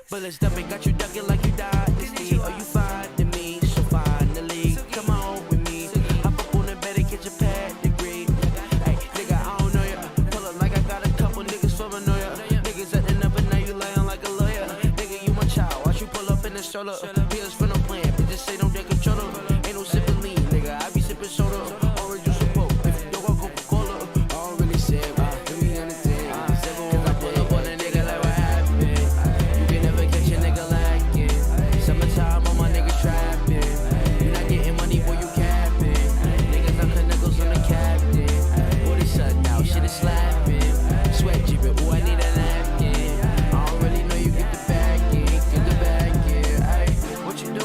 Bullets dumping, got you ducking like you died. Oh, you fine to me, so finally, come on with me. Hop up on the bed and get your pedigree. Hey, nigga, I don't know ya. Pull up like I got a couple niggas for Manoia. Niggas at the number, now you lying like a lawyer. Nigga, you my child, watch you pull up in the stroller. Pills for no plan, bitches say don't take control. Ain't no sipping lean, nigga, I be sipping soda. Orange juice and Coke, if you don't want Coca-Cola. I don't really say it, let me understand. Cause I pull up on a nigga like what happened. You can never catch a nigga lacking. Summertime on my nigga trapping. You not getting money, boy, you capping. Niggas knock the knuckles on the captain. Boy, they shut now, shit is slapping. Sweat dripping, ooh, I need a napkin. I don't really know you get the back in, ayy. What you doing,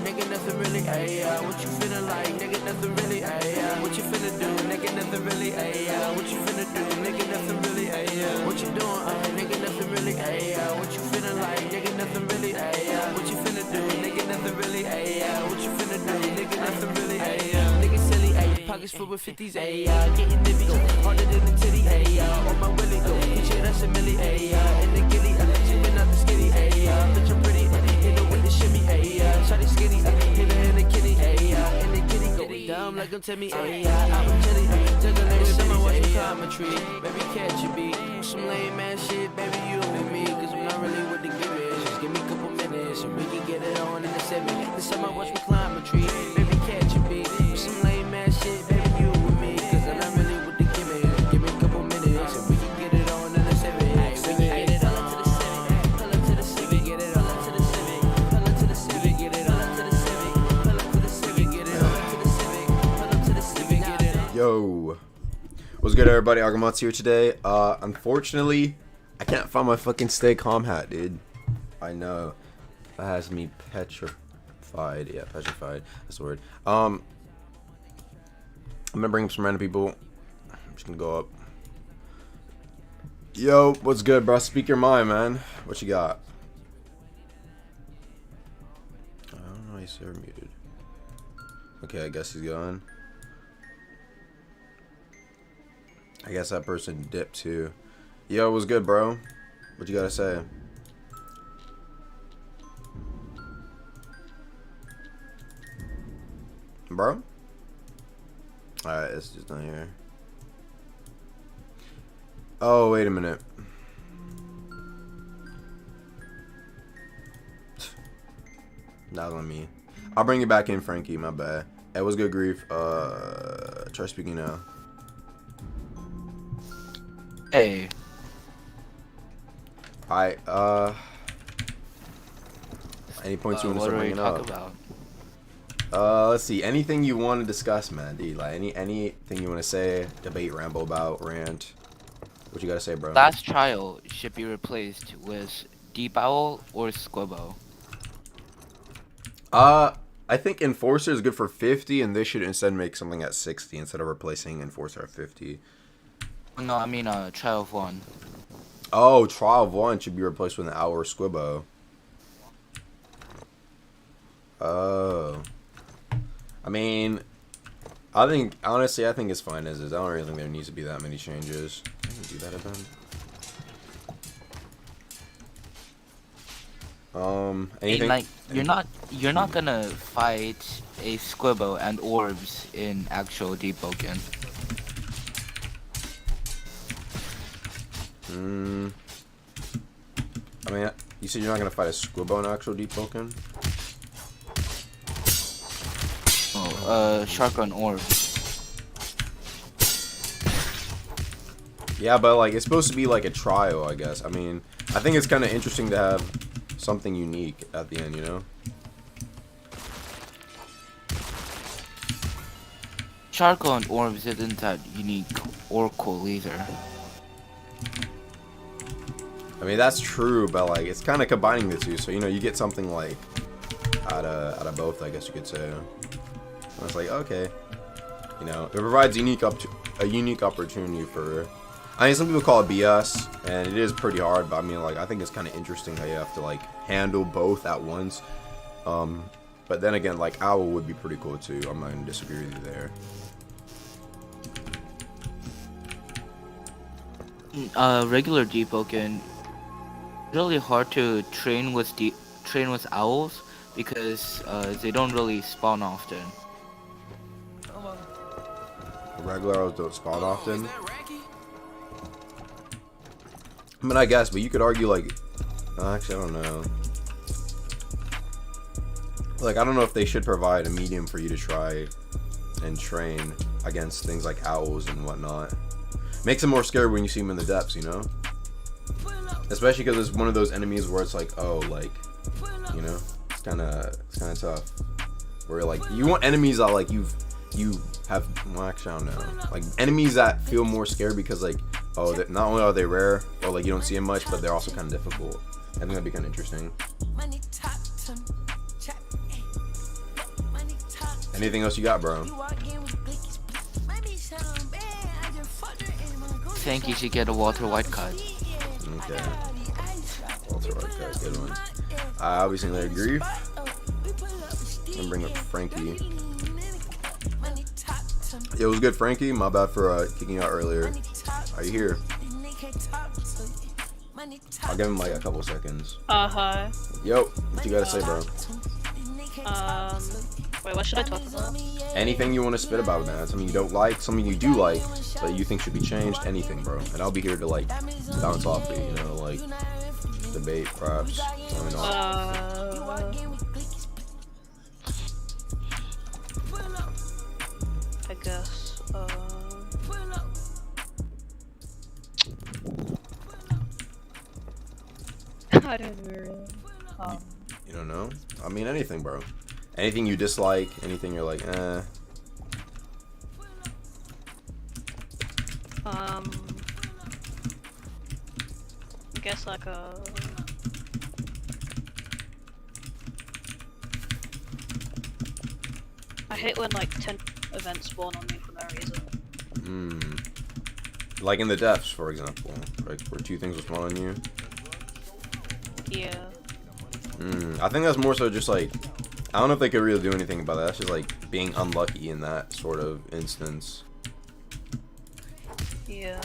nigga, nothing really, ayy. What you feeling like, nigga, nothing really, ayy. What you finna do, nigga, nothing really, ayy. What you finna do, nigga, nothing really, ayy. What you doing, nigga, nothing really, ayy. What you feeling like, nigga, nothing really, ayy. What you finna do, nigga, nothing really, ayy. What you finna do, nigga, nothing really, ayy. Nigga silly, ayy. Pockets full with 50s, ayy. Getting nibbies, harder than the titty, ayy. On my willy, go, bitch, yeah, that's a milli, ayy. In the giddy, sipping out the skitty, ayy. Bitch, I'm pretty, hit her with the shimmy, ayy. Shawty skinny, hit her in the kitty, ayy. In the kitty, go dumb like I'm Timmy, ayy. I'm chilly, take a lady, summer, watch me climb a tree. Baby, catch a beat, some lame ass shit, baby, you and me. Cause I'm not really with the gimmicks. Just give me a couple minutes, and we can get it on in the 7. This summer, watch me climb a tree. Baby, catch a beat, some lame ass shit, baby, you and me. Cause I'm not really with the gimmicks. Give me a couple minutes, and we can get it on in the 7. We can get it all to the 7. Pull up to the Civic, get it all up to the Civic. Pull up to the Civic, get it all up to the Civic. Pull up to the Civic, get it all up to the Civic. Pull up to the Civic, get it all. Yo, what's good, everybody? Agamont's here today. Unfortunately, I can't find my fucking stay calm hat, dude. I know, that has me petrified. Yeah, petrified. That's the word. I'm gonna bring up some random people. I'm just gonna go up. Yo, what's good, bro? Speak your mind, man. What you got? I don't know. He's here muted. Okay, I guess he's gone. I guess that person dipped too. Yo, what's good, bro? What you gotta say? Bro? Alright, it's just not here. Oh, wait a minute. That was on me. I'll bring you back in, Frankie. My bad. Hey, what's good, Grief? Try speaking now. Hey. Alright, any points you want to start bringing up? About? Let's see. Anything you want to discuss, man, dude? Like, anything you want to say, debate, ramble about, rant? What you gotta say, bro? Last trial should be replaced with Deep Owl or Squibbo. I think Enforcer is good for 50, and they should instead make something at 60 instead of replacing Enforcer at 50. No, I mean Trial of 1. Oh, Trial of 1 should be replaced with an Owl or Squibbo. Oh. I mean, honestly, I think it's fine as is. I don't really think there needs to be that many changes. I can do that again. Anything? And, like, you're not gonna fight a Squibbo and orbs in actual Deepwoken. I mean, you said you're not gonna fight a Squibbo in actual Deepwoken? Oh, Shark on orb. Yeah, but like it's supposed to be like a trial, I guess. I mean, I think it's kind of interesting to have something unique at the end, you know? Shark on orbs isn't that unique or cool either. I mean, that's true, but like it's kind of combining the two, so you know, you get something like out of both, I guess you could say. And it's like, okay, you know, it provides a unique opportunity for. I mean, some people call it BS, and it is pretty hard, but I mean, like, I think it's kind of interesting how you have to like handle both at once. But then again, like Owl would be pretty cool too. I'm not gonna disagree with you there. Regular Deepwoken, really hard to train with owls because they don't really spawn often. Regular owls don't spawn often. I mean, I guess, but you could argue like, actually, I don't know. Like, I don't know if they should provide a medium for you to try and train against things like owls and whatnot. Makes them more scary when you see them in the depths, you know? Especially because it's one of those enemies where it's like, oh, like, you know, it's kind of tough. Where like you want enemies that like you have. Well, actually, I don't know. Like enemies that feel more scary because like, oh, not only are they rare or like you don't see them much, but they're also kind of difficult. I think that'd be kind of interesting. Anything else you got, bro? Think you should get a Walter White card. Okay. Walter White card, good one. I'll be saying that grief. I'm gonna bring up Frankie. It was good, Frankie. My bad for kicking you out earlier. Are you here? I'll give him like a couple seconds. Hi. Yo, what you gotta say, bro? Wait, what should I talk about? Anything you want to spit about, man. Something you don't like, something you do like, that you think should be changed, anything, bro. And I'll be here to like bounce off it, you know, like debate, perhaps. I mean, I guess. I don't know. you don't know? I mean, anything, bro. Anything you dislike, anything you're like, eh. I guess like I hate when like 10 events spawn on me for no reason. Like in the depths, for example, like where 2 things will spawn on you. Yeah. I think that's more so just like, I don't know if they could really do anything about that. That's just like being unlucky in that sort of instance. Yeah.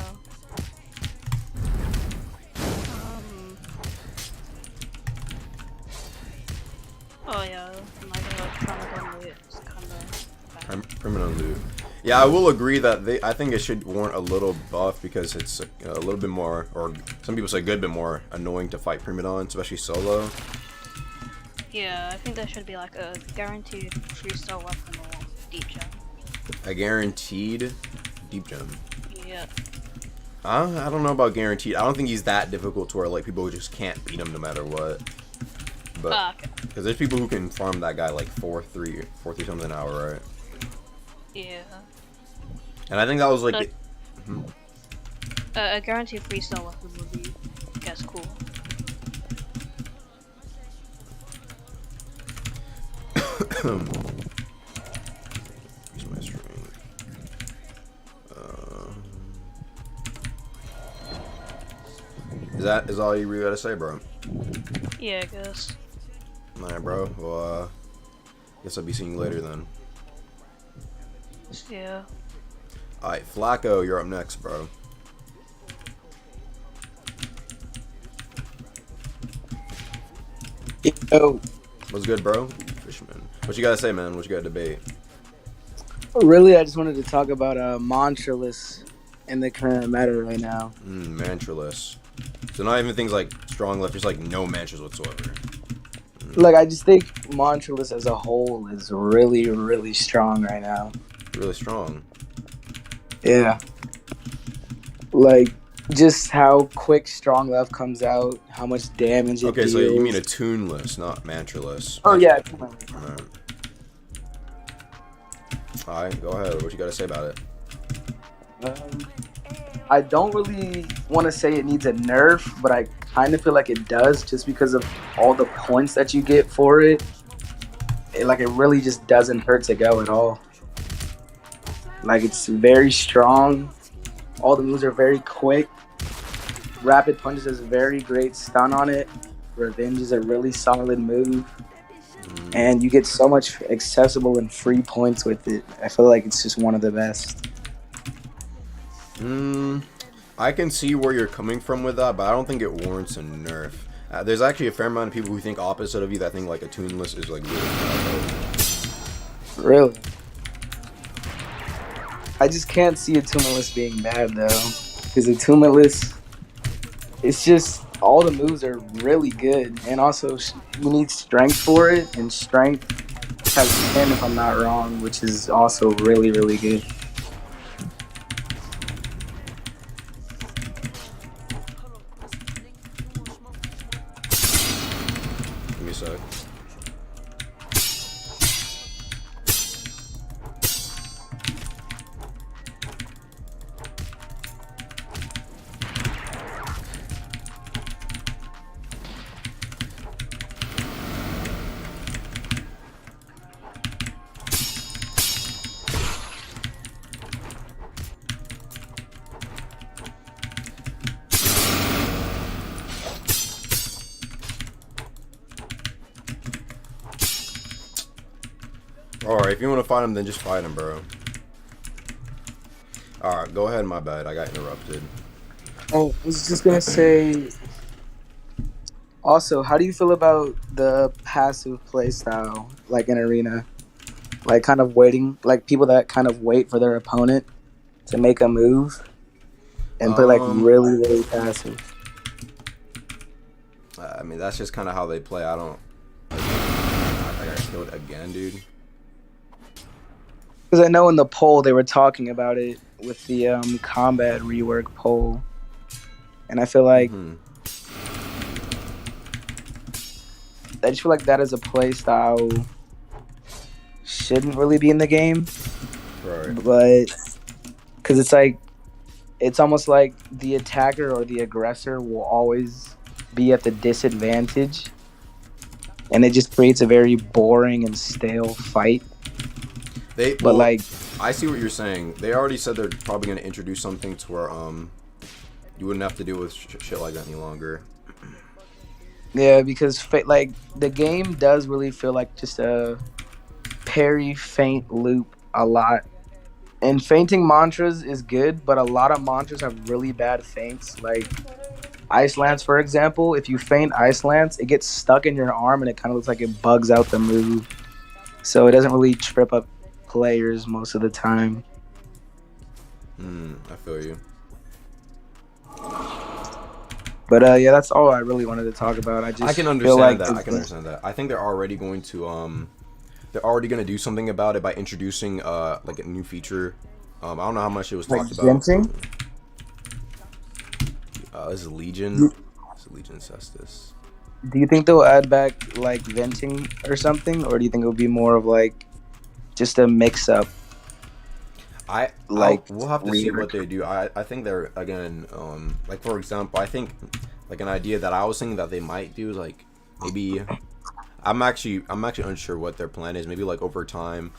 Oh yeah, I'm not gonna like criminal loot. It's kinda bad. Criminal loot. Yeah, I will agree that I think it should warrant a little buff because it's a little bit more, or some people say good bit more annoying to fight Primadon, especially solo. Yeah, I think there should be like a guaranteed 3-star weapon or deep gem. A guaranteed deep gem. Yeah. I don't know about guaranteed. I don't think he's that difficult to where like people just can't beat him no matter what. But Okay. because there's people who can farm that guy like 4-3 something an hour, right? Yeah. And I think that was like But- a guaranteed 3-star weapon would be, I guess, cool. Here's my string. Is all you really gotta say, bro? Yeah, I guess. Alright, bro. Well, guess I'll be seeing you later then. Yeah. Alright, Flacco, you're up next, bro. Yo, What's good, bro? Fishman. What you gotta say, man? What you gotta debate? really, I just wanted to talk about mantraless in the current matter right now. Mantraless. So not even things like strong left, just like no mantras whatsoever. Like, I just think mantraless as a whole is really, really strong right now. Really strong. Yeah. Like, just how quick strong left comes out, how much damage it Okay, deals. so you mean attuneless, not mantraless. Oh, yeah. Alright, go ahead. What you gotta say about it? I don't really want to say it needs a nerf, but I kind of feel like it does just because of all the points that you get for it. It really just doesn't hurt to go at all. Like, it's very strong. All the moves are very quick. Rapid Punches has a very great stun on it. Revenge is a really solid move. And you get so much accessible and free points with it. I feel like it's just one of the best. I can see where you're coming from with that, but I don't think it warrants a nerf. There's actually a fair amount of people who think opposite of you that think like a tuneless is like really bad. Really? I just can't see a Tumulus being bad though, because a Tumulus, it's just all the moves are really good, and also you need strength for it, and strength has 10 if I'm not wrong, which is also really really good. Give me a sec. Alright, if you want to fight him, then just fight him, bro. Alright, go ahead, my bad. I got interrupted. Oh, I was just gonna say. Also, how do you feel about the passive play style, like in Arena? Like kind of waiting, like people that kind of wait for their opponent to make a move and play like really, really passive. I mean, that's just kind of how they play. I don't. I got killed again, dude. Because I know in the poll they were talking about it with the combat rework poll, and I feel like I just feel like that as a play style shouldn't really be in the game, Right. but because it's like it's almost like the attacker or the aggressor will always be at the disadvantage, and it just creates a very boring and stale fight. But like, I see what you're saying. They already said they're probably going to introduce something to where you wouldn't have to deal with shit like that any longer. yeah, because like the game does really feel like just a parry feint loop a lot. And feinting mantras is good, but a lot of mantras have really bad feints. Like Ice Lance, for example, if you feint Ice Lance, it gets stuck in your arm and it kind of looks like it bugs out the move. So it doesn't really trip up players most of the time. I feel you. But yeah, that's all I really wanted to talk about. I can understand that. I can understand that. I think they're already going to do something about it by introducing like a new feature. I don't know how much it was Like talked about. venting? This is Legion. This is Legion Cestus. Do you think they'll add back like venting or something, or do you think it'll be more of like just a mix-up? We'll have to see what they do. I think they're again like for example, I think like an idea that I was thinking that they might do is like maybe I'm actually unsure what their plan is. Maybe like over time,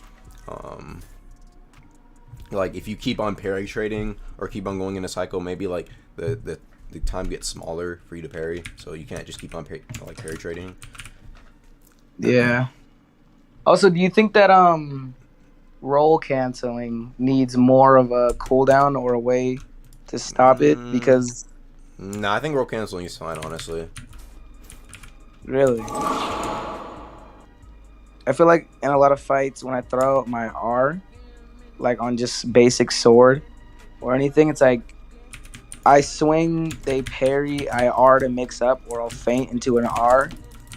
like if you keep on parry trading or keep on going in a cycle, maybe like the time gets smaller for you to parry, so you can't just keep on parry trading. Yeah. Also, do you think that roll canceling needs more of a cooldown or a way to stop it? Because nah, I think roll canceling is fine, honestly. really, I feel like in a lot of fights when I throw out my R, like on just basic sword or anything, it's like I swing, they parry, I R to mix up, or I'll feint into an R,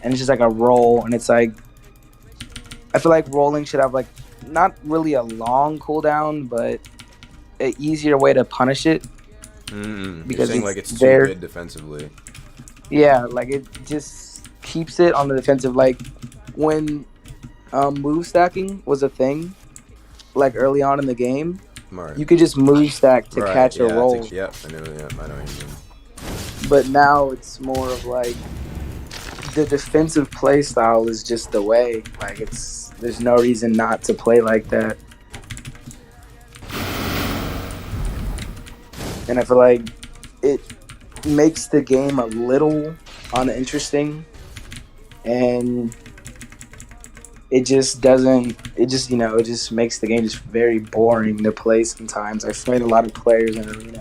and it's just like a roll, and it's like I feel like rolling should have like not really a long cooldown, but an easier way to punish it. You're Because saying like it's too there- good defensively. Yeah, like it just keeps it on the defensive. Like when move stacking was a thing, like early on in the game, Right. you could just move stack to catch a roll. I know what you mean. But now it's more of like the defensive play style is just the way. Like there's no reason not to play like that. And I feel like it makes the game a little uninteresting, and it just makes the game just very boring to play sometimes. I've played a lot of players in Arena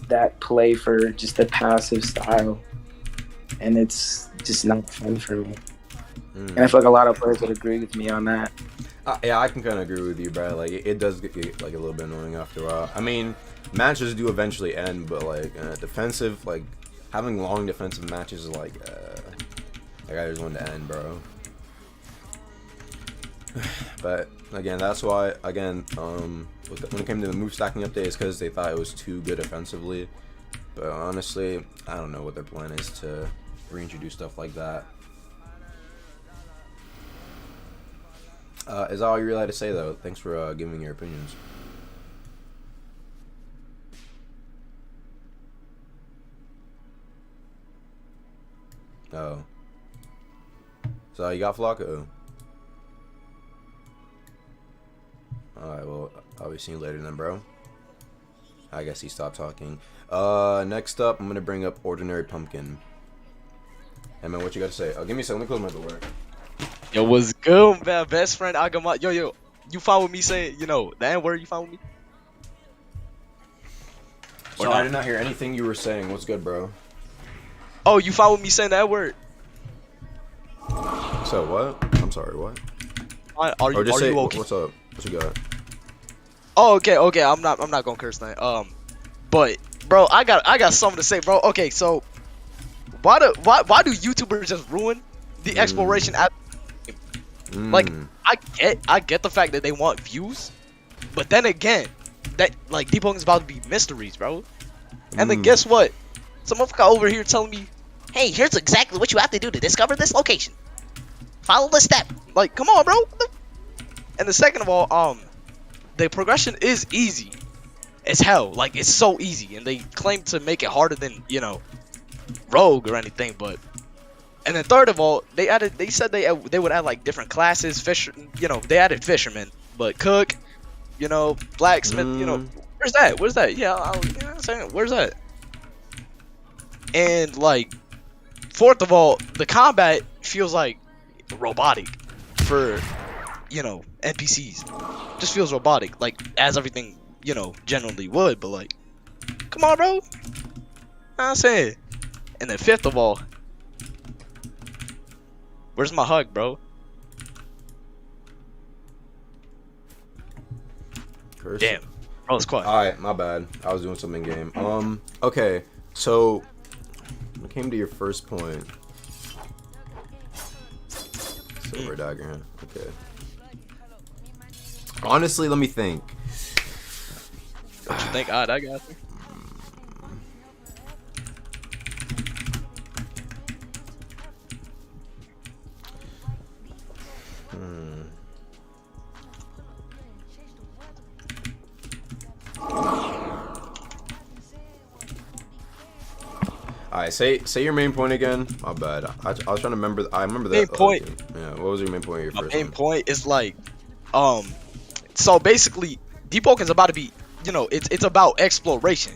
that play for just a passive style. and it's just not fun for me. Mm. And I feel like a lot of players would agree with me on that. Yeah, I can kind of agree with you, bro. Like, it does get like a little bit annoying after a while. I mean, matches do eventually end, but like defensive, like having long defensive matches is like I just want to end, bro. But again, that's why when it came to the move stacking update, is because they thought it was too good offensively. But honestly, I don't know what their plan is to reintroduce stuff like that. Is that all you really had to say, though? Thanks for giving your opinions. Oh. So you got Flacco. Alright, well, I'll be seeing you later then, bro. I guess he stopped talking. Next up, I'm gonna bring up Ordinary Pumpkin. Hey, man, what you got to say? Oh, give me a second. Let me close my door. Yo, what's good, man? Best friend Agama. Yo, you fine with me saying, the N-word? You fine with me? So I did not hear anything you were saying. What's good, bro? Oh, you fine with me saying that word? So what? I'm sorry, what? Are you okay? What's up? What you got? Oh, okay. I'm not gonna curse that. But bro, I got something to say, bro. Okay, so why do YouTubers just ruin the exploration? Like, I get the fact that they want views, but then again, that like Deepwoken's about to be mysteries, bro. And then guess what? Some motherfucker over here telling me, hey, here's exactly what you have to do to discover this location. Follow the step. Like, come on, bro. And the second of all, the progression is easy as hell. Like, it's so easy, and they claim to make it harder than Rogue or anything, but. And then third of all, they said they would add like different classes, they added fisherman, but cook, blacksmith, where's that? Yeah, I'm saying, where's that? And like, fourth of all, the combat feels like robotic for, NPCs. Just feels robotic, like as everything, generally would, but like, come on, bro. I'm saying. And then fifth of all, where's my hug, bro? Curse. Damn. Bro, it's quiet. Alright, my bad. I was doing something in game. Okay. So, when it came to your first point. Silver dagger, huh? Okay. Honestly, let me think. What you think? I got you. Alright, say your main point again. My bad. I was trying to remember. I remember that. Main point. Yeah. What was your main point of your first main one? point is like, so basically, Deepwoken's about to be, it's about exploration.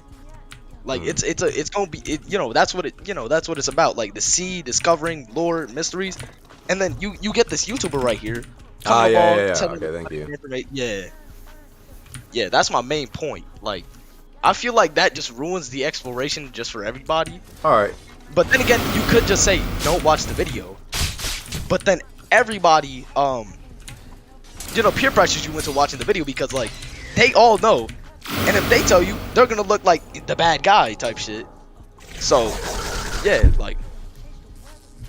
Like it's gonna be, that's what it's about. Like the sea, discovering lore, mysteries, and then you get this YouTuber right here. Yeah. Okay, thank you. Yeah, that's my main point. Like, I feel like that just ruins the exploration just for everybody. Alright. But then again, you could just say, don't watch the video. But then everybody, peer pressures you into watching the video because, like, they all know. And if they tell you, they're gonna look like the bad guy type shit. So, yeah, like,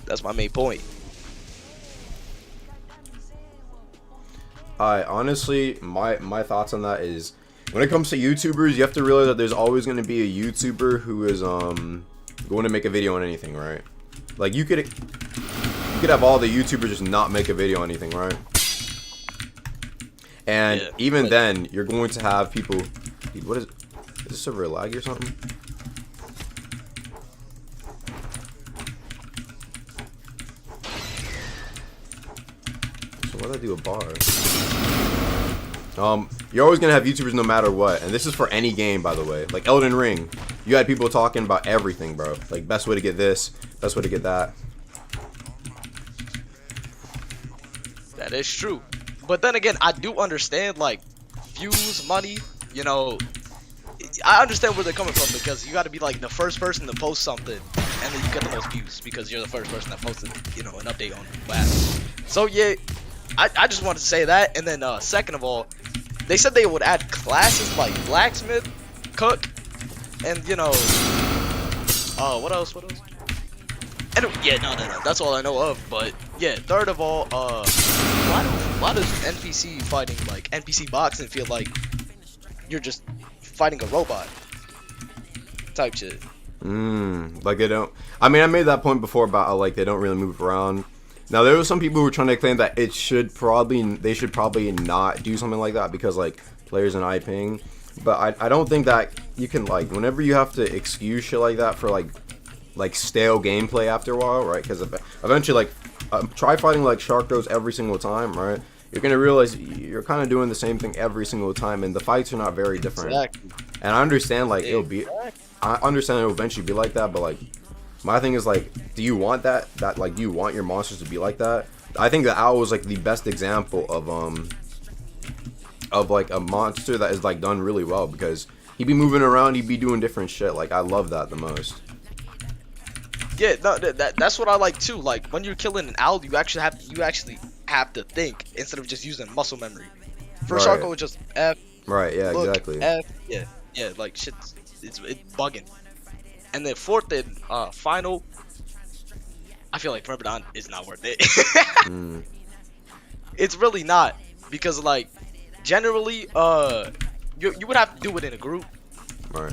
that's my main point. Honestly, my thoughts on that is, when it comes to YouTubers, you have to realize that there's always going to be a YouTuber who is going to make a video on anything, right? Like you could have all the YouTubers just not make a video on anything, right? And even then, you're going to have people. Dude, what is this server laggy or something? So why did I do a bar? You're always gonna have YouTubers no matter what, and this is for any game, by the way. Like Elden Ring, you had people talking about everything, bro. Like best way to get this, best way to get that. That is true, but then again, I do understand like views, money. I understand where they're coming from because you got to be like the first person to post something and then you get the most views because you're the first person that posted, you know, an update on what happened. So yeah, I just wanted to say that, and then second of all, they said they would add classes like blacksmith, cook, and you know, what else? And yeah, no, that's all I know of. But yeah, third of all, why does NPC fighting like NPC boxing feel like you're just fighting a robot type shit? Like they don't. I mean, I made that point before about how like they don't really move around. Now there were some people who were trying to claim that they should probably not do something like that because like players in high ping. But I don't think that you can like whenever you have to excuse shit like that for like stale gameplay after a while, right? Because eventually like try fighting like Shark Throws every single time, right? You're gonna realize you're kind of doing the same thing every single time, and the fights are not very different. Exactly. And I understand like I understand it'll eventually be like that, but like my thing is like, do you want that like do you want your monsters to be like that? I think that Owl is like the best example of like a monster that is like done really well because he'd be moving around, he'd be doing different shit. Like I love that the most. Yeah, no, that's what I like too. Like when you're killing an owl, you actually have to think instead of just using muscle memory. First Right. Sharko was just F. Right, yeah, Look, exactly. F, yeah, like shit, it's bugging. And then fourth and final, I feel like Premodon is not worth it. It's really not because like generally you would have to do it in a group. Right.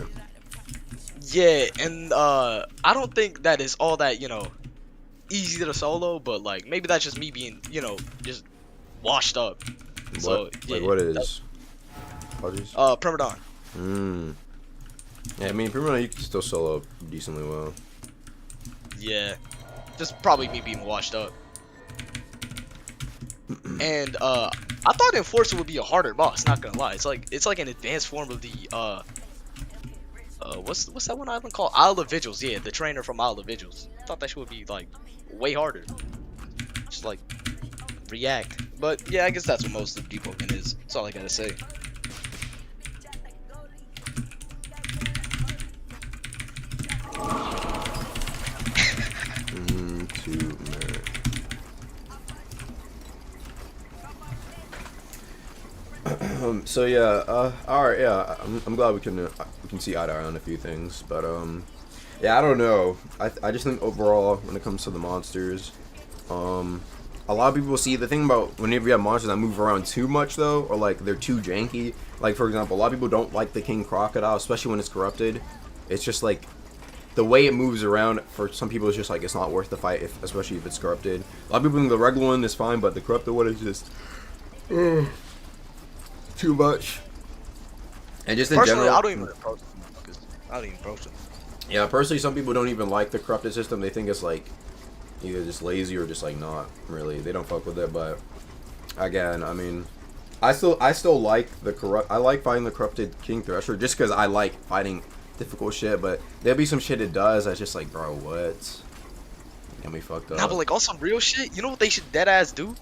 Yeah, and I don't think that is all that, you know, easy to solo, but like maybe that's just me being, you know, just washed up. So yeah, like what is? Apologies. Premodon. Yeah, I mean, Premodon you can still solo decently well. Yeah, just probably me being washed up. And I thought Enforcer would be a harder boss. Not gonna lie, it's like an advanced form of the what's that one island called? Isle of Vigils. Yeah, the trainer from Isle of Vigils. Thought that shit would be like way harder. Just like react. But yeah, I guess that's what most of Deepwoken is. That's all I gotta say. To merit. So yeah, all right, yeah, I'm glad we can see eye to eye on a few things, but yeah, I don't know. I just think overall when it comes to the monsters, a lot of people see the thing about whenever you have monsters that move around too much though, or like they're too janky. Like for example, a lot of people don't like the King Crocodile, especially when it's corrupted. It's just like the way it moves around for some people is just like it's not worth the fight, especially if it's corrupted. A lot of people think the regular one is fine, but the corrupted one is just too much. And just in Personally, general, I don't even approach them because I don't even approach them. yeah, personally, some people don't even like the corrupted system. They think it's like either just lazy or just like not really. They don't fuck with it. But again, I mean, I still like the I like fighting the corrupted King Thresher just because I like fighting difficult shit. But there'll be some shit it does that's just like, bro, what? Get me fucked up. Nah, but like on some real shit, you know what they should dead ass do?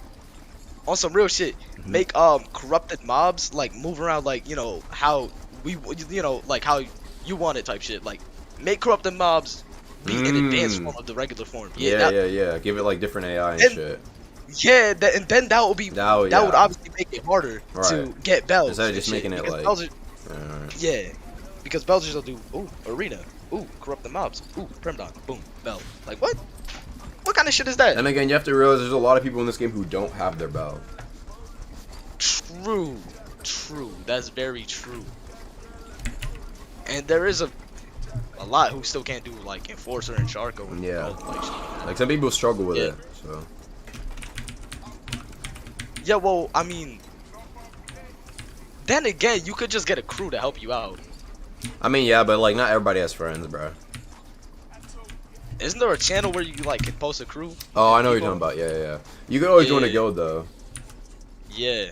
On some real shit, make corrupted mobs like move around like, you know, how we, you know, like how you want it type shit. Like make corrupted mobs be an advanced form of the regular form. Yeah. Give it like different AI and shit. Yeah, and then that would be that would obviously make it harder to Right. get bells. Instead of just and shit, making it because like Bells yeah, because Belgers will do arena, corrupt the mobs, Premodon, boom, bell. Like what? What kind of shit is that? And again, you have to realize there's a lot of people in this game who don't have their bell. True. That's very true. And there is a lot who still can't do like Enforcer and Sharko. And Yeah. like Some people struggle with Yeah. it. So yeah, well, I mean, then again, you could just get a crew to help you out. I mean, yeah, but like not everybody has friends, bro. Isn't there a channel where you like can post a crew? Oh, I know what you're talking about. Yeah. You could always join a guild though. Yeah.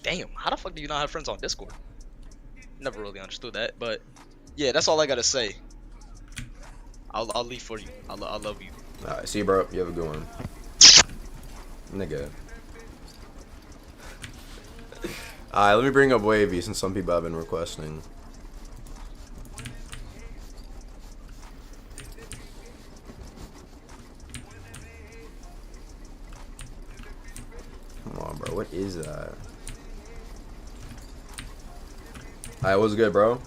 Damn, how the fuck do you not have friends on Discord? Never really understood that, but yeah, that's all I gotta say. I'll leave for you. I love you. Alright, see you, bro. You have a good one. Nigga. Alright, let me bring up Wavy since some people have been requesting. is that? Alright, what's good, bro?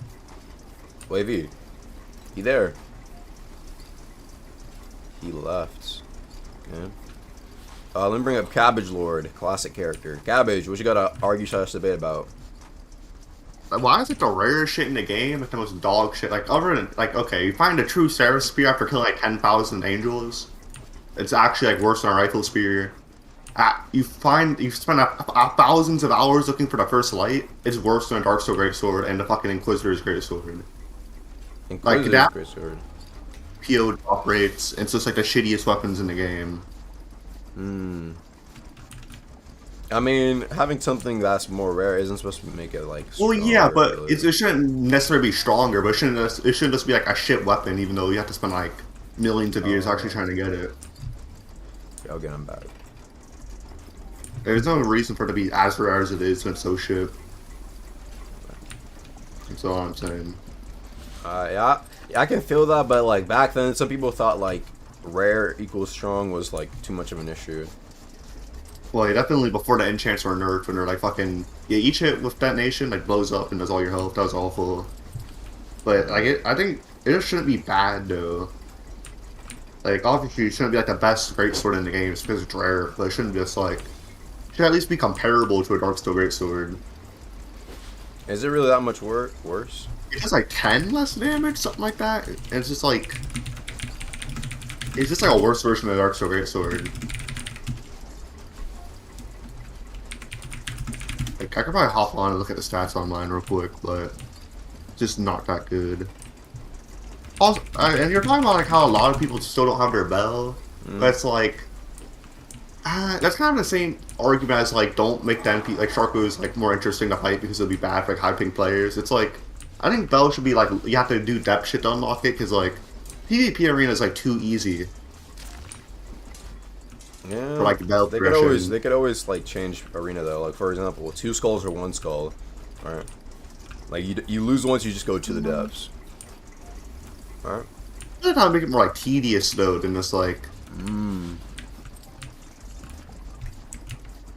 Wavy, he there? He left. Okay. Let me bring up Cabbage Lord, classic character. Cabbage, what you gotta argue slash debate about? Like, why is it the rarest shit in the game? It's the most dog shit. Like, other than, like, okay, you find a true Sarah Spear after killing, like, 10,000 angels. It's actually, like, worse than a rifle spear. You spend thousands of hours looking for the first light. It's worse than a Darksteel Greatsword and the fucking Inquisitor's Greatsword. Like, that Greatsword. PO drop rates. It's just, like, the shittiest weapons in the game. I mean, having something that's more rare isn't supposed to make it like. Well, yeah, but really. it shouldn't necessarily be stronger. But it shouldn't just be like a shit weapon, even though you have to spend like millions of years actually trying to get it. Okay, I'll get him back. There's no reason for it to be as rare as it is when it's so shit. That's all I'm saying. Yeah, I can feel that, but like back then, some people thought like rare equals strong was like too much of an issue. Well, yeah, definitely before the enchants were nerfed, when they're like fucking each hit with detonation like blows up and does all your health. That was awful. But like I think it just shouldn't be bad though. Like obviously it shouldn't be like the best greatsword in the game just because it's rare, but it shouldn't just like should at least be comparable to a Darksteel Greatsword. Is it really that much worse? It does like 10 less damage, something like that. And it's just like a worse version of the Darksteel Greatsword. Like, I could probably hop on and look at the stats online real quick, but just not that good. Also, and you're talking about like how a lot of people still don't have their bell, but it's like that's kind of the same argument as like don't make the MP like Sharko's like more interesting to fight because it'll be bad for like high ping players. It's like I think bell should be like you have to do depth shit to unlock it because like PvP arena is like too easy. Yeah, for, like, bell they progression. could always like change arena though. Like for example, 2 skulls or 1 skull. Alright. Like you lose once, you just go to the depths. Alright. They're trying to make it more like tedious though than just like.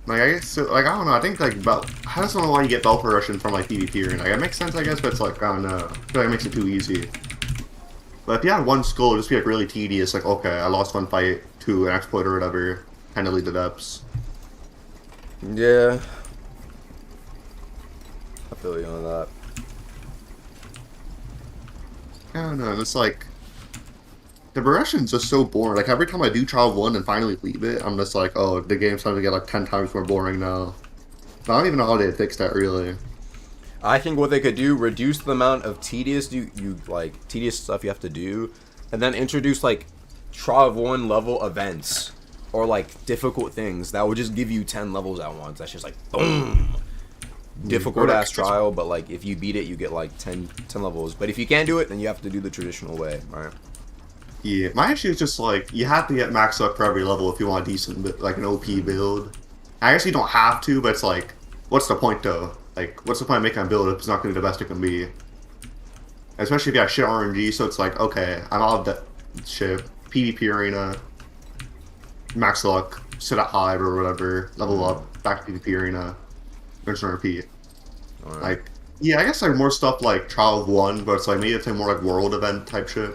Like I guess so, like I don't know. I think like bell. I just don't know why you get bell progression from like PvP arena. Like it makes sense I guess, but it's like I don't know. I feel like it makes it too easy. But if you had 1 skull, it'd just be like really tedious. Like okay, I lost 1 fight to an exploit or whatever. Kind of lead the depths. Yeah. I feel you on that. I don't know. It's like the progression's just so boring. Like every time I do trial 1 and finally leave it, I'm just like, oh, the game's starting to get like 10 times more boring now. But I don't even know how they fix that really. I think what they could do, reduce the amount of tedious tedious stuff you have to do, and then introduce like trial of 1 level events or like difficult things that would just give you 10 levels at once. That's just like boom. Difficult ass trial, but like if you beat it, you get like 10 levels. But if you can't do it, then you have to do the traditional way, right? Yeah, my issue is just like you have to get max up for every level if you want a decent, like an OP build. I guess you don't have to, but it's like, what's the point though? Like, what's the point of making a build if it's not going to be the best it can be? Especially if you have shit RNG, so it's like, okay, I'm out of that shit. PvP arena, max luck, sit at hive or whatever, level up, back to PvP arena, rinse and repeat. All right. Like, yeah, I guess like more stuff like Trial of 1, but it's like maybe it's like more like world event type shit.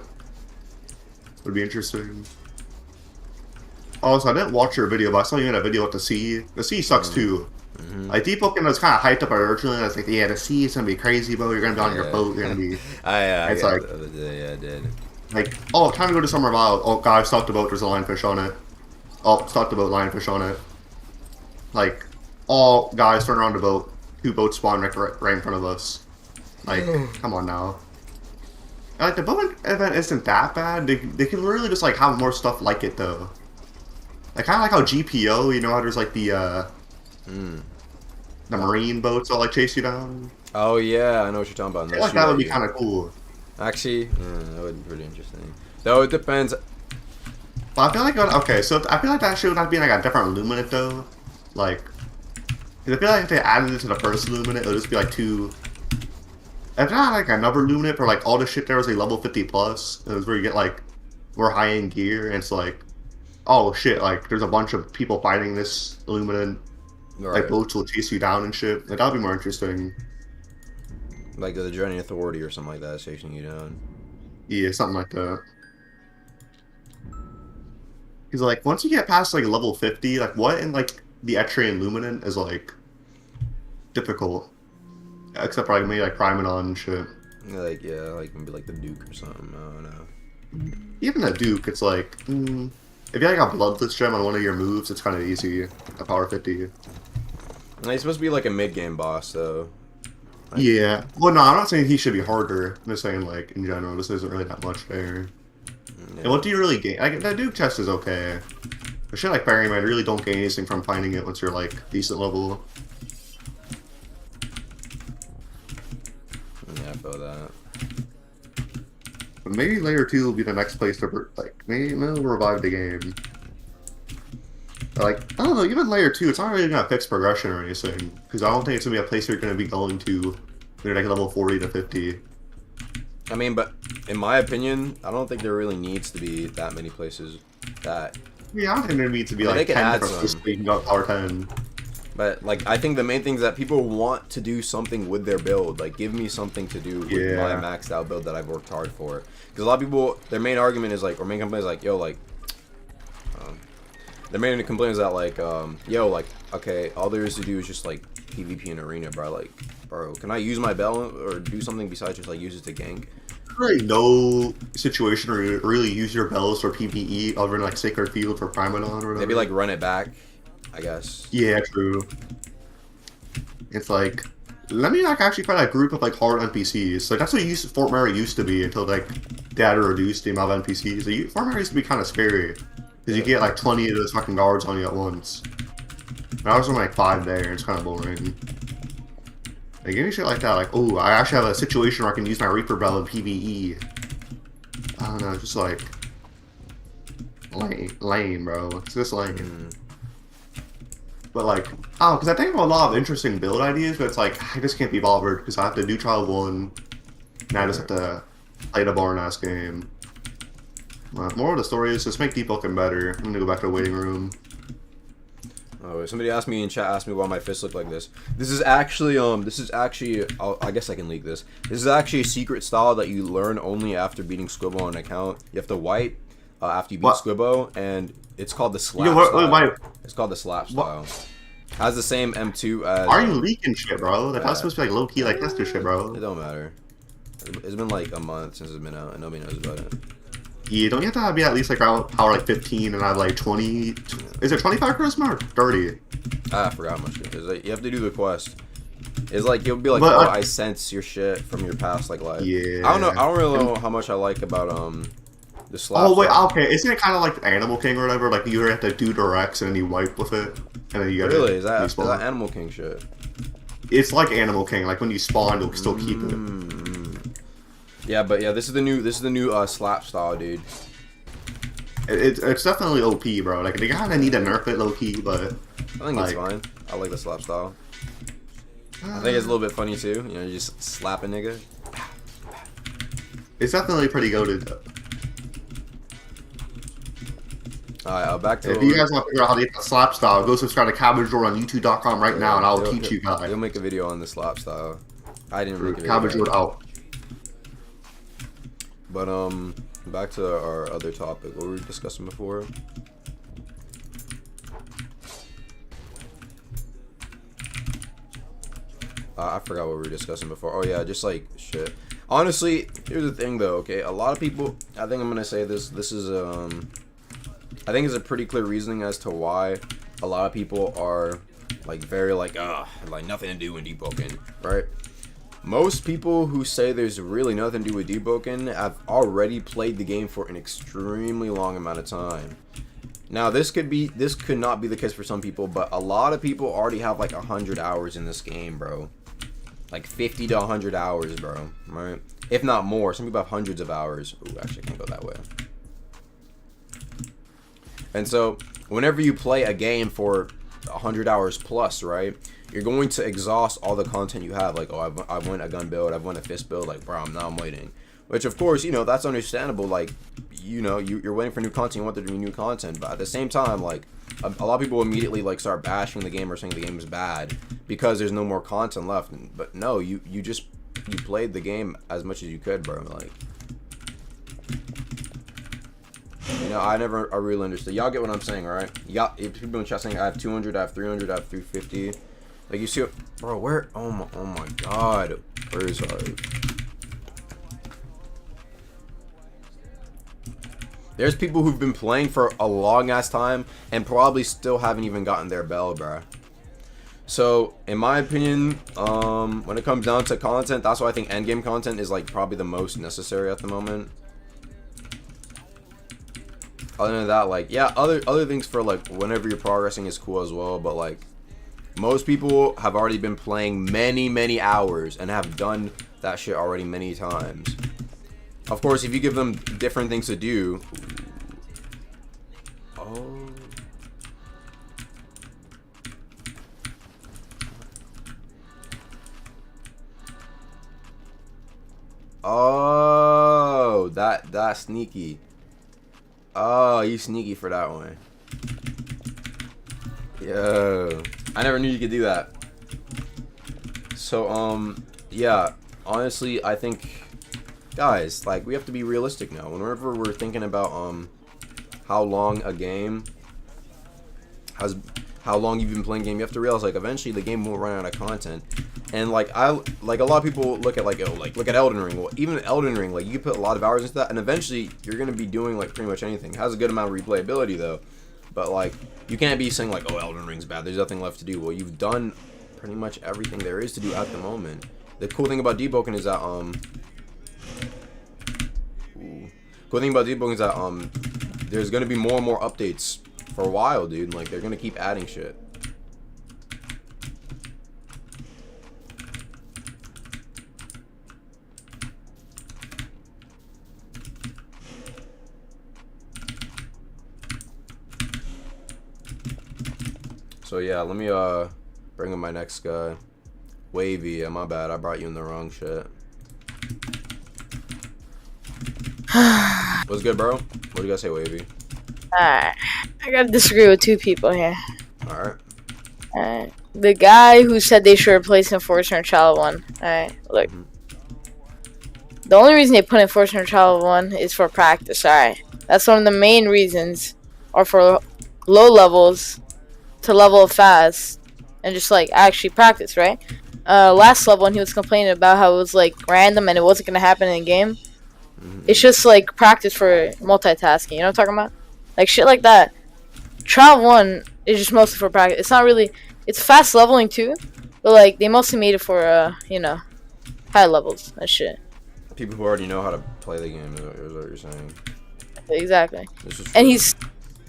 Would be interesting. Also, I didn't watch your video, but I saw you in a video with the sea. The sea sucks too. Like Deepwoken was kind of hyped up originally. I was like, yeah, the sea is gonna be crazy, bro. You're gonna be on your boat. You're gonna be. It's like, the other day, yeah, I did. Like, oh, time to go to Summer Mile. Oh, guys, stop the boat. There's a lionfish on it. Oh, stop the boat. Lionfish on it. Like, all guys turn around the boat. 2 boats spawn right in front of us. Like, come on now. Like the boat event isn't that bad. They can really just like have more stuff like it though. Like kind of like how GPO, you know how there's like the marine boats that like chase you down. Oh yeah, I know what you're talking about. I feel like that would be kind of cool. Actually, that would be pretty interesting. Though it depends. But I feel like okay, so I feel like that should not be like a different Luminate though. Like, 'cause I feel like if they added it to the first Luminate, it would just be like 2. If not like another Luminate for like all the shit there was like level 50 plus, it was where you get like more high end gear, and it's like, oh shit, like there's a bunch of people fighting this Luminate. Right. like boats will chase you down and shit. Like that'd be more interesting. Like the Dreading Authority or something like that chasing you down. Yeah, something like that. Because like once you get past like level 50, like what in like the Etrian Luminant is like difficult, except for like maybe like Primadon and shit. Like like maybe like the Duke or something. I don't know. Even the Duke, it's like if you like a Bloodless gem on one of your moves, it's kind of easy. A power 50. And he's supposed to be like a mid-game boss, though. Yeah. Well, no, I'm not saying he should be harder. I'm just saying like in general, this isn't really that much there. Yeah. And what do you really gain? Like that Duke test is okay. But shit like Ferryman, you really don't gain anything from finding it once you're like decent level. Yeah, I feel that. But maybe layer 2 will be the next place to like maybe we'll revive the game. But, like I don't know, even layer 2, it's not really gonna fix progression or anything because I don't think it's gonna be a place you're gonna be going to when you're like level 40 to 50. I mean, but in my opinion, I don't think there really needs to be that many places that. Yeah, I don't think there needs to be I mean, like they can 10 add different places some. where you can go up power 10. But like, I think the main thing is that people want to do something with their build. Like, give me something to do with my maxed out build that I've worked hard for. Because a lot of people, their main argument is like, or main complaint is like, yo, like, their main complaint is that like, yo, like, okay, all there is to do is just like PvP in arena, bro. Like, bro, can I use my bell or do something besides just like use it to gank? Really no situation where you really use your bells for PvE other than like Sacred Field for Primadon or whatever. Maybe like run it back, I guess. Yeah, true. It's like, let me like actually find a group of like hard NPCs. Like that's what Fort Mary used to be until like they had to reduce the amount of NPCs. Like, Fort Mary used to be kind of scary because you get like 20 of those fucking guards on you at once. And I was only like 5 there. It's kind of boring. Like any shit like that, like, oh, I actually have a situation where I can use my Reaper Bell in PvE. I don't know, just like lame, bro. It's just lame. But like, oh, because I think of a lot of interesting build ideas, but it's like I just can't be bothered because I have to do trial 1, and I just have to play the boring ass game. More of the story is just make Deepwoken better. I'm gonna go back to the waiting room. Oh, somebody asked me in chat, asked me why my fists look like this. This is actually, I guess I can leak this. This is actually a secret style that you learn only after beating Squibbo on an account. You have to wipe after you beat Squibbo, and it's called the slap style. It's called the slap style. Has the same M2 as... Why are you leaking shit, bro? That's supposed to be like low-key like tester shit, bro. It don't matter. It's been like a month since it's been out, and nobody knows about it. Yeah, don't you have to be at least like around power like 15 and I have like 20? Is it 25 charisma or 30? I forgot how much it is. Like, you have to do the quest. It's like you'll be like, But, oh, I sense your shit from your past like life. Yeah. I don't know. I don't really know how much I like about the slap. Oh wait, style. okay. Isn't it kind of like Animal King or whatever? Like you have to do directs and then you wipe with it, and then you gotta Really? Is that respawn. Animal King shit? It's like Animal King. Like when you spawn, you'll still keep it. Yeah, but yeah, this is the new slap style, dude. It's definitely OP, bro. Like they kind of need to nerf it low key, but I think it's fine. I like the slap style. I think it's a little bit funny too. You know, you just slap a nigga. it's definitely pretty goated. Alright, back to. If you guys want to figure out how to get the slap style, go subscribe to Cabbage Lord on YouTube.com right now, and I'll teach you guys. You'll make a video on the slap style. I didn't make a video. Cabbage Lord out. But back to our other topic. What were we discussing before? I forgot what we were discussing before. Oh yeah, just like shit. Honestly, here's the thing though. Okay, a lot of people. I think I'm gonna say this. This is I think it's a pretty clear reasoning as to why a lot of people are like very like nothing to do in Deepwoken, right? Most people who say there's really nothing to do with Deepwoken have already played the game for an extremely long amount of time. Now this could not be the case for some people, but a lot of people already have like 100 hours in this game, bro. Like 50 to 100 hours, bro. Right? If not more. Some people have hundreds of hours. Ooh, actually, I can't go that way. And so, whenever you play a game for 100 hours plus, right? You're going to exhaust all the content you have. Like, oh, I've won a gun build, I've won a fist build. Like, bro, now I'm waiting. Which, of course, you know, that's understandable. Like, you know, you're waiting for new content. You want there to be new content. But at the same time, like, a lot of people immediately like start bashing the game or saying the game is bad because there's no more content left. But no, you played the game as much as you could, bro. Like, you know, I really understood. Y'all get what I'm saying, right? Y'all, if people in chat saying I have 200, I have 300, I have 350. Like, you see, bro, where? Oh my God, where is our? There's people who've been playing for a long ass time and probably still haven't even gotten their bell, bro. So, in my opinion, when it comes down to content, that's why I think endgame content is like probably the most necessary at the moment. Other than that, like, yeah, other things for like whenever you're progressing is cool as well, but like most people have already been playing many hours and have done that shit already many times. Of course, if you give them different things to do. Oh, that's sneaky. Oh, you sneaky for that one. Yo, I never knew you could do that. So, yeah, honestly, I think, guys, like, we have to be realistic now. Whenever we're thinking about, how long a game how long you've been playing game, you have to realize, like, eventually the game will run out of content. And, like, a lot of people look at, like, oh, like, look at Elden Ring. Well, even Elden Ring, like, you can put a lot of hours into that, and eventually you're going to be doing, like, pretty much anything. It has a good amount of replayability, though. But, like, you can't be saying, like, oh, Elden Ring's bad, there's nothing left to do. Well, you've done pretty much everything there is to do at the moment. The cool thing about Deepwoken is that, there's going to be more and more updates for a while, dude. Like, they're going to keep adding shit. So yeah, let me bring up my next guy. Wavy, yeah, my bad, I brought you in the wrong shit. What's good, bro? What do you guys say, Wavy? Alright, I gotta disagree with two people here. Alright. The guy who said they should replace Enforcer and Child 1. Alright, look. The only reason they put Enforcer and Child 1 is for practice, alright. That's one of the main reasons. Or for low levels to level up fast and just like actually practice, right? Last level when he was complaining about how it was like random and it wasn't gonna happen in game. It's just like practice for multitasking, you know what I'm talking about? Like shit like that. Trial 1 is just mostly for practice. It's not really, it's fast leveling too, but like they mostly made it for you know, high levels and shit. People who already know how to play the game is what you're saying. Exactly. And he's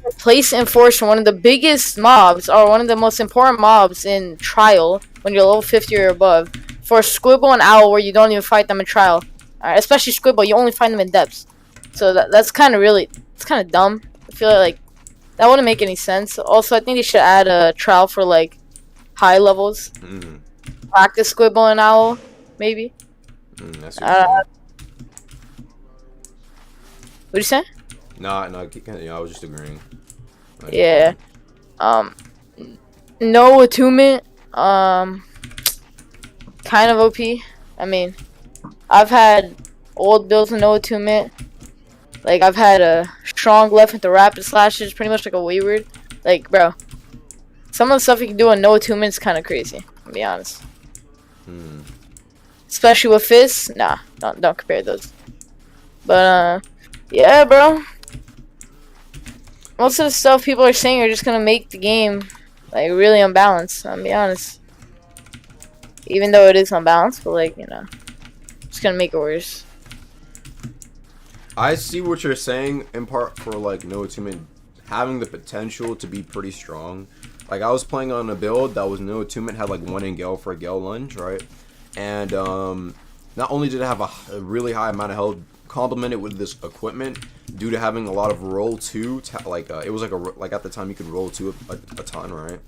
replace Enforcer, one of the biggest mobs, or one of the most important mobs in Trial, when you're level 50 or above, for Squibble and Owl, where you don't even fight them in Trial. Especially Squibble, you only find them in depths. So that's kind of really, it's kind of dumb. I feel like that wouldn't make any sense. Also, I think they should add a Trial for like high levels. Practice Squibble and Owl, maybe. That's what'd you say? No, I was just agreeing. Yeah. No attunement. Kind of OP. I mean, I've had old builds with no attunement. Like, I've had a strong left with the rapid slashes, pretty much like a wayward. Like, bro, some of the stuff you can do on no attunement is kind of crazy, to be honest. Especially with fists. Nah, don't compare those. But, yeah, bro. Most of the stuff people are saying are just gonna make the game like really unbalanced, I'll be honest. Even though it is unbalanced, but like, you know, it's gonna make it worse. I see what you're saying in part for like no attunement having the potential to be pretty strong. Like I was playing on a build that was no attunement, had like 1 in Gale for a Gale lunge, right? And not only did it have a really high amount of health, complemented with this equipment due to having a lot of roll 2, like it was like at the time you could roll 2 a ton, right?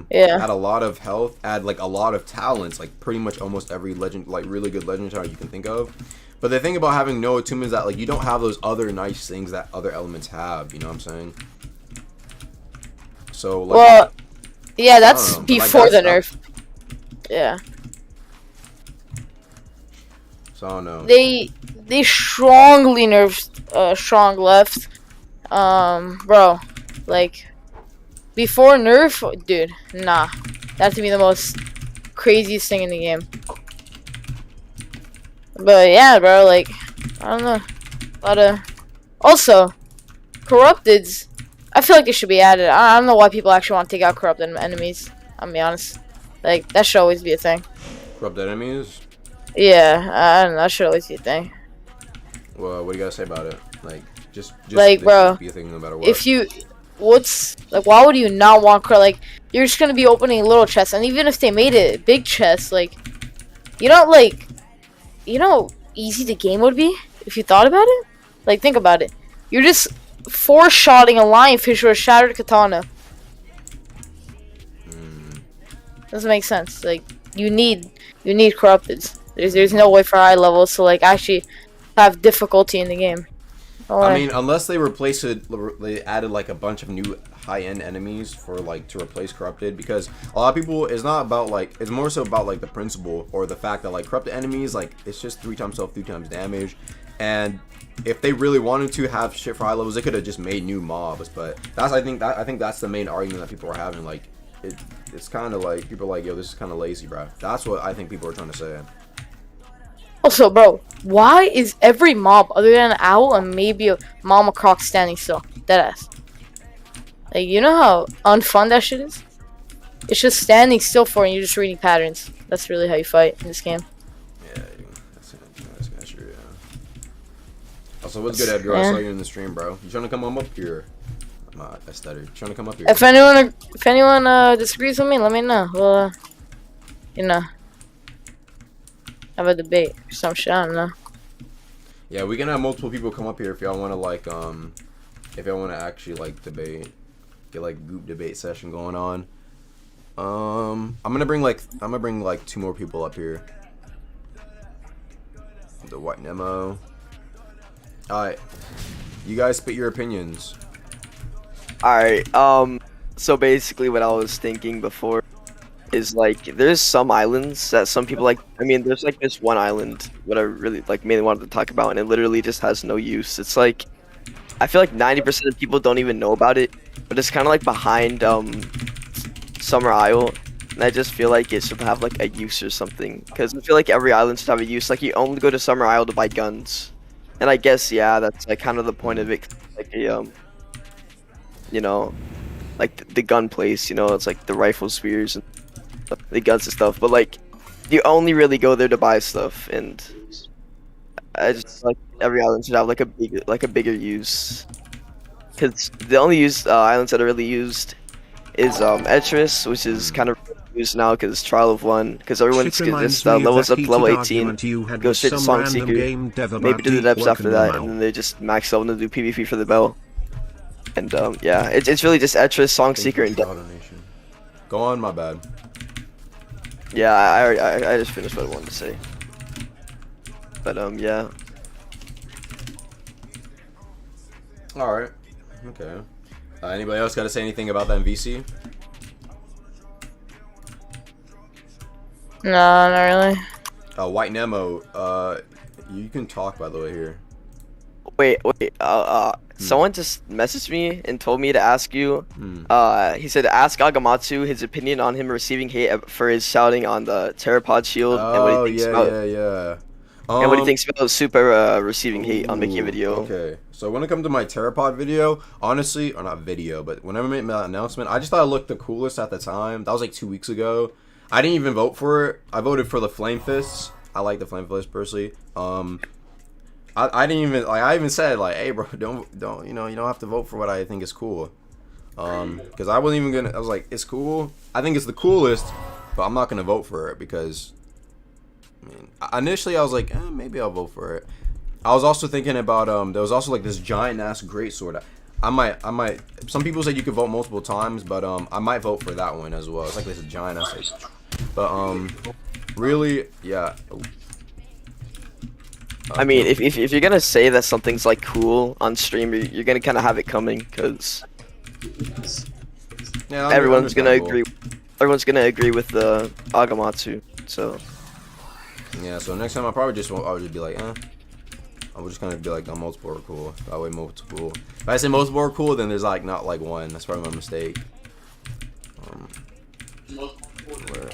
Yeah. Had a lot of health, had like a lot of talents, like pretty much almost every legend, like really good legendary you can think of. But the thing about having no attunement is that like you don't have those other nice things that other elements have, you know what I'm saying? So like, Well, yeah, that's know, but, like, before the that's- nerf. Yeah. So I don't know. They strongly nerfed strong left. Bro, like before nerf, dude, nah. That to be the most craziest thing in the game. But yeah, bro, like I don't know. A lot of also corrupteds. I feel like it should be added. I don't know why people actually want to take out corrupted enemies. I'll be honest. Like that should always be a thing. Corrupt enemies. Yeah, I don't know. That should always be a thing. Well, what do you gotta say about it? Like, just Like, this bro, should be a thing no matter what. If you, what's like, why would you not want like? You're just gonna be opening little chests, and even if they made it big chests, like, you know, like, easy the game would be if you thought about it. Like, think about it. You're just four-shotting a lionfish or a shattered katana. Doesn't make sense. Like, you need corrupteds. There's no way for high levels to like actually have difficulty in the game. No I way. mean, unless they replace it, they added like a bunch of new high-end enemies for like to replace corrupted, because a lot of people, it's not about like, it's more so about like the principle or the fact that like corrupted enemies, like it's just 3 times health, 3 times damage, and if they really wanted to have shit for high levels, they could have just made new mobs. But that's I think that's the main argument that people are having. Like it's kind of like people are like, yo, this is kind of lazy, bro. That's what I think people are trying to say. Also, bro, why is every mob other than an owl and maybe a mama croc standing still? Deadass. Like, you know how unfun that shit is? It's just standing still for and you're just reading patterns. That's really how you fight in this game. Yeah, that's true. Yeah. Also, what's good, Edgar? I saw you in the stream, bro. You trying to come up here? I stuttered. You trying to come up here? If anyone disagrees with me, let me know. Well, you know, have a debate or some shit. I don't know. Yeah, we can have multiple people come up here if y'all want to like if y'all want to actually like debate, get like group debate session going on. I'm gonna bring like 2 more people up here. The White Nemo. All right, you guys spit your opinions. Alright, so basically what I was thinking before is like there's some islands that some people like. I mean, there's like this one island what I really like mainly wanted to talk about, and it literally just has no use. It's like I feel like 90% of people don't even know about it, but it's kind of like behind Summer Isle, and I just feel like it should have like a use or something, because I feel like every island should have a use. Like you only go to Summer Isle to buy guns, and I guess yeah, that's like kind of the point of it. Like a you know, like the gun place, you know, it's like the rifle spears and the guns and stuff, but like you only really go there to buy stuff, and I just like every island should have like a bigger use, because the only islands that are really used is Etris, which is kind of used now because Trial of One, because everyone gets levels up to level 18, go straight to Song Seeker, maybe do the depths after that, and then they just max level to do PvP for the bell. And yeah, it's really just Etris, Song Seeker, and Go on, my bad. Yeah, I just finished what I wanted to say. But yeah. All right. Okay. Anybody else got to say anything about the MVC? No, not really. White Nemo. You can talk, by the way, here. Wait. Someone just messaged me and told me to ask you. He said, ask Agamatsu his opinion on him receiving hate for his shouting on the Pteropod shield, and what he thinks about and what he thinks about Super receiving hate on making a video. Okay, so when it comes to my Pteropod video, honestly, or not video, but whenever I made my announcement, I just thought it looked the coolest at the time. That was like 2 weeks ago. I didn't even vote for it. I voted for the Flame Fists. I like the Flame Fists personally. I didn't even like. I even said like, "Hey, bro, don't you don't have to vote for what I think is cool." Because I wasn't even gonna. I was like, "It's cool. I think it's the coolest, but I'm not gonna vote for it because." I mean, initially I was like, maybe I'll vote for it. I was also thinking about there was also like this giant ass greatsword. I might. Some people said you could vote multiple times, but I might vote for that one as well. It's like this giant ass. But really, yeah. I mean, if you're gonna say that something's like cool on stream, you're gonna kind of have it coming, cause Yeah, everyone's gonna understandable. agree. Everyone's gonna agree with the Agamatsu. So Yeah, so next time I probably just I would just be like, I would just kind of be like, oh, multiple are cool. That way multiple. If I say multiple are cool, then there's like not like one. That's probably my mistake. Where?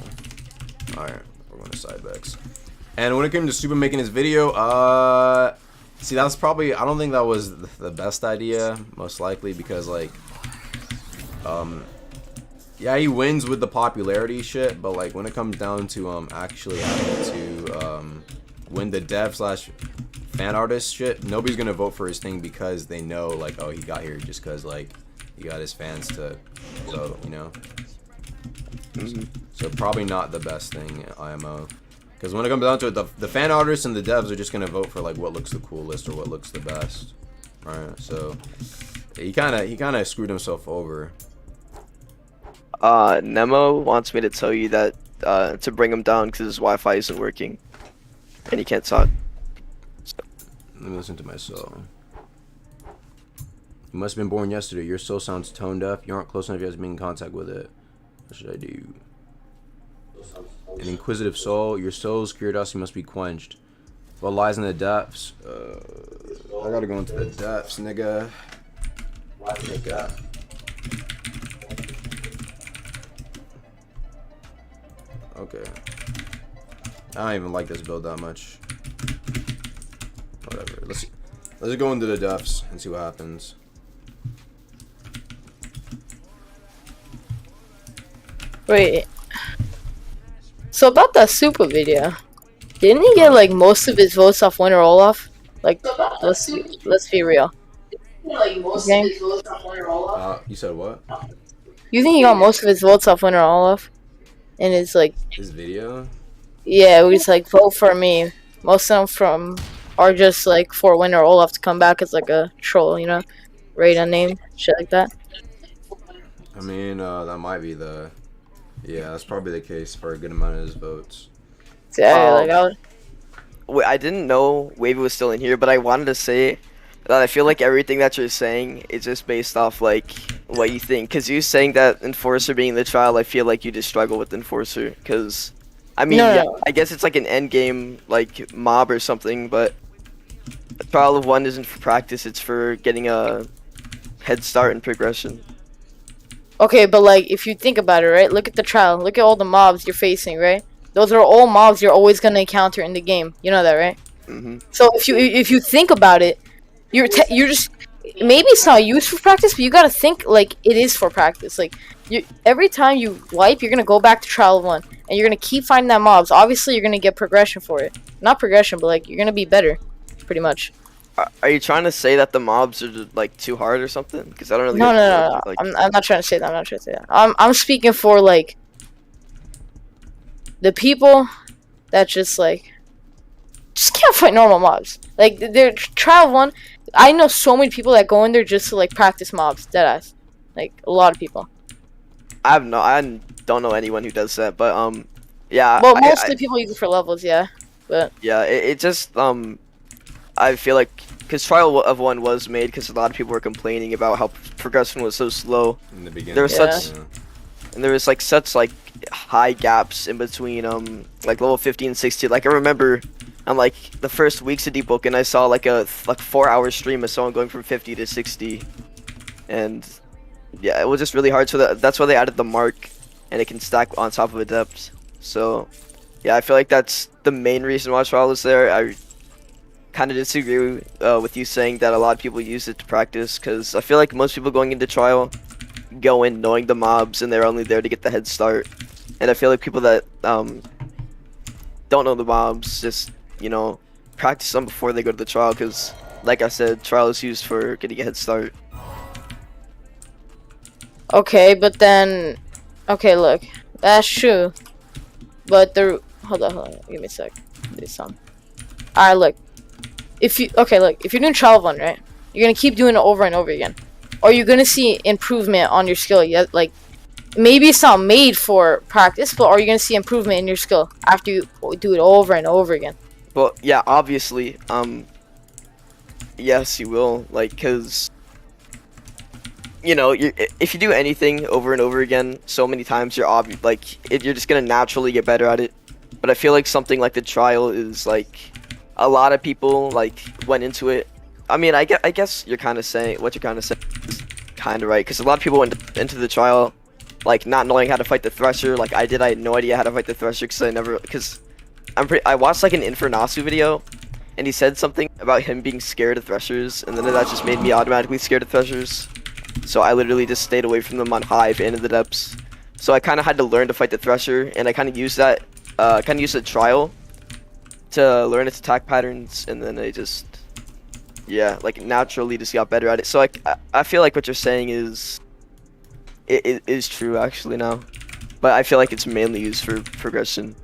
Alright, we're going to side backs. And when it came to Super making his video, see, that's probably, I don't think that was the best idea, most likely, because like, yeah, he wins with the popularity shit, but like when it comes down to actually having to win the dev slash fan artist shit, nobody's gonna vote for his thing because they know like, oh, he got here just because like he got his fans to vote, you know. So probably not the best thing, IMO. Because when it comes down to it, the fan artists and the devs are just gonna vote for like what looks the coolest or what looks the best, right? So he kind of screwed himself over. Nemo wants me to tell you that to bring him down because his Wi-Fi isn't working and he can't talk. So. Let me listen to my soul. You must have been born yesterday. Your soul sounds tone deaf. You aren't close enough yet to be in contact with it. What should I do? An inquisitive soul. Your soul's curiosity must be quenched. What lies in the depths? I gotta go into the depths, nigga. Nigga. Okay. I don't even like this build that much. Whatever. Let's go into the depths and see what happens. Wait. So about that super video, didn't he get like most of his votes off Winter Olaf? Like, let's be real. Okay. You said what? You think he got most of his votes off Winter Olaf? And it's like, This video? yeah, it was like vote for me. Most of them are just like for Winter Olaf to come back as like a troll, you know, rate a name, shit like that. I mean, that might be the. Yeah, that's probably the case for a good amount of his votes. Yeah, like I would. Wait, I didn't know Wavy was still in here, but I wanted to say that I feel like everything that you're saying is just based off like what you think. Cause you saying that Enforcer being the trial, I feel like you just struggle with Enforcer. Cause I mean, yeah, I guess it's like an end game like mob or something, but Trial of One isn't for practice; it's for getting a head start and progression. Okay, but like if you think about it, right? Look at the trial. Look at all the mobs you're facing, right? Those are all mobs you're always gonna encounter in the game. You know that, right? So if you think about it, you're just maybe it's not used for practice, but you gotta think like it is for practice. Like every time you wipe, you're gonna go back to Trial of One, and you're gonna keep finding that mobs. Obviously, you're gonna get progression for it. Not progression, but like you're gonna be better, pretty much. Are you trying to say that the mobs are like too hard or something? Because I don't really. No. Like... I'm not trying to say that. I'm not trying to say that. I'm speaking for like the people that just can't fight normal mobs. Like they're Trial of One. I know so many people that go in there just to like practice mobs. Deadass. Like a lot of people. I don't know anyone who does that, but yeah. Well, mostly people use it for levels, yeah. But yeah, it just I feel like because Trial of One was made because a lot of people were complaining about how progression was so slow. In the beginning. There was such like high gaps in between like level 50 and 60. Like I remember on like the first weeks of Deepwoken, I saw like a 4-hour stream of someone going from 50 to 60, and yeah, it was just really hard. So that's why they added the mark, and it can stack on top of a depth. So yeah, I feel like that's the main reason why Trial is there. I kind of disagree with you saying that a lot of people use it to practice, because I feel like most people going into Trial go in knowing the mobs and they're only there to get the head start, and I feel like people that don't know the mobs just, you know, practice them before they go to the Trial, because like I said, Trial is used for getting a head start. okay, but then okay, look, that's true, but hold on, give me a sec. Do some. Alright, look. If you're doing Trial of One, right? You're gonna keep doing it over and over again. Are you gonna see improvement on your skill? Yeah, like maybe it's not made for practice, but are you gonna see improvement in your skill after you do it over and over again? Well, yeah, obviously, yes, you will. Like, cause you know, if you do anything over and over again so many times, you're you're just gonna naturally get better at it. But I feel like something like the trial is like a lot of people like went into it. I mean, I guess you're kind of saying what you're kind of saying is kind of right, because a lot of people went into the trial like not knowing how to fight the Thresher. Like I did, I had no idea how to fight the Thresher because I watched like an Infernasu video, and he said something about him being scared of Threshers, and then that just made me automatically scared of Threshers. So I literally just stayed away from them on Hive and in the depths. So I kind of had to learn to fight the Thresher, and I kind of used that, the trial to learn its attack patterns, and then I just, yeah, like naturally just got better at it. So I feel like what you're saying is, it is true actually now, but I feel like it's mainly used for progression.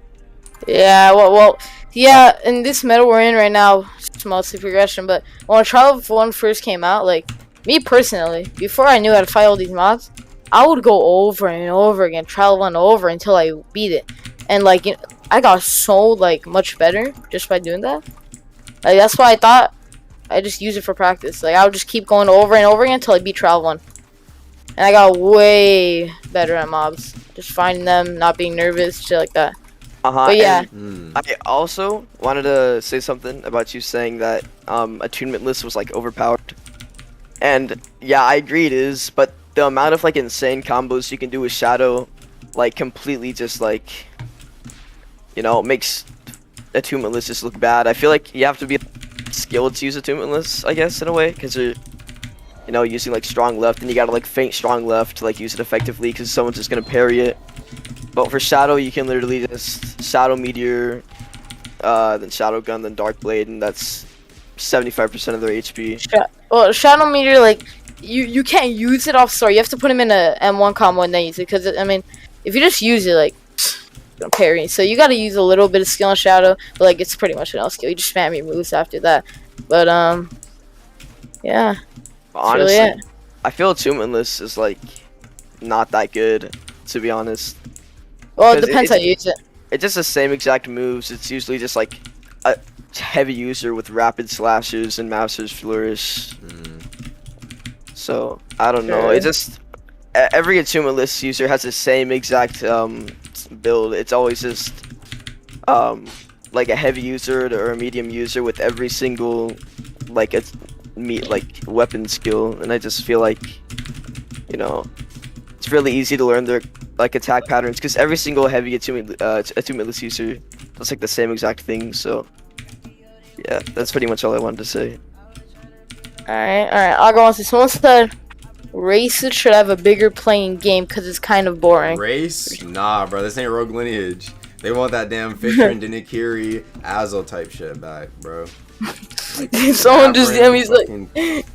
Yeah, well, yeah, in this meta we're in right now, it's mostly progression, but when Trial of 1 first came out, like, me personally, before I knew how to fight all these mobs, I would go over and over again, Trial of 1 over until I beat it. And, like, you know, I got so, like, much better just by doing that. Like, that's why I thought I just use it for practice. Like, I would just keep going over and over again until I beat Trial of 1. And I got way better at mobs. Just finding them, not being nervous, shit like that. But yeah. I also wanted to say something about you saying that attunement list was like overpowered. And yeah, I agree it is, but the amount of like insane combos you can do with Shadow, like completely just like, you know, makes attunement list just look bad. I feel like you have to be skilled to use attunement lists, I guess, in a way, because you're, you know, using like strong left, and you gotta like feint strong left to like use it effectively, because someone's just gonna parry it. But for Shadow, you can literally just Shadow Meteor, then Shadow Gun, then Dark Blade, and that's 75% of their HP. Well, Shadow Meteor, like, you can't use it off story. You have to put him in a M1 combo and then use it, because, I mean, if you just use it, like, you're gonna parry. So you gotta use a little bit of skill on Shadow, but, like, it's pretty much an L skill. You just spam your moves after that. But, yeah. Honestly, really I feel Attunement List is, like, not that good, to be honest. Well, it depends how you use it. It's just the same exact moves. It's usually just like a heavy user with rapid slashes and master's flourish. So I don't know. It just every attunement list user has the same exact build. It's always just like a heavy user or a medium user with every single like weapon skill, and I just feel like, you know, it's really easy to learn their like attack patterns, because every single heavy attunement list user does like the same exact thing. So yeah, that's pretty much all I wanted to say. Alright, I'll go on to someone said races should have a bigger playing game because it's kind of boring. Race? Nah, bro, this ain't Rogue Lineage. They want that damn Fisher and Denikiri Azo type shit back, bro. Like, someone just he's like,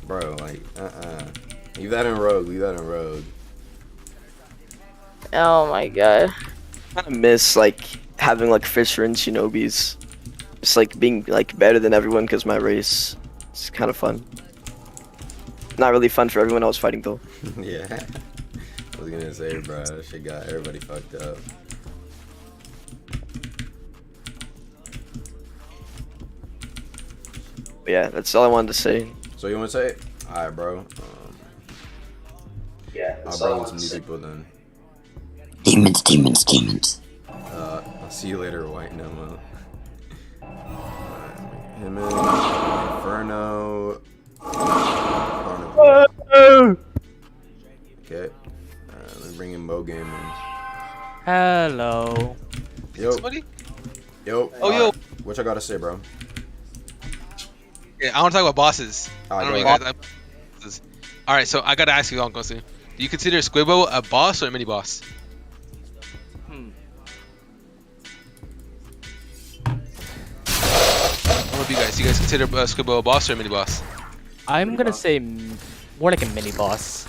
bro, like, leave that in Rogue, oh my god. I kind of miss like having like Fisher and Shinobis, just like being like better than everyone, because my race is kind of fun. Not really fun for everyone else fighting though. Yeah, I was gonna say, bro, that shit got everybody fucked up. But yeah, that's all I wanted to say. So you want to say it? Alright, bro. Yeah, I'll bring in some new people then. Demons. I'll see you later, White Nemo. Him and Inferno. Okay. Let me bring in Mo Gaming. Hello. Yo. Somebody? Yo. Oh, yo. What y'all gotta say, bro? Yeah, I want to talk about bosses. I don't know go what you guys. Alright, so I gotta ask you, Uncle Sue. Do you consider Squibbo a boss or a mini boss? What about you guys? Do you guys consider Squibbo a boss or a mini boss? I'm gonna say more like a mini boss.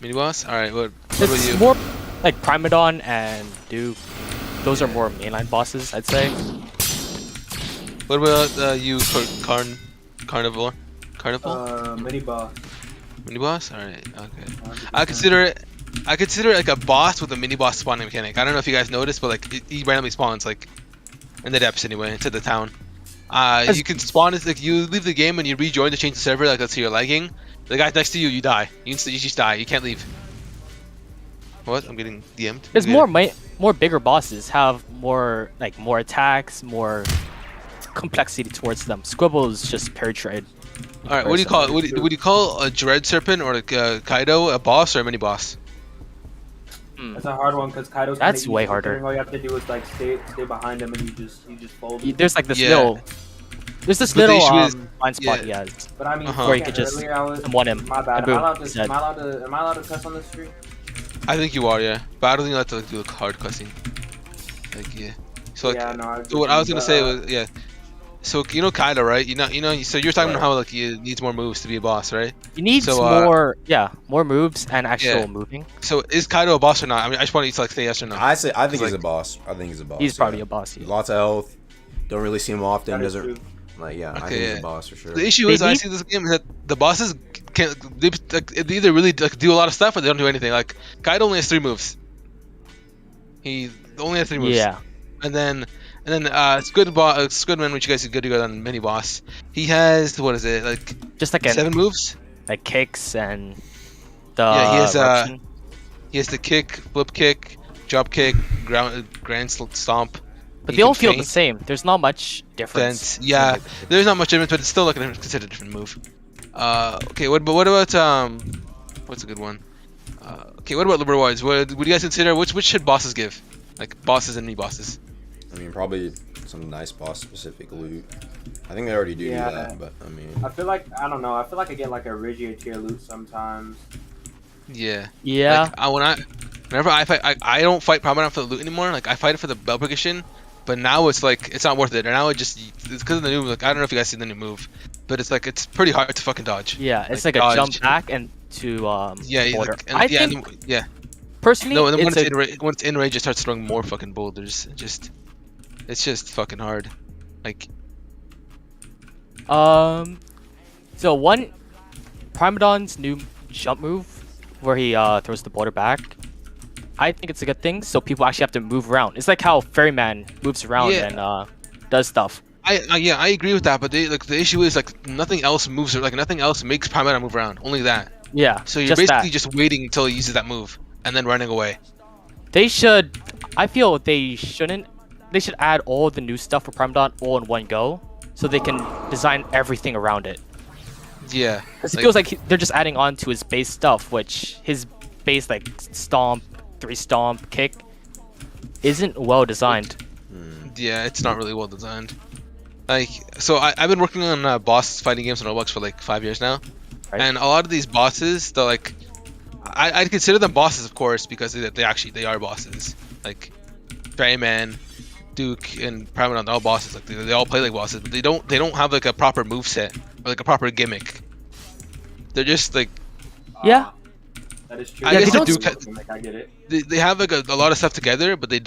Mini boss? Alright, what about It's you? more like Primadon and Duke. Those are more mainline bosses, I'd say. What about you, Carnivore? Mini boss. Mini boss? Alright, okay. I consider it like a boss with a mini boss spawning mechanic. I don't know if you guys noticed, but like he randomly spawns like in the depths anyway, into the town. You can spawn as like you leave the game and you rejoin to change the server. Like let's say you're lagging, the guy next to you, you die. You just die. You can't leave. What? I'm getting DM'd. There's more bigger bosses have more attacks, more complexity towards them. Squibble is just parry trade. All right, what do you call it? Would you call a Dread Serpent or like Kaido a boss or a mini boss? That's a hard one because Kaido's. That's way harder. All you have to do is like stay behind him and you just fold. There's like this little blind spot he has. But I mean, where you could just one him. My bad. And Am I boom, allowed to cuss on this stream? I think you are, yeah. But I don't think you have to like, do hard cussing. Like yeah. So like, so what I was gonna say was yeah. So you know Kaido, right? So you're talking about how like he needs more moves to be a boss, right? He needs more moves and actual moving. So is Kaido a boss or not? I mean, I just want you to like say yes or no. I think he's a boss. I think he's a boss. He's probably a boss. Yeah. Lots of health. Don't really see him often. True. Like I think he's a boss for sure. The issue is I see this game is that the bosses they either really like do a lot of stuff or they don't do anything. Like Kaido only has 3 moves. He only has 3 moves. Yeah. And then Squidman, which you guys are good to go on mini boss. He has what is it like? Just like 7 moves. Like kicks and the he has the kick, flip kick, drop kick, grand stomp. But they all feel the same. There's not much difference. Yeah, there's not much difference, but it's still like considered a different move. Okay, what about what's a good one? Okay, what about Liberal Wars? Would you guys consider which should bosses give? Like bosses and mini bosses. I mean, probably some nice boss specific loot. I think they already do that, but I mean. I feel like I don't know. I feel like I get like a Regia tier loot sometimes. Yeah. Yeah. Like, whenever I fight, I don't fight Prominent for the loot anymore. Like I fight it for the bell progression, but now it's like it's not worth it. And now it's because of the new. Like I don't know if you guys see the new move, but it's like it's pretty hard to fucking dodge. Yeah, it's like a jump back and to border. I think personally, no. And then when it's in range, it starts throwing more fucking boulders. It's just fucking hard. Like. So one, Primadon's new jump move, where he throws the boulder back. I think it's a good thing. So people actually have to move around. It's like how Ferryman moves around and does stuff. I agree with that. But the issue is like nothing else moves. Like nothing else makes Primadon move around. Only that. Yeah. So you're basically just waiting until he uses that move and then running away. They should. I feel they shouldn't. They should add all the new stuff for Primadon all in one go, so they can design everything around it. Yeah. It feels like they're just adding on to his base stuff, which his base like stomp, 3 stomp, kick, isn't well designed. Yeah, it's not really well designed. Like, so I've been working on boss fighting games on Roblox for like 5 years now, and a lot of these bosses, they're like, I'd consider them bosses, of course, because they are bosses. Like, Ferryman, Duke, and Primadon, they're all bosses. Like they all play like bosses, but they don't have like a proper move set or like a proper gimmick. They're just like that is true. I guess they Duke I get it. They have like a lot of stuff together, but they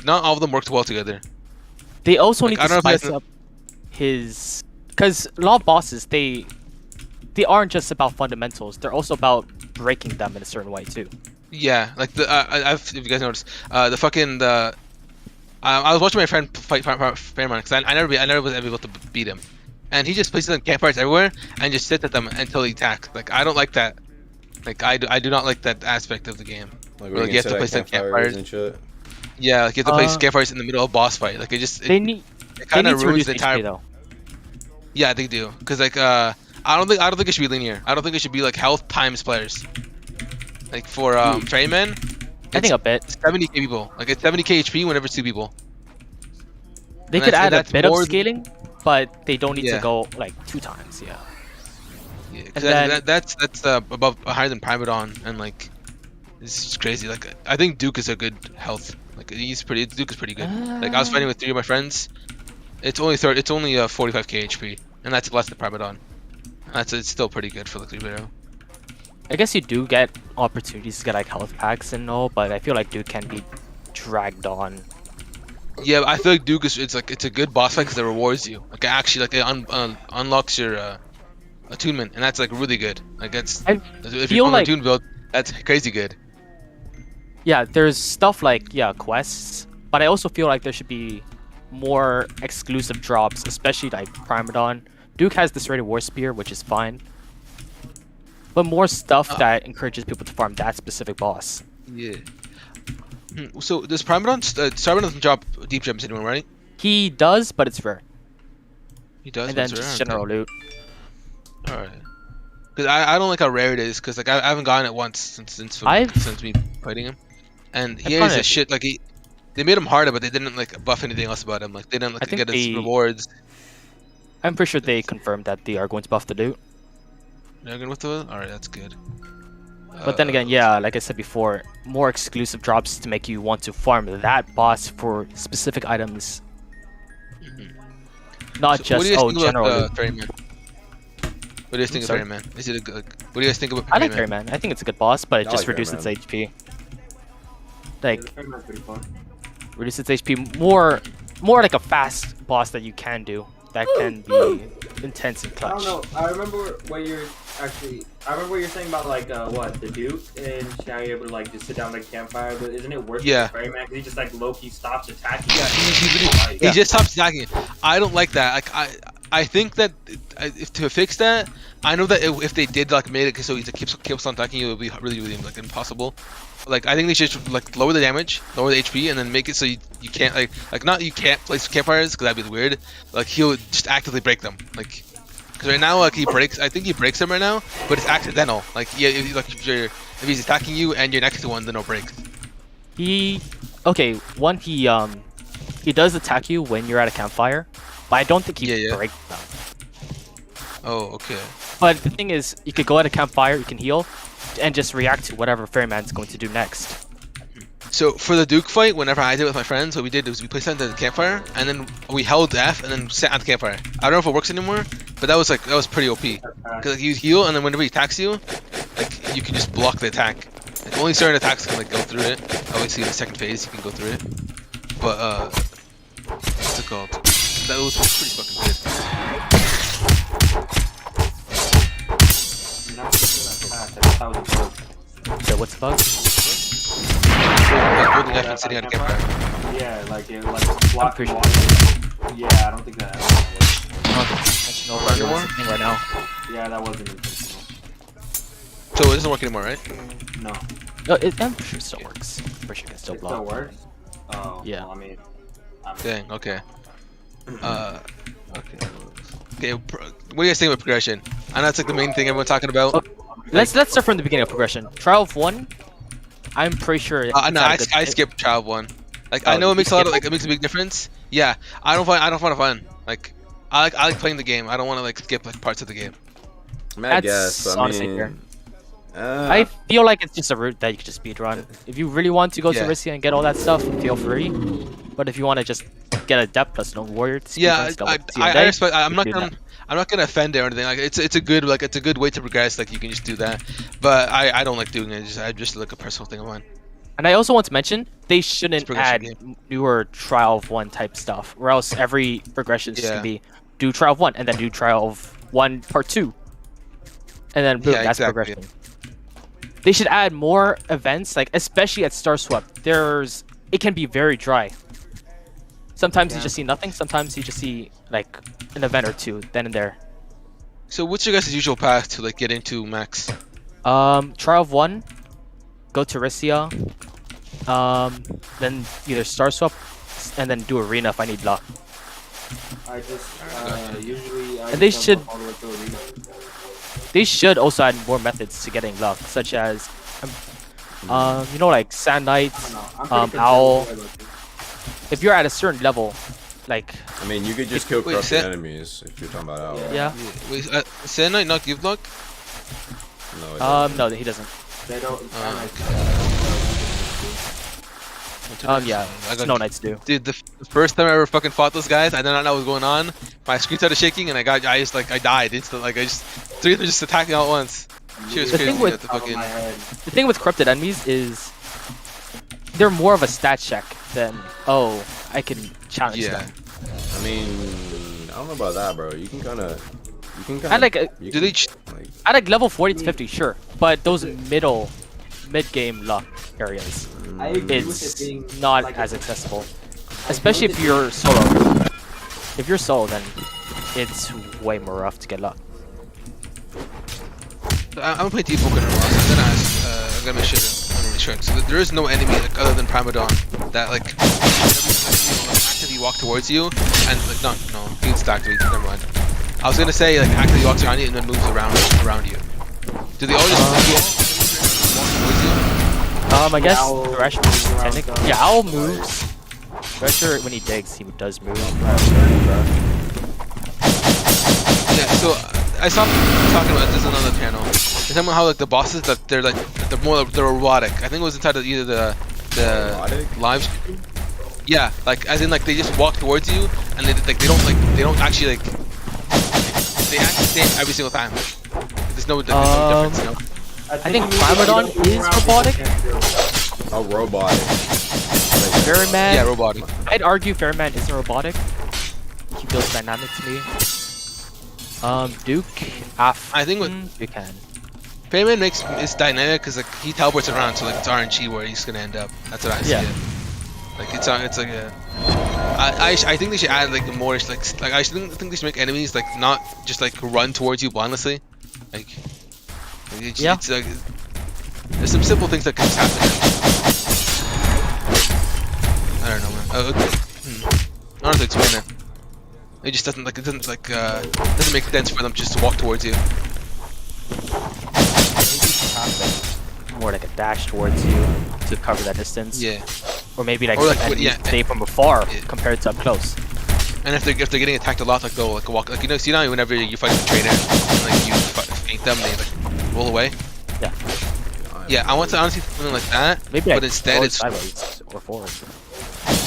not all of them work well together. They also Like, need to spice up his, because a lot of bosses they aren't just about fundamentals. They're also about breaking them in a certain way too. Yeah, like if you guys noticed, I was watching my friend fight Fairmont because I never was able to beat him, and he just places them campfires everywhere and just sits at them until he attacks. Like I don't like that. Like I do not like that aspect of the game. Like where, you have to place them campfires and shit. Yeah, like you have to place campfires in the middle of a boss fight. Like it kind of ruins the entire. HP, though. Yeah, they do. Cause like I don't think it should be linear. I don't think it should be like health times players. Like for Ferryman, I think a bit. 70k people. Like it's 70k HP whenever it's 2 people. They could add a bit of scaling, but they don't need to go like 2 times. Yeah. Yeah, because that's above higher than Primadon, and like it's just crazy. Like I think Duke is a good health. Like Duke is pretty good. Like I was fighting with 3 of my friends. It's only 45k HP, and that's less than Primadon. It's still pretty good for the 3-0. I guess you do get opportunities to get like health packs and all, but I feel like Duke can be dragged on. Yeah, I feel like Duke is it's a good boss fight because it rewards you. Like it unlocks your attunement, and that's like really good. Like if you're on the attune build, that's crazy good. Yeah, there's stuff like quests, but I also feel like there should be more exclusive drops, especially like Primadon. Duke has this Rated War Spear, which is fine. But more stuff that encourages people to farm that specific boss. Yeah. So does Primadon Starbon doesn't drop deep gems anymore, right? He does, but it's rare. He does. And then but it's just rare, general loot. All right. Because I don't like how rare it is. Because like I haven't gotten it once since me fighting him. And he is a shit. Like they made him harder, but they didn't like buff anything else about him. Like they didn't like get his rewards. I'm pretty sure they confirmed that they are going to buff the loot. They're going with the all right. That's good. But then again, yeah, like I said before, more exclusive drops to make you want to farm that boss for specific items. Not just general loot. Ferryman? What do you think of Ferryman? Is it a good? What do you guys think about? I like Ferryman. I think it's a good boss, but it just reduces its HP. Like reduce its HP more like a fast boss that you can do that can be intense and clutch. I don't know. I remember what you're saying about like the Duke and how you're able to like just sit down by the campfire. But isn't it worse for Ferryman because he just like low-key stops attacking? Yeah, he just stops attacking. I don't like that. Like I think that if to fix that, I know that if they did like made it so he keeps on attacking you, it would be really like impossible. Like I think they should like lower the damage, lower the HP, and then make it so you can't like not you can't place campfires because that'd be weird. Like he'll just actively break them. Like because right now like I think he breaks them right now, but it's accidental. Like yeah, if he's attacking you and you're next to one, then he'll break. He does attack you when you're at a campfire, but I don't think he breaks them. Oh, okay. But the thing is, you could go at a campfire, you can heal, and just react to whatever Ferryman's going to do next. So for the Duke fight, whenever I did it with my friends, what we did was we placed it at the campfire, and then we held F and then sat at the campfire. I don't know if it works anymore, but that was pretty OP. Because like, you heal, and then whenever he attacks you, like you can just block the attack. Like, only certain attacks can like go through it. Obviously, in the second phase, you can go through it. But what's it called? That was pretty fucking good. So what's the bug? Holding F and sitting at a campfire. Yeah, like it like blocking water. Yeah, I don't think that. Right now. Yeah, that wasn't intentional. So it doesn't work anymore, right? No. No, I'm sure it still works. I'm pretty sure it can still block. It still works? Oh, yeah. Well, I mean, dang, okay. Okay, what do you guys think about progression? I know it's like the main thing everyone's talking about. Let's start from the beginning of progression. Trial of 1, I'm pretty sure. No, I skipped Trial of 1. Like I know it makes it makes a big difference. Yeah, I don't find it fun. Like I like playing the game. I don't want to like skip like parts of the game. I mean, I guess. I mean, I feel like it's just a route that you can just speedrun. If you really want to go to Rissia and get all that stuff, feel free. But if you want to just get a depth plus no warrior, I respect. I'm not gonna offend it or anything. Like it's a good way to progress. Like you can just do that. But I don't like doing it. I just like a personal thing of mine. And I also want to mention they shouldn't add newer Trial of 1 type stuff, or else every progression is just gonna be do Trial of 1 and then do Trial of 1 Part 2, and then boom, that's progression. They should add more events, like especially at Star Swap. It can be very dry. Sometimes you just see nothing. Sometimes you just see like an event or two, then and there. So what's your guys' usual path to like get into max? Trial of 1, go to Rissia, then either Star Swap, and then do Arena if I need luck. I just usually. And they should. They should also add more methods to getting luck, such as, you know, like Sand Knight, Owl. If you're at a certain level, like. I mean, you could just kill corrupted enemies if you're talking about Owl. Yeah. Wait, Sand Knight not give luck? No. No, he doesn't. They don't. Yeah, Snow Knights do. Dude, the first time I ever fucking fought those guys, I did not know what was going on. My screen started shaking, and I died instantly. Like three of them just attacked me all at once. She was crazy. The thing with corrupted enemies is they're more of a stat check than I can challenge them. I mean, I don't know about that, bro. You can kind of. At like level 40 to 50, sure, but those mid-game luck areas, it's not as accessible. Especially if you're solo. If you're solo, then it's way more rough to get luck. I'm gonna play Deepwoken in a while, so I'm gonna ask, I'm gonna make sure that I'm really sure. So there is no enemy like other than Primadon that like actively walk towards you and like no, he needs to activate. Never mind. I was gonna say like actively walks around you and then moves around you. Do they all just walk towards you? I guess Thresh moves technically. Yeah, Owl moves. Thresher, when he digs, he does move. Yeah, so I saw talking about this on another channel. They're talking about how like the bosses that they're robotic. I think it was inside of either the live stream. Yeah, like as in like they just walk towards you and they don't actually like they actually stand every single time. There's no difference, you know? I think Primadon is robotic. A robotic. Ferryman. Yeah, robotic. I'd argue Ferryman isn't robotic. He feels dynamic to me. Duke, I think with Buchanan. Ferryman it's dynamic because like he teleports around, so like it's RNG where he's gonna end up. That's what I see. It. Like it's like a. I think they should add like more like I think they should make enemies like not just like run towards you blindlessly, like it's like there's some simple things that can just happen. I don't know, man. I don't know how to explain it. It just doesn't doesn't make sense for them just to walk towards you. More like a dash towards you to cover that distance. Yeah. Or maybe like stay from afar compared to up close. And if they're getting attacked a lot, like they'll like walk like see now whenever you fight a trader and like you feint them, they like roll away. Yeah. Yeah, I want to honestly something like that. Maybe but instead it's sideways or forward.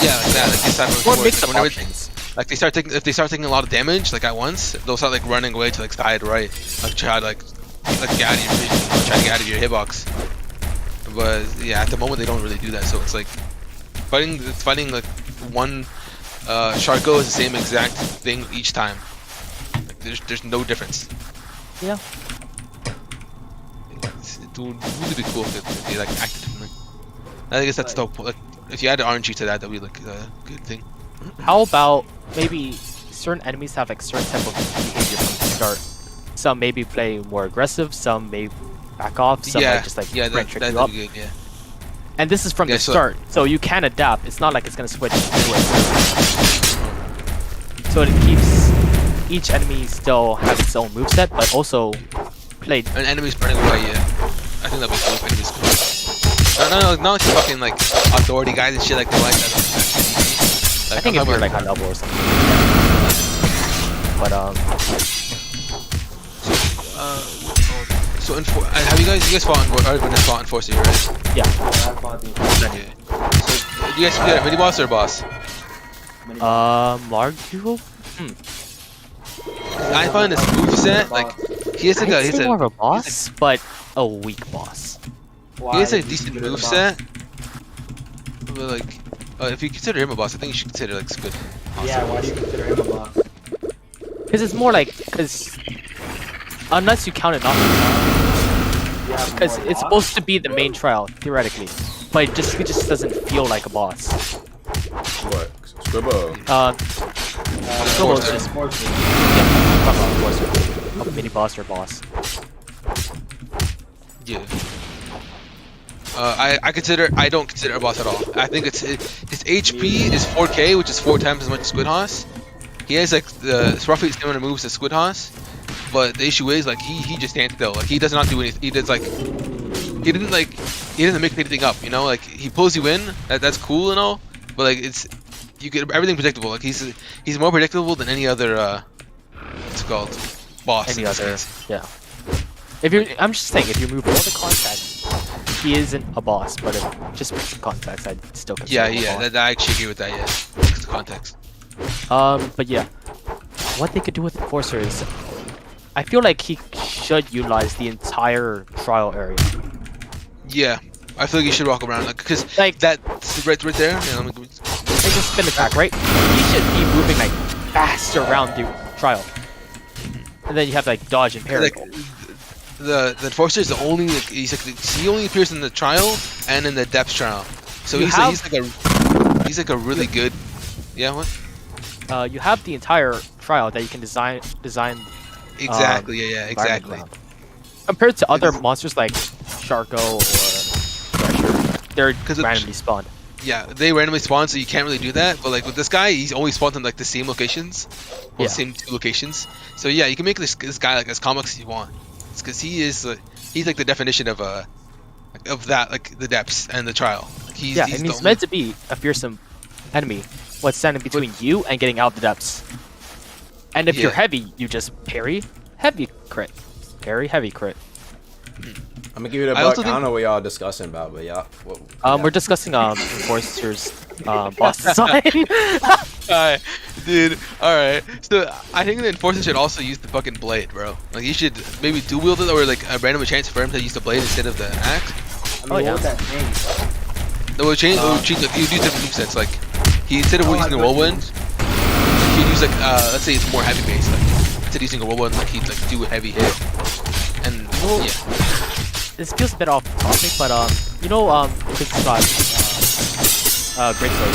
Yeah, like that. Like they sideways Or forward. mix Like, up options. Like if they start taking a lot of damage like at once, they'll start like running away to like side right, like try to like get out of your vision, try to get out of your hitbox. But yeah, at the moment they don't really do that, so it's like fighting like one Sharko is the same exact thing each time. Like there's no difference. Yeah. It would really be cool if they like acted differently. I guess that's dope. Like if you add RNG to that, that'd be like a good thing. How about maybe certain enemies have like certain type of behavior from the start? Some maybe play more aggressive, some may back off, some might just like trick you up. Be good, yeah. And this is from the start, so you can adapt. It's not like it's gonna switch midway through. So it keeps each enemy still have its own moveset, but also played. And enemies running away, yeah. I think that'd be cool if enemies cool. No, not like fucking like authority guys and shit like that. Like, I think if we're like on level or something. But so have you guys fought in Enforcer, right? Yeah. I fought the So do you guys consider a mini boss or a boss? Marguerite? I find this moveset like he's more of a boss, but a weak boss. He has a decent moveset, but like if you consider him a boss, I think you should consider like Squid. Yeah, why do you consider him a boss? Because it's more like unless you count it off. Because it's supposed to be the main trial theoretically, but it just doesn't feel like a boss. What? Squibbo? Squibbo is just a mini boss or boss. Yeah. I don't consider it a boss at all. I think his HP is 4k, which is 4 times as much as Squid Hoss. He has like it's roughly similar moves as Squid Hoss, but the issue is like he just stands still. Like he does not do anything. He doesn't make anything up. You know, like he pulls you in. That's cool and all, but like you get everything predictable. Like he's more predictable than any other what's it called boss. Any other, yeah. I'm just saying, if you remove all the contacts, he isn't a boss. But if just with the contacts, I'd still consider him a boss. I actually agree with that. Yeah, because the context. But yeah, what they could do with Enforcer is, I feel like he should utilize the entire trial area. Yeah, I feel like you should walk around because like that's right there. Yeah, they just spin attack, right? He should be moving like fast around the trial, and then you have to like dodge and parry. Like, the Enforcer is the only he only appears in the trial and in the depth trial. So he's like a really good Yeah, what? You have the entire trial that you can design. Exactly. Yeah. Exactly. Around. Compared to other monsters like Sharko or Thresher, they're randomly spawned. Yeah, they randomly spawn, so you can't really do that. But like with this guy, he's always spawned in like the same locations, the same 2 locations. So yeah, you can make this guy like as complex as you want. It's because he's like the definition of that, like the depths and the trial. Like, he's meant to be a fearsome enemy. What's standing between you and getting out the depths. And if you're heavy, you just parry heavy crit. Parry heavy crit. I'm gonna give it a buck. I don't know what y'all discussing about, but yeah. We're discussing Enforcer's boss design. Alright, dude. Alright. So I think the Enforcer should also use the fucking blade, bro. Like he should maybe dual wield it, or like a random chance for him to use the blade instead of the axe. What would that change? That would change. Like, he would use different movesets. Like he instead of using a whirlwind, he'd use like let's say it's more heavy based. Like instead of using a whirlwind, like he'd like do a heavy hit. And this feels a bit off topic, but Quick Shot, Great Sword.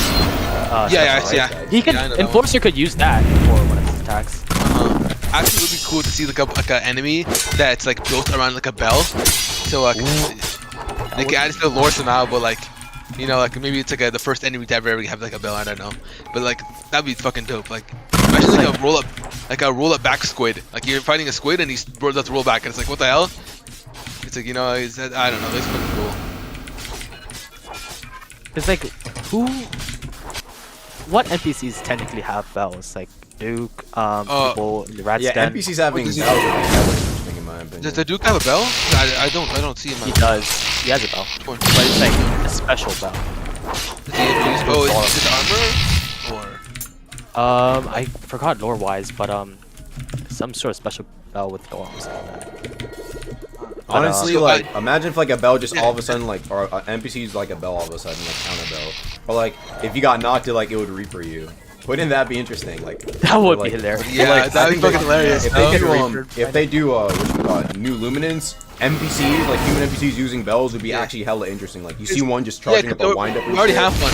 Yeah. He could Enforcer could use that for one of his attacks. Actually, it would be cool to see like an enemy that's like built around like a bell. So like they can add it to the lore somehow, but like like maybe it's like the first enemy to ever have like a bell. I don't know, but like that'd be fucking dope. Like imagine like a roll up back squid. Like you're fighting a squid and he does roll back, and it's like what the hell? It's like I don't know. That's fucking cool. It's like what NPCs technically have bells? Like Duke, people in the Rat's Den. NPCs having bells are interesting in my opinion. Does the Duke have a bell? I don't see him. He does. He has a bell, but it's like a special bell. Is it armor or? I forgot lore wise, but some sort of special bell with arms. Honestly, like imagine if like a bell just all of a sudden like, or NPCs like a bell all of a sudden, like counter bell, or like if you got knocked, like it would reaper you. Wouldn't that be interesting? Like that would be hilarious. Yeah, like, that'd be fucking hilarious. If they do new luminance NPCs, like human NPCs using bells would be actually hella interesting. Like you see one just charging up a wind up. We already have one.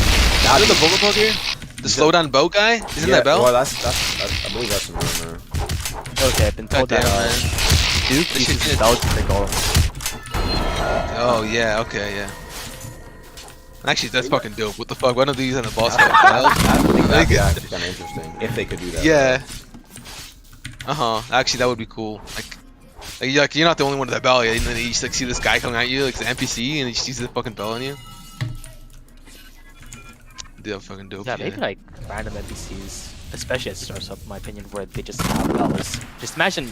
Is the Vogapug here? The slowdown bow guy? Isn't that bell? Well, that's I believe that's the rumor. Okay, I've been told that Duke uses his bell to break all of them. Oh yeah, okay, yeah. Actually, that's fucking dope. What the fuck? One of these on the boss fight. I think that'd be actually kind of interesting if they could do that. Yeah. Actually, that would be cool. Like you're not the only one with that bell. And then you just like see this guy coming at you, like the NPC, and he just uses the fucking bell on you. Yeah, fucking dope. Yeah, maybe like random NPCs, especially at startups, in my opinion, where they just have bells. Just imagine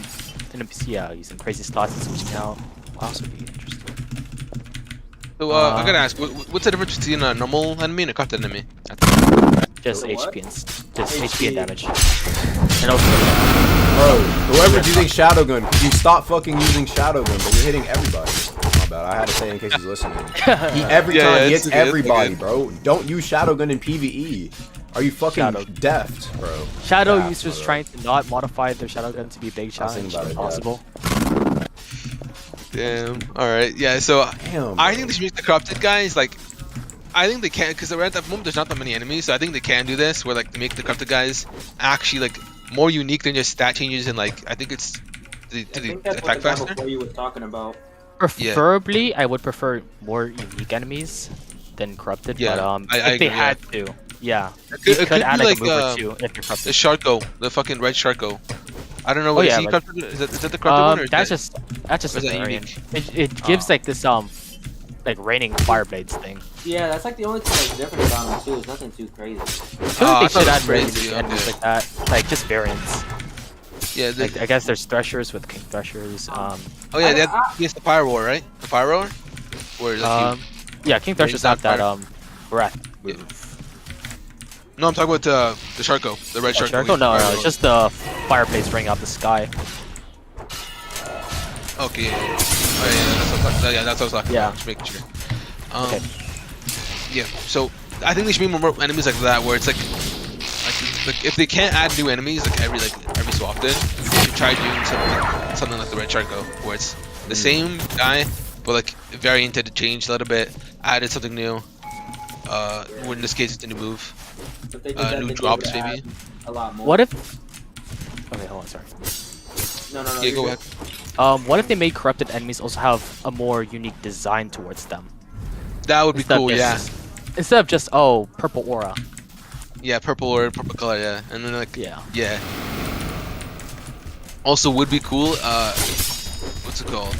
an NPC using crazy slots and switching out. Wow, this would be interesting. So I gotta ask, what's the difference between a normal enemy and a crafted enemy? Just HP and damage. And also, bro, whoever's using Shadow Gun, you stop fucking using Shadow Gun, but you're hitting everybody. My bad, I had to say in case he's listening. Every time he hits everybody, bro. Don't use Shadow Gun in PvE. Are you fucking deft, bro? Shadow users trying to not modify their Shadow Gun to be a big challenge impossible. Damn. Alright, yeah, so I think they should make the corrupted guys like I think they can, because at the moment there's not that many enemies, so I think they can do this where like they make the corrupted guys actually like more unique than just stat changes and like I think it's the attack faster. Before you were talking about. Preferably, I would prefer more unique enemies than corrupted. Yeah, but if they had to, yeah, it could add like a move or two if you're corrupted. The Sharko, the fucking red Sharko. I don't know what is he corrupted? Is that the corrupted one? Or that's just a variant. It gives like this like raining fire blades thing. Yeah, that's like the only thing that's different about them too. It's nothing too crazy. I think they should add variants enemies like that, like just variants. Yeah, like, I guess there's Threshers with King Threshers. Oh yeah, he has the Fire Roar, right? The Fire Roar? Or yeah, King Thresher's not that breath move. No, I'm talking about the Sharko, the red Sharko. Sharko? No, it's just the fire blades ring out the sky. Okay, yeah, that's what I was talking about. Just making sure. Okay. Yeah, so I think they should be more enemies like that, where it's like if they can't add new enemies like every so often, they should try doing something like the red Sharko, where it's the same guy, but like varianted to change a little bit, added something new. In this case, it's a new move. If they did that, new then drops they would maybe. add a lot more. What if? Okay, hold on. Sorry. No. Yeah, go you're ahead. What if they made corrupted enemies also have a more unique design towards them? That would be Instead of cool. Yeah. just- Instead of just purple aura. Yeah, purple or purple color. Yeah, and then like Yeah. yeah. Also, would be cool. What's it called?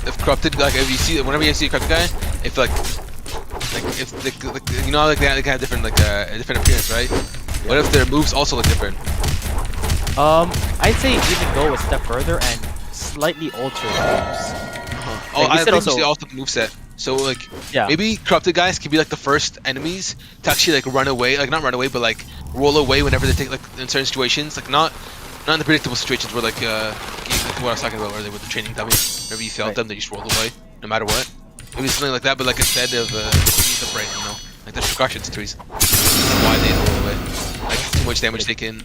If corrupted, like if you see whenever you see a corrupted guy, if like if you know like they have different like a different appearance, right? What if their moves also look different? I'd say even go a step further and slightly alter the moves. Oh, Like, you I said think also- you see also the moveset. So like Yeah. maybe corrupted guys can be like the first enemies to actually like run away, like not run away, but like roll away whenever they take like in certain situations, like not in the predictable situations where like what I was talking about earlier with the training dummies. Whenever you failed them, they just roll away no matter what. Maybe something like that, but like instead of the brain, you know, like there's precautions to reason why they roll away, like too much damage they can.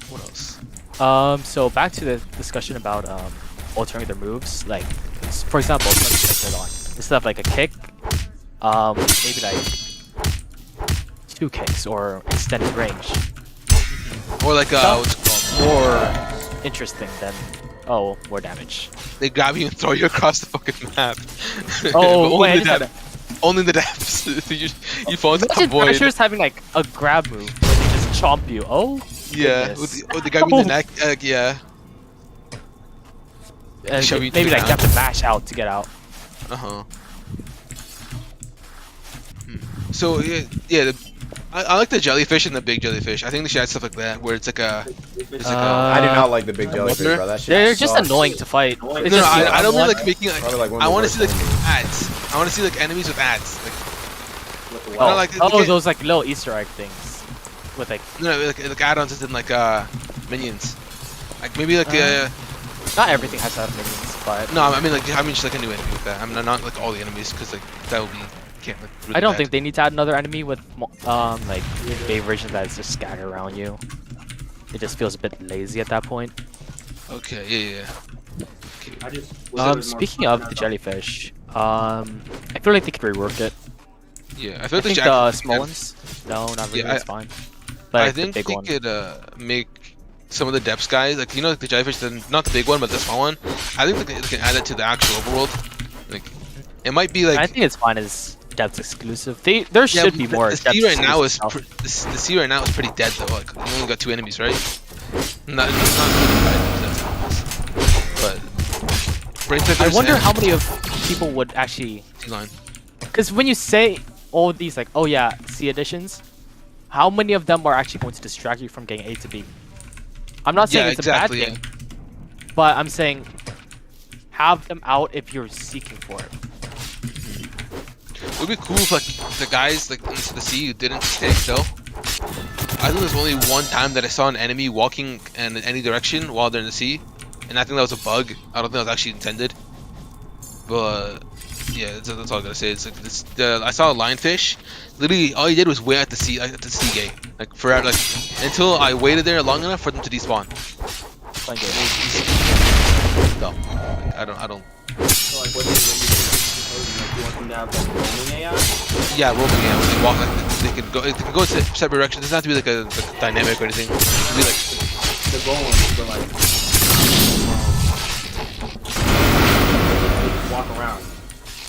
What else? So back to the discussion about altering their moves. Like, for example, instead of like a kick, maybe like 2 kicks or extended range. Or like what's it called? More interesting than more damage. They grab you and throw you across the fucking map. Oh, But wait, I only, just the only in the depths. you fall into the Imagine void. Thrasher's having like a grab move where they just chomp you. Oh. Yeah, goodness. with the grab you in the neck. Yeah. And Shove you to maybe the like you ground. have to mash out to get out. So yeah, I like the jellyfish and the big jellyfish. I think they should add stuff like that, where it's like a. I do not like the big jellyfish, bro. That shit They're just sucks. annoying to fight. No, It's no, just I don't really one- like making like. Probably like one of I the want to worst see like enemies. ads. I want to see like enemies with ads. Like. Oh, No, like, those like little Easter egg things with like. No, like add-ons and like minions. Like maybe like Not everything has to have minions, but No, I mean just like a new enemy with that. I mean not like all the enemies because like that would be can't like. Really I don't bad. think they need to add another enemy with like a version that is just scattered around you. It just feels a bit lazy at that point. Okay, yeah. I just Speaking of the jellyfish, I feel like they could rework it. Yeah, I I feel like think they the should small ones. No, not really. Yeah, It's fine. But I the think big they one. could make some of the depths guys, like you know, like the jellyfish, not the big one, but the small one. I think they can add it to the actual overworld. Like, it might be like. I think it's fine as depth exclusive. There should be more. The depth sea right now is exclusive stuff. the sea right now is pretty dead though. Like you only got 2 enemies, right? Not really right. But I wonder how many of people would actually. Because when you say all these like, oh yeah, C editions, how many of them are actually going to distract you from getting A to B? I'm not saying Yeah, it's exactly, a bad thing, but I'm saying have them out if you're seeking for it. It would be cool if like the guys like into the sea didn't stay still. I think there's only one time that I saw an enemy walking in any direction while they're in the sea, and I think that was a bug. I don't think that was actually intended. But yeah, that's all I gotta say. It's like this. I saw a lionfish. Literally, all he did was wait at the sea, at the sea gate, like forever, like until I waited there long enough for them to despawn. No, like, I don't. So like what you want them to have like roaming AI? Yeah, roaming. Yeah, when they walk, like they can go. They can go in separate directions. It doesn't have to be like a dynamic or anything. It can be like. The golems, but like they just walk around.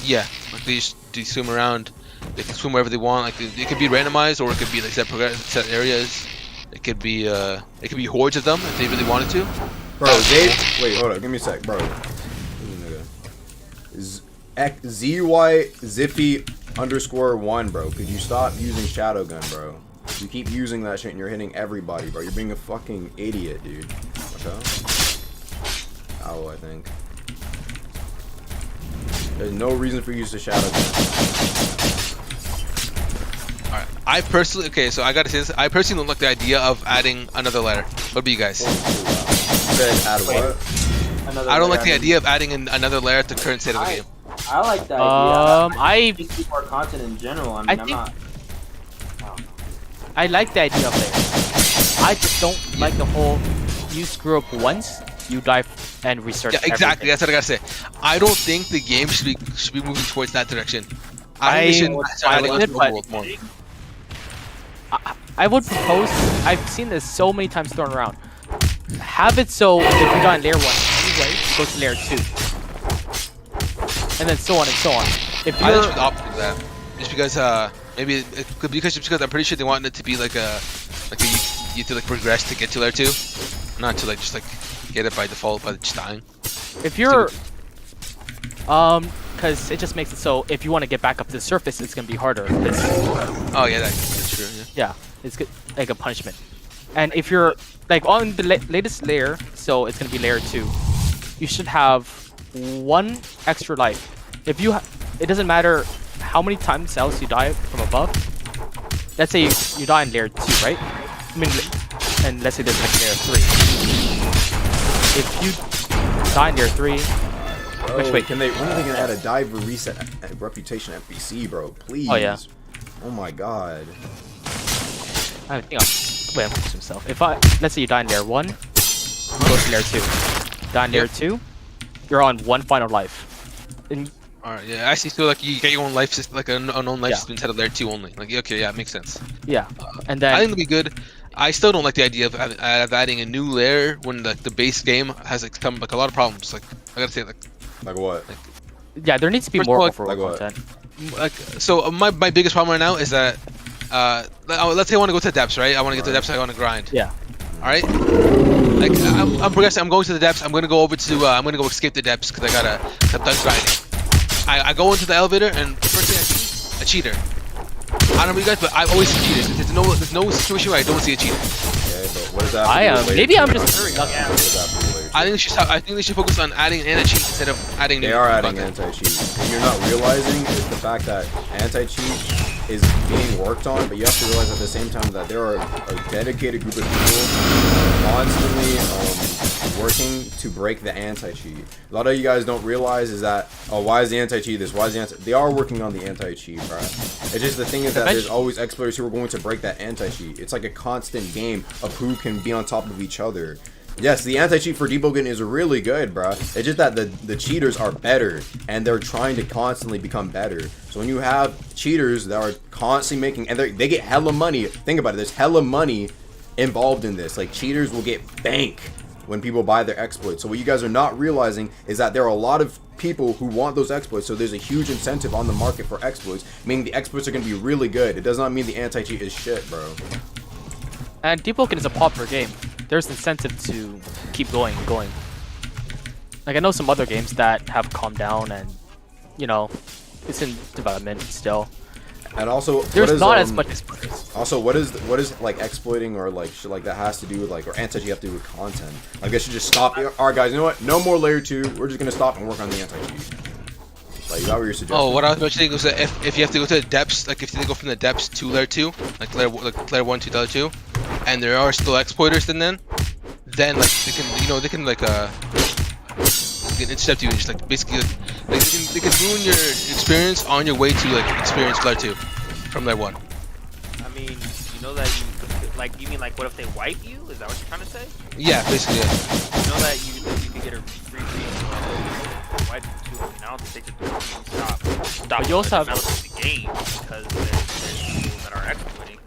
Yeah, like they just swim around. They can swim wherever they want. Like it could be randomized, or it could be like set areas. It could be hordes of them if they really wanted to. Bro, wait, hold up, give me a sec, bro. ZY Zippy _1, bro. Could you stop using Shadow Gun, bro? You keep using that shit and you're hitting everybody, bro. You're being a fucking idiot, dude. Okay? Ow, I think. There's no reason for you to use the Shadow Gun. Alright, I personally, okay, so I gotta say this. I personally don't like the idea of adding another layer. What about you guys? Add what? I don't like the idea of adding another layer to the current state of the game. I like that idea. I just need more content in general. I mean, I'm not. I like the idea of it. I just don't like the whole you screw up once, you die and restart. Yeah, exactly. everything. That's what I gotta say. I don't think the game should be moving towards that direction. I think they should start I adding would, but overworld more. I would propose. I've seen this so many times thrown around. Have it so if you got in layer 1 anyway, go to layer 2, and then so on and so on. If I you're think the opposite of that, just because maybe it could be because I'm pretty sure they want it to be like you have to like progress to get to layer 2, not to like just like get it by default by just dying. if you're because it just makes it so if you want to get back up to the surface, it's gonna be harder. Oh yeah, that's true. Yeah, it's good, like a punishment. And if you're like on the latest layer, so it's gonna be layer 2, you should have 1 extra life. If you, it doesn't matter how many times else you die from above. Let's say you die in layer 2, right? I mean, and let's say there's like layer 3. If you die in layer 3, Bro, which way? When are they gonna add a diver reset reputation FBC, bro? Please. Oh yeah. Oh my god. I think I'm pushing himself. If let's say you die in layer 1, go to layer 2. Die in layer 2, you're on 1 final life. And Alright, yeah, I see. So like you get your own life system, like an own life Yeah. system instead of layer 2 only. Like okay, yeah, it makes sense. yeah, and then I think it'll be good. I still don't like the idea of adding a new layer when like the base game has like come like a lot of problems. Like I gotta say like what? yeah, there needs to be First more of all, overall like what? content. like so my biggest problem right now is that let's say I want to go to the depths, right? I want to get to the depths. I want to grind. Yeah. All right. Like I'm progressing. I'm going to the depths. I'm gonna go over to. I'm gonna go escape the depths because I'm done grinding. I go into the elevator and the first thing I see, a cheater. I don't know you guys, but I always see cheaters. There's no situation where I don't see a cheater. Okay, but what is that? Maybe I'm just hurrying up. I think they should focus on adding anti-cheat instead of adding. They new are adding content. anti-cheat. And you're not realizing is the fact that anti-cheat is being worked on, but you have to realize at the same time that there are a dedicated group of people constantly working to break the anti-cheat. A lot of you guys don't realize is that, oh, why is the anti-cheat this? Why is the anti? They are working on the anti-cheat, right? It's just the thing is that there's always exploiters who are going to break that anti-cheat. It's like a constant game of who can be on top of each other. Yes, the anti-cheat for Deepwoken is really good, bro. It's just that the cheaters are better, and they're trying to constantly become better. So when you have cheaters that are constantly making, and they get hella money. Think about it. There's hella money involved in this. Like cheaters will get bank when people buy their exploits. So what you guys are not realizing is that there are a lot of people who want those exploits. So there's a huge incentive on the market for exploits, meaning the exploits are going to be really good. It does not mean the anti-cheat is shit, bro. And Deepwoken is a popular game. There's incentive to keep going and going. Like I know some other games that have calmed down and, you know, it's in development still. And also, there's not as much exploits. Also, what is like exploiting or like shit like that has to do with like, or anti-cheat have to do with content? Like they should just stop. Alright guys, you know what? No more layer 2. We're just gonna stop and work on the anti-cheat. Like that what you're suggesting? Oh, what I was mentioning was that if you have to go to the depths, like if they go from the depths to layer 2, like layer 1 to layer 2, and there are still exploiters, then like they can like they can intercept you and just like basically like they can ruin your experience on your way to like experience layer 2 from layer 1. I mean, you know that you mean like what if they wipe you? Is that what you're trying to say? Yeah, basically. Yeah. You know that you can get a free wipe you too. I mean, I don't think they could stop But you also have developing the game because there's people that are exploiting.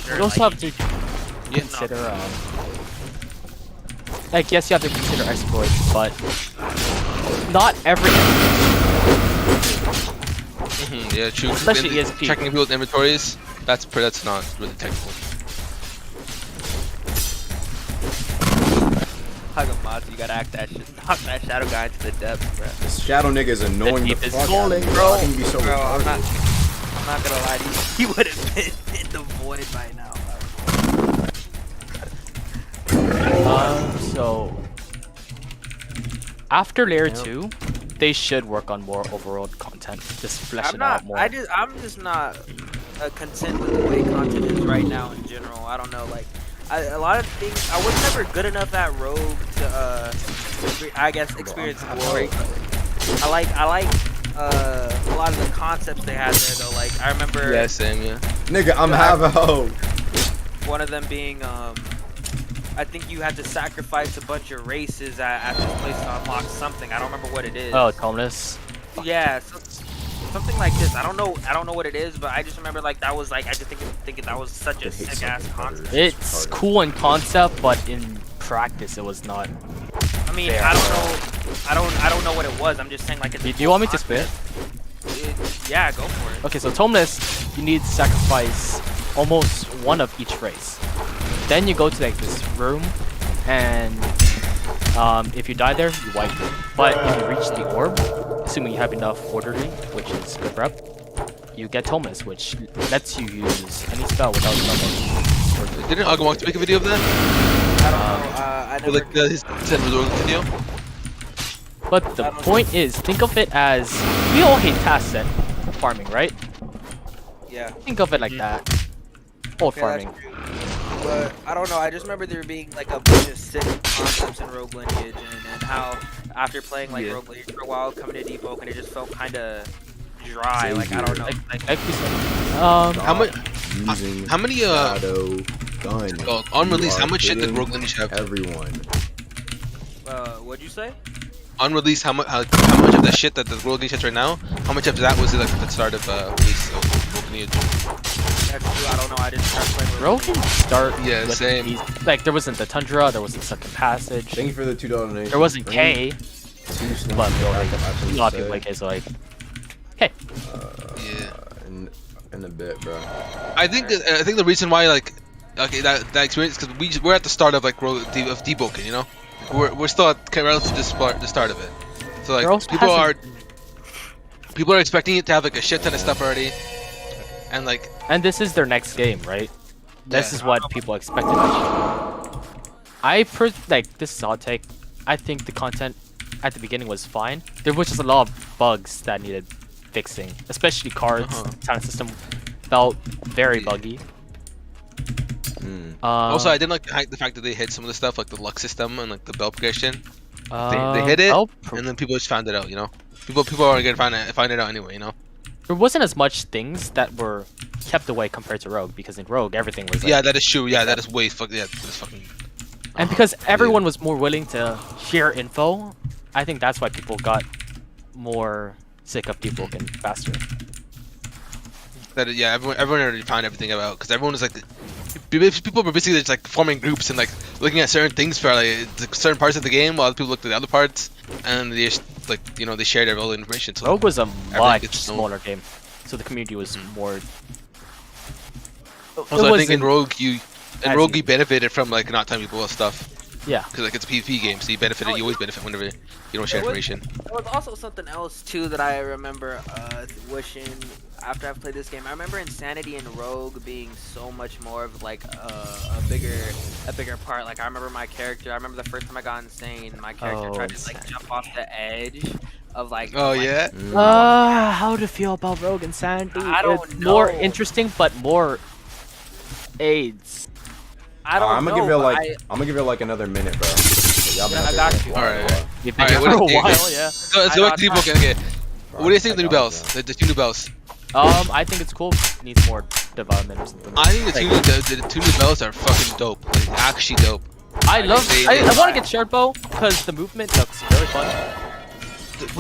You also have to consider, like, yes, you have to consider exploits, but not every. Yeah, true. Especially ESP. Checking people's inventories, that's not really technical. You gotta act that shit. Knock that shadow guy into the depths, bro. This shadow nigga is annoying the fuck out of me. Bro. How can you be so retarded? I'm not gonna lie to you. He would have been in the void by now. So after layer 2, they should work on more overall content, just flesh it out more. I'm just not content with the way content is right now in general. I don't know, like a lot of things. I was never good enough at Rogue to, I guess, experience glory. I like a lot of the concepts they had there though. Like I remember. Yeah, same. Yeah. Nigga, I'm Havo. One of them being I think you had to sacrifice a bunch of races at this place to unlock something. I don't remember what it is. Oh, Tonus. Yeah. something like this. I don't know what it is, but I just remember like that was like I just thinking that was such a sick ass concept. It's cool in concept, but in practice it was not. I mean, fair. I don't know what it was. I'm just saying like it's. Do you want me to spit? Yeah, go for it. Okay, so Tomeless, you need to sacrifice almost one of each race. Then you go to like this room, and if you die there, you wipe it. But if you reach the orb, assuming you have enough orderly, which is good rep, you get Tomeless, which lets you use any spell without spell. Didn't Agumok make a video of that? I don't know. I never. Like his video. But the point is, think of it as we all hate Tasset farming, right? Yeah. Think of it like that. Old Okay, farming. that's true. But I don't know. I just remember there being like a bunch of sick concepts in Rogue Lineage, and how after playing like Rogue Lineage for a while, coming to Deepwoken, it just felt kind of dry. Like I don't know. How many Shadow gun. on release? You How are much shit did kidding Rogue Lineage have? Everyone. What'd you say? On release, how much of the shit that the Rogue Lineage has right now? How much of that was like at the start of release of Rogue Lineage? That's true. I don't know. I didn't start playing with Rogue didn't start. Yeah, with same. These, like there wasn't the Tundra, there wasn't Second Passage. Thank you for the $2 donation. There wasn't K. But But a lot of people like K, so like, okay. In a bit, bro. I think the reason why like okay that experience because we're at the start of like of Deepwoken, you know, we're still at relative to the start of it, so like people are expecting it to have like a shit ton of stuff already, and like this is their next game, right? This is what people expected. Like this is hot take. I think the content at the beginning was fine. There was just a lot of bugs that needed fixing, especially cards. Talent system felt very buggy. Also, I didn't like the fact that they hid some of the stuff like the luck system and like the belt progression. They hid it, and then people just found it out. You know, people are gonna find it out anyway. You know. There wasn't as much things that were kept away compared to Rogue, because in Rogue everything was like, yeah, that is true. Yeah, that is way fucking. And because everyone was more willing to share info, I think that's why people got more sick of Deepwoken faster. That yeah, everyone already found everything about because everyone was like, people were basically just like forming groups and like looking at certain things for like certain parts of the game, while other people looked at the other parts, and they just like they shared all the information. So Rogue was a much smaller game, so the community was more. Also, I think in Rogue you benefited from like not telling people stuff. Yeah. Because like it's a PvP game, so you benefited. You always benefit whenever you don't share information. There was also something else too that I remember wishing after I've played this game. I remember Insanity and Rogue being so much more of like a bigger part. Like I remember my character. I remember the first time I got Insane, my character tried to like jump off the edge of like. Oh yeah. How to feel about Rogue Insanity? I don't it's know. more interesting, but more AIDS. I don't know. I'm gonna give it like another minute, bro. I got you. All right. You've been here for a while, yeah. So back to Deepwoken. Okay. What do you think of the new bells? The two new bells. I think it's cool. Needs more development or something. I think the two new bells are fucking dope. Like actually dope. I want to get shard bow because the movement looks very fun.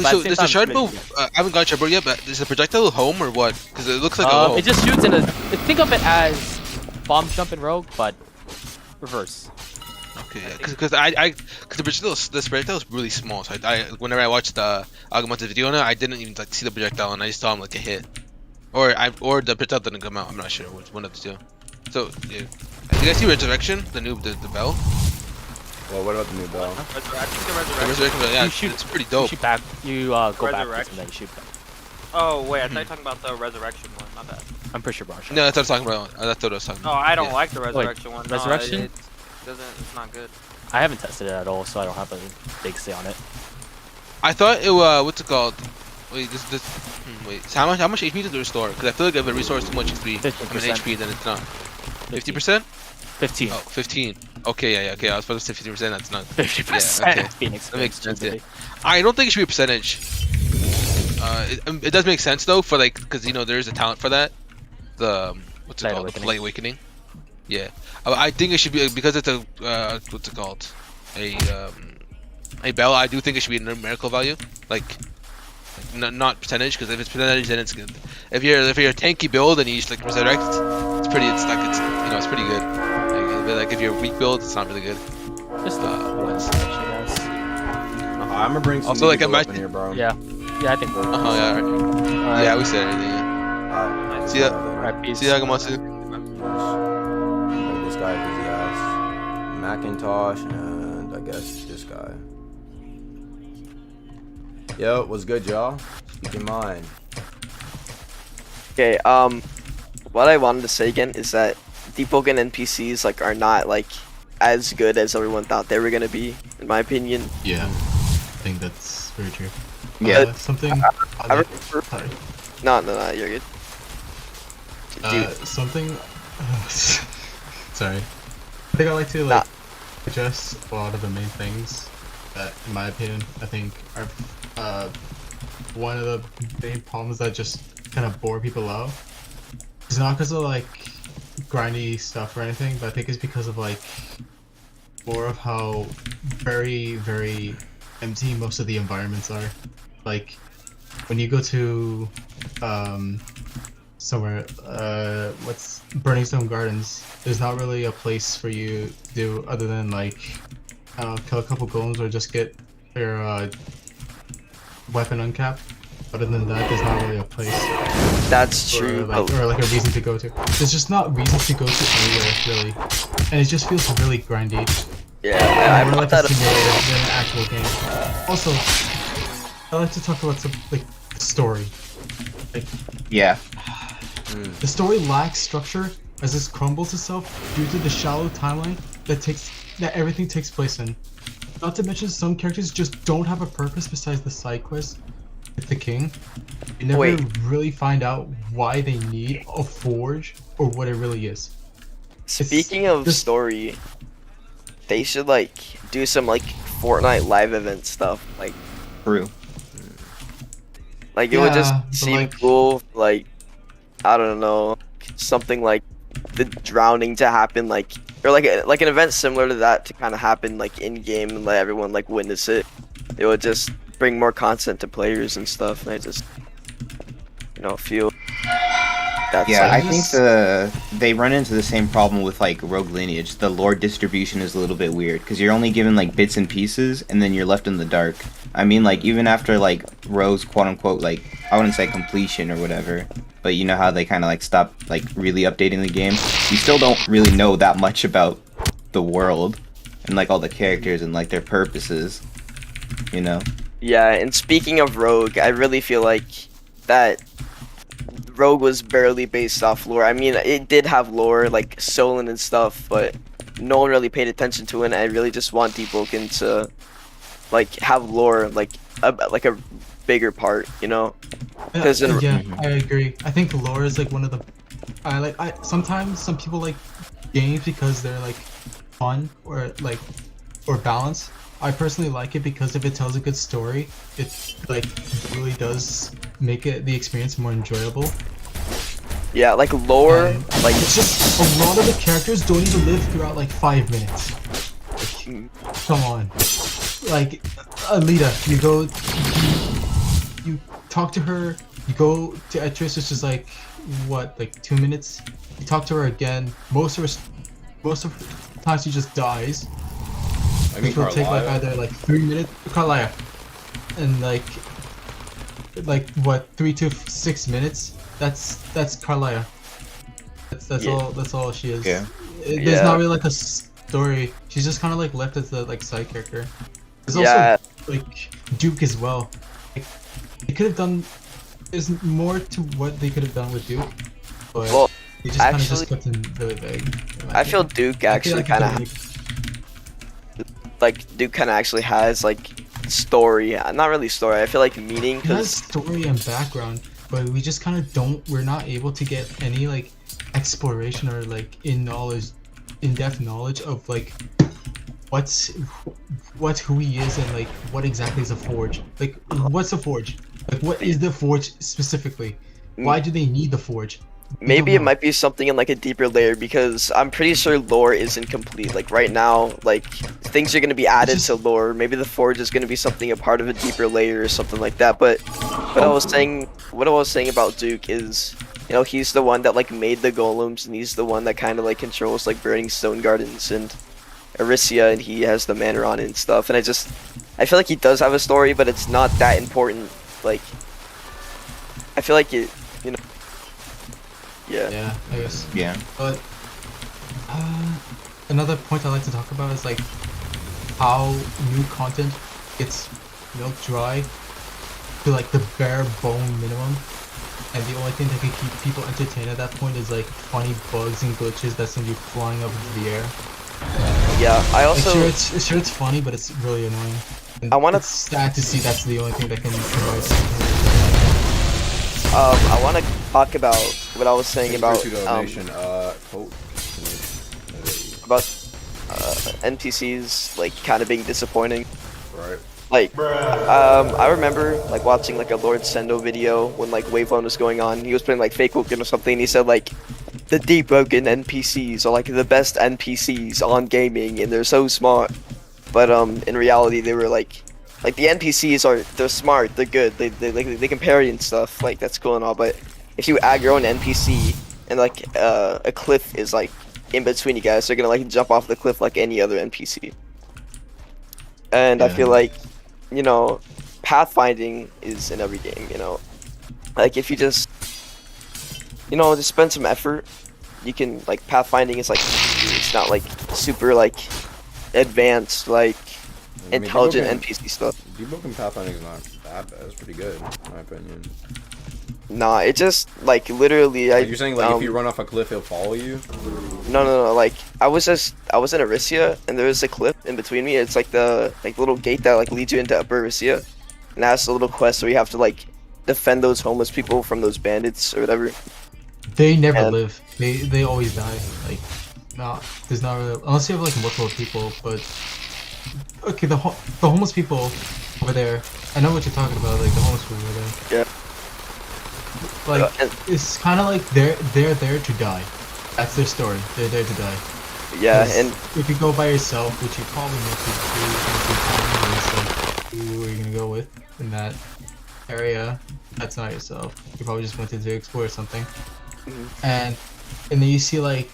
So does the shard bow? I haven't got shard bow yet, but is the projectile home or what? Because it looks like a home. It just shoots in a. Think of it as bomb jump in Rogue, but reverse. Okay, because the projectile is really small. So whenever I watched the Agumon's video on it, I didn't even like see the projectile, and I just saw him like a hit, or the projectile didn't come out. I'm not sure which one of the two. So yeah, you guys see Resurrection, the bell? Well, what about the new bell? I think the The Resurrection bell, yeah, You shoot, it's pretty dope. You shoot back. You go backwards and then you shoot back. Oh wait, I thought you were talking about the Resurrection one. My bad. I'm pretty sure Brosh. No, that's what I was talking about. That's what I was talking about. Oh, I don't like the Resurrection one. No, Resurrection? it doesn't. It's not good. I haven't tested it at all, so I don't have a big say on it. I thought it what's it called? Wait, wait. So how much HP does it restore? Because I feel like if it restores too much HP, then it's not. 50%? 15. Oh, 15. Okay, yeah. Okay, I was supposed to say 50%. That's not. 50%. Yeah, okay. Phoenix. That makes sense. Yeah. I don't think it should be a percentage. It does make sense though, for like, because there is a talent for that. The what's it called? Light Awakening. Yeah, I think it should be because it's a what's it called? A bell. I do think it should be a numerical value, like not percentage, because if it's percentage, then it's good. If you're a tanky build and you just like resurrect, it's pretty good. Like if you're a weak build, it's not really good. Just I'm gonna bring some also like people up imagine in here, bro. Yeah, I think we're. Yeah, right. Alright. Yeah, we said anything. Yeah. Alright. See ya. Alright, peace. See ya, Gamasu. This guy, busy ass. Macintosh, and I guess this guy. Yo, what's good, y'all? Speak your mind. Okay, what I wanted to say again is that Deepwoken NPCs like are not like as good as everyone thought they were gonna be, in my opinion. Yeah, I think that's very true. Yeah. Something. I remember, Sorry. no, you're good. Something. Sorry. I think I like to like address a lot of the main things that, in my opinion, I think are one of the main problems that just kind of bore people out. It's not because of like grindy stuff or anything, but I think it's because of like more of how very, very empty most of the environments are. Like when you go to somewhere, what's Burning Stone Gardens, there's not really a place for you to do other than like kill a couple golems or just get your weapon uncapped. Other than that, there's not really a place. That's true. Or like a reason to go to. There's just not reasons to go to anywhere really, and it just feels really grindy. Yeah, I more like a simulator than an actual game. Also, I like to talk about some like the story. Like, yeah. The story lacks structure as it crumbles itself due to the shallow timeline that everything takes place in. Not to mention some characters just don't have a purpose besides the side quest with the king. You never really find out why they need a forge or what it really is. Speaking of story, they should like do some like Fortnite live event stuff. Like, true. Like it would just seem cool. Like, I don't know, something like the drowning to happen, like, or like an event similar to that to kind of happen like in game and let everyone like witness it. It would just bring more content to players and stuff. And I just, feel. Yeah, I think they run into the same problem with like Rogue Lineage. The lore distribution is a little bit weird because you're only given like bits and pieces, and then you're left in the dark. I mean, like even after like Rogue's quote unquote like I wouldn't say completion or whatever, but you know how they kind of like stop like really updating the game. You still don't really know that much about the world and like all the characters and like their purposes, you know. Yeah, and speaking of Rogue, I really feel like that Rogue was barely based off lore. I mean, it did have lore, like Solon and stuff, but no one really paid attention to it, and I really just want Deepwoken to, like, have lore, like a bigger part, you know? Yeah, I agree. I think lore is, like, one of the... sometimes some people like games because they're, like, fun or balanced. I personally like it because if it tells a good story, it like really does make the experience more enjoyable. Yeah, like lore, like it's just a lot of the characters don't even live throughout like 5 minutes. Come on, like Alita, you talk to her, you go to Etris, which is like what, like 2 minutes. You talk to her again. Most of the time she just dies. Which will take like either like 3 minutes. Carlia, and like what, 3 to 6 minutes. That's Carlia. That's all she is. Yeah. There's not really like a story. She's just kind of like left as the like side character. There's also like Duke as well. Like, they could have done. There's more to what they could have done with Duke, but they just kind of just kept him really vague. I feel Duke actually kind of. Like Duke kind of actually has like story, not really story. I feel like meaning. It has story and background, but we just kind of don't. We're not able to get any like exploration or like in-depth knowledge of like who he is and like what exactly is a forge. Like what's a forge? Like what is the forge specifically? Why do they need the forge? maybe it might be something in like a deeper layer because I'm pretty sure lore isn't complete. Like right now, like things are gonna be added to lore. Maybe the forge is gonna be something a part of a deeper layer or something like that. But what I was saying about Duke is, you know, he's the one that like made the golems, and he's the one that kind of like controls like burning stone gardens and Arisia, and he has the manor on it and stuff. And I feel like he does have a story, but it's not that important. Like, I feel like it, you know. Yeah. Yeah, I guess. Yeah. But another point I like to talk about is like how new content gets milk dry to like the bare bone minimum, and the only thing that can keep people entertained at that point is like funny bugs and glitches that send you flying up into the air. Yeah, I also like, sure it's funny, but it's really annoying. And it's sad to see that's the only thing that can provide. I want to talk about what I was saying about NPCs like kind of being disappointing. Right. Like, I remember like watching like a Lord Sendo video when like Waveland was going on. He was playing like Fake Woken or something, and he said like the Deepwoken NPCs are like the best NPCs on gaming, and they're so smart. But in reality, they were like the NPCs they're smart, they're good, they can parry and stuff. Like that's cool and all, but if you add your own NPC and like a cliff is like in between you guys, they're gonna like jump off the cliff like any other NPC. And I feel like, you know, pathfinding is in every game, you know. Like if you just, you know, just spend some effort, you can, like, pathfinding is like, it's not like super like advanced, like intelligent NPC stuff. Deepwoken pathfinding is not that bad. It's pretty good, in my opinion. Nah, it just like literally. Like, you're saying like if you run off a cliff, he'll follow you? No. Like I was in Arisia, and there was a cliff in between me. It's like the little gate that like leads you into Upper Arisia, and that's a little quest where you have to like defend those homeless people from those bandits or whatever. They never live. They always die. Like, no, there's not really, unless you have like multiple people. But okay, the homeless people over there. I know what you're talking about. Like the homeless people over there. Yeah. Like it's kind of like they're there to die. That's their story. They're there to die. Yeah, and if you go by yourself, which you probably need to do, who are you gonna go with in that area? That's not yourself. You probably just went to explore something. And then you see like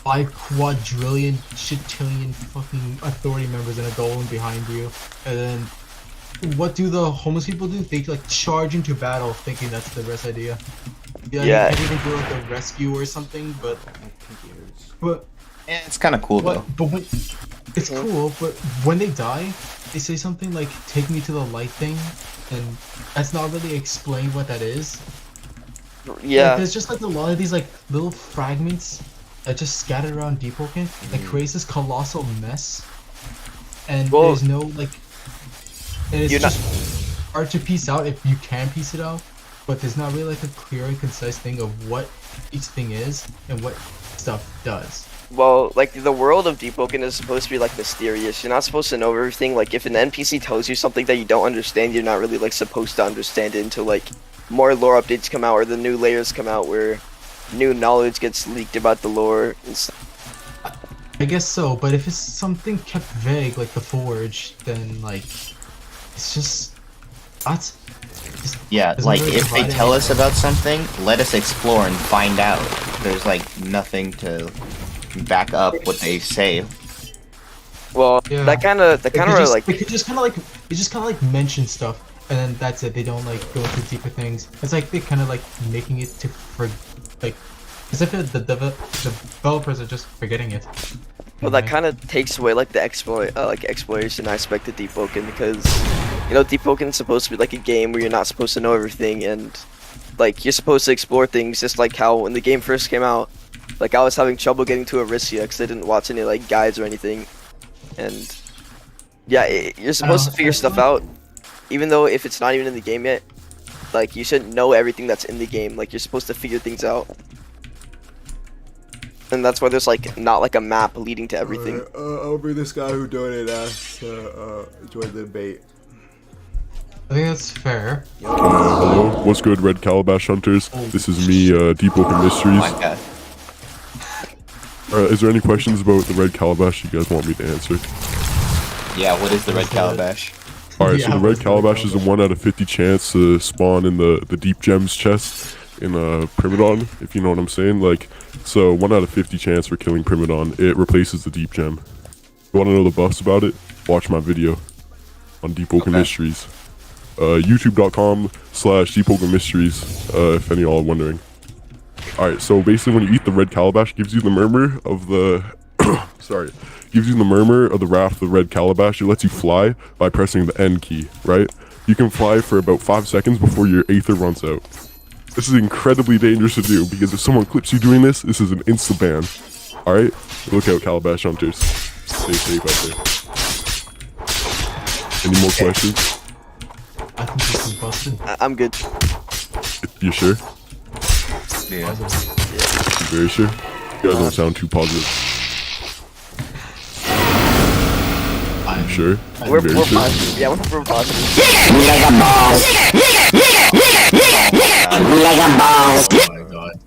5 quadrillion shitillion fucking authority members and a golem behind you, and then what do the homeless people do? They like charge into battle thinking that's the best idea. Yeah. They can't even do like a rescue or something, but yeah, it's kind of cool though. But when, it's cool, but when they die, they say something like "Take me to the light" thing, and that's not really explained what that is. Yeah. Like, there's just like a lot of these like little fragments that just scattered around Deepwoken that creates this colossal mess, and there's no like. And it's just hard to piece out if you can piece it out, but there's not really like a clear and concise thing of what each thing is and what stuff does. Well, like the world of Deepwoken is supposed to be like mysterious. You're not supposed to know everything. Like if an NPC tells you something that you don't understand, you're not really like supposed to understand it until like more lore updates come out or the new layers come out where new knowledge gets leaked about the lore and stuff. I guess so, but if it's something kept vague like the Forge, then like it's just what? Yeah, like if they tell us about something, let us explore and find out. There's like nothing to back up what they say. Well, that kind of like they just kind of like mention stuff, and then that's it. They don't like go into deeper things. It's like they kind of like making it to like, as if the developers are just forgetting it. Well, that kind of takes away like the exploration aspect of Deepwoken, because you know Deepwoken is supposed to be like a game where you're not supposed to know everything, and like you're supposed to explore things. Just like how when the game first came out, like I was having trouble getting to Arisia because I didn't watch any like guides or anything, and yeah, you're supposed to figure stuff out, even though if it's not even in the game yet. Like you shouldn't know everything that's in the game. Like you're supposed to figure things out. And that's why there's like not like a map leading to everything. I'll bring this guy who donated us to join the debate. I think that's fair. Hello, what's good, Red Calabash Hunters? This is me, Deepwoken Mysteries. My God. Is there any questions about the Red Calabash you guys want me to answer? Yeah, what is the Red Calabash? Alright, so the Red Calabash is a 1 out of 50 chance to spawn in the Deep Gems chest in Primadon, if you know what I'm saying. Like, so 1 out of 50 chance for killing Primadon. It replaces the Deep Gem. You want to know the buffs about it? Watch my video on Deepwoken Mysteries. YouTube.com/Deepwoken Mysteries, if any of y'all are wondering. Alright, so basically when you eat the Red Calabash, it gives you the murmur of the... sorry. Gives you the murmur of the wrath of the Red Calabash. It lets you fly by pressing the N key, right? You can fly for about 5 seconds before your Aether runs out. This is incredibly dangerous to do, because if someone clips you doing this, this is an insta-ban. Alright? Look out, Calabash Hunters. Stay safe out there. Any more questions? I think this is busted. I'm good. You sure? Yeah. You very sure? You guys don't sound too positive. I'm sure. We're Very sure. positive. Yeah, we're positive. Oh my god.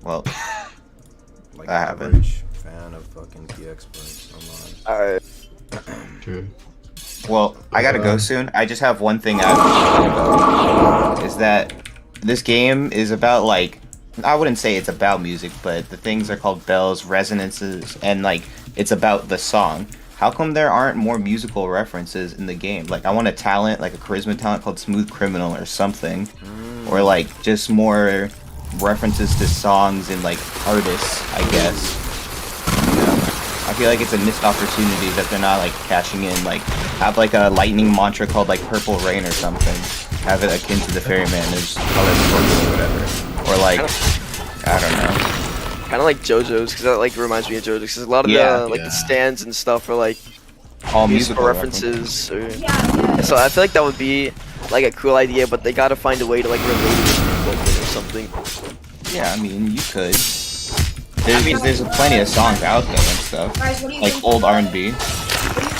Well, Like I haven't. average fan of fucking PX points. I'm on. Alright. True. Well, I gotta go soon. I just have one thing I have to talk about. Is that this game is about, like, I wouldn't say it's about music, but the things are called bells, resonances, and, like, it's about the song. How come there aren't more musical references in the game? Like, I want a talent, like a charisma talent called Smooth Criminal or something. Or, like, just more references to songs and, like, artists, I guess. You know? I feel like it's a missed opportunity that they're not, like, cashing in. Like, have, like, a lightning mantra called, like, Purple Rain or something. Have it akin to the Ferryman. There's color purple or whatever. Or, like, I don't know. Kind of like JoJo's, because that like reminds me of JoJo's. Because a lot of the stands and stuff are like all musical references. So I feel like that would be like a cool idea, but they gotta find a way to like relate it to Deepwoken or something. Yeah, I mean you could. There's plenty of songs out there and stuff, like old R&B.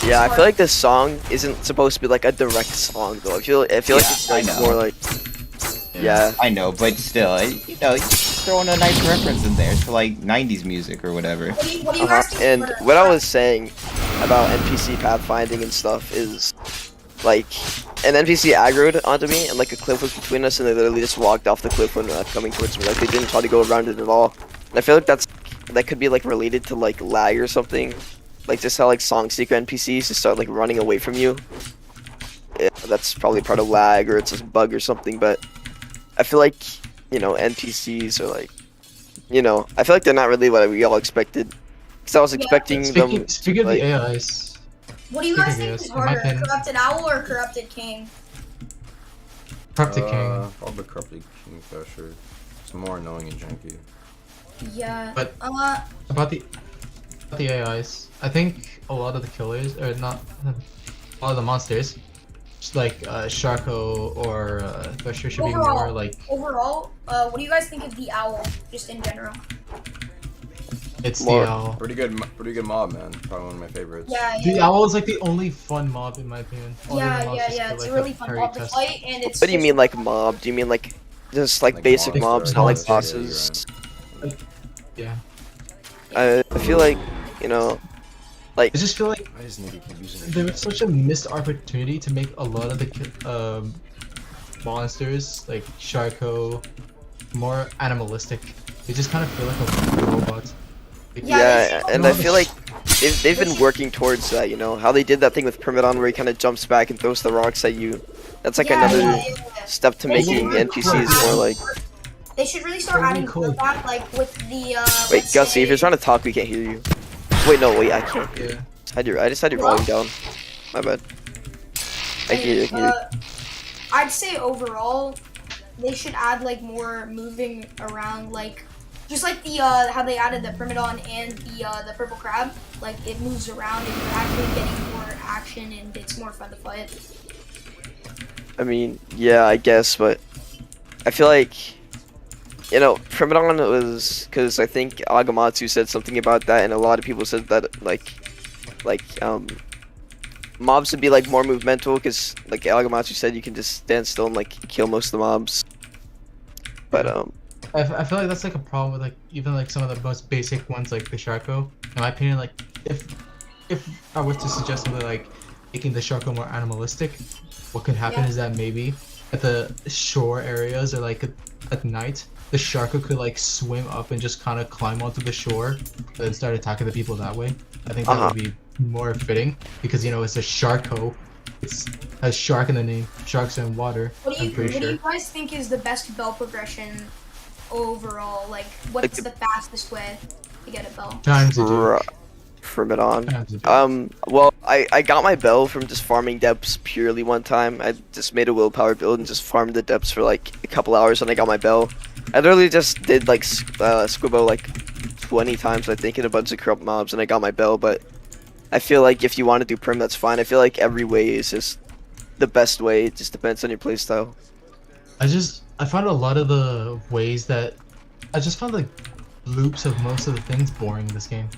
Yeah, I feel like this song isn't supposed to be like a direct song though. I feel like it's like more like. Yeah, I know, but still, you know, throwing a nice reference in there to like 90s music or whatever. And what I was saying about NPC pathfinding and stuff is, like, an NPC aggroed onto me and like a cliff was between us and they literally just walked off the cliff when coming towards me. Like they didn't try to go around it at all. And I feel like that could be like related to like lag or something. Like just how like song seeker NPCs just start like running away from you. Yeah, that's probably part of lag or it's a bug or something, but I feel like, you know, NPCs are like, you know, I feel like they're not really what we all expected. Because I was expecting them. Speaking of like, the AIs. What do you guys think is harder, Corrupted Owl or Corrupted King? Corrupted King. Probably Corrupted King for sure. It's more annoying and janky. Yeah. But about the AIs, I think a lot of the killers, or not, a lot of the monsters, just like Sharko or Thresher should be more like. Overall, what do you guys think of the owl, just in general? It's the owl. Pretty good mob, man. Probably one of my favorites. Yeah, The owl is like the only fun mob in my opinion. Yeah. It's a really fun mob to fight, and it's. what do you mean like mob? Do you mean like just like basic mobs, not like bosses? Yeah. I feel like, you know, like. I just feel like there was such a missed opportunity to make a lot of the monsters like Sharko more animalistic. They just kind of feel like a robot. Yeah, and I feel like they've been working towards that, you know, how they did that thing with Primadon where he kind of jumps back and throws the rocks at you. That's like another step to making NPCs more like. They should really start adding more of that, like with the. Wait, Gussie, if you're trying to talk, we can't hear you. Wait, no, wait, I can't. Yeah. I just had your volume down. My bad. I can hear you. I'd say overall, they should add like more moving around, like just like the how they added the Primadon and the purple crab. Like it moves around and you're actually getting more action and it's more fun to fight. I mean, yeah, I guess, but I feel like, you know, Primadon was, because I think Agamatsu said something about that, and a lot of people said that, like, mobs would be like more movemental because, like Algamatsu said, you can just stand still and like kill most of the mobs. But I feel like that's like a problem with like even like some of the most basic ones like the Sharko. In my opinion, like if I was to suggest something like making the Sharko more animalistic, what could happen is that maybe at the shore areas or like at night, the Sharko could like swim up and just kind of climb onto the shore and then start attacking the people that way. I think that would be more fitting because you know it's a Sharko. It's has shark in the name. Sharks are in water. What do I'm you guys think is the best bell progression overall? Like, what's the fastest way to get a bell? From it on. Well, I got my bell from just farming depths purely one time. I just made a willpower build and just farmed the depths for like a couple hours and I got my bell. I literally just did like Squibbo like 20 times I think in a bunch of corrupt mobs and I got my bell, but I feel like if you want to do prim, that's fine. I feel like every way is just the best way. It just depends on your playstyle. I found a lot of the ways that I just found like loops of most of the things boring in this game.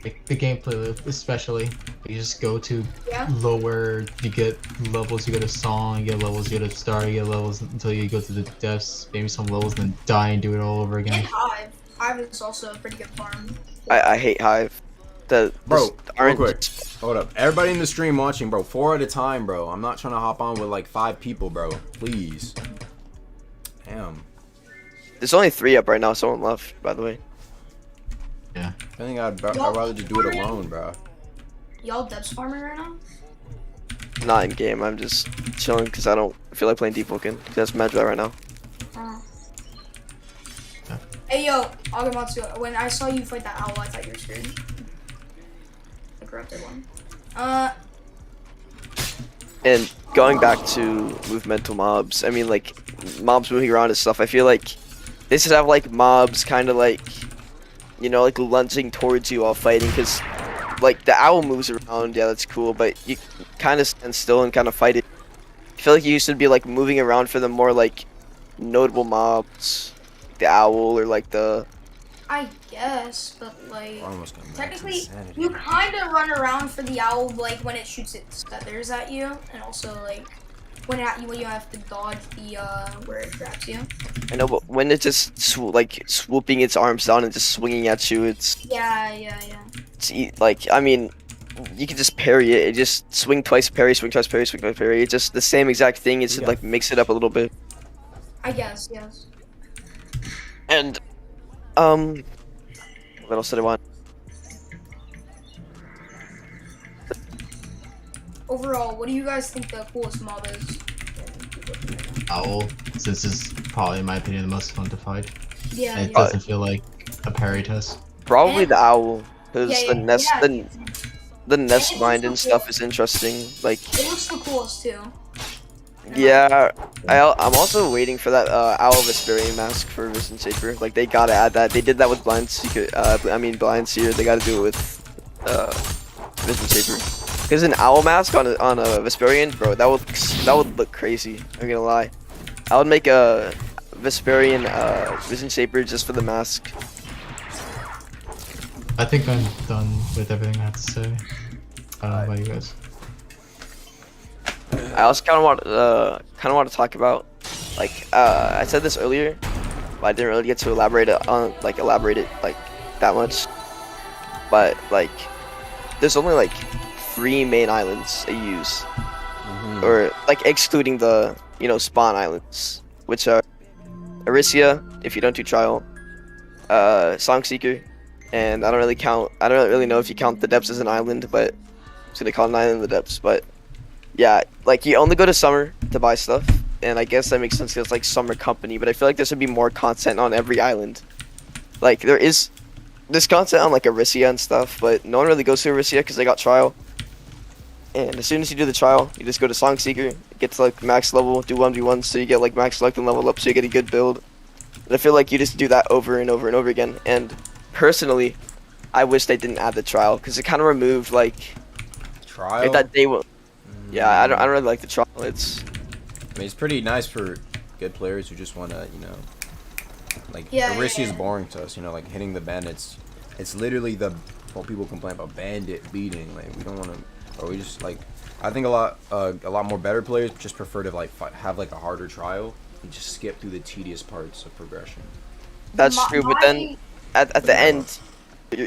Like the gameplay loop, especially. You just go to lower, you get levels, you get a song, you get levels, you get a star, you get levels until you go to the depths, maybe some levels, then die and do it all over again. And Hive. Hive is also a pretty good farm. I hate Hive. Bro, real quick, hold up. Everybody in the stream watching, bro, 4 at a time, bro. I'm not trying to hop on with like 5 people, bro. Please. Damn. There's only 3 up right now. Someone left, by the way. Yeah. I think I'd rather just do it alone, bro. Y'all depths farming right now? Not in game. I'm just chilling because I don't feel like playing Deepwoken. That's mad right now. Hey yo, Agamatsu, when I saw you fight that owl, I thought you were scared. The corrupted one. And going back to movemental mobs, I mean like mobs moving around and stuff, I feel like they should have like mobs kind of like, you know, like lunging towards you while fighting because like the owl moves around, yeah, that's cool, but you kind of stand still and kind of fight it. I feel like you should be like moving around for the more like notable mobs, the owl or like the... I guess, but like technically you kind of run around for the owl like when it shoots its feathers at you, and also like when you have to dodge the where it traps you. I know, but when it's just swooping its arms down and just swinging at you, it's it's like, I mean, you can just parry it. It just swing twice, parry, swing twice, parry, swing twice, parry. It's just the same exact thing. It's just like mix it up a little bit. I guess, yes. And what else did I want? Overall, what do you guys think the coolest mob is? Owl, since it's probably in my opinion the most fun to fight. Yeah. It doesn't feel like a parry test. Probably the owl, because the nest mind and stuff is interesting. Like it looks the coolest too. yeah, I'm also waiting for that owl Vesperian mask for Vision Shaper. Like they gotta add that. They did that with Blindseer. They gotta do it with Vision Shaper. Because an owl mask on a Vesperian, bro, that would look crazy. I'm gonna lie. I would make a Vesperian Vision Shaper just for the mask. I think I'm done with everything I have to say. I don't know about you guys. I also kind of want to talk about, like, I said this earlier, but I didn't really get to elaborate it that much. But like, there's only like 3 main islands I use, or like excluding the spawn islands, which are Arisia if you don't do trial, Songseeker, and I don't really know if you count the depths as an island, but I'm just gonna call it an island in the depths. But yeah, like you only go to summer to buy stuff, and I guess that makes sense because it's like summer company, but I feel like there should be more content on every island. Like there's content on like Arisia and stuff, but no one really goes to Arisia because they got trial. And as soon as you do the trial, you just go to Songseeker, get to like max level, do 1v1, so you get like max select and level up, so you get a good build. And I feel like you just do that over and over and over again. And personally, I wish they didn't add the trial because it kind of removed like trial. That day will. Yeah, I don't really like the trial. I mean, it's pretty nice for good players who just want to, like Arisia is boring to us, like hitting the bandits. It's literally what people complain about, bandit beating. Like we don't want to, or we just like I think a lot more better players just prefer to like have like a harder trial and just skip through the tedious parts of progression. That's true, but then at the end,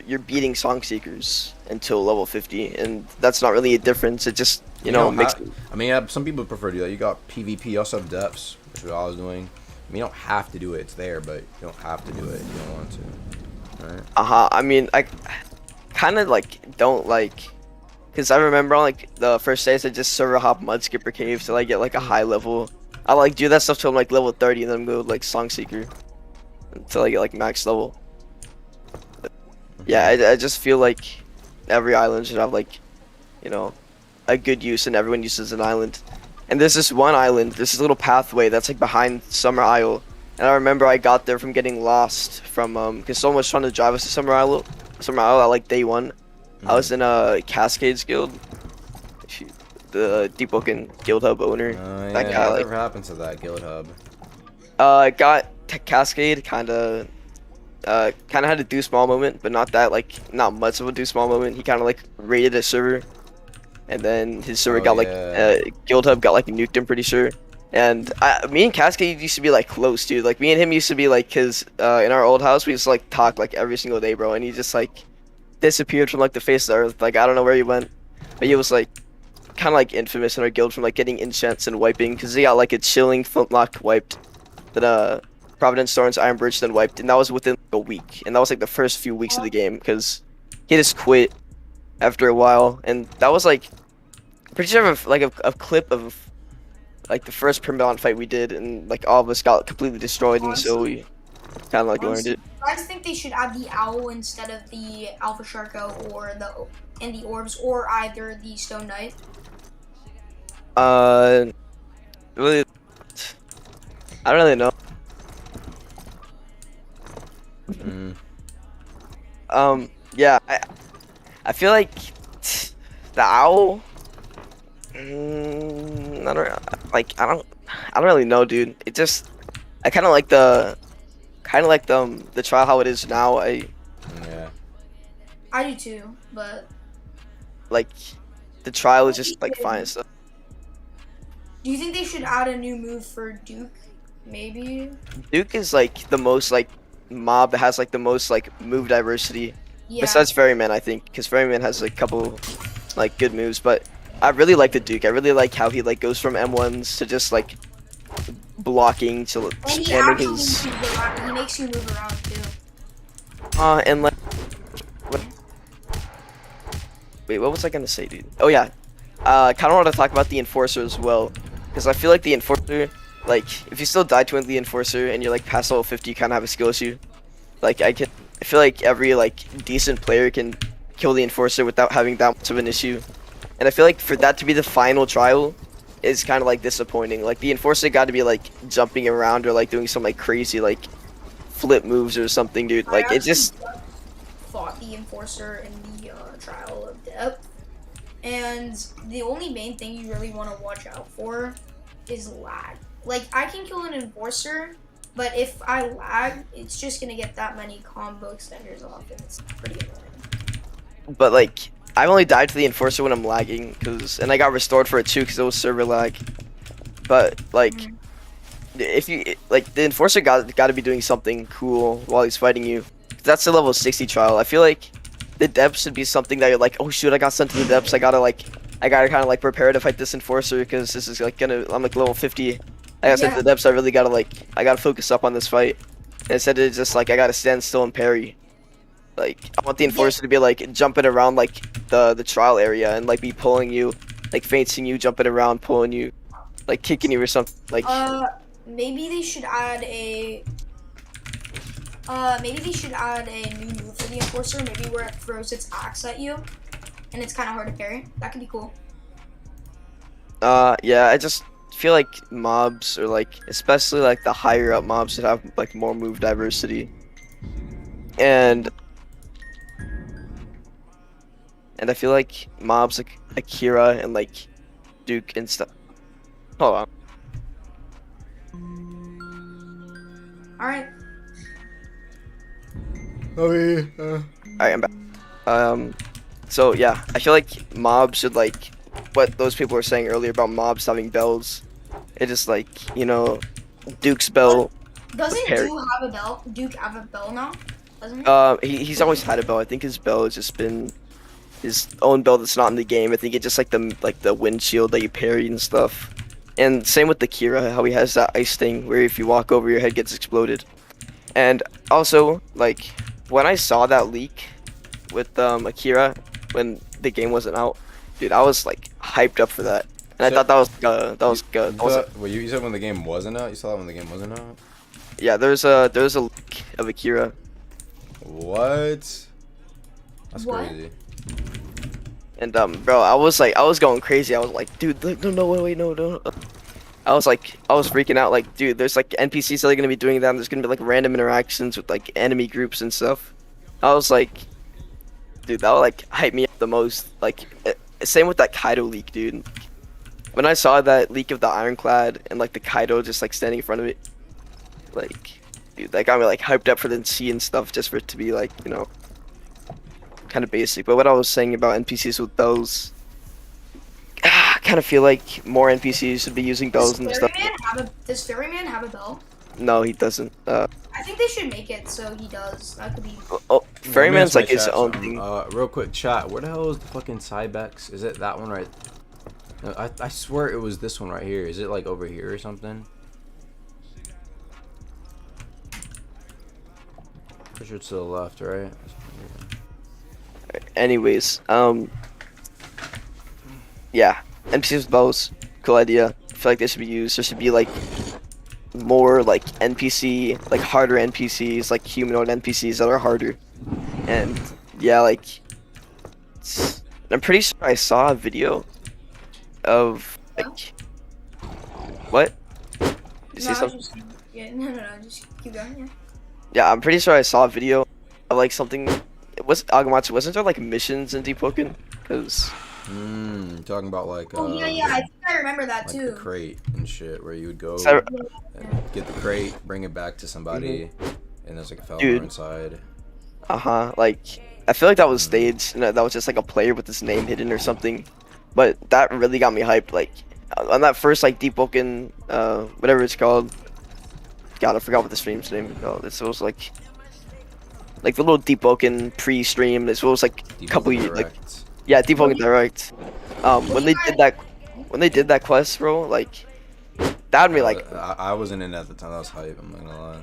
you're beating Song Seekers until level 50, and that's not really a difference. It just you know makes. I mean, yeah, some people prefer to do that. You got PvP, you also have depths, which is what I was doing. I mean, you don't have to do it. It's there, but you don't have to do it if you don't want to. Right? I mean, I kind of like don't like, cause I remember on like the first days I just server hop mud skipper cave till I get like a high level. I like do that stuff till I'm like level 30, and then go like Song Seeker until I get like max level. But, yeah, I just feel like every island should have like, you know, a good use, and everyone uses an island. And there's this one island, this little pathway that's like behind Summer Isle. And I remember I got there from getting lost from because someone was trying to drive us to Summer Isle at like day 1. I was in a Cascades guild. The Deepwoken guild hub owner. Yeah, that guy, like, whatever happened to that guild hub? Got Cascade kind of had a do small moment, but not much of a do small moment. He kind of like raided a server, and then his server got like guild hub got like nuked, I'm pretty sure. And me and Cascade used to be like close, dude. Like me and him used to be like, cause in our old house we used to like talk like every single day, bro. And he just like disappeared from like the face of the earth. Like I don't know where he went, but he was like kind of like infamous in our guild from like getting enchants and wiping, cause he got like a chilling flintlock wiped, then Providence Thorns Iron Bridge then wiped, and that was within like, a week. And that was like the first few weeks of the game, cause he just quit after a while. And that was like pretty sure of like a clip of like the first Primbalon fight we did, and like all of us got completely destroyed, and so we kind of like learned it. I just think they should add the owl instead of the Alpha Sharko or the orbs, or either the Stone Knight. Really, I don't really know. Yeah, I feel like the owl. I don't really know, dude. It just, I kind of like the trial how it is now. Yeah. I do too, but like the trial is just like fine and stuff. do you think they should add a new move for Duke? Maybe. Duke is like the most like mob that has like the most like move diversity. Yeah. Besides Ferryman, I think, because Ferryman has like a couple like good moves, but I really like the Duke. I really like how he like goes from M1s to just like blocking to spamming his. He makes you move around too. And like, wait, what was I gonna say, dude? Oh yeah, kind of want to talk about the Enforcer as well, because I feel like the Enforcer, like if you still die to the Enforcer and you're like past level 50, you kind of have a skill issue. Like I feel like every like decent player can kill the Enforcer without having that much of an issue. And I feel like for that to be the final trial is kind of like disappointing. Like the Enforcer got to be like jumping around or like doing some like crazy like flip moves or something, dude. Like it just fought the Enforcer in the trial of depth, and the only main thing you really want to watch out for is lag. Like I can kill an Enforcer, but if I lag, it's just gonna get that many combo extenders off, and it's pretty annoying. But like I've only died to the Enforcer when I'm lagging, and I got restored for it too because it was server lag. But like, if you like, the Enforcer got to be doing something cool while he's fighting you. That's the level 60 trial. I feel like the depths should be something that you're like, oh shoot, I got sent to the depths. I gotta kind of like prepare to fight this Enforcer because this is like I'm like level 50. I got sent to the depths. I really gotta focus up on this fight. And instead of just like I gotta stand still and parry. Like I want the Enforcer to be like jumping around like the trial area and like be pulling you, like feinting you, jumping around, pulling you, like kicking you or something. Like maybe they should add a new move for the Enforcer. Maybe where it throws its axe at you, and it's kind of hard to parry. That could be cool. Yeah, I just feel like mobs, or like especially like the higher up mobs, should have like more move diversity. And I feel like mobs like Akira and like Duke and stuff. Hold on. Alright. Alright, I'm back. So yeah, I feel like mobs should like what those people were saying earlier about mobs having bells. It just like, you know, Duke's bell. Doesn't Parry. Duke have a bell? Duke have a bell now? Doesn't he? He's always had a bell. I think his bell has just been his own bell that's not in the game. I think it's just like the windshield that you parry and stuff. And same with the Kira, how he has that ice thing where if you walk over, your head gets exploded. And also, like, when I saw that leak with Akira when the game wasn't out, dude, I was like hyped up for that. And I thought that was good. Wait, you said when the game wasn't out? You saw that when the game wasn't out? Yeah, there's a leak of Akira. What? That's What? crazy. And bro, I was going crazy. I was like, dude, no, wait, no. I was freaking out. Like, dude, there's like NPCs that are gonna be doing that. And there's gonna be like random interactions with like enemy groups and stuff. I was like, dude, that would like hype me up the most. Like, same with that Kaido leak, dude. When I saw that leak of the Ironclad and like the Kaido just like standing in front of it, like, dude, that got me like hyped up for the sea and stuff, just for it to be like, you know, kind of basic. But what I was saying about NPCs with bells, I kind of feel like more NPCs should be using bells and stuff. Does Ferryman have a bell? No, he doesn't. I think they should make it so he does. That could be. Oh, Ferryman's like his Chat own something. thing. Real quick, chat. Where the hell is the fucking Cybex? Is it that one right? No, I swear it was this one right here. Is it like over here or something? Pretty sure it's to the left, right? Anyways, yeah, NPCs with bows, cool idea. I feel like they should be used. There should be like more like NPC, like harder NPCs, like humanoid NPCs that are harder. And yeah, like I'm pretty sure I saw a video of like what? Did you say something? No, just keep going. Yeah. Yeah, I'm pretty sure I saw a video of like something. It was Agamatsu. Wasn't there like missions in Deepwoken? Because Talking about like yeah, I think I remember that like too. the crate and shit, where you would go So- and get the crate, bring it back to somebody, and there's like a fellow Dude. inside. Like I feel like that was staged. That was just like a player with his name hidden or something. But that really got me hyped. Like on that first like Deepwoken, whatever it's called. God, I forgot what the stream's name is called. It was like the little Deepwoken pre-stream. It was like a couple years like. Yeah, Deepwoken Direct. When they did that quest, bro, like that had me like. I wasn't in at the time. That was hype. I'm not gonna lie.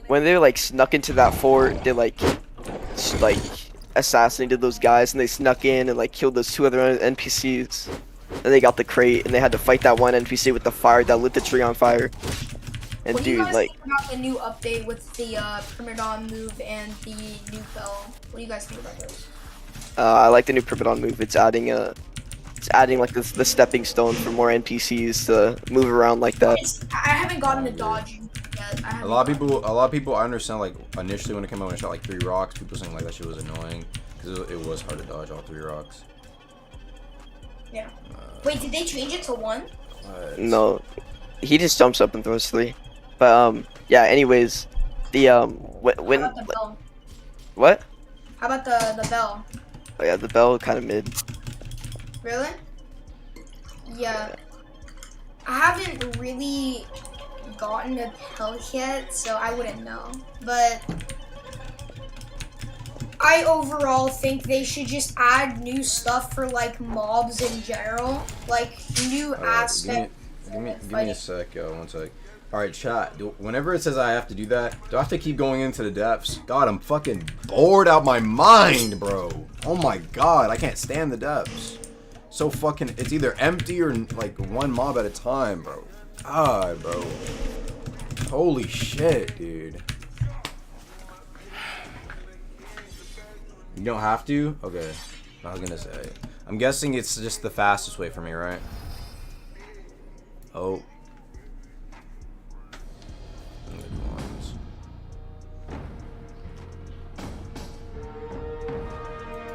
When they like snuck into that fort, they like assassinated those guys, and they snuck in and like killed those two other NPCs. Then they got the crate, and they had to fight that one NPC with the fire that lit the tree on fire. And What do you dude, guys like, think about the new update with the Primodon move and the new bell? What do you guys think about those? I like the new Primodon move. It's adding like the stepping stone for more NPCs to move around like that. I haven't gotten the dodge yet. A lot of people. I understand. Like initially when it came out, when it shot like 3 rocks, people saying like that shit was annoying because it was hard to dodge all 3 rocks. Yeah. Wait, did they change it to 1? No, he just jumps up and throws 3. But yeah. Anyways, the when How about the bell? what? How about the bell? Oh yeah, the bell kind of mid. Really? Yeah. I haven't really gotten a bell yet, so I wouldn't know. But I overall think they should just add new stuff for like mobs in general, like new aspects. Give me a sec, yo. 1 sec. Alright, chat. Whenever it says I have to do that, do I have to keep going into the depths? God, I'm fucking bored out my mind, bro. Oh my god, I can't stand the depths. So fucking, it's either empty or like 1 mob at a time, bro. God, bro. Holy shit, dude. You don't have to? Okay. I was gonna say. I'm guessing it's just the fastest way for me, right? Oh.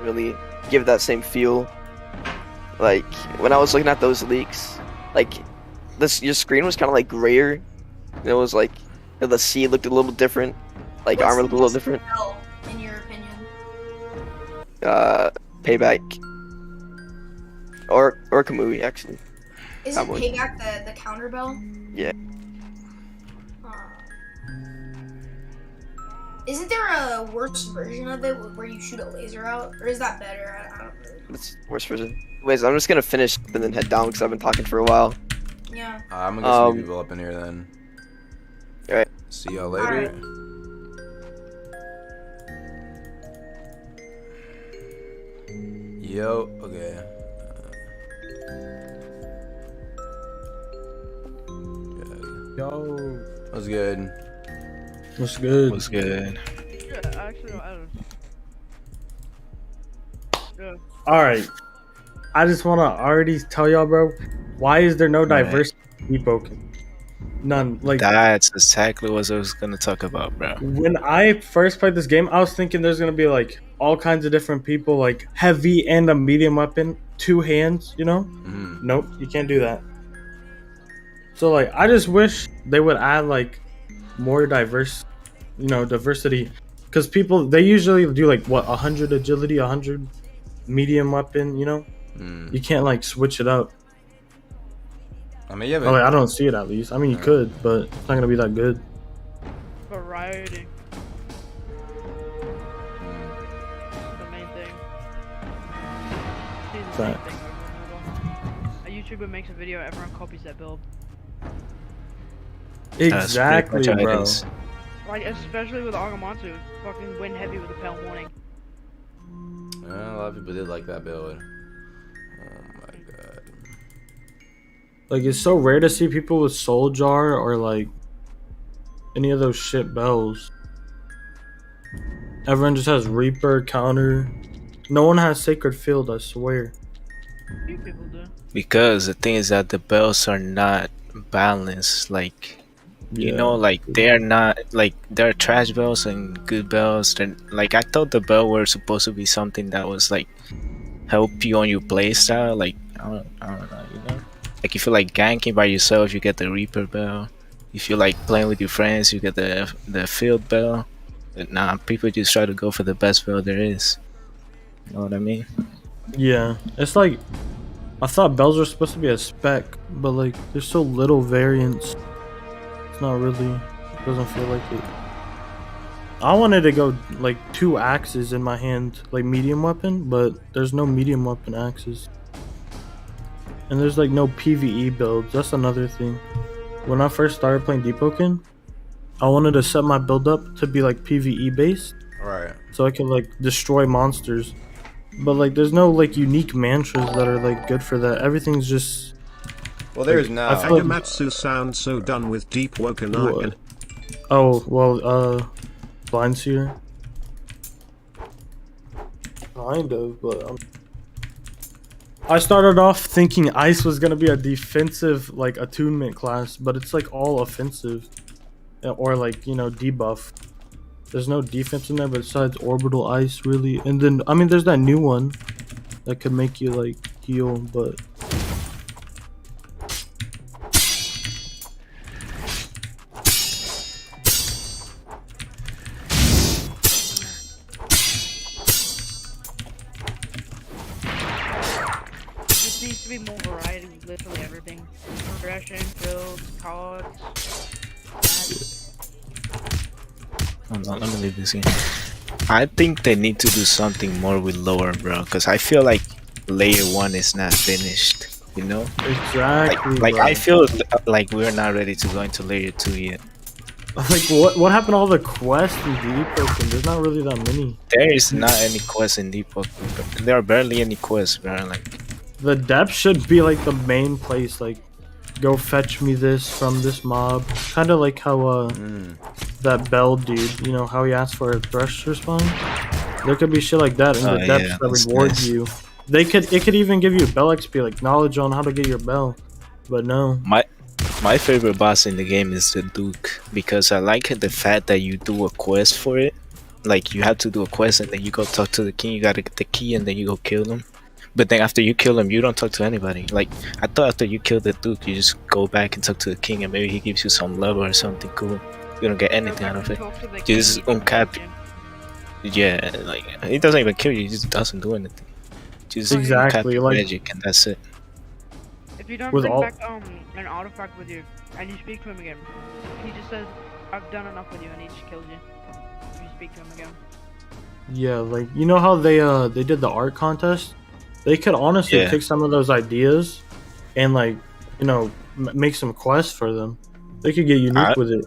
Really give that same feel. Like when I was looking at those leaks, like your screen was kind of like grayer. It was like the sea looked a little different, like What's armor looked a the little best different. bell, in your opinion? Payback. or Kamui actually. Isn't Cowboy. payback the counter bell? Yeah. Isn't there a worse version of it where you shoot a laser out, or is that better? I don't know. That's worst version. Wait, I'm just gonna finish and then head down because I've been talking for a while. Yeah. I'm gonna get some people up in here then. Alright. See y'all later. Yo, okay. Yo. What's good? What's good? What's good? Yeah, actually, I don't. Yeah. All right. I just want to already tell y'all, bro. Why is there no diversity in Deepwoken? None. Like That's exactly what I was gonna talk about, bro. when I first played this game, I was thinking there's gonna be like all kinds of different people, like heavy and a medium weapon, 2 hands. You know? Nope, you can't do that. So like, I just wish they would add like more diversity, because people they usually do like what 100 agility, 100 medium weapon. You know, you can't like switch it up. I mean, yeah, Oh, like, I don't see it at least. I mean, you could, but it's not gonna be that good. Variety. The main thing. See the same Fact. thing over and over. A YouTuber makes a video, everyone copies that build. Exactly, bro. Like, especially with Agamatsu, fucking win heavy with a pale morning. Yeah, a lot of people did like that build. Oh my god. Like, it's so rare to see people with Soul Jar or like any of those shit bells. Everyone just has Reaper, Counter. No one has Sacred Field, I swear. Few people do. Because the thing is that the bells are not balanced. Like, you know, like they're not like there are trash bells and good bells. They're, like, I thought the bell were supposed to be something that was like help you on your play style. Like I don't know, you know. Like if you like ganking by yourself, you get the Reaper bell. If you like playing with your friends, you get the field bell. But nah, people just try to go for the best bell there is. You know what I mean? Yeah, it's like I thought bells were supposed to be a spec, but like there's so little variance. It's not really. Doesn't feel like it. I wanted to go like 2 axes in my hand, like medium weapon, but there's no medium weapon axes. And there's like no PvE builds. That's another thing. When I first started playing Deepwoken, I wanted to set my build up to be like PvE based. Right. So I could like destroy monsters. But like there's no like unique mantras that are like good for that. Everything's just well, there's like, now. I feel like, Agamatsu sounds so done with Deepwoken. What? Oh, well, Blindseer. Kind of, but I started off thinking Ice was gonna be a defensive like attunement class, but it's like all offensive, or like, you know, debuff. There's no defense in there besides orbital ice, really. And then I mean, there's that new one that could make you like heal, but. Just needs to be more variety with literally everything. Progression, builds, cards. Hold on, let me leave this in. I think they need to do something more with lore, bro, because I feel like layer 1 is not finished, you know? Exactly. Like bro. I feel like we're not ready to go into layer 2 yet. Like what happened to all the quests in Deepwoken? There's not really that many. There is not any quests in Deepwoken. There are barely any quests, bro. Like The depth should be like the main place. Like, go fetch me this from this mob. Kind of like how that Bell dude, you know, how he asked for a thresher spawn. There could be shit like that in the depths yeah, that that's reward nice. you. It could even give you bell XP, like knowledge on how to get your bell. But no. my favorite boss in the game is the Duke, because I like the fact that you do a quest for it. Like you have to do a quest and then you go talk to the king. You gotta get the key and then you go kill him. But then after you kill him, you don't talk to anybody. Like, I thought after you kill the Duke, you just go back and talk to the king and maybe he gives you some love or something cool. You don't get anything out of it. You just uncap. Yeah, like, he doesn't even kill you, he just doesn't do anything. Just Exactly, copy like- magic and that's it. If you don't With bring all- back an artifact with you and you speak to him again, he just says, "I've done enough with you," and he just kills you. If you speak to him again. Yeah, like you know how they did the art contest? They could honestly Yeah. take some of those ideas and like make some quests for them. They could get unique with it.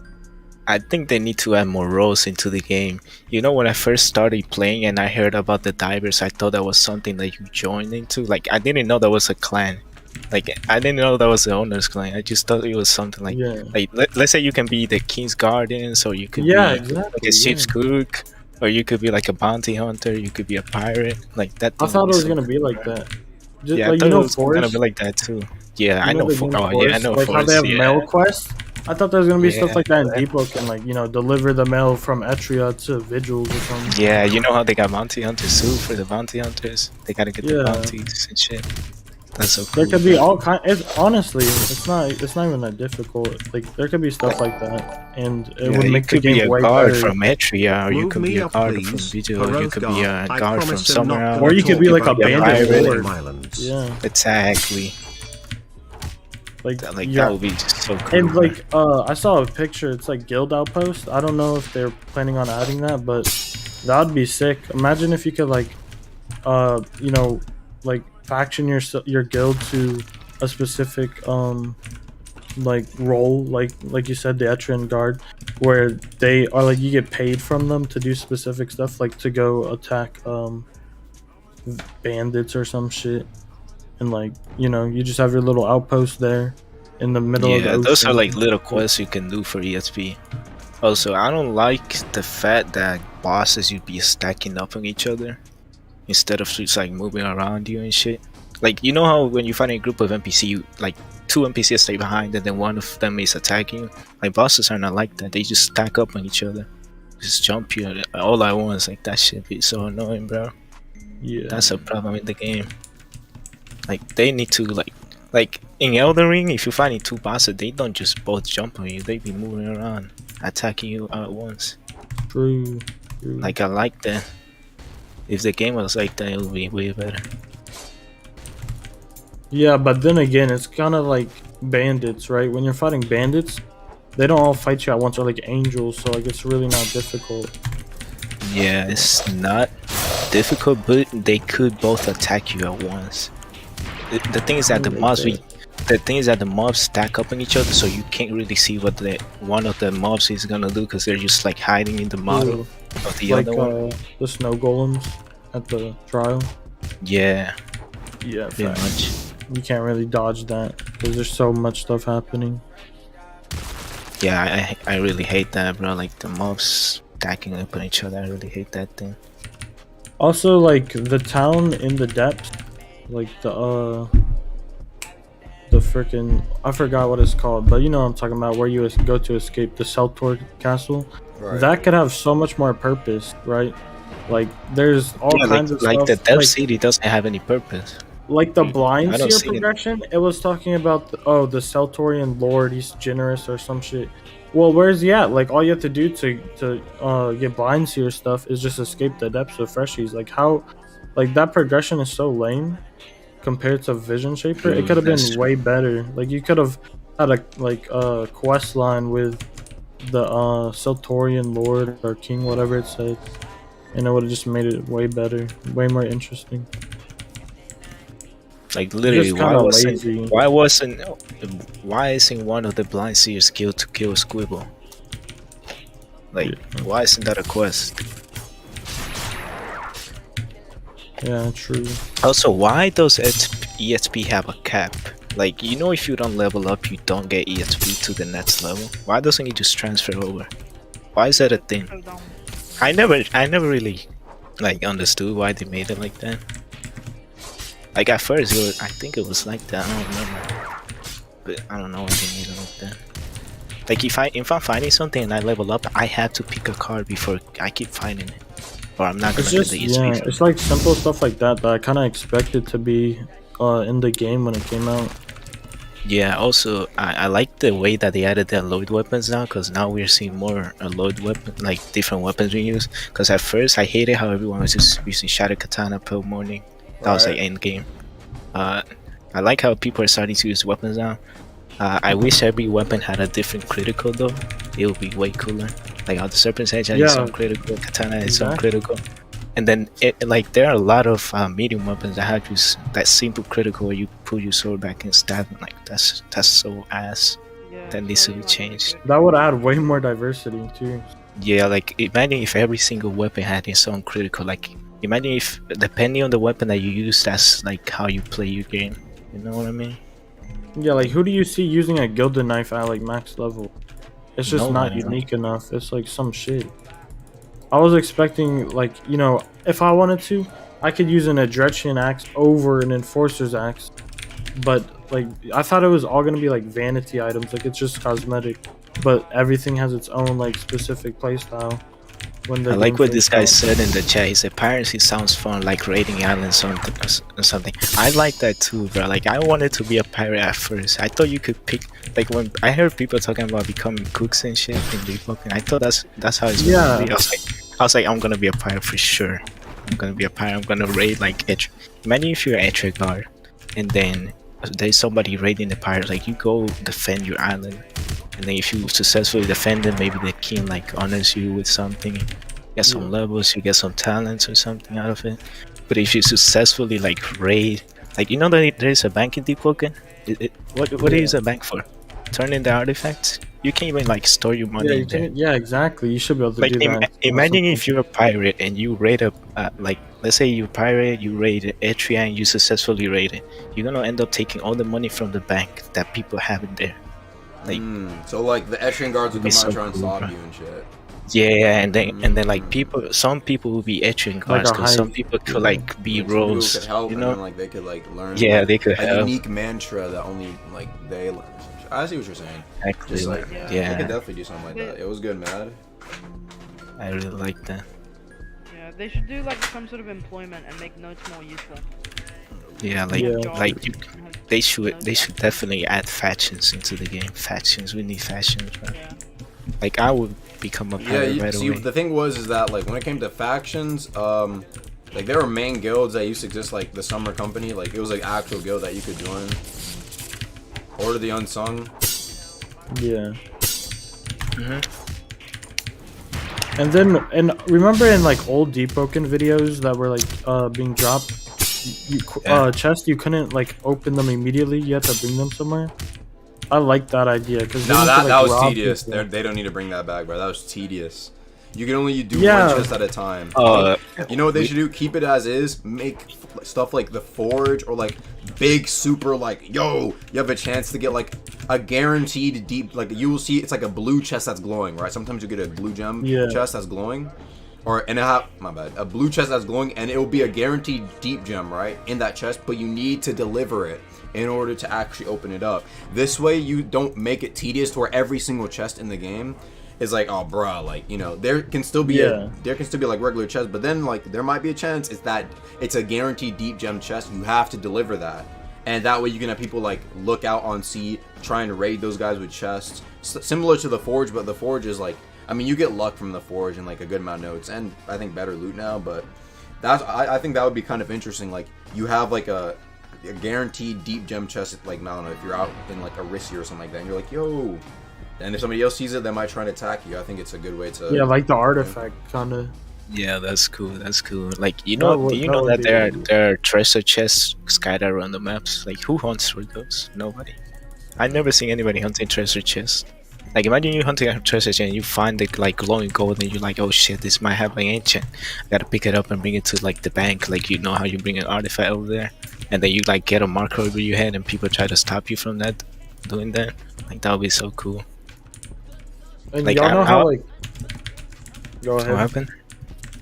I think they need to add more roles into the game. You know, when I first started playing and I heard about the divers, I thought that was something that you joined into. Like, I didn't know that was a clan. Like, I didn't know that was the owner's clan. I just thought it was something like, let's say you can be the king's guardians, or you could be like exactly, a ship's cook, or you could be like a bounty hunter. You could be a pirate. Like that. I thing thought would it was so gonna be cool, like bro. that. Just, Yeah, like I thought you know, it was gonna Forest. be like that too. Yeah, I You know. the game Oh yeah, I Forest? know. Like how they Forest, have yeah. mail quests. I thought there was gonna be stuff Yeah. like that in Deepwoken, like deliver the mail from Etria to Vigils or something. Yeah, you know how they got bounty hunters too for the bounty hunters. They gotta get the Yeah. bounties and shit. That's so cool. There could be all kind. Honestly, it's not even that difficult. Like there could be stuff like that, and it would you make the could be game a way guard better. from Etria, or you Move could me be a up, guard please. from Vigil, or you could be a Hrothgar, I guard from promise him somewhere not else. to Or you could be talk like a about the bandit Flame lord. Islands. Yeah, Exactly. like That would be just so cool. And bro. like I saw a picture. It's like guild outpost. I don't know if they're planning on adding that, but that would be sick. Imagine if you could like like faction your guild to a specific like role, like you said, the Etrian guard, where they are like you get paid from them to do specific stuff, like to go attack bandits or some shit, and like you just have your little outpost there in the middle of the Yeah, ocean. those are like little quests you can do for ESP. Also, I don't like the fact that bosses you'd be stacking up on each other instead of just like moving around you and shit. Like, you know how when you find a group of NPC, you, like two NPCs stay behind and then one of them is attacking you? Like, bosses are not like that. They just stack up on each other. Just jump you all at once. Like, that shit be so annoying, bro. Yeah. That's a problem in the game. Like, they need to, like in Elden Ring, if you're fighting two bosses, they don't just both jump on you. They be moving around, attacking you all at once. True. Like, I like that. If the game was like that, it would be way better. Yeah, but then again, it's kind of like bandits, right? When you're fighting bandits, they don't all fight you at once, or like angels, so like it's really not difficult. Yeah, it's not difficult, but they could both attack you at once. The thing is that the mobs stack up on each other, so you can't really see what one of the mobs is gonna do because they're just like hiding in the model of the like other one. the snow golems at the trial. Yeah. Yeah, pretty facts. much. You can't really dodge that because there's so much stuff happening. Yeah, I really hate that, bro. Like the mobs stacking up on each other. I really hate that thing. Also, like the town in the depths, like the freaking, I forgot what it's called, but you know what I'm talking about, where you go to escape the Seltor castle. Right. That could have so much more purpose, right? Like there's all kinds of like stuff. the Death City doesn't have any purpose. Like the I don't Blindseer see it. progression, it was talking about the Seltorian Lord, he's generous or some shit. Well, where's he at? Like all you have to do to get Blindseer stuff is just escape the depths of freshies. Like how, like that progression is so lame compared to Vision Shaper. It could have been That's way better. Like you could have had a quest line with the Seltorian Lord or King, whatever it said, and it would have just made it way better, way more interesting. Like literally, Just kinda why isn't one of the Blindseer skilled to kill Squibble? Like, why isn't that a quest? Yeah, true. Also, why does EXP have a cap? Like, you know, if you don't level up, you don't get EXP to the next level. Why doesn't it just transfer over? Why is that a thing? I never really like understood why they made it like that. Like at first, I think it was like that. I don't remember, but I don't know why they made it like that. Like if I'm finding something and I level up, I have to pick a card before I keep finding it, or I'm not gonna It's get just the EXP. it's like simple stuff like that I kind of expected to be in the game when it came out. Yeah, also, I like the way that they added the alloyed weapons now, because now we're seeing more alloyed weapons, like different weapons we use. Because at first, I hated how everyone was just using Shadow Katana per morning. That was like Right. end game. I like how people are starting to use weapons now. I wish every weapon had a different critical though. It would be way cooler. Like how the Serpent's Edge has its own critical, Katana has its own critical. And then like there are a lot of medium weapons that have just that simple critical where you pull your sword back and stab them. Like that's so ass. That needs to be changed. That would add way more diversity too. Yeah, like imagine if every single weapon had its own critical. Like imagine if depending on the weapon that you use, that's like how you play your game. You know what I mean? Yeah, like who do you see using a gilded knife at like max level? It's just not Nobody. unique enough. It's like some shit. I was expecting like, you know, if I wanted to, I could use an Adrechian axe over an Enforcer's axe. But like I thought it was all gonna be like vanity items, like it's just cosmetic. But everything has its own like specific playstyle. When the I like game what first this guy drops. said in the chat. He said piracy sounds fun, like raiding islands or something. I like that too, bro. Like I wanted to be a pirate at first. I thought you could pick, like when I heard people talking about becoming cooks and shit in Deepwoken, I thought that's how it's gonna be. I was like, I'm gonna be a pirate for sure. I'm gonna be a pirate. I'm gonna raid like imagine if you're Etrigar, and then there's somebody raiding the pirate. Like you go defend your island. And then if you successfully defend it, maybe the king like honors you with something, get some levels, you get some talents or something out of it. But if you successfully like raid, like you know that there's a bank in Deepwoken. What do you use a bank for? Turn in the artifacts. You can't even like store your money. Yeah, in you there. can, yeah, exactly. You should be able to Like do that. imagine if you're a pirate and you raid a like let's say you're a pirate, you raid Etria and you successfully raid it. You're gonna end up taking all the money from the bank that people have in there. Like, so like the Etrian guards would come It'd out be and so try and cool, stop bro. you and shit. yeah, and then like some people will be Etrian guards, a because some hive. people could like be Some people roles, could help, you and know. then, like they could like learn. Yeah, like, they could a help. unique mantra that only like they learn. I see what you're saying. Exactly, Just like yeah. they could definitely do something like that. It was good, man. I really like that. Yeah, they should do like some sort of employment and make notes more useful. Yeah, they should definitely add factions into the game. Factions, we need factions, bro. Like I would become a Yeah, pirate right see, away. the thing was that like when it came to factions, like there were main guilds that used to exist, like the Summer Company. Like it was like actual guild that you could join. Order the Unsung. Yeah. And then, and remember in like old Deepwoken videos that were like being dropped, chests, you couldn't like open them immediately. You had to bring them somewhere. I like that idea because No, that was tedious. They don't need to bring that back, bro. That was tedious. You can only do one chest at a time. You know what they should do? Keep it as is. Make stuff like the Forge or like big super like, yo, you have a chance to get like a guaranteed deep, like you will see it's like a blue chest that's glowing, right? Sometimes you get a blue gem chest that's glowing. A blue chest that's glowing, and it will be a guaranteed deep gem, right, in that chest, but you need to deliver it in order to actually open it up. This way you don't make it tedious to where every single chest in the game is like, oh bruh, like, you know, there can still be like regular chests, but then like there might be a chance it's a guaranteed deep gem chest. You have to deliver that, and that way you can have people like look out on sea trying to raid those guys with chests, similar to the Forge. But the Forge is like, I mean, you get luck from the Forge and like a good amount of notes and I think better loot now, but I think that would be kind of interesting. Like you have like a guaranteed deep gem chest, like, I don't know, if you're out in like Arisia or something like that, and you're like, yo, and if somebody else sees it, they might try to attack you. I think it's a good way to like the artifact kind of. Yeah, that's cool. That's cool. Like do you know that there are treasure chests scattered around the maps? Like who hunts for those? Nobody. I've never seen anybody hunting treasure chests. Like imagine you hunting a treasure chest and you find it like glowing gold and you're like, oh shit, this might have an ancient. I gotta pick it up and bring it to like the bank. Like you know how you bring an artifact over there, and then you like get a marker over your head and people try to stop you from that, doing that. Like that would be so cool. And like y'all know how like. Go ahead. What happened?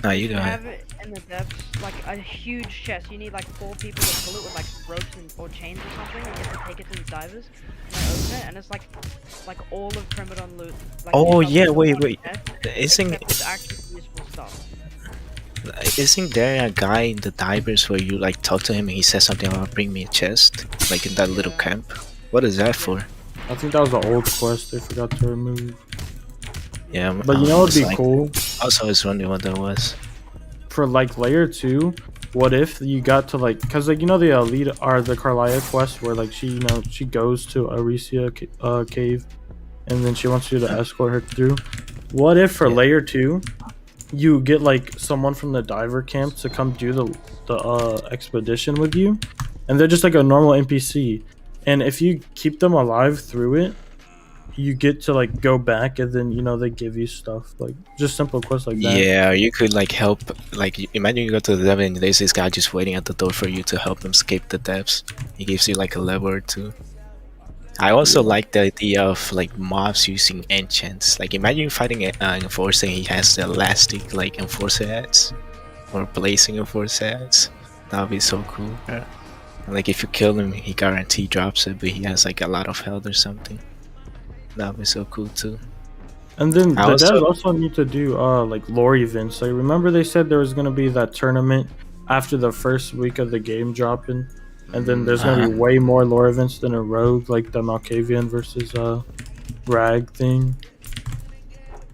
No, you go You ahead. have it in the depths, like a huge chest. You need like 4 people to pull it with like ropes or chains or something, and you have to take it to the divers. And they open it, and it's like all of Primadon loot. Like, Oh you yeah, have wait. one chest, Isn't except it's actually useful stuff. Isn't there a guy in the divers where you like talk to him and he says something about bring me a chest, like in that little camp? What is that for? I think that was the old quest they forgot to remove. Yeah, But you know what'd be cool? Also, I was wondering what that was. For like layer 2, what if you got to like, cause like the elite are the Carlia quest where like she goes to Arisia cave, and then she wants you to escort her through. What if for layer 2, you get like someone from the diver camp to come do the expedition with you, and they're just like a normal NPC, and if you keep them alive through it, you get to like go back, and then they give you stuff, like just simple quests like that. Yeah, you could like help. Like imagine you go to the devil and there's this guy just waiting at the door for you to help him escape the depths. He gives you like a level or two. I also like the idea of like mobs using enchants. Like imagine you fighting an enforcer and he has the elastic like enforcer hats or blazing enforcer hats. That would be so cool. Yeah. Like if you kill him, he guarantee drops it, but he has like a lot of health or something. That would be so cool too. And then the devs also need to do like lore events. Like remember they said there was gonna be that tournament after the first week of the game dropping, and then there's gonna be way more lore events than a rogue, like the Malkavian versus Rag thing.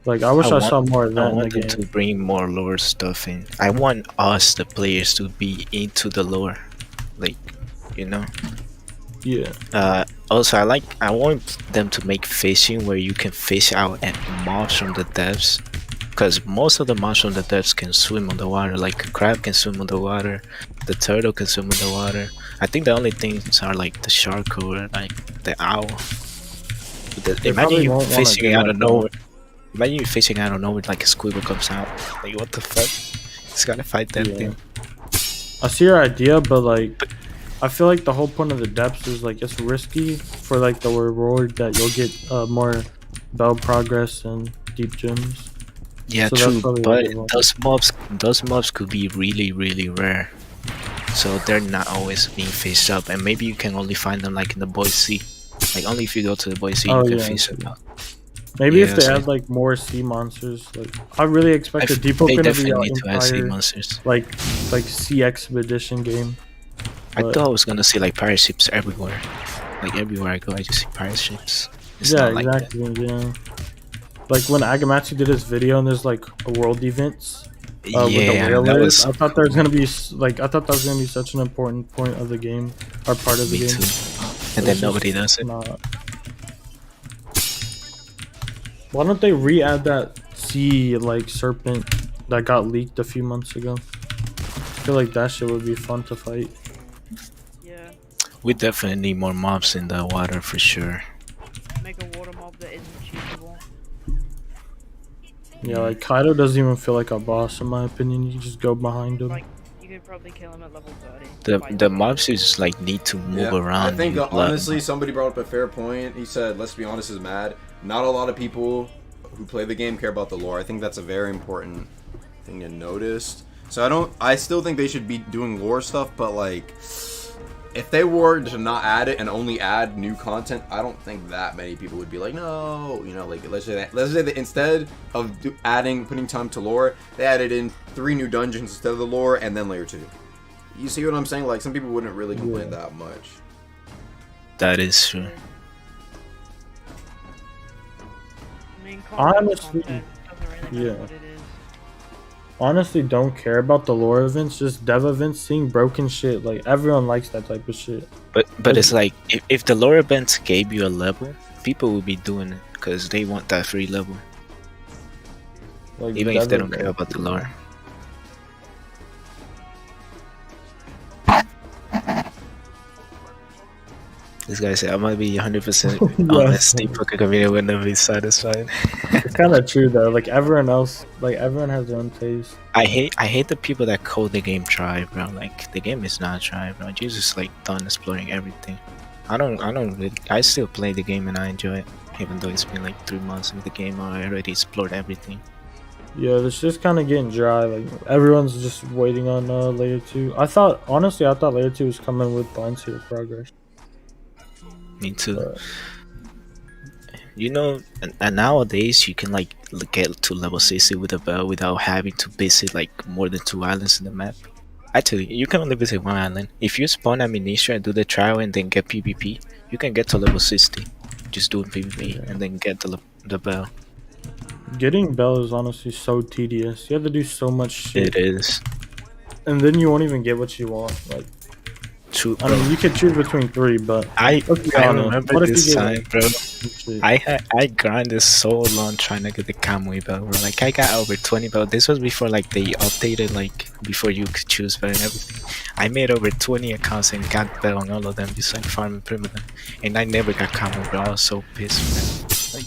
Like I wish I saw more of that in the game. To bring more lore stuff in. I want us, the players, to be into the lore, like Yeah. Also, I want them to make fishing where you can fish out at mobs from the depths, because most of the mobs from the depths can swim on the water. Like a crab can swim on the water, the turtle can swim on the water. I think the only things are like the shark or like the owl. Imagine you fishing out of nowhere. Imagine you fishing out of nowhere like a squiggle comes out. Like what the fuck? Just gotta fight that thing. I see your idea, but like I feel like the whole point of the depths is like it's risky for like the reward that you'll get more bell progress and deep gems. Yeah, So that's true. probably But those mobs could be really, really rare. So they're not always being fished up, and maybe you can only find them like in the Boise. Like only if you go to the Boise you can fish them out. Maybe if they add like more sea monsters, like I really expect the Deepwoken to be definitely an need to add sea entire monsters. like sea expedition game. I thought I was gonna see like pirate ships everywhere. Like everywhere I go, I just see pirate ships. It's Yeah, not like that. exactly. Yeah. Like when Agamatsu did his video and there's like a world events with the Yeah, that whalers, was- I thought there was gonna be I thought that was gonna be such an important point of the game or part of the Me game. too. But And then it's nobody just does it. not. Why don't they re-add that sea like serpent that got leaked a few months ago? I feel like that shit would be fun to fight. We definitely need more mobs in the water for sure. Make a water mob that isn't cheatable. Yeah, like Kaido doesn't even feel like a boss in my opinion. You just go behind him. Like, you could probably kill him at level 30. The mobs just like need to move around. I think in blood. honestly, somebody brought up a fair point. He said, "Let's be honest, is mad." Not a lot of people who play the game care about the lore. I think that's a very important thing to notice. So I still think they should be doing lore stuff, but like, if they were to not add it and only add new content, I don't think that many people would be like, no, like let's say that instead of putting time to lore, they added in 3 new dungeons instead of the lore and then layer 2. You see what I'm saying? Like some people wouldn't really complain that much. That is true. Honestly, yeah. Honestly, don't care about the lore events. Just dev events, seeing broken shit. Like everyone likes that type of shit. But it's like if the lore events gave you a level, people would be doing it because they want that free level. Like even if they don't dev care events. about the lore. This guy said, I might be 100% honest. Deepwoken community would never be satisfied. It's kind of true though. Like everyone else, like everyone has their own taste. I hate the people that call the game try, bro. Like the game is not try, bro. You're just like done exploring everything. I still play the game and I enjoy it, even though it's been like 3 months in the game. I already explored everything. Yeah, it's just kind of getting dry. Like everyone's just waiting on layer 2. I thought layer 2 was coming with Blindseer progress. Me too. You know, and nowadays you can like get to level 60 with a bell without having to visit like more than 2 islands in the map. Actually, you can only visit 1 island. If you spawn at Miniature and do the trial and then get PvP, you can get to level 60 just doing PvP and then get the bell. Getting bell is honestly so tedious. You have to do so much shit. It is. and then you won't even get what you want. Like, True, I mean, you could choose between 3, but I let's be I honest. remember What if this you get time, like, bro. shit? I grinded so long trying to get the Kamui belt, bro. Like I got over 20 belt. This was before like they updated, like before you could choose belt and everything. I made over 20 accounts and got belt on all of them, just like farming primitive. And I never got Kamui, bro. I was so pissed, man.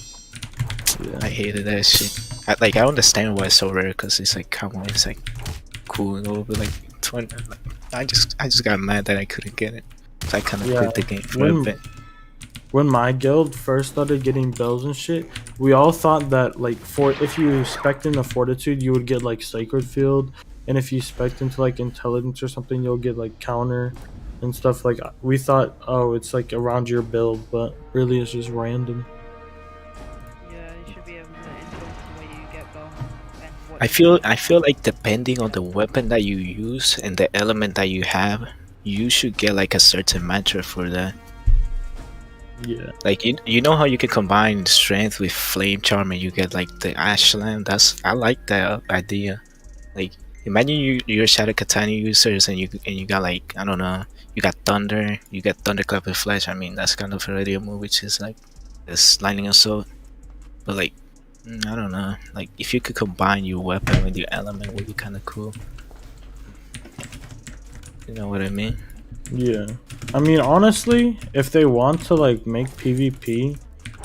Like I hated that shit. I understand why it's so rare, cause it's like Kamui, it's like cool and all, but like 20. Like, I just got mad that I couldn't get it. So I kind of quit the game for a bit. When my guild first started getting bells and shit, we all thought that like if you spec into fortitude, you would get like sacred field, and if you spec into like intelligence or something, you'll get like counter and stuff. Like we thought, oh, it's like around your build, but really it's just random. Yeah, you should be able to influence the way you get bell. I feel like depending on the weapon that you use and the element that you have, you should get like a certain mantra for that. Yeah. Like you know how you can combine strength with flame charm and you get like the ashland. I like that idea. Like imagine you're Shadow Katana users and you got like, I don't know, you got thunder, you get thunderclap with flash. I mean that's kind of already a move which is like this lightning assault. But like I don't know, like if you could combine your weapon with your element, it would be kind of cool. You know what I mean? Yeah. I mean, honestly, if they want to like make PvP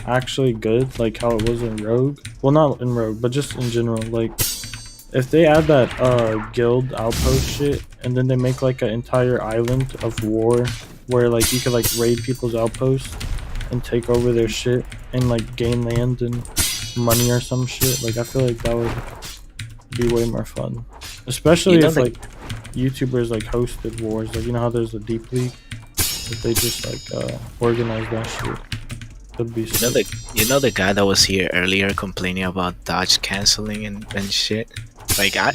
actually good, like how it was in Rogue, well, not in Rogue, but just in general, like if they add that guild outpost shit, and then they make like an entire island of war where like you could like raid people's outposts and take over their shit and like gain land and money or some shit, like I feel like that would be way more fun, especially if like YouTubers like hosted wars, like you know how there's a Deep League, if they just like organize that shit, that'd be sick. You know the guy that was here earlier complaining about dodge canceling and shit. Like I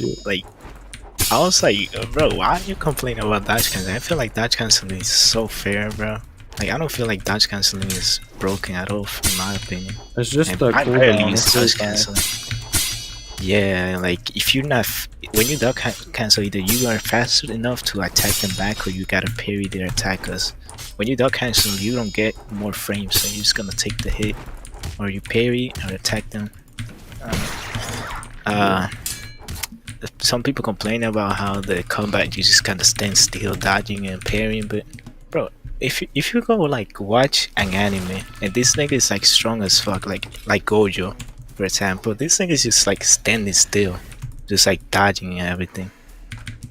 was like, bro, why are you complaining about dodge canceling? I feel like dodge canceling is so fair, bro. Like I don't feel like dodge canceling is broken at all, in my opinion. It's just I cooldown, rarely use it's dodge really canceling. Yeah, like if you're not when you dodge cancel, either you are fast enough to attack them back, or you gotta parry their attackers. When you dodge cancel, you don't get more frames, so you're just gonna take the hit, or you parry or attack them. Some people complain about how the combat you just kind of stand still, dodging and parrying, but bro, if you go like watch an anime and this nigga is like strong as fuck, like Gojo, for example, this nigga is just like standing still, just like dodging and everything.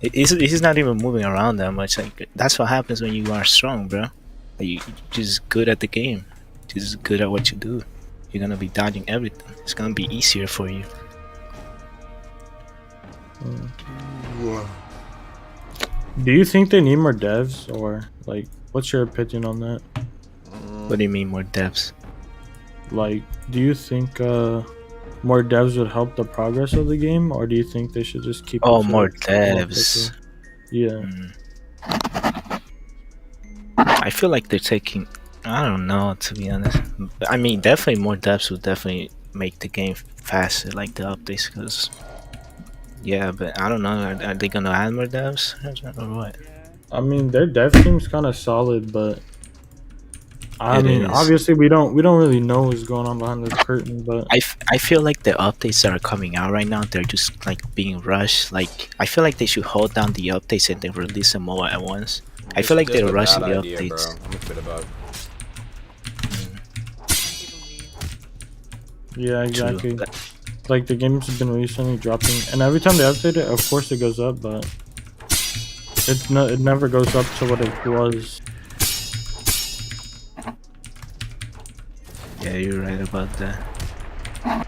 He's not even moving around that much. Like that's what happens when you are strong, bro. Like, you're just good at the game, just good at what you do. You're gonna be dodging everything. It's gonna be easier for you. Do you think they need more devs, or like what's your opinion on that? What do you mean more devs? Like, do you think more devs would help the progress of the game, or do you think they should just keep more devs? Yeah. I feel like they're taking, I don't know, to be honest. I mean, definitely more devs would definitely make the game faster, like the updates, because yeah, but I don't know, are they gonna add more devs or what? I mean, their dev team's kind of solid, but I mean, obviously we don't really know what's going on behind the curtain, but I feel like the updates that are coming out right now, they're just like being rushed. Like I feel like they should hold down the updates and then release them all at once. I feel like they're rushing the updates. I'm a bit about. Yeah, exactly. Like the game's been recently dropping, and every time they update it, of course it goes up, but it never goes up to what it was. Yeah, you're right about that.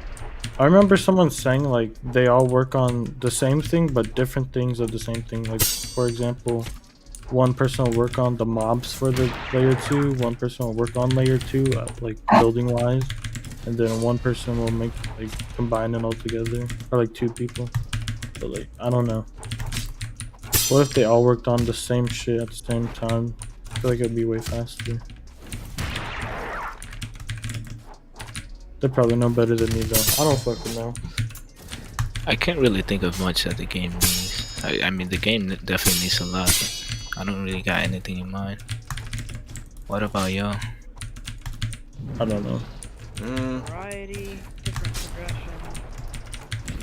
I remember someone saying like they all work on the same thing, but different things of the same thing. Like for example, one person will work on the mobs for the layer 2, one person will work on layer 2, like building wise, and then one person will make like combine it all together, or like 2 people. But like I don't know. What if they all worked on the same shit at the same time? I feel like it'd be way faster. They probably know better than me though. I don't fucking know. I can't really think of much that the game needs. I mean, the game definitely needs a lot. I don't really got anything in mind. What about y'all? I don't know. Variety, different progression,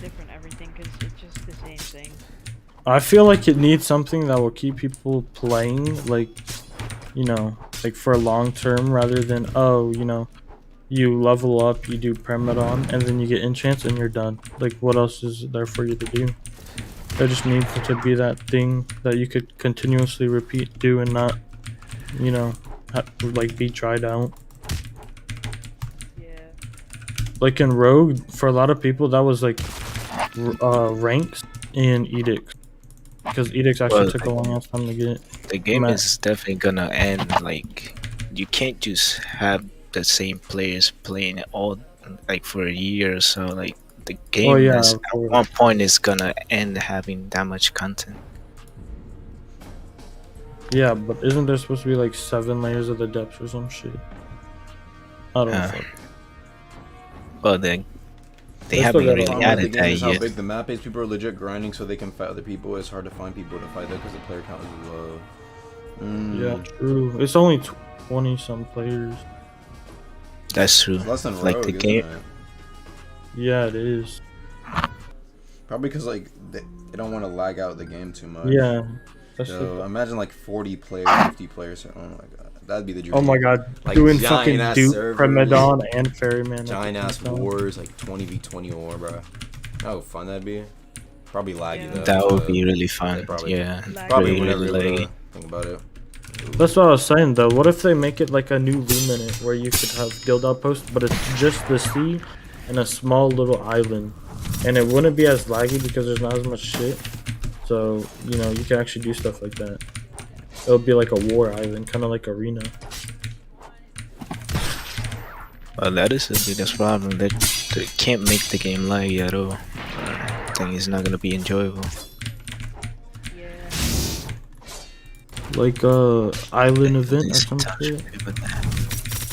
different everything, because it's just the same thing. I feel like it needs something that will keep people playing, like, you know, like for long term, rather than, oh, you know, you level up, you do permadon, and then you get enchants and you're done. Like, what else is there for you to do? There just needs to be that thing that you could continuously repeat, do, and not, you know, like be tried out. Like in Rogue, for a lot of people, that was like ranks and edicts, because edicts actually took a long ass time to get. The game is definitely gonna end. Like, you can't just have the same players playing it all like for a year or so. Like, the game is, at one point is gonna end having that much content. Yeah, but isn't there supposed to be like 7 layers of the depths or some shit? I don't know. Well, then they That's haven't the really problem with the added game that is how yet. big the map is. People are legit grinding so they can fight other people. It's hard to find people to fight though because the player count is low. Yeah, true. It's only 20 some players. That's true. It's less than Like Rogue, the isn't game. it? Yeah, it is. Probably because like they don't want to lag out the game too much. Yeah. So imagine like 40 players, 50 players. Oh my god, that'd be the dream. Oh my god, like doing fucking giant-ass Duke, servers, Premedon, and Ferryman. giant ass wars, like 20v20 war, bro. How fun that'd be. Probably laggy though. That would but be really fun. Probably, Yeah, probably really, whenever really you laggy. think about it. That's what I was saying though. What if they make it like a new Luminate where you could have guild outposts, but it's just the sea and a small little island, and it wouldn't be as laggy because there's not as much shit. So you know you can actually do stuff like that. It would be like a war island, kind of like Arena. Well, that is the biggest problem. They can't make the game laggy at all. I think it's not gonna be enjoyable. Like island event or something.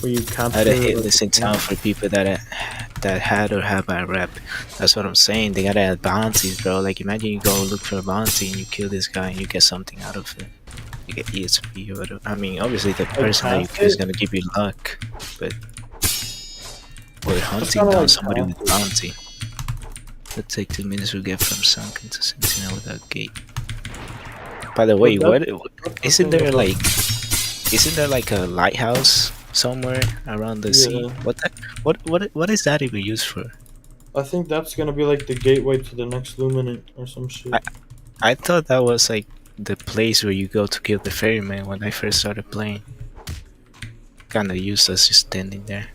Where you capture. I had a hit like, list in town for people that had or have a rep. That's what I'm saying. They gotta add bounties, bro. Like, imagine you go look for a bounty and you kill this guy and you get something out of it. You get ESP or whatever. I mean, obviously the person that you kill is gonna give you luck, but we're hunting down somebody with bounty. It'll take 2 minutes to get from Sunken to Sentinel without gate. By the way, isn't there like a lighthouse somewhere around the sea? What is that even used for? I think that's gonna be like the gateway to the next Luminate or some shit. I thought that was like the place where you go to kill the ferryman when I first started playing. Kinda useless just standing there.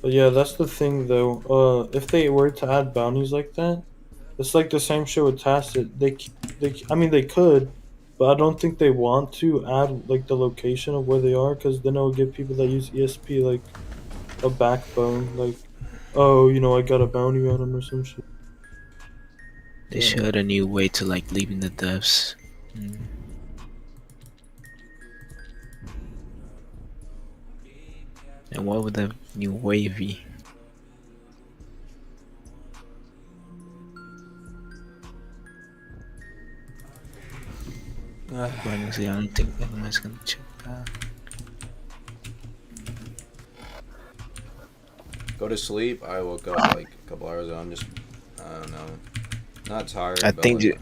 But yeah, that's the thing though. If they were to add bounties like that, it's like the same shit with Tacit. I mean, they could, but I don't think they want to add like the location of where they are, because then it'll give people that use ESP like a backbone. Like, oh, you know, I got a bounty on them or some shit. They should add a new way to like leaving the devs. And what would the new way be? Honestly, I don't think anyone's gonna check that. Go to sleep. I woke up like a couple hours ago. I'm just, I don't know, not tired. I but think like,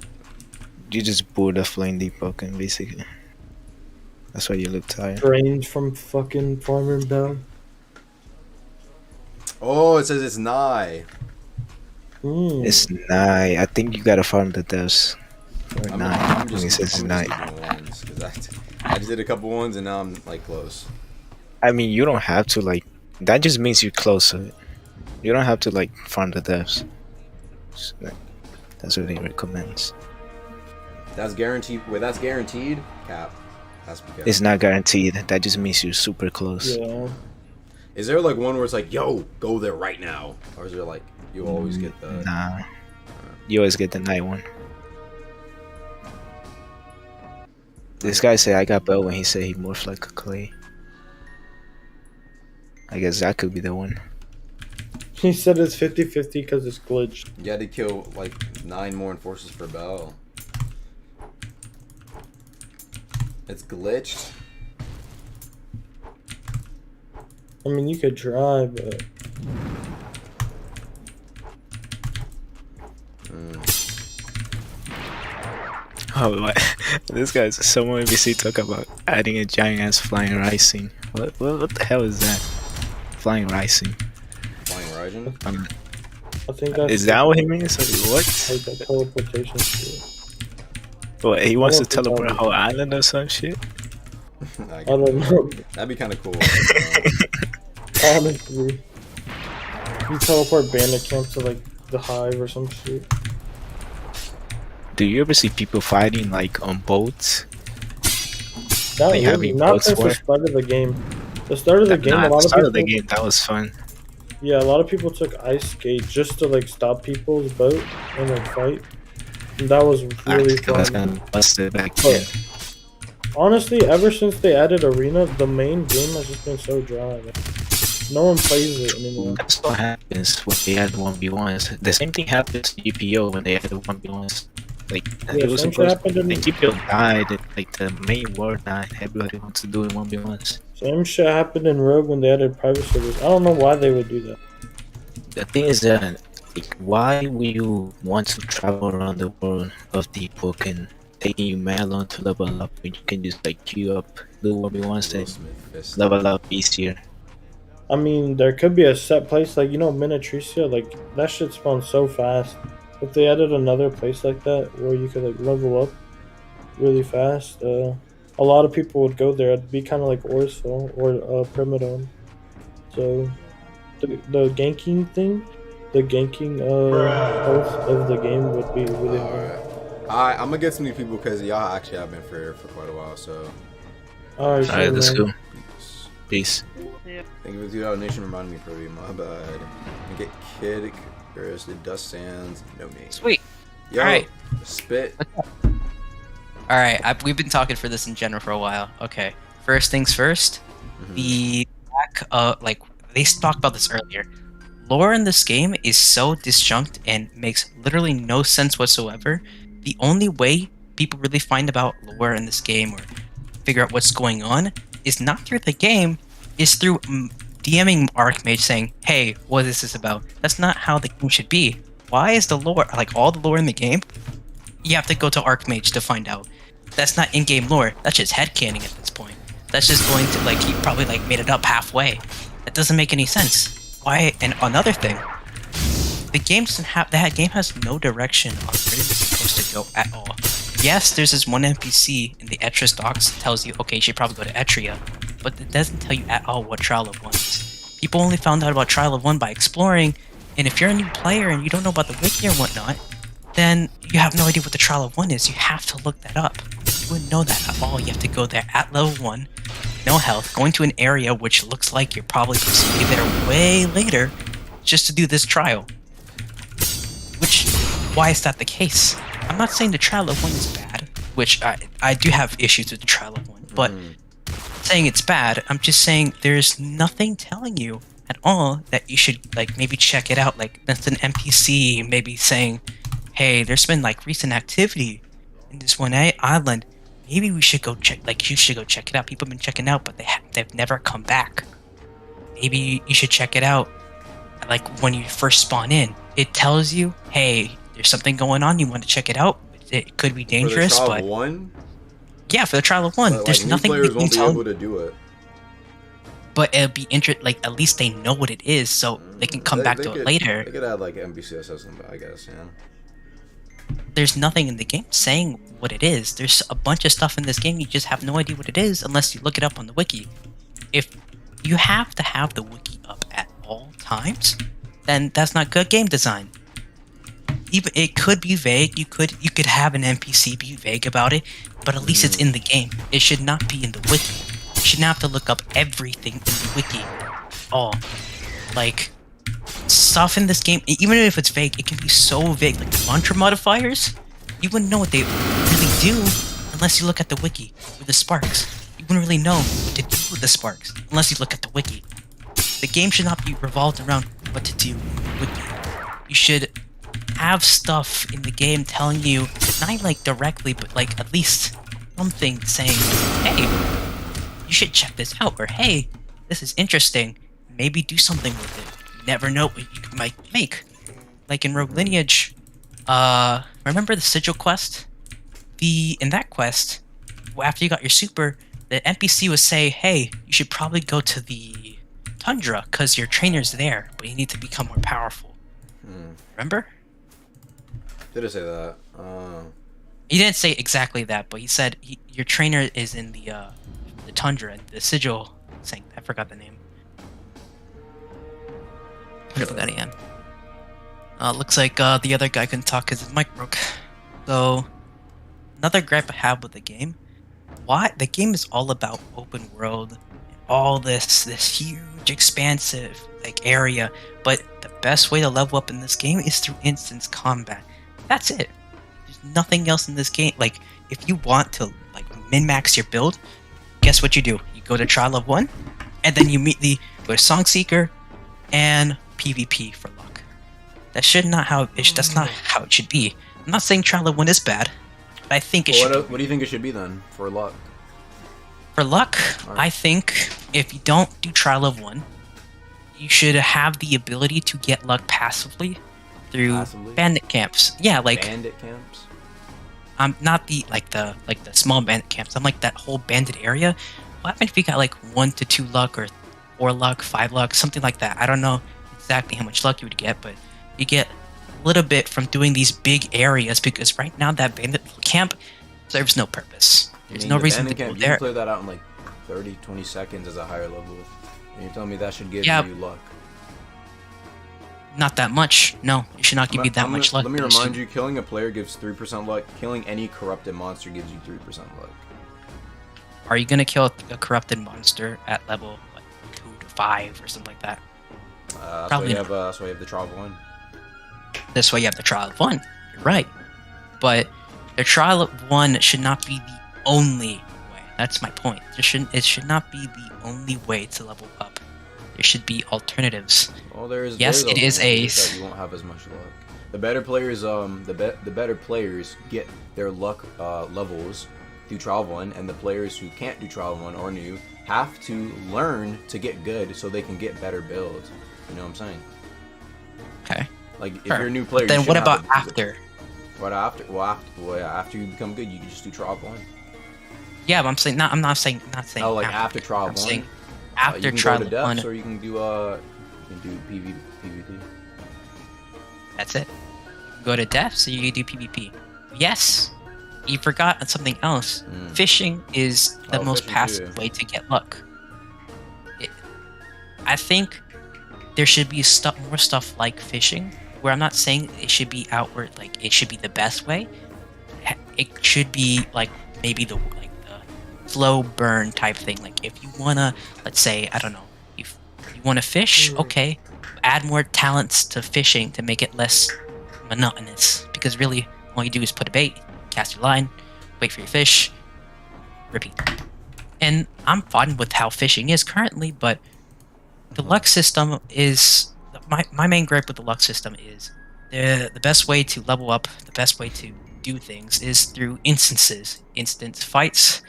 you just bored of playing Deepwoken, basically. That's why you look tired. Drained from fucking farming down. Oh, it says it's nigh. It's nigh. I think you gotta farm the devs. For nigh. I'm When it says just nigh. doing ones because I just did a couple ones and now I'm like close. I mean, you don't have to like. That just means you're close to it. You don't have to like farm the devs. Just, like, that's what he recommends. That's guaranteed. Wait, that's guaranteed. Cap. That's because It's not guaranteed. That just means you're super close. Yeah. Is there like one where it's like, yo, go there right now, or is there like you always get the? Nah. You always get the night one. This guy said I got Bell when he said he morphed like a clay. I guess that could be the one. He said it's 50-50 because it's glitched. You had to kill like 9 more enforcers per bell. It's glitched. I mean, you could try, but Oh, what? This guy's someone NPC talk about adding a giant ass flying rising. What the hell is that? Flying rising. Flying rising? I think that's Is that what he means? What? like the teleportation shit. What, he wants to I don't know. teleport a whole island or some shit? I don't know. That'd be kind of cool. Honestly, you teleport bandit camp to like the hive or some shit. Do you ever see people fighting like on boats? That Like, was having not boats since the war? start of the game. The start of the game, Nah, a lot the of start people. of the game, that was fun. Yeah, a lot of people took ice skate just to like stop people's boat and like fight. And that was really That's fun. kind of busted back then. But honestly, ever since they added arena, the main game has just been so dry. Man. No one plays it anymore. That's what happens when they add 1v1s. The same thing happens to GPO when they add 1v1s. Like, Yeah, it was same shit supposed happened in- like, GPO died, like the main war died, everybody wants to do it 1v1s. Same shit happened in Rogue when they added private servers. I don't know why they would do that. The thing is that, like, why would you want to travel around the world of Deepwoken, taking you mad long to level up when you can just like queue up, do 1v1s and level up easier? I mean, there could be a set place like Minitricia. Like that shit spawns so fast. If they added another place like that where you could like level up really fast, a lot of people would go there. It'd be kind of like Orsville or Primadon. So the ganking thing, the ganking health of the game would be really hard. Alright, I'm gonna get some new people because y'all actually have been for quite a while. So. Alright, let's man. go. Peace. Thank you for the donation. Reminding me, probably my bad. And get Kid, Chris, the Dust Sands, no name. Sweet. Yo, Alright. Spit. Alright, we've been talking for this in general for a while. Okay. First things first, the lack like, they talked about this earlier. Lore in this game is so disjunct and makes literally no sense whatsoever. The only way people really find about lore in this game or figure out what's going on is not through the game, is through DMing Archmage saying, hey, what is this about? That's not how the game should be. Why is the lore, like all the lore in the game, you have to go to Archmage to find out? That's not in-game lore, that's just headcanon at this point. That's just going to, like, he probably like made it up halfway. That doesn't make any sense. Why? And another thing, the game doesn't have, that game has no direction on where it's supposed to go at all. Yes, there's this one NPC in the Etris docs that tells you, okay, you should probably go to Etria, but it doesn't tell you at all what Trial of 1 is. People only found out about Trial of 1 by exploring, and if you're a new player and you don't know about the wiki or whatnot, then you have no idea what the Trial of 1 is. You have to look that up. You wouldn't know that at all. You have to go there at level 1, no health, going to an area which looks like you're probably supposed to be there way later just to do this trial. Which, why is that the case? I'm not saying the Trial of 1 is bad, which I do have issues with the Trial of 1, but saying it's bad, I'm just saying there's nothing telling you at all that you should like maybe check it out. Like that's an NPC maybe saying, hey, there's been like recent activity in this one island. Maybe we should go check. Like you should go check it out. People have been checking out, but they've never come back. Maybe you should check it out. Like when you first spawn in, it tells you, hey, there's something going on. You want to check it out. It could be dangerous, for the but trial of 1? Yeah, for the Trial of 1, But, there's like, nothing new we players can won't be tell. able to do it. But it'll be like at least they know what it is, so they can come back to it later. They could add like NPC assessment, I guess. Yeah. There's nothing in the game saying what it is. There's a bunch of stuff in this game you just have no idea what it is unless you look it up on the wiki. If you have to have the wiki up at all times, then that's not good game design. Even it could be vague. You could have an NPC be vague about it, but at least it's in the game. It should not be in the wiki. You should not have to look up everything in the wiki. All like stuff in this game, even if it's vague, it can be so vague. Like the mantra modifiers, you wouldn't know what they really do unless you look at the wiki. With the sparks, you wouldn't really know what to do with the sparks unless you look at the wiki. The game should not be revolved around what to do. You should have stuff in the game telling you, not like directly, but like at least something saying, hey, you should check this out, or hey, this is interesting. Maybe do something with it. You never know what you might make. Like in Rogue Lineage, remember the Sigil quest? In that quest, after you got your super, the NPC would say, hey, you should probably go to the Tundra, because your trainer's there, but you need to become more powerful. Remember? Did I say that? He didn't say exactly that, but he said your trainer is in the Tundra, the Sigil thing. I forgot the name. I forgot again. Looks like the other guy couldn't talk because his mic broke. So, another gripe I have with the game. The game is all about open world, and all this huge, expansive area, but the best way to level up in this game is through instance combat. That's it. There's nothing else in this game. Like, if you want to min-max your build, guess what you do? You go to Trial of 1, and then you go to Song Seeker and PvP for luck. That's not how it should be. I'm not saying Trial of 1 is bad, but I think it should. What do you think it should be then for luck? For luck, I think if you don't do Trial of 1, you should have the ability to get luck passively through bandit camps. Yeah, bandit camps. Not the small bandit camps. I'm like that whole bandit area. What happens if you got 1 to 2 luck or 4 luck, 5 luck, something like that? I don't know exactly how much luck you would get, but you get a little bit from doing these big areas, because right now that bandit camp serves no purpose. There's no reason to go You there. can clear that out in 30, 20 seconds as a higher level. And you're telling me that should give you luck? Not that much. No, it should not give you that much luck. Let me remind you, killing a player gives 3% luck. Killing any corrupted monster gives you 3% luck. Are you gonna kill a corrupted monster at level 2 to 5 or something like that? Probably not. That's why you have the Trial of 1. That's why you have the Trial of 1. You're right. But the Trial of 1 should not be the only way. That's my point. It should not be the only way to level up. There should be alternatives. Well, it is a. You won't have as much luck. The better players, the better players get their luck levels through Trial of 1, and the players who can't do Trial of 1 or new have to learn to get good so they can get better builds. You know what I'm saying? Okay. If you're a new player, then what about after? What after? Well, after you become good, you can just do Trial of 1. Yeah, but I'm not saying. Oh, after Trial of 1. Saying after you can Trial go to of 1, depths, or you can do PvP. That's it. You go to depths, or you do PvP. Yes, you forgot something else. Fishing is the most passive way to get luck. I think there should be more stuff like fishing, where I'm not saying it should be outward, it should be the best way. It should be maybe the slow burn type thing. If you wanna, let's say, I don't know, if you wanna fish, okay, add more talents to fishing to make it less monotonous. Because really, all you do is put a bait, cast your line, wait for your fish, repeat. And I'm fine with how fishing is currently, but the luck system is my main gripe with the luck system is the best way to level up, the best way to do things is through instance fights,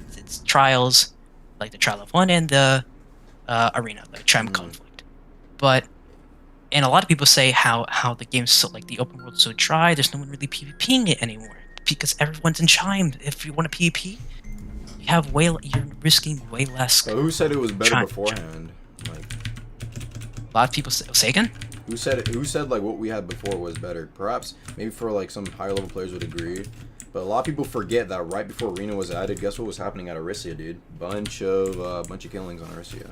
instance trials, like the Trial of 1 and the arena, the Tram conflict. And a lot of people say how the game's so the open world's so dry, there's no one really PvPing it anymore because everyone's in Chime. If you want to PvP, you're risking way less. So who said it was better beforehand? A lot of people say again. Who said what we had before was better? Perhaps maybe for some higher level players would agree, but a lot of people forget that right before Arena was added, guess what was happening at Arisia, dude? Bunch of killings on Arisia.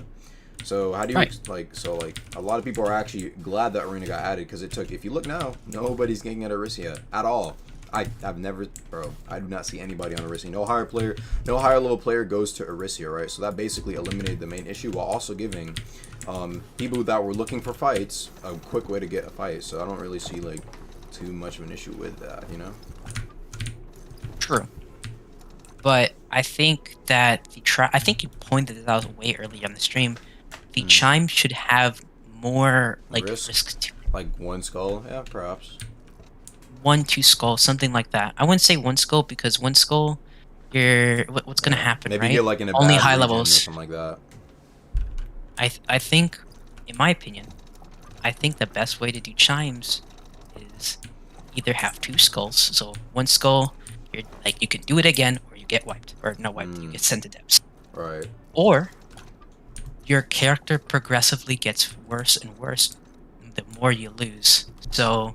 So how do you a lot of people are actually glad that Arena got added because it took. If you look now, nobody's getting at Arisia at all. I do not see anybody on Arisia. No higher level player goes to Arisia, right? So that basically eliminated the main issue while also giving people that were looking for fights a quick way to get a fight. So I don't really see too much of an issue with that, you know? True. But I think that I think you pointed it out way earlier on the stream. the chime should have more like risk to like one skull, yeah, perhaps. 1-2 skull, something like that. I wouldn't say one skull because one skull, what's gonna happen, Maybe right? get like in a Only bad high region or levels. something like that. I think, in my opinion, I think the best way to do chimes is either have 2 skulls. So one skull, you're like you can do it again, or you get wiped, or not wiped, you get sent to depths. Right. Or your character progressively gets worse and worse the more you lose. So,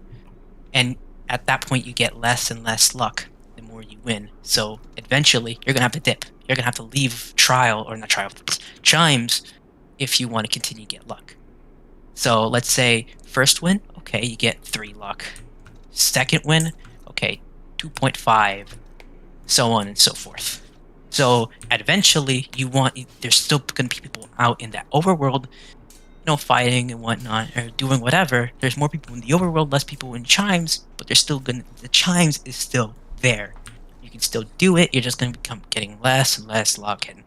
and at that point you get less and less luck the more you win. So eventually you're gonna have to dip. You're gonna have to leave trial, or not trial, chimes, if you want to continue to get luck. So let's say first win, okay, you get 3 luck. Second win, okay, 2.5, so on and so forth. So eventually, there's still going to be people out in that overworld, fighting and whatnot, or doing whatever. There's more people in the overworld, less people in chimes, but the chimes is still there. You can still do it. You're just going to become getting less and less luck. And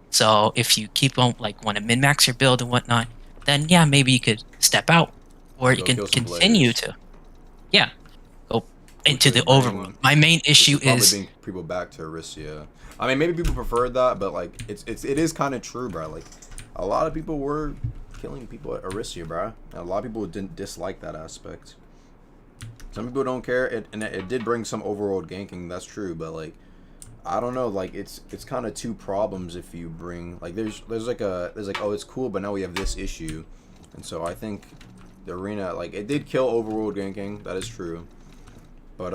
so if you keep on want to min max your build and whatnot, then yeah, maybe you could step out, or you can continue to, go into the overworld. My main issue is probably bring people back to Arisia. I mean, maybe people preferred that, but like it is kind of true, bro. Like a lot of people were killing people at Arisia, bro. And a lot of people didn't dislike that aspect. Some people don't care, and it did bring some overworld ganking. That's true, but like I don't know, like it's kind of 2 problems if you bring like there's like oh it's cool, but now we have this issue, and so I think the arena like it did kill overworld ganking. That is true, but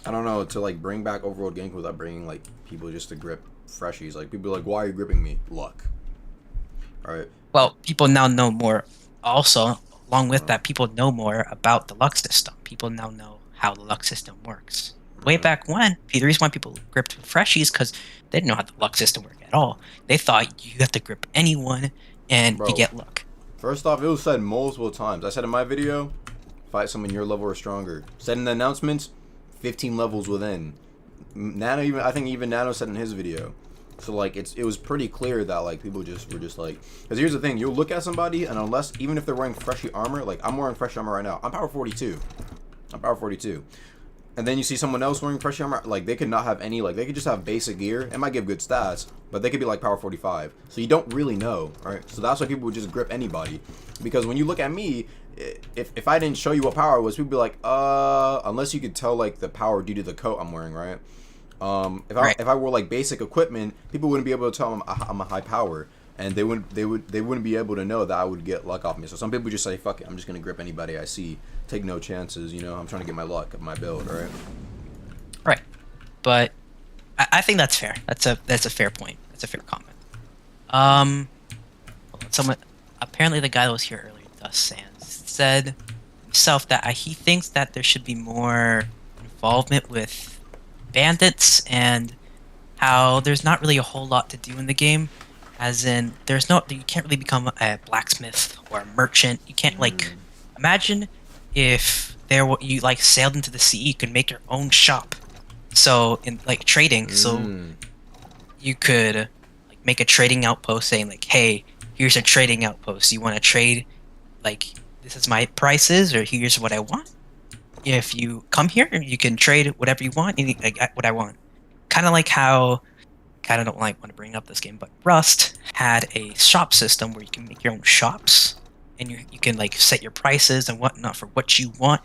I don't know, to like bring back overworld ganking without bringing like people just to grip freshies. Like people are like, why are you gripping me? Luck. All right. Well, people now know more. Also, along with that, people know more about the luck system. People now know how the luck system works. Way back when, the reason why people gripped freshies because they didn't know how the luck system worked at all. They thought you have to grip anyone and you get luck. First off, it was said multiple times. I said in my video, fight someone your level or stronger. Said in the announcements, 15 levels within. I think even Nano said in his video. So like it was pretty clear that like people just were just like, because here's the thing, you'll look at somebody and unless, even if they're wearing freshy armor, like I'm wearing fresh armor right now. I'm power 42. And then you see someone else wearing fresh armor, like they could not have any, like they could just have basic gear. It might give good stats, but they could be like power 45. So you don't really know, right? So that's why people would just grip anybody. Because when you look at me, if I didn't show you what power was, people would be like, unless you could tell like the power due to the coat I'm wearing, right? If I wore like basic equipment, people wouldn't be able to tell I'm a high power, and they wouldn't be able to know that I would get luck off me. So some people just say, fuck it, I'm just gonna grip anybody I see, take no chances. I'm trying to get my luck of my build, right? Right, but I think that's fair. That's a fair point. That's a fair comment. Someone, apparently the guy that was here earlier, Dust Sands, said himself that he thinks that there should be more involvement with bandits and how there's not really a whole lot to do in the game, as in you can't really become a blacksmith or a merchant. You can't like imagine if you like sailed into the sea, you could make your own shop. So in like trading, so you could like make a trading outpost saying like, hey, here's a trading outpost. You want to trade, like this is my prices, or here's what I want. If you come here, you can trade whatever you want. I get what I want. Kind of like how, kind of don't want to bring up this game, but Rust had a shop system where you can make your own shops, and you can like set your prices and whatnot for what you want,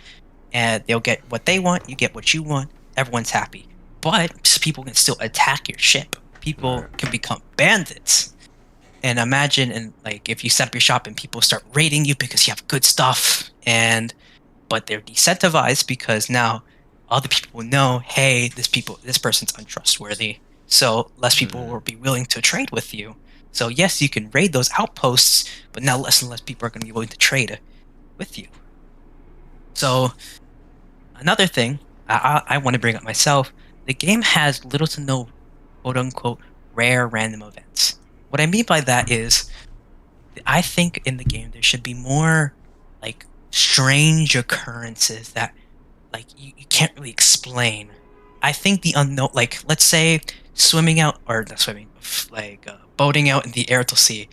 and they'll get what they want. You get what you want. Everyone's happy. But people can still attack your ship. People can become bandits. And imagine, like if you set up your shop and people start raiding you because you have good stuff, but they're decentivized because now other people know, hey, this person's untrustworthy. So less people will be willing to trade with you. So yes, you can raid those outposts, but now less and less people are going to be willing to trade with you. So another thing I want to bring up myself, the game has little to no quote-unquote rare random events. What I mean by that is, I think in the game there should be more like strange occurrences that like you can't really explain. I think the unknown, like let's say swimming out, or not swimming, like boating out in the Airtel Sea,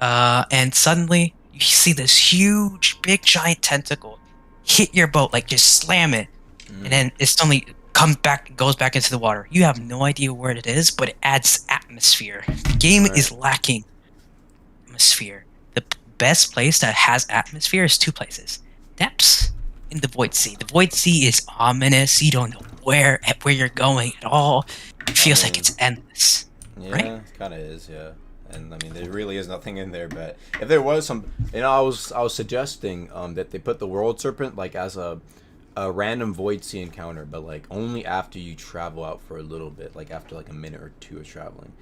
And suddenly you see this huge, big, giant tentacle hit your boat, like just slam it, and then it suddenly goes back into the water. You have no idea where it is, but it adds atmosphere. The game is lacking atmosphere. The best place that has atmosphere is two places: depths in the Void Sea. The Void Sea is ominous. You don't know where you're going at all. It feels like it's endless. Yeah, right? it kind of is, yeah. And I mean, there really is nothing in there. But if there was some, I was suggesting that they put the World Serpent like as a random Void Sea encounter, but like only after you travel out for a little bit, like after like a minute or two of traveling.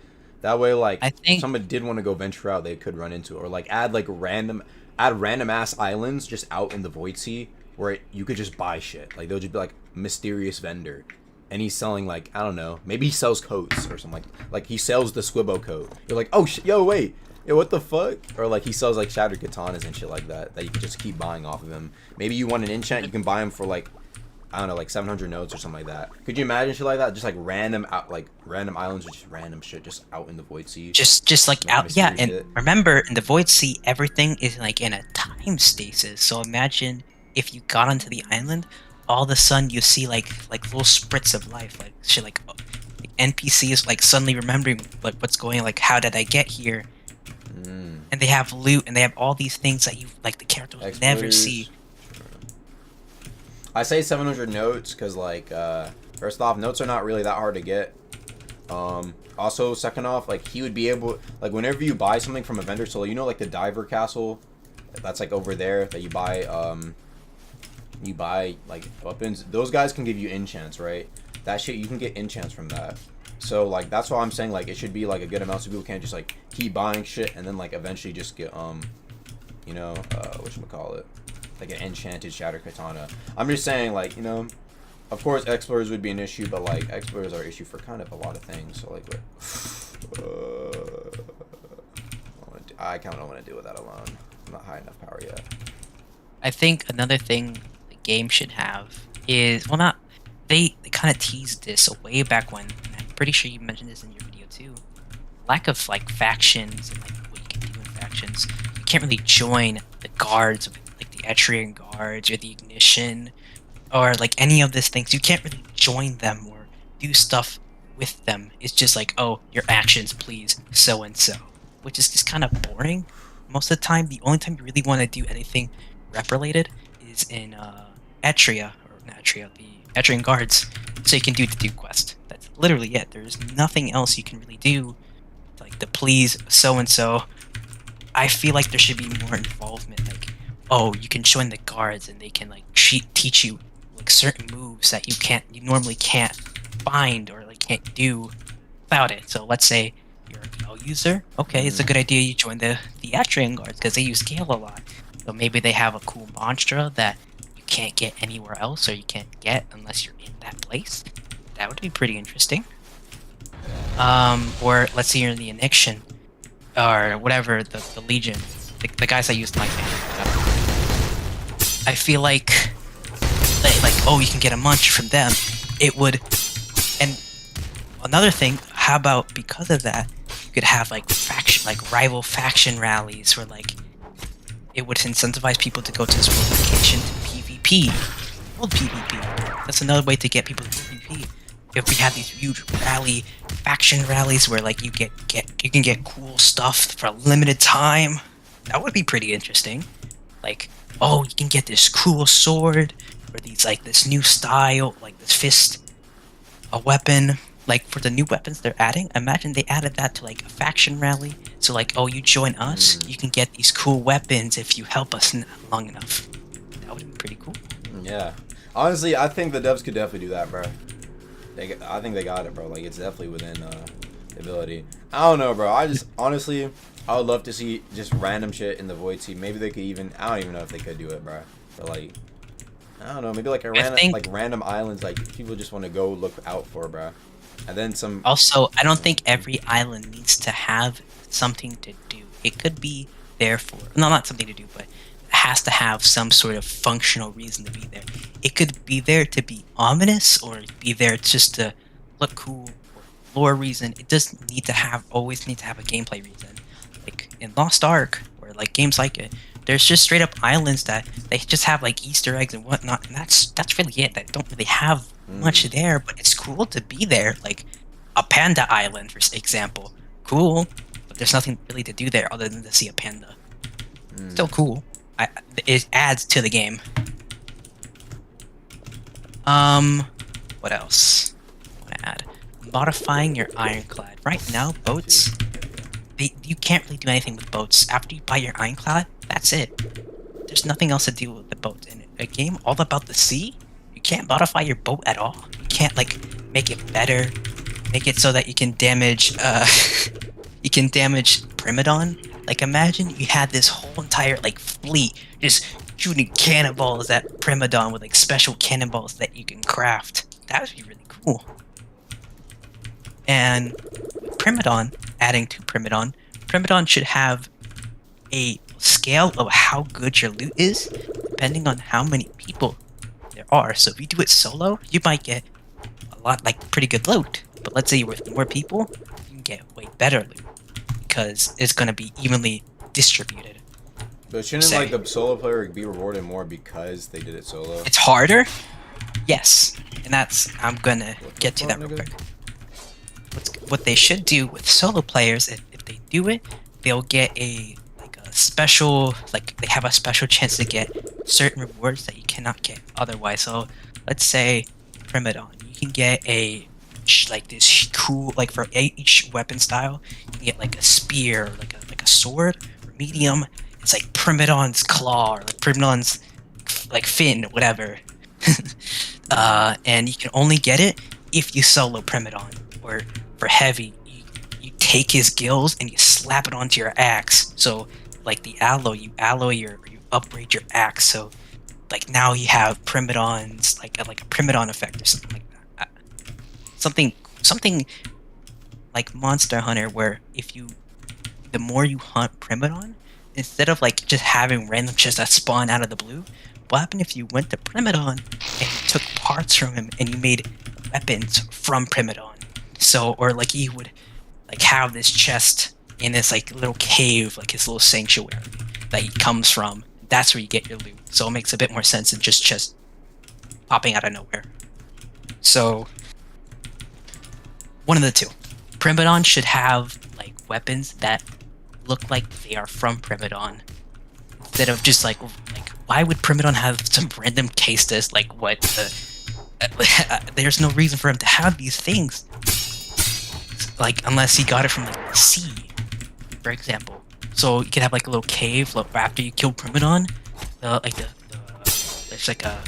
That way, like if somebody did want to go venture out, they could run into it, or like add random ass islands just out in the Void Sea where you could just buy shit. Like they'll just be like mysterious vendor. And he's selling like, I don't know, maybe he sells coats or something like he sells the Squibbo coat. You're like, oh yo, wait, yo, what the fuck? Or like he sells like shattered katanas and shit like that you can just keep buying off of him. Maybe you want an enchant, you can buy him for like, I don't know, like 700 notes or something like that. Could you imagine shit like that? Just like random islands or just random shit just out in the Void Sea. Just like out, yeah. And remember, in the Void Sea, everything is like in a time stasis. So imagine if you got onto the island, all of a sudden you see like little spritz of life, like shit, like NPCs like suddenly remembering like what's going on, like how did I get here, and they have loot and they have all these things that you like the character will never see. I say 700 notes because like first off, notes are not really that hard to get. Also, second off, like he would be able, like whenever you buy something from a vendor, so you know like the diver castle that's like over there that you buy like weapons, those guys can give you enchants, right? That shit, you can get enchants from that. So like that's why I'm saying like it should be like a good amount so people can't just like keep buying shit and then like eventually just get you know, whatchamacallit, like an enchanted shattered katana. I'm just saying like, you know, of course explorers would be an issue, but like explorers are an issue for kind of a lot of things. So like I kind of don't want to deal with that alone. I'm not high enough power yet. I think another thing game should have is, well, not they kind of teased this way back when, and I'm pretty sure you mentioned this in your video too, lack of like factions and like what you can do in factions. You can't really join the guards, like the Etrian guards or the Ignition or like any of these things. You can't really join them or do stuff with them. It's just like, oh, your actions please so and so, which is just kind of boring most of the time. The only time you really want to do anything rep related is in Etria, or not Etria, the Etrian guards, so you can do the Duke quest. That's literally it. There's nothing else you can really do, like the please so and so. I feel like there should be more involvement. Like, oh, you can join the guards and they can like teach you like certain moves that you normally can't find or like can't do without it. So let's say you're a Gale user. Okay, it's a good idea you join the Etrian guards because they use Gale a lot. So maybe they have a cool monster that you can't get anywhere else, or you can't get unless you're in that place. That would be pretty interesting. Or let's say you're in the Ignition, or whatever, the Legion, the guys that use Light Banner. I feel like, oh, you can get a munch from them. It would, and another thing, how about because of that, you could have like rival faction rallies where like it would incentivize people to go to this one location to PvP. World PvP. That's another way to get people to PvP. If we have these huge faction rallies where like you can get cool stuff for a limited time, that would be pretty interesting. Like, oh, you can get this cool sword, or these like this new style, like this fist, a weapon. Like for the new weapons they're adding, imagine they added that to like a faction rally. So like, oh, you join us, you can get these cool weapons if you help us long enough. That would be pretty cool. Yeah, honestly, I think the devs could definitely do that, bro. I think they got it, bro. Like it's definitely within the ability. I don't know, bro. I just honestly, I would love to see just random shit in the Void Sea. Maybe they could even, I don't even know if they could do it, bro. But like, I don't know, maybe like a random islands like people just want to go look out for, bro. And then some. Also, I don't think every island needs to have something to do. It could be there for, no, not something to do, but it has to have some sort of functional reason to be there. It could be there to be ominous, or be there just to look cool, or lore reason. It doesn't need to have always need to have a gameplay reason. like in Lost Ark or like games like it, there's just straight up islands that they just have like Easter eggs and whatnot, and that's really it. They don't really have much there, but it's cool to be there. Like a panda island, for example, cool, but there's nothing really to do there other than to see a panda. Still cool. It adds to the game. What else? I want to add modifying your ironclad. Right now, boats. You can't really do anything with boats. After you buy your ironclad, that's it. There's nothing else to do with the boat. In a game all about the sea, you can't modify your boat at all. You can't like make it better, make it so that you can damage you can damage Primadon. Like imagine you had this whole entire like fleet just shooting cannonballs at Primadon with like special cannonballs that you can craft. That would be really cool. And Primadon, adding to Primadon should have a scale of how good your loot is depending on how many people there are. So if you do it solo, you might get a lot, like pretty good loot. But let's say you're with more people, you can get way better loot because it's going to be evenly distributed. But shouldn't like the solo player be rewarded more because they did it solo? It's harder, yes, and that's I'm gonna get to that real quick. What they should do with solo players, if they do it, they'll get a special, like they have a special chance to get certain rewards that you cannot get otherwise. So let's say Primadon, you can get a like this cool, like for each weapon style, you can get like a spear, like a sword, or medium. It's like Primadon's claw, or like Primadon's like fin, whatever. And you can only get it if you solo Primadon. Or for heavy, you take his gills and you slap it onto your axe. So like the alloy, you upgrade your axe. So like now you have Primadon's like a Primadon effect or something like that. Something like Monster Hunter, where the more you hunt Primadon, instead of like just having random chests that spawn out of the blue, what happened if you went to Primadon and you took parts from him and you made weapons from Primadon? So, or like he would like have this chest in this like little cave, like his little sanctuary that he comes from. That's where you get your loot. So it makes a bit more sense than just popping out of nowhere. So one of the two. Primadon should have like weapons that look like they are from Primadon, instead of just like why would Primadon have some random case this? Like what? There's no reason for him to have these things. Like unless he got it from like the sea, for example. So you could have like a little cave after you kill Primadon. There's like a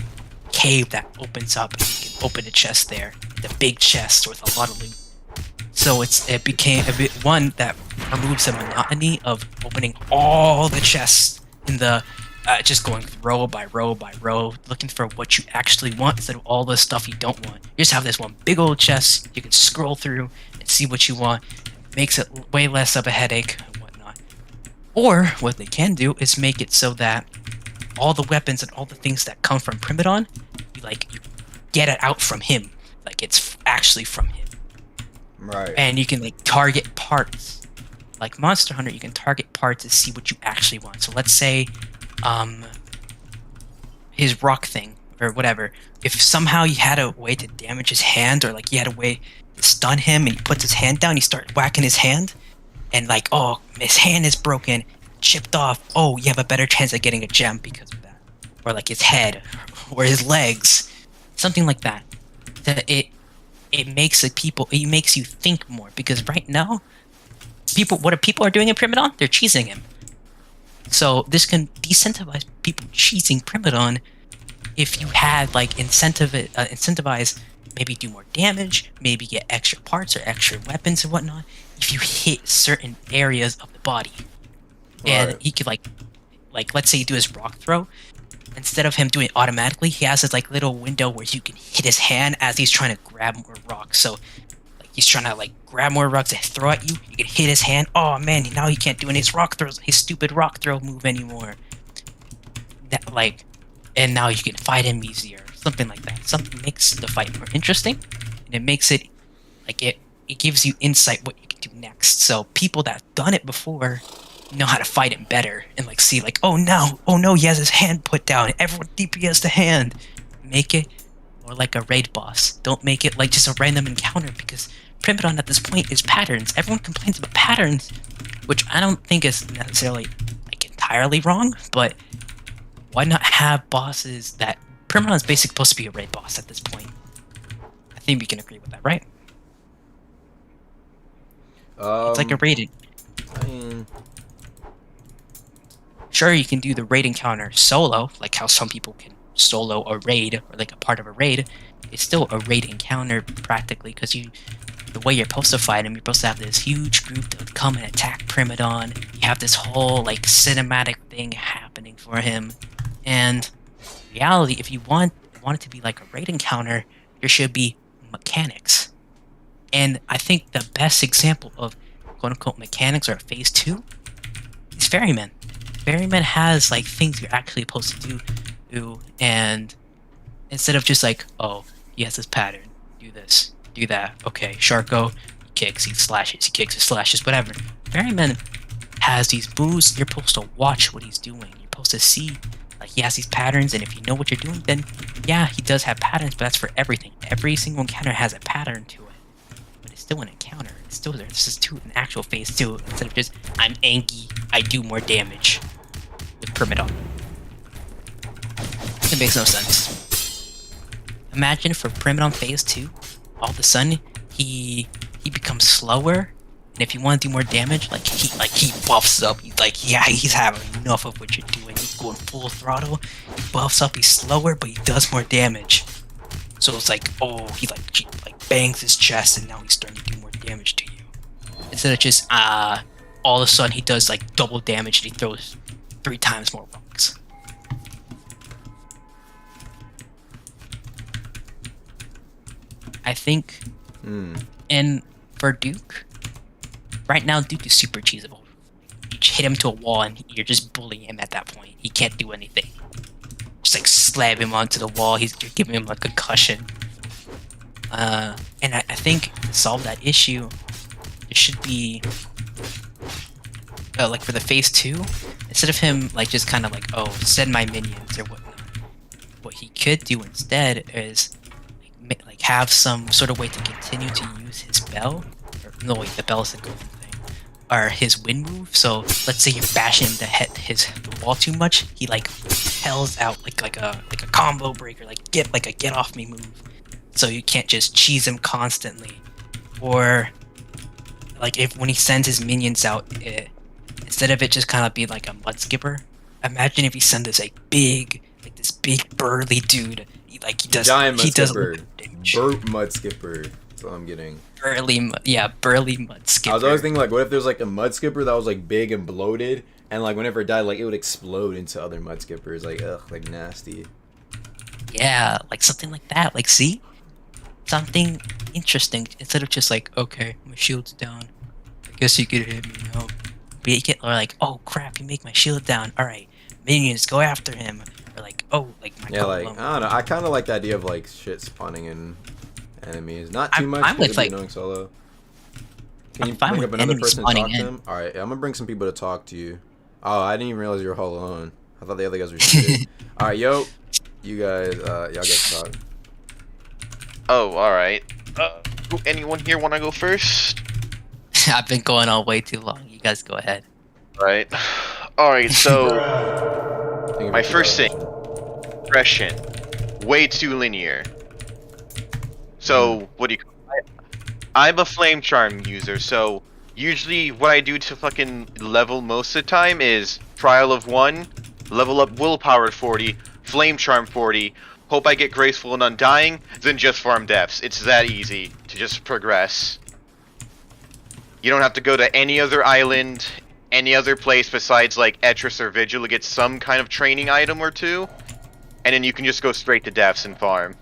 cave that opens up and you can open a chest there. The big chest with a lot of loot. So it became a bit one that removes the monotony of opening all the chests in the just going row by row by row, looking for what you actually want instead of all the stuff you don't want. You just have this one big old chest you can scroll through and see what you want. It makes it way less of a headache and whatnot. Or what they can do is make it so that all the weapons and all the things that come from Primadon, you get it out from him. Like it's actually from him. Right. And you can like target parts. Like Monster Hunter, you can target parts to see what you actually want. So let's say his rock thing or whatever, if somehow you had a way to damage his hand, or like you had a way to stun him and he puts his hand down, you start whacking his hand, and like, oh, his hand is broken, chipped off, oh, you have a better chance of getting a gem because of that. Or like his head or his legs, something like that. It makes it makes you think more, because right now what people are doing in Primadon, they're cheesing him. So this can decentivize people cheesing Primadon if you had like incentivize, maybe do more damage, maybe get extra parts or extra weapons and whatnot if you hit certain areas of the body. And he could like let's say you do his rock throw, instead of him doing it automatically, he has this like little window where you can hit his hand as he's trying to grab more rocks. So like he's trying to like grab more rocks and throw at you, you can hit his hand. Oh man, now he can't do any his stupid rock throw move anymore. And now you can fight him easier, something like that. Something makes the fight more interesting, and it makes it like it gives you insight what you can do next. So people that've done it before know how to fight him better and like see like, oh no, he has his hand put down. Everyone DPS the hand. Make it more like a raid boss. Don't make it like just a random encounter because Primadon at this point is patterns. Everyone complains about patterns, which I don't think is necessarily like entirely wrong, but why not have bosses that Primadon is basically supposed to be a raid boss at this point? I think we can agree with that, right? It's like a raid. I mean, sure, you can do the raid encounter solo, like how some people can solo a raid or like a part of a raid. It's still a raid encounter practically because the way you're supposed to fight him, you're supposed to have this huge group that would come and attack Primadon. You have this whole like cinematic thing happening for him, and in reality, if you want it to be like a raid encounter, there should be mechanics. And I think the best example of quote-unquote mechanics or phase 2 is Ferryman. Ferryman has like things you're actually supposed to do, and instead of just like, oh, he has this pattern, do this, do that, okay, Sharko, he kicks, he slashes, he kicks, he slashes, whatever. Ferryman has these moves, you're supposed to watch what he's doing, you're supposed to see, like he has these patterns, and if you know what you're doing, then yeah, he does have patterns, but that's for everything. Every single encounter has a pattern to it. But it's still an encounter. It's still there. This is an actual phase 2 instead of just I'm Anki, I do more damage with Primadon. It makes no sense. Imagine for Primadon phase 2, all of a sudden he becomes slower, and if you want to do more damage, he buffs up. He's having enough of what you're doing. He's going full throttle. He buffs up. He's slower, but he does more damage. So it's like, oh, he bangs his chest, and now he's starting to do more damage to you. Instead of just all of a sudden he does like double damage and he throws 3 times more rocks. I think, and for Duke, right now Duke is super cheesable. You hit him to a wall and you're just bullying him at that point. He can't do anything. Just like slam him onto the wall. You're giving him a concussion. And I think to solve that issue, it should be like for the phase 2, instead of him like just kind of like, oh, send my minions or whatnot. What he could do instead is like have some sort of way to continue to use his bell. No, wait, the bell is the golden thing. Or his wind move. So let's say you're bashing him to hit the wall too much. He like tells out like a combo breaker, like a get off me move. So you can't just cheese him constantly. Or like when he sends his minions out, instead of it just kind of be like a mud skipper. Imagine if he sent this big burly dude. He does giant mud skipper. Damage. Burp mud skipper. That's what I'm getting. Burly mud skipper. I was always thinking like, what if there's like a mud skipper that was like big and bloated, and like whenever it died, like it would explode into other mud skippers, like ugh, like nasty. Yeah, like something like that. Like see, something interesting instead of just like, okay, my shield's down. I guess you could hit me now. Make it, or like, oh crap, you make my shield down. All right, minions, go after him. Or like, oh, like my I don't know. I kind of like the idea of like shit spawning in enemies. Not too much. I'm with, like, annoying solo. Can you fine bring with up another enemies person to talk spawning to in. them? All right, I'm gonna bring some people to talk to you. Oh, I didn't even realize you were all alone. I thought the other guys were shit. All right, yo, you guys, y'all get to talk. Oh, all right. Anyone here want to go first? I've been going on way too long. You guys go ahead. Right. All right. So, my first thing, progression, way too linear. So, what do you? I'm a flame charm user, so usually what I do to fucking level most of the time is trial of 1, level up willpower 40, flame charm 40, hope I get graceful and undying, then just farm deaths. It's that easy to just progress. You don't have to go to any other island, any other place besides like Etris or Vigil to get some kind of training item or two, and then you can just go straight to deaths and farm.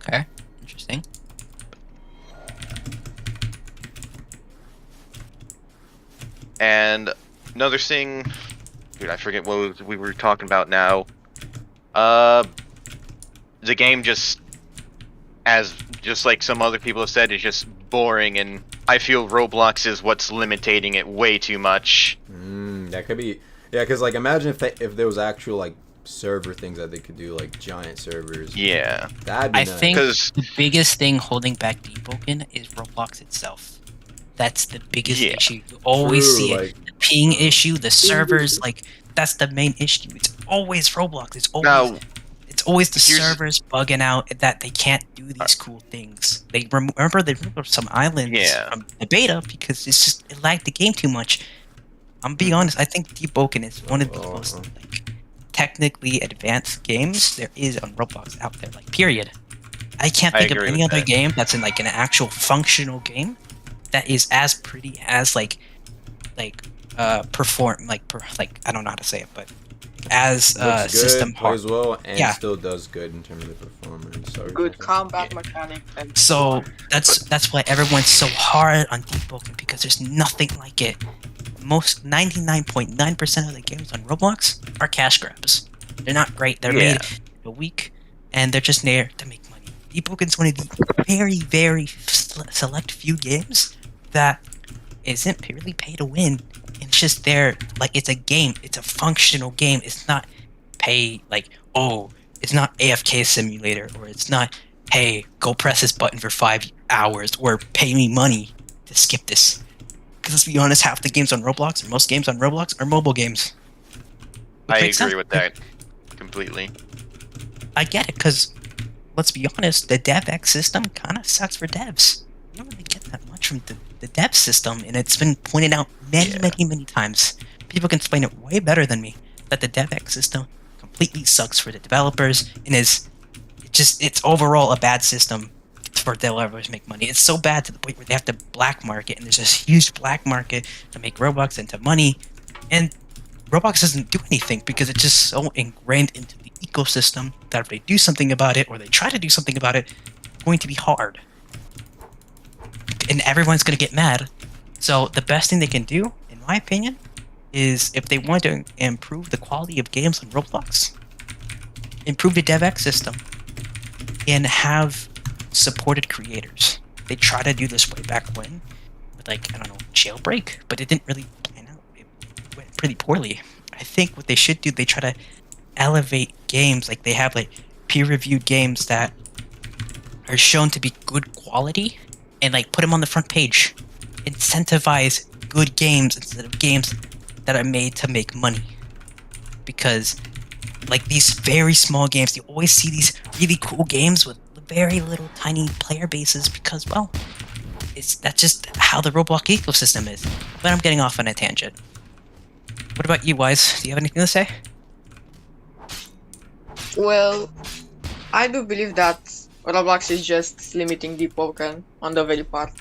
Okay, interesting. And another thing, dude, I forget what we were talking about now. The game just like some other people have said, is just boring and I feel Roblox is what's limiting it way too much. That could be. Yeah, because like imagine if there was actual like server things that they could do, like giant servers. Yeah, that'd be I nice. think the biggest thing holding back Deepwoken is Roblox itself. That's the biggest issue. You always True, see it. like- The ping issue, the servers, like that's the main issue. It's always Roblox. It's always the servers bugging out that they can't do these cool things. They remember they removed some islands from the beta because it's just it lagged the game too much. I'm being honest. I think Deepwoken is one of the most like technically advanced games there is on Roblox out there. Like period. I can't think of any other game that's in like an actual functional game that is as pretty as perform like I don't know how to say it, but as Looks good, system plays hard. well, and Yeah. still does good in terms of the performance. So Good combat mechanic. And So that's why everyone's so hard on Deepwoken because there's nothing like it. Most 99.9% of the games on Roblox are cash grabs. They're not great. They're made in a week, and they're just there to make money. Deepwoken's one of the very, very select few games that isn't purely pay to win. It's just there, like it's a game. It's a functional game. It's not pay like it's not AFK simulator, or it's not hey go press this button for 5 hours, or pay me money to skip this. Because let's be honest, half the games on Roblox, or most games on Roblox, are mobile games. I agree with that completely. I get it, because let's be honest, the DevX system kind of sucks for devs. You don't really get that much from the dev system, and it's been pointed out many times. People can explain it way better than me, that the DevX system completely sucks for the developers, and it's overall a bad system for developers to make money. It's so bad to the point where they have to black market, and there's this huge black market to make Roblox into money, and Roblox doesn't do anything because it's just so ingrained into the ecosystem that if they do something about it, or they try to do something about it, it's going to be hard. And everyone's going to get mad. So the best thing they can do, in my opinion, is if they want to improve the quality of games on Roblox, improve the DevX system, and have supported creators. They tried to do this way back when, with Jailbreak, but it didn't really pan out. It went pretty poorly. I think what they should do, they try to elevate games, like they have peer-reviewed games that are shown to be good quality, and put them on the front page. Incentivize good games instead of games that are made to make money. Because these very small games, you always see these really cool games with very little tiny player bases because, well, that's just how the Roblox ecosystem is. But I'm getting off on a tangent. What about you, Wise? Do you have anything to say? Well, I do believe that Roblox is just limiting Deepwoken on the value part.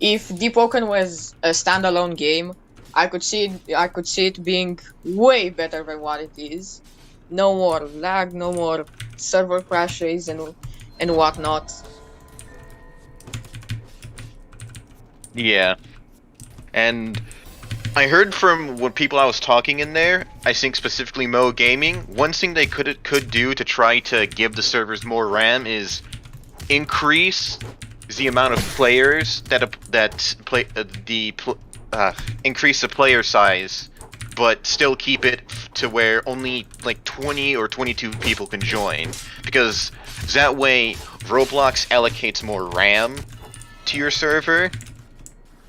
If Deepwoken was a standalone game, I could see it being way better than what it is. No more lag, no more server crashes and whatnot. Yeah, and I heard from when people I was talking in there, I think specifically Mo Gaming, one thing they could do to try to give the servers more RAM is increase the amount of players increase the player size, but still keep it to where only 20 or 22 people can join, because that way Roblox allocates more RAM to your server,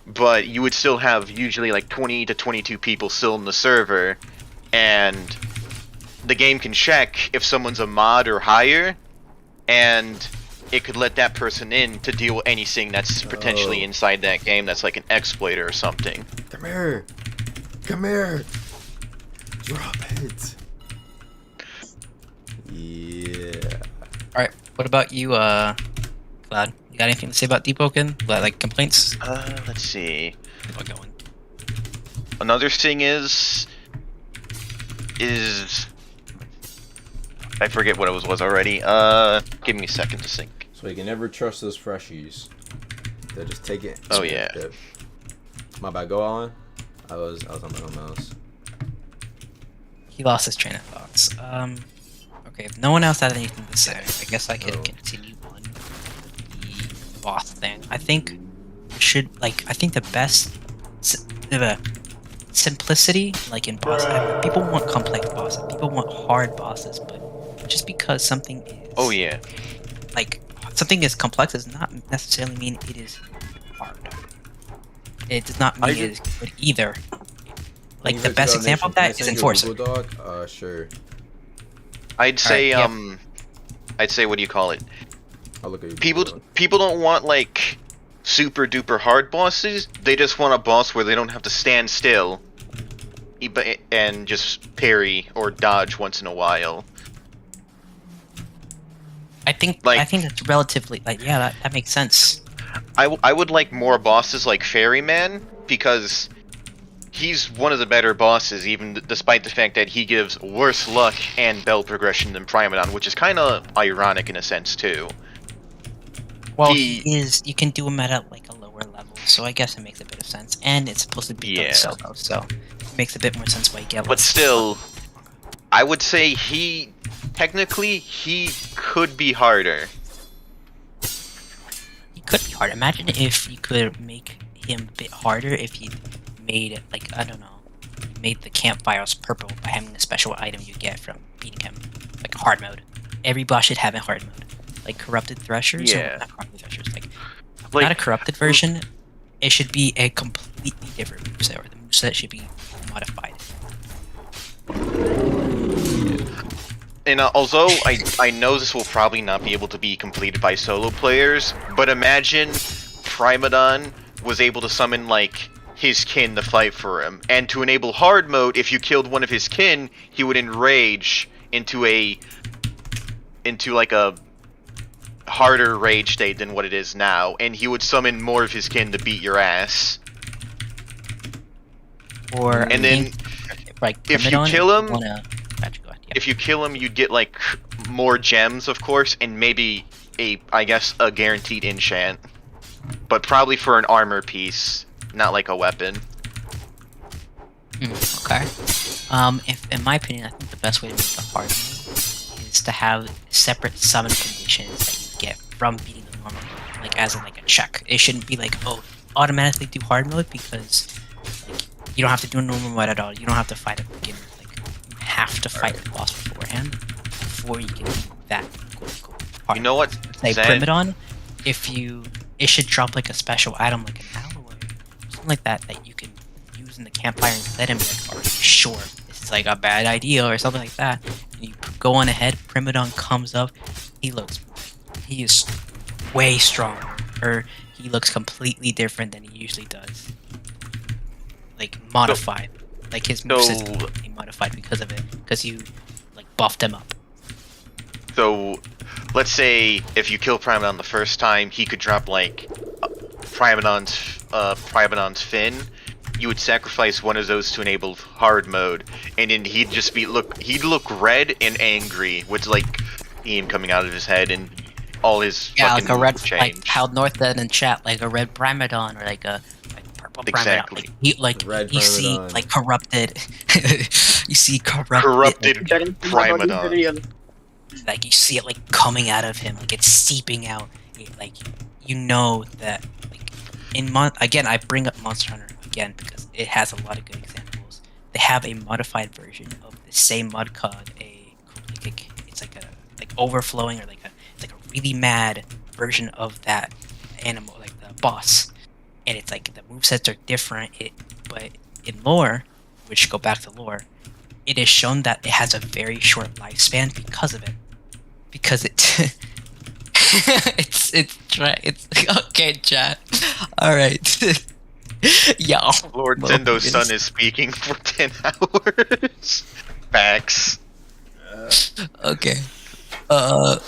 but you would still have usually 20 to 22 people still in the server, and the game can check if someone's a mod or higher, and it could let that person in to deal with anything that's potentially inside that game that's an exploiter or something. Come here. Come here. Drop it. Yeah. Alright, what about you, Cloud? You got anything to say about Deepwoken? Complaints? Let's see. Keep on going. Another thing is I forget what it was already. Give me a second to think. So you can never trust those freshies. They just take it. Oh yeah. My bad. Go on. I was on my own mouse. He lost his train of thoughts. Okay, if no one else had anything to say, I guess I could continue on the boss thing. I think should like. I think the best simplicity, like in boss. People want complex bosses. People want hard bosses, but just because something is Oh yeah. like something is complex does not necessarily mean it is hard. It does not mean it is good either. Like the best example of that is Enforcer. Dog? Sure. I'd say Alright, I'd say what do you call it? I'll look at you. People don't want like super duper hard bosses. They just want a boss where they don't have to stand still and just parry or dodge once in a while. I think that's relatively like that makes sense. I would like more bosses like Ferryman because he's one of the better bosses, even despite the fact that he gives worse luck and bell progression than Primadon, which is kind of ironic in a sense too. Well, you can do him at like a lower level, so I guess it makes a bit of sense. And it's supposed to be done solo, so it makes a bit more sense why you get. But still, I would say technically he could be harder. He could be hard. Imagine if you could make him a bit harder if you made it like I don't know, made the campfires purple by having a special item you get from beating him, like hard mode. Every boss should have a hard mode, like corrupted threshers. Yeah. Not corrupted threshers, like not a corrupted version. It should be a completely different moveset, or the moveset should be modified. And although I know this will probably not be able to be completed by solo players, but imagine Primadon was able to summon like his kin to fight for him, and to enable hard mode, if you killed one of his kin, he would enrage into like a harder rage state than what it is now, and he would summon more of his kin to beat your ass. Or and then like if you kill him, if you kill him, you'd get like more gems, of course, and maybe I guess a guaranteed enchant, but probably for an armor piece, not like a weapon. Okay. If in my opinion, I think the best way to make the hard mode is to have separate summon conditions that you get from beating the normal mode, like as in like a check. It shouldn't be like, oh, automatically do hard mode because like you don't have to do a normal mode at all. You don't have to fight at the beginning. Like you have to fight the boss beforehand before you can do that quote-unquote hard. You know what? Like Primadon, it should drop like a special item like an alloy, something like that you can use in the campfire and let him be like, are you sure this is like a bad idea or something like that? And you go on ahead, Primadon comes up, he is way stronger, or he looks completely different than he usually does. Like modified. Like his moveset is completely modified because of it. Because you like buffed him up. So, let's say if you kill Primadon the first time, he could drop like Primadon's fin. You would sacrifice one of those to enable hard mode, and then he'd look red and angry with like steam coming out of his head and all his like a red, change. like how North said in chat, like a red Primadon or like a purple Exactly. Primadon. You see like corrupted. You see corrupted Primadon. Like you see it like coming out of him, like it's seeping out. Like you know that like again I bring up Monster Hunter again because it has a lot of good examples. They have a modified version of the same mud cod. It's like a overflowing or it's like a really mad version of that animal, like the boss. And it's like the movesets are different. But in lore, which go back to lore, it is shown that it has a very short lifespan because of it. Because it's okay, chat. All right. Yeah. Lord Zendo's son is speaking for 10 hours. Facts. Okay. Alright.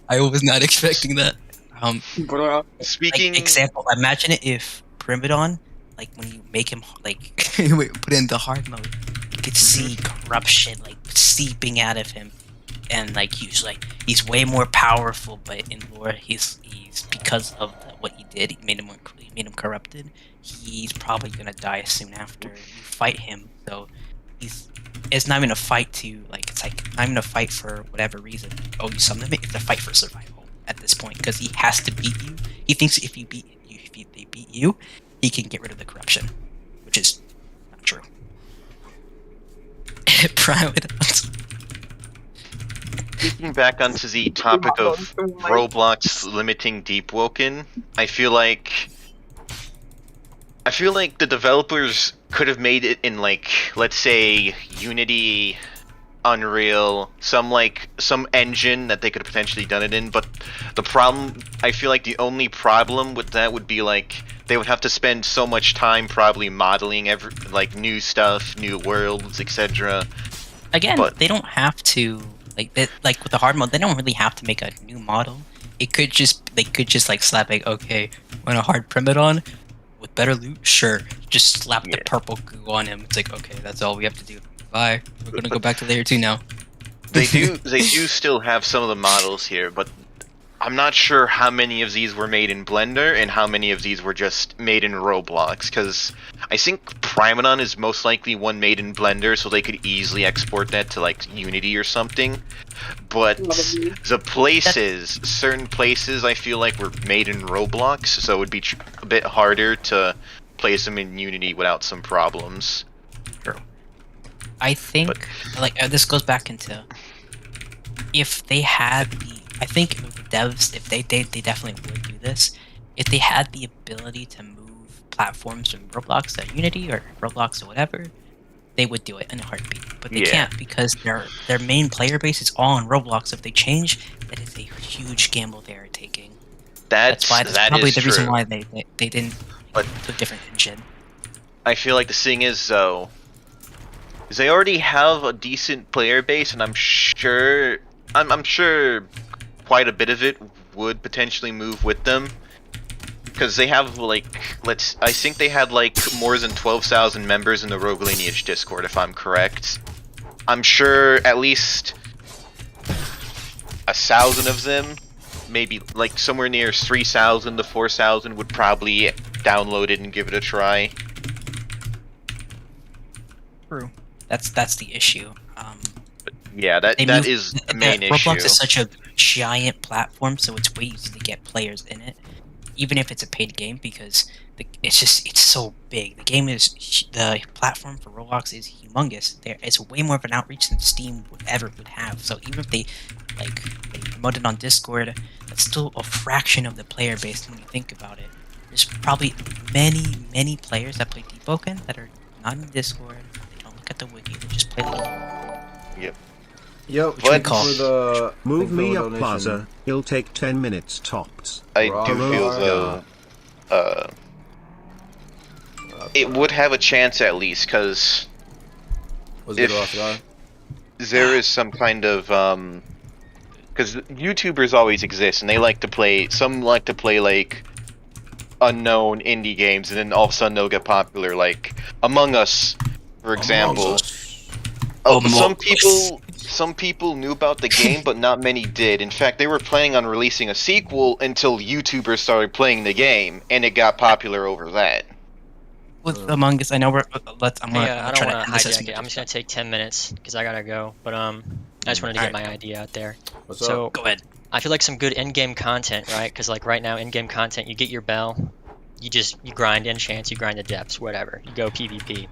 I was not expecting that. Speaking example, imagine if Primadon, like when you make him like put in the hard mode, you could see corruption like seeping out of him, and like he's way more powerful. But in lore, he's because of what he did, he made him corrupted. He's probably gonna die soon after you fight him. So it's not even a fight to like. It's like I'm gonna fight for whatever reason. Oh, you summoned me. It's a fight for survival. at this point because he has to beat you. He thinks if they beat you, he can get rid of the corruption, which is not true. Speaking back onto the topic of Roblox limiting Deepwoken, I feel like the developers could have made it in like, let's say, Unity, Unreal, some engine that they could have potentially done it in, but I feel like the only problem with that would be like they would have to spend so much time probably modeling new stuff, new worlds, etc. Again, they don't have to like with the hard mode. They don't really have to make a new model. They could just like slap like, okay, want a hard Primadon with better loot? Sure, just slap the purple goo on him. It's like, okay, that's all we have to do. Bye. We're gonna go back to layer 2 now. They do still have some of the models here, but I'm not sure how many of these were made in Blender and how many of these were just made in Roblox, because I think Primadon is most likely one made in Blender, so they could easily export that to like Unity or something. But the places, certain places I feel like were made in Roblox, so it would be a bit harder to place them in Unity without some problems. True. I think this goes back into if they had the. I think the devs, if they definitely would do this, if they had the ability to move platforms from Roblox to Unity or Roblox or whatever, they would do it in a heartbeat. But they can't because their main player base is all on Roblox. If they change, that is a huge gamble they are taking. That's probably the reason why they didn't do a different engine. I feel like the thing is though, is they already have a decent player base, and I'm sure quite a bit of it would potentially move with them, because they have I think they had like more than 12,000 members in the Rogue Lineage Discord, if I'm correct. I'm sure at least 1,000 of them, maybe like somewhere near 3,000 to 4,000, would probably download it and give it a try. True. That's the issue. Yeah, that is the main issue. Roblox is such a giant platform, so it's way easy to get players in it, even if it's a paid game, because it's so big. The platform for Roblox is humongous. It's way more of an outreach than Steam would have. So even if they promote it on Discord, that's still a fraction of the player base when you think about it. There's probably many players that play Deepwoken that are not in Discord. They don't look at the wiki. They just play Yep. Yep, for the Move Me Up Plaza, it'll take 10 minutes tops. I do feel though, it would have a chance at least, because if there is some kind of, because YouTubers always exist, and they like to play, some like to play like unknown indie games, and then all of a sudden they'll get popular, like Among Us, for example. Some people knew about the game, but not many did. In fact, they were planning on releasing a sequel until YouTubers started playing the game, and it got popular over that. With Among Us, I know we're. I don't want to hijack it. I'm just gonna take 10 minutes because I gotta go. But I just wanted to get my idea out there. Go ahead. I feel like some good in-game content, right? Because like right now, in-game content, you get your bell, you grind enchants, you grind the depths, whatever. You go PvP.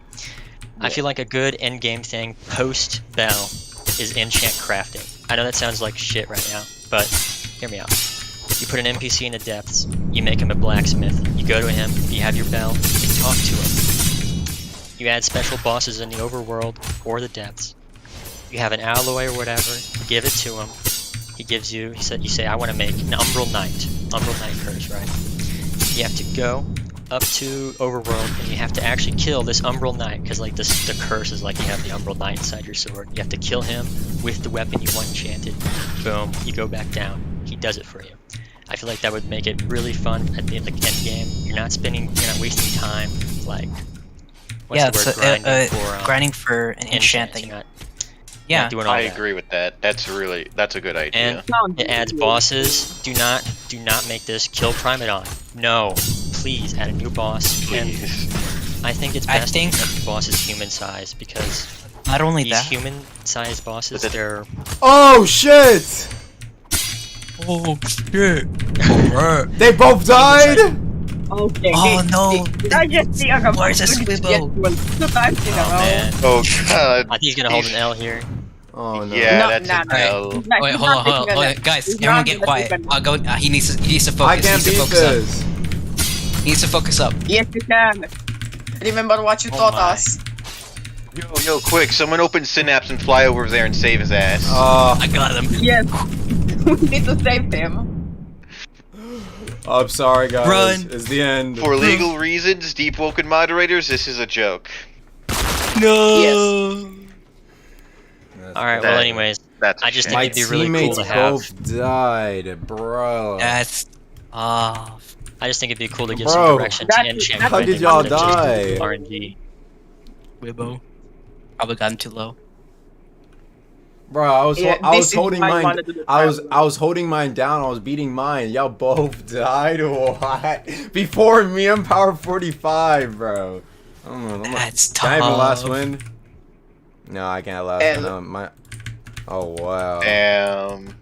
I feel like a good in-game thing post bell is enchant crafting. I know that sounds like shit right now, but hear me out. You put an NPC in the depths, you make him a blacksmith, you go to him, you have your bell, you talk to him. You add special bosses in the overworld or the depths. You have an alloy or whatever, you give it to him. He gives you, you say, I want to make an Umbral Knight curse, right? You have to go up to overworld, and you have to actually kill this Umbral Knight, because like the curse is like you have the Umbral Knight inside your sword. You have to kill him with the weapon you want enchanted. Boom, you go back down. He does it for you. I feel like that would make it really fun at the end game. You're not wasting time like grinding for an enchant that you're doing all I that. agree with that. That's a good idea. And it adds bosses. Do not make this kill Primadon. No, please add a new boss. Please. And I think it's best to make the bosses human size, because not only these human sized bosses, they're Oh shit! Oh shit! Alright. They both died. Okay. Oh no! Did I just see a Where's the Squibbo? Oh god. I think he's gonna hold an L here. Oh no. Yeah, No, that's nah, an nah. L. He's not- Wait, he's hold not on, taking a nap. guys. He's Everyone not get gonna quiet. take a nap. Go. He needs to focus. I can't he beat needs to focus this. up. He needs to focus up. Yes, you can. Remember what you taught us. Yo, quick! Someone open Synapse and fly over there and save his ass. I got him. Yes. We need to save him. I'm sorry, guys. Run. It's the end. For legal reasons, Deepwoken moderators, this is a joke. No. All right. Well, anyways, that's I just My think it'd be really cool teammates to have. both died, bro. That's off. I just think it'd be cool to give Bro, some direction to that's- enchant. how weapons did y'all instead of just die? RNG. Wibbo. Probably got him too low. Bro, I was Yeah, I this was is holding why I mine. wanted to do I was holding mine down. I was beating mine. Y'all both died. What? Before me, I'm power 45, bro. That's Can I have the last tough. win? No, I can't last. L. No, my. Oh wow. Damn.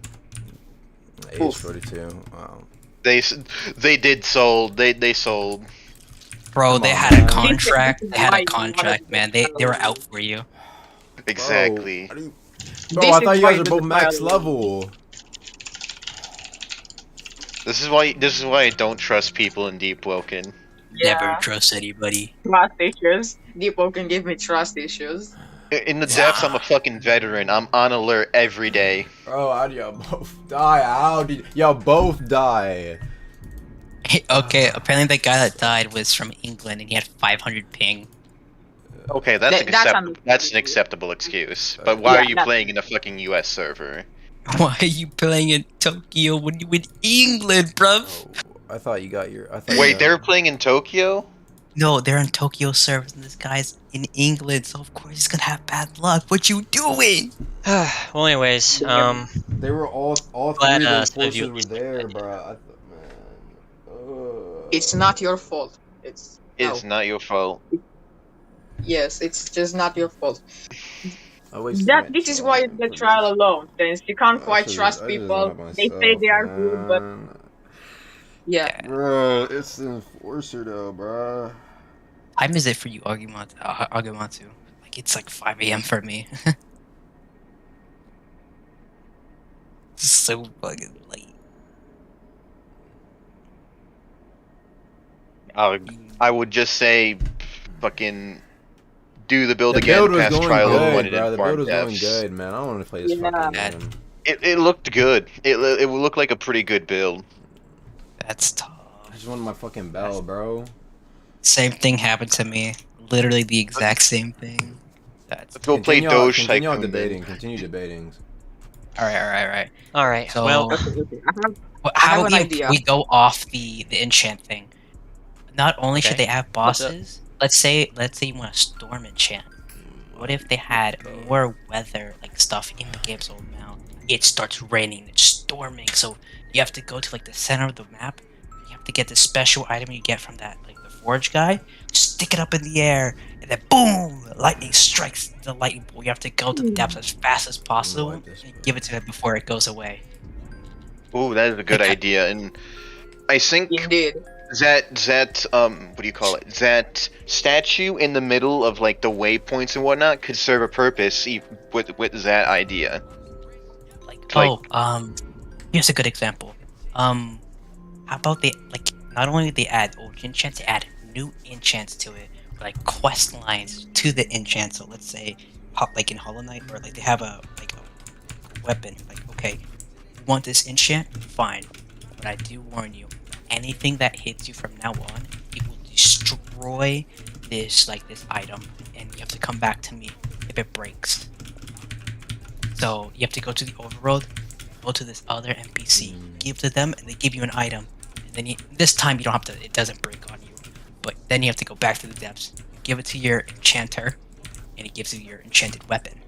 Age 42. Wow. They did sold. They sold. Bro, Come they on, had a man. contract. They had a Why- contract, man. They were out for you. Exactly. Bro, This I is thought you why guys were the both max trial- level. This is why I don't trust people in Deepwoken. Never trust anybody. Trust issues. Deepwoken gave me trust issues. In the depths, I'm a fucking veteran. I'm on alert every day. Bro, how did y'all both die? How did y'all both die? Okay, apparently the guy that died was from England and he had 500 ping. Okay, that's That's that's an acceptable excuse. But why Yeah, are you that- playing in a fucking US server? Why are you playing in Tokyo when you in England, bruv? I thought you got your. I thought Wait, they're playing in Tokyo? No, they're in Tokyo servers and this guy's in England, so of course he's gonna have bad luck. What you doing? Well, anyways, They were all Glad, three of some of those you forces were there, bro. I thought, man. It's not your fault. It's It's not your fault. yes, it's just not your fault. This is why it's the trial alone, since you can't quite trust people. They say they are good, but yeah. Bro, it's the enforcer though, bro. Time is it for you, Argumatu? Like it's like 5 a.m. for me. It's so fucking late. I would just say, fucking, do the build The again, build was pass going trial of one, good, and bro. The farm build was going devs. good, man. I don't want to play this Yeah. fucking game. It looked good. It would look like a pretty good build. That's tough. I just wanted my fucking bell, bro. Same thing happened to me. Literally the exact same thing. That's Let's go play Doge Continue Tycoon. debating. Continue debating. All right. So, Well, I how have about an we, idea. we go off the enchant thing? Not only should Okay. they have What's up? bosses. Let's say you want a storm enchant. What if they had more weather like stuff in the game? So now it starts raining, it's storming. So you have to go to like the center of the map. You have to get the special item you get from that like the forge guy. Stick it up in the air, and then boom! Lightning strikes the lightning bolt. You have to go to the depths as fast as possible and give it to it before it goes away. Ooh, that is a good idea, and I think that what do you call it? That statue in the middle of like the waypoints and whatnot could serve a purpose with that idea. Here's a good example. How about they not only they add old enchants, they add new enchants to it, like quest lines to the enchant. So let's say, like in Hollow Knight, or like they have a weapon. Like, okay, you want this enchant? Fine, but I do warn you, anything that hits you from now on, it will destroy this item, and you have to come back to me if it breaks. So you have to go to the overworld, go to this other NPC, give to them, and they give you an item. And then this time you don't have to. It doesn't break on you, but then you have to go back to the depths, give it to your enchanter, and it gives you your enchanted weapon.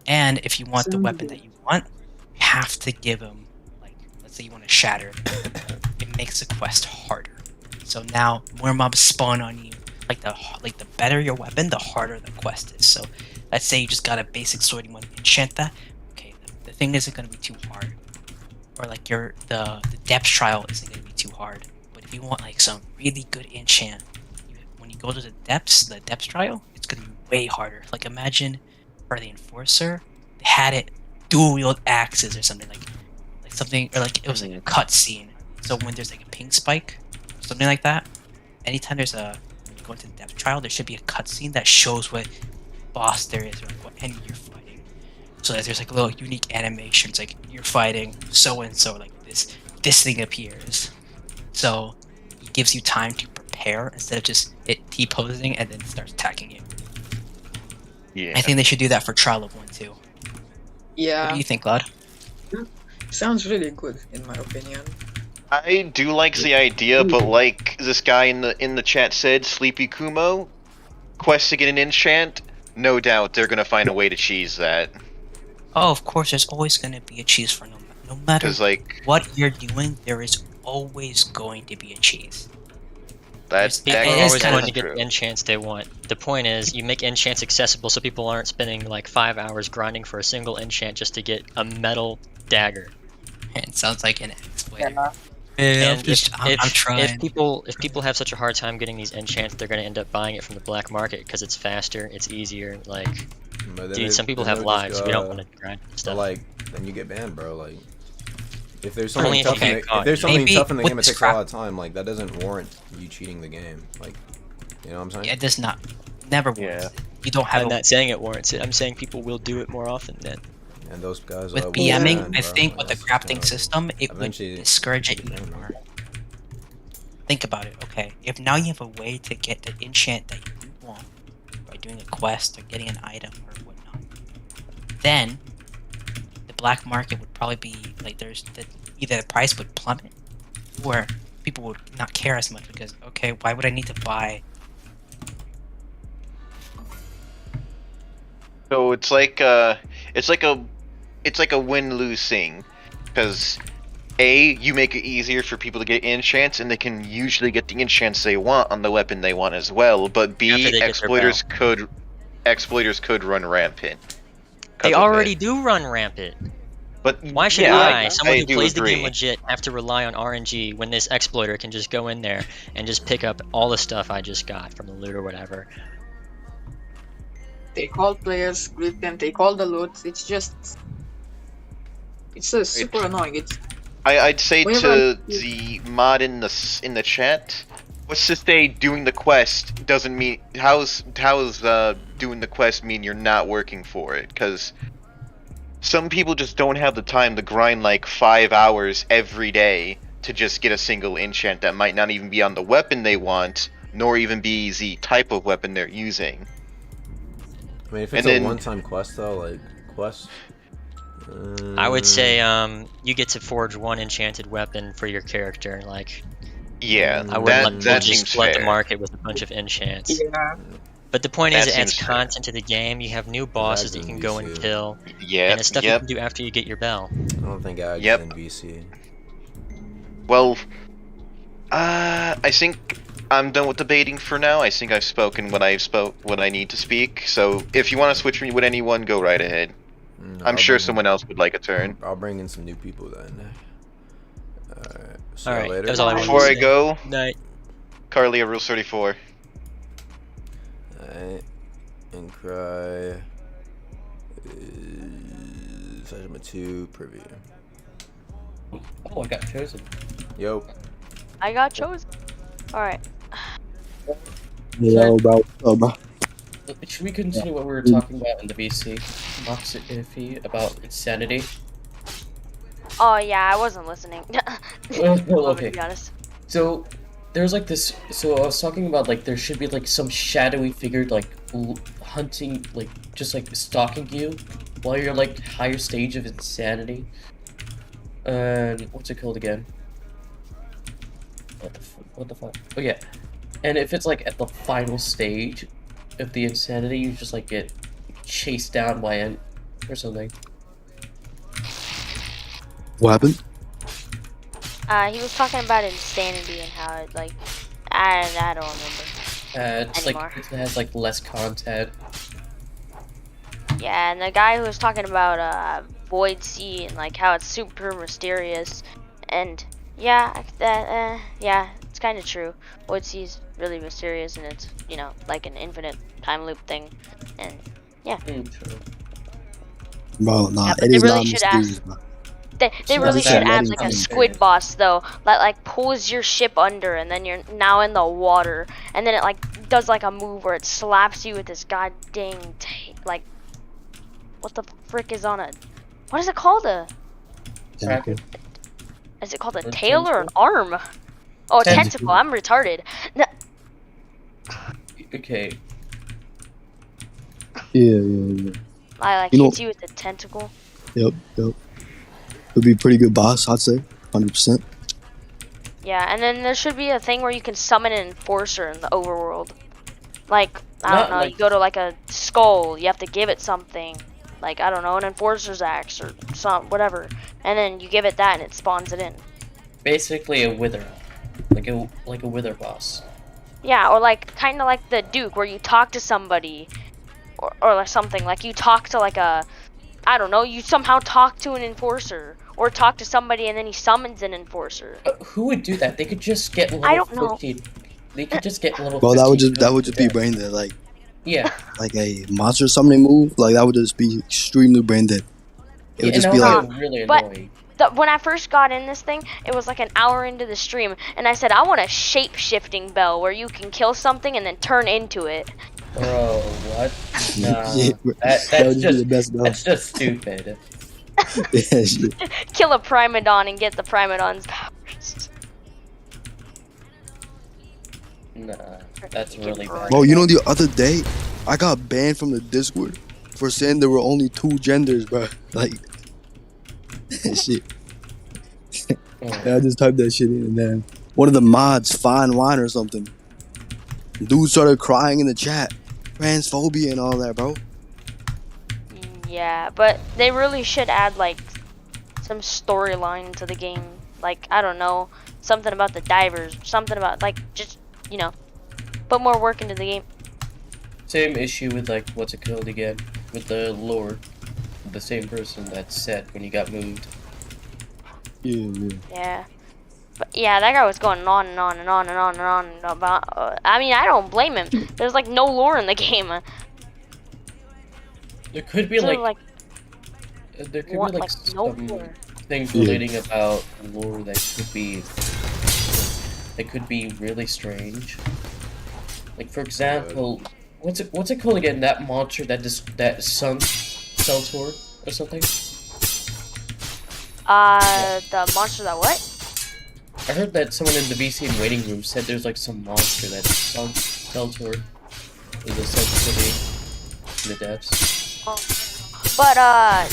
And if you want the weapon that you want, you have to give him, like, let's say you want to shatter. It makes the quest harder. So now more mobs spawn on you. Like the better your weapon, the harder the quest is. So let's say you just got a basic sword, you want to enchant that. Okay, the thing isn't going to be too hard. or like the depth trial isn't gonna be too hard. But if you want like some really good enchant, when you go to the depth trial, it's gonna be way harder. Like imagine for the enforcer, they had it dual wield axes or something like something, or like it was like a cut scene. So when there's like a ping spike, something like that, anytime there's a when you go into the depth trial, there should be a cutscene that shows what boss there is or what enemy you're fighting. So that there's like a little unique animations, like you're fighting so and so, like this thing appears. So it gives you time to prepare instead of just it T-posing and then starts attacking you. Yeah. I think they should do that for Trial of 1 too. Yeah. What do you think, Claude? Sounds really good in my opinion. I do like the idea, but like this guy in the chat said, Sleepy Kumo, quest to get an enchant, no doubt they're gonna find a way to cheese that. Oh, of course, there's always going to be a cheese for no matter 'Cause, like, what you're doing. There is always going to be a cheese. That's People it are is always kinda going to get the enchants they want. The point is, you make enchants accessible so people aren't spending like 5 hours grinding for a single enchant just to get a metal dagger. It sounds like an exploiter. And I'm trying. if people have such a hard time getting these enchants, they're going to end up buying it from the black market because it's faster, it's easier. Like, dude, some people have lives. We don't want to grind stuff. But like, then you get banned, bro. Like, if there's Only something if tough, you get caught. if there's something Maybe tough in the with game, it this takes a lot of time. Like, that doesn't warrant you cheating the game. Like, you know what I'm saying? It does not. Never warrants it. You don't have I'm a not saying it warrants it. I'm saying people will do it more often then. And those guys with will PMing, ban, I bro. think with the That's crafting kinda- system, it would eventually- discourage it even more. Think about it, okay? If now you have a way to get the enchant that you want by doing a quest or getting an item or whatnot, then the black market would probably be like either the price would plummet or people would not care as much because okay, why would I need to buy? So it's like a win-lose thing, because you make it easier for people to get enchants, and they can usually get the enchants they want on the weapon they want as well. But B, After they get their exploiters could run rampant. They already do run rampant. But why should yeah, someone who do plays the agree. game legit, have to rely on RNG when this exploiter can just go in there and just pick up all the stuff I just got from the loot or whatever? Take all players, group them, take all the loot. It's super annoying. I'd say Whenever to the mod in the chat, what's to say doing the quest doesn't mean how's doing the quest mean you're not working for it? Because some people just don't have the time to grind like 5 hours every day to just get a single enchant that might not even be on the weapon they want, nor even be the type of weapon they're using. I mean, if it's a one-time quest though, like quest. I would say you get to forge one enchanted weapon for your character. Like, yeah, I wouldn't let people just flood the market with a bunch of enchants. Yeah. But the point is, That it adds seems content to the game. You have new bosses that you can go and kill. Yeah, And it's stuff you can do after you get your bell. I don't think I Yep. in VC. Well, I think I'm done with debating for now. I think I've spoken what I need to speak. So if you want to switch me with anyone, go right ahead. I'm sure someone else would like a turn. I'll bring in some new people then. Alright. See All you right, later. that was all I wanted Before to I say. go, Night. Carlia, Rule 34. Alright. And cry. Segment 2 preview. Oh, I got chosen. Yo. I got chosen. Alright. Yeah, about Should we continue what we were talking about in the BC? Toxic iffy about insanity. Oh yeah, I wasn't listening. Okay. To be honest. So there's like this. So I was talking about like there should be like some shadowy figure like hunting, like just like stalking you while you're like higher stage of insanity. And what's it called again? What the fuck? Oh yeah. And if it's like at the final stage of the insanity, you just like get chased down by it or something. What happened? He was talking about insanity and how it like I don't remember. It's anymore. like it has like less content. Yeah, and the guy who was talking about Void Sea and like how it's super mysterious, and yeah, yeah, it's kind of true. Void Sea is really mysterious, and it's like an infinite time loop thing, and yeah. Bro, nah, Yeah, but it they is really not should mysterious, ask. bro. They really should add like a squid boss though that like pulls your ship under, and then you're now in the water, and then it like does like a move where it slaps you with this goddamn like what the frick is on it? What is it called? Is it called a tail or an arm? Oh, a tentacle. I'm retarded. No. Okay. Yeah. I like You know- hits you with a tentacle. Yep. Would be a pretty good boss, I'd say. 100%. Yeah, and then there should be a thing where you can summon an enforcer in the overworld. Like, I Not don't know, like- you go to like a skull, you have to give it something. Like, I don't know, an enforcer's axe or whatever. And then you give it that and it spawns it in. Basically a wither, like a wither boss. Yeah, or like, kind of like the Duke, where you talk to somebody. Or like something, like you talk to like a, I don't know, you somehow talk to an enforcer. Or talk to somebody and then he summons an enforcer. Who would do that? They could just get level I don't know. 15. They could just get level Bro, 15. that would just be brain dead. Like, Yeah. like a monster summoning move, like that would just be extremely brain dead. It would Yeah, just and be that like, would be really But annoying. when I first got in this thing, it was like an hour into the stream, and I said I want a shape-shifting bell where you can kill something and then turn into it. Bro, what? Nah, Yeah, bro. That that's would just be the best though. That's just stupid. yeah, shit. Kill a Primadon and get the Primadon's powers. Nah, that's really bad. Bro, you know the other day, I got banned from the Discord for saying there were only 2 genders, bro. Like, shit. I just typed that shit in, and then one of the mods, Fine Wine or something, dude started crying in the chat, transphobia and all that, bro. Yeah, but they really should add like some storyline to the game. Like, I don't know, something about the divers, something about like just put more work into the game. Same issue with like what's it called again? With the lore. The same person that said when he got moved. Yeah. But yeah, that guy was going on and on and on and on and on about. I mean, I don't blame him. There's like no lore in the game. There could be So, like there could what, be like no some lore. things Yeah. relating about lore that could be really strange. Like for example, what's it called again? That monster that sunk Seltor or something? The monster that what? I heard that someone in the VC and waiting room said there's like some monster that sunk Seltor in the city in the depths. But I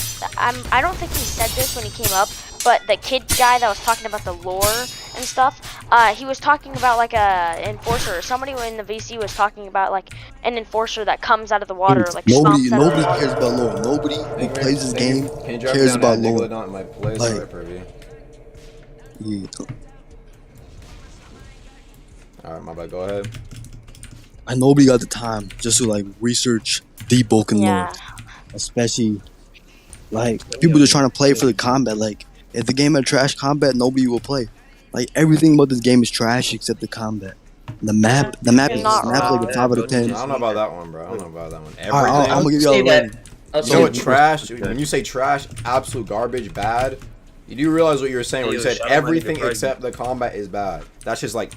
don't think he said this when he came up. But the kid guy that was talking about the lore and stuff, he was talking about like a enforcer. Somebody in the VC was talking about like an enforcer that comes out of the water, like Nobody stomps out of the water. cares about lore. Nobody who plays this game Can you drop cares down about that lore. Megalodon in my place? Like- Alright, Pervy. Yeah. Alright, my bad. Go ahead. And nobody got the time just to like research Deepwoken Yeah. lore, especially like people just trying to play for the combat. Like if the game had trash combat, nobody will play. Like everything about this game is trash except the combat. The map is like a 5 out of 10. I don't know about that one, bro. I don't know about that one. Everything. Alright, I'm gonna give y'all a rating. You know what trash? When you say trash, absolute garbage, bad. You do realize what you were saying when you said everything except the combat is bad. That's just like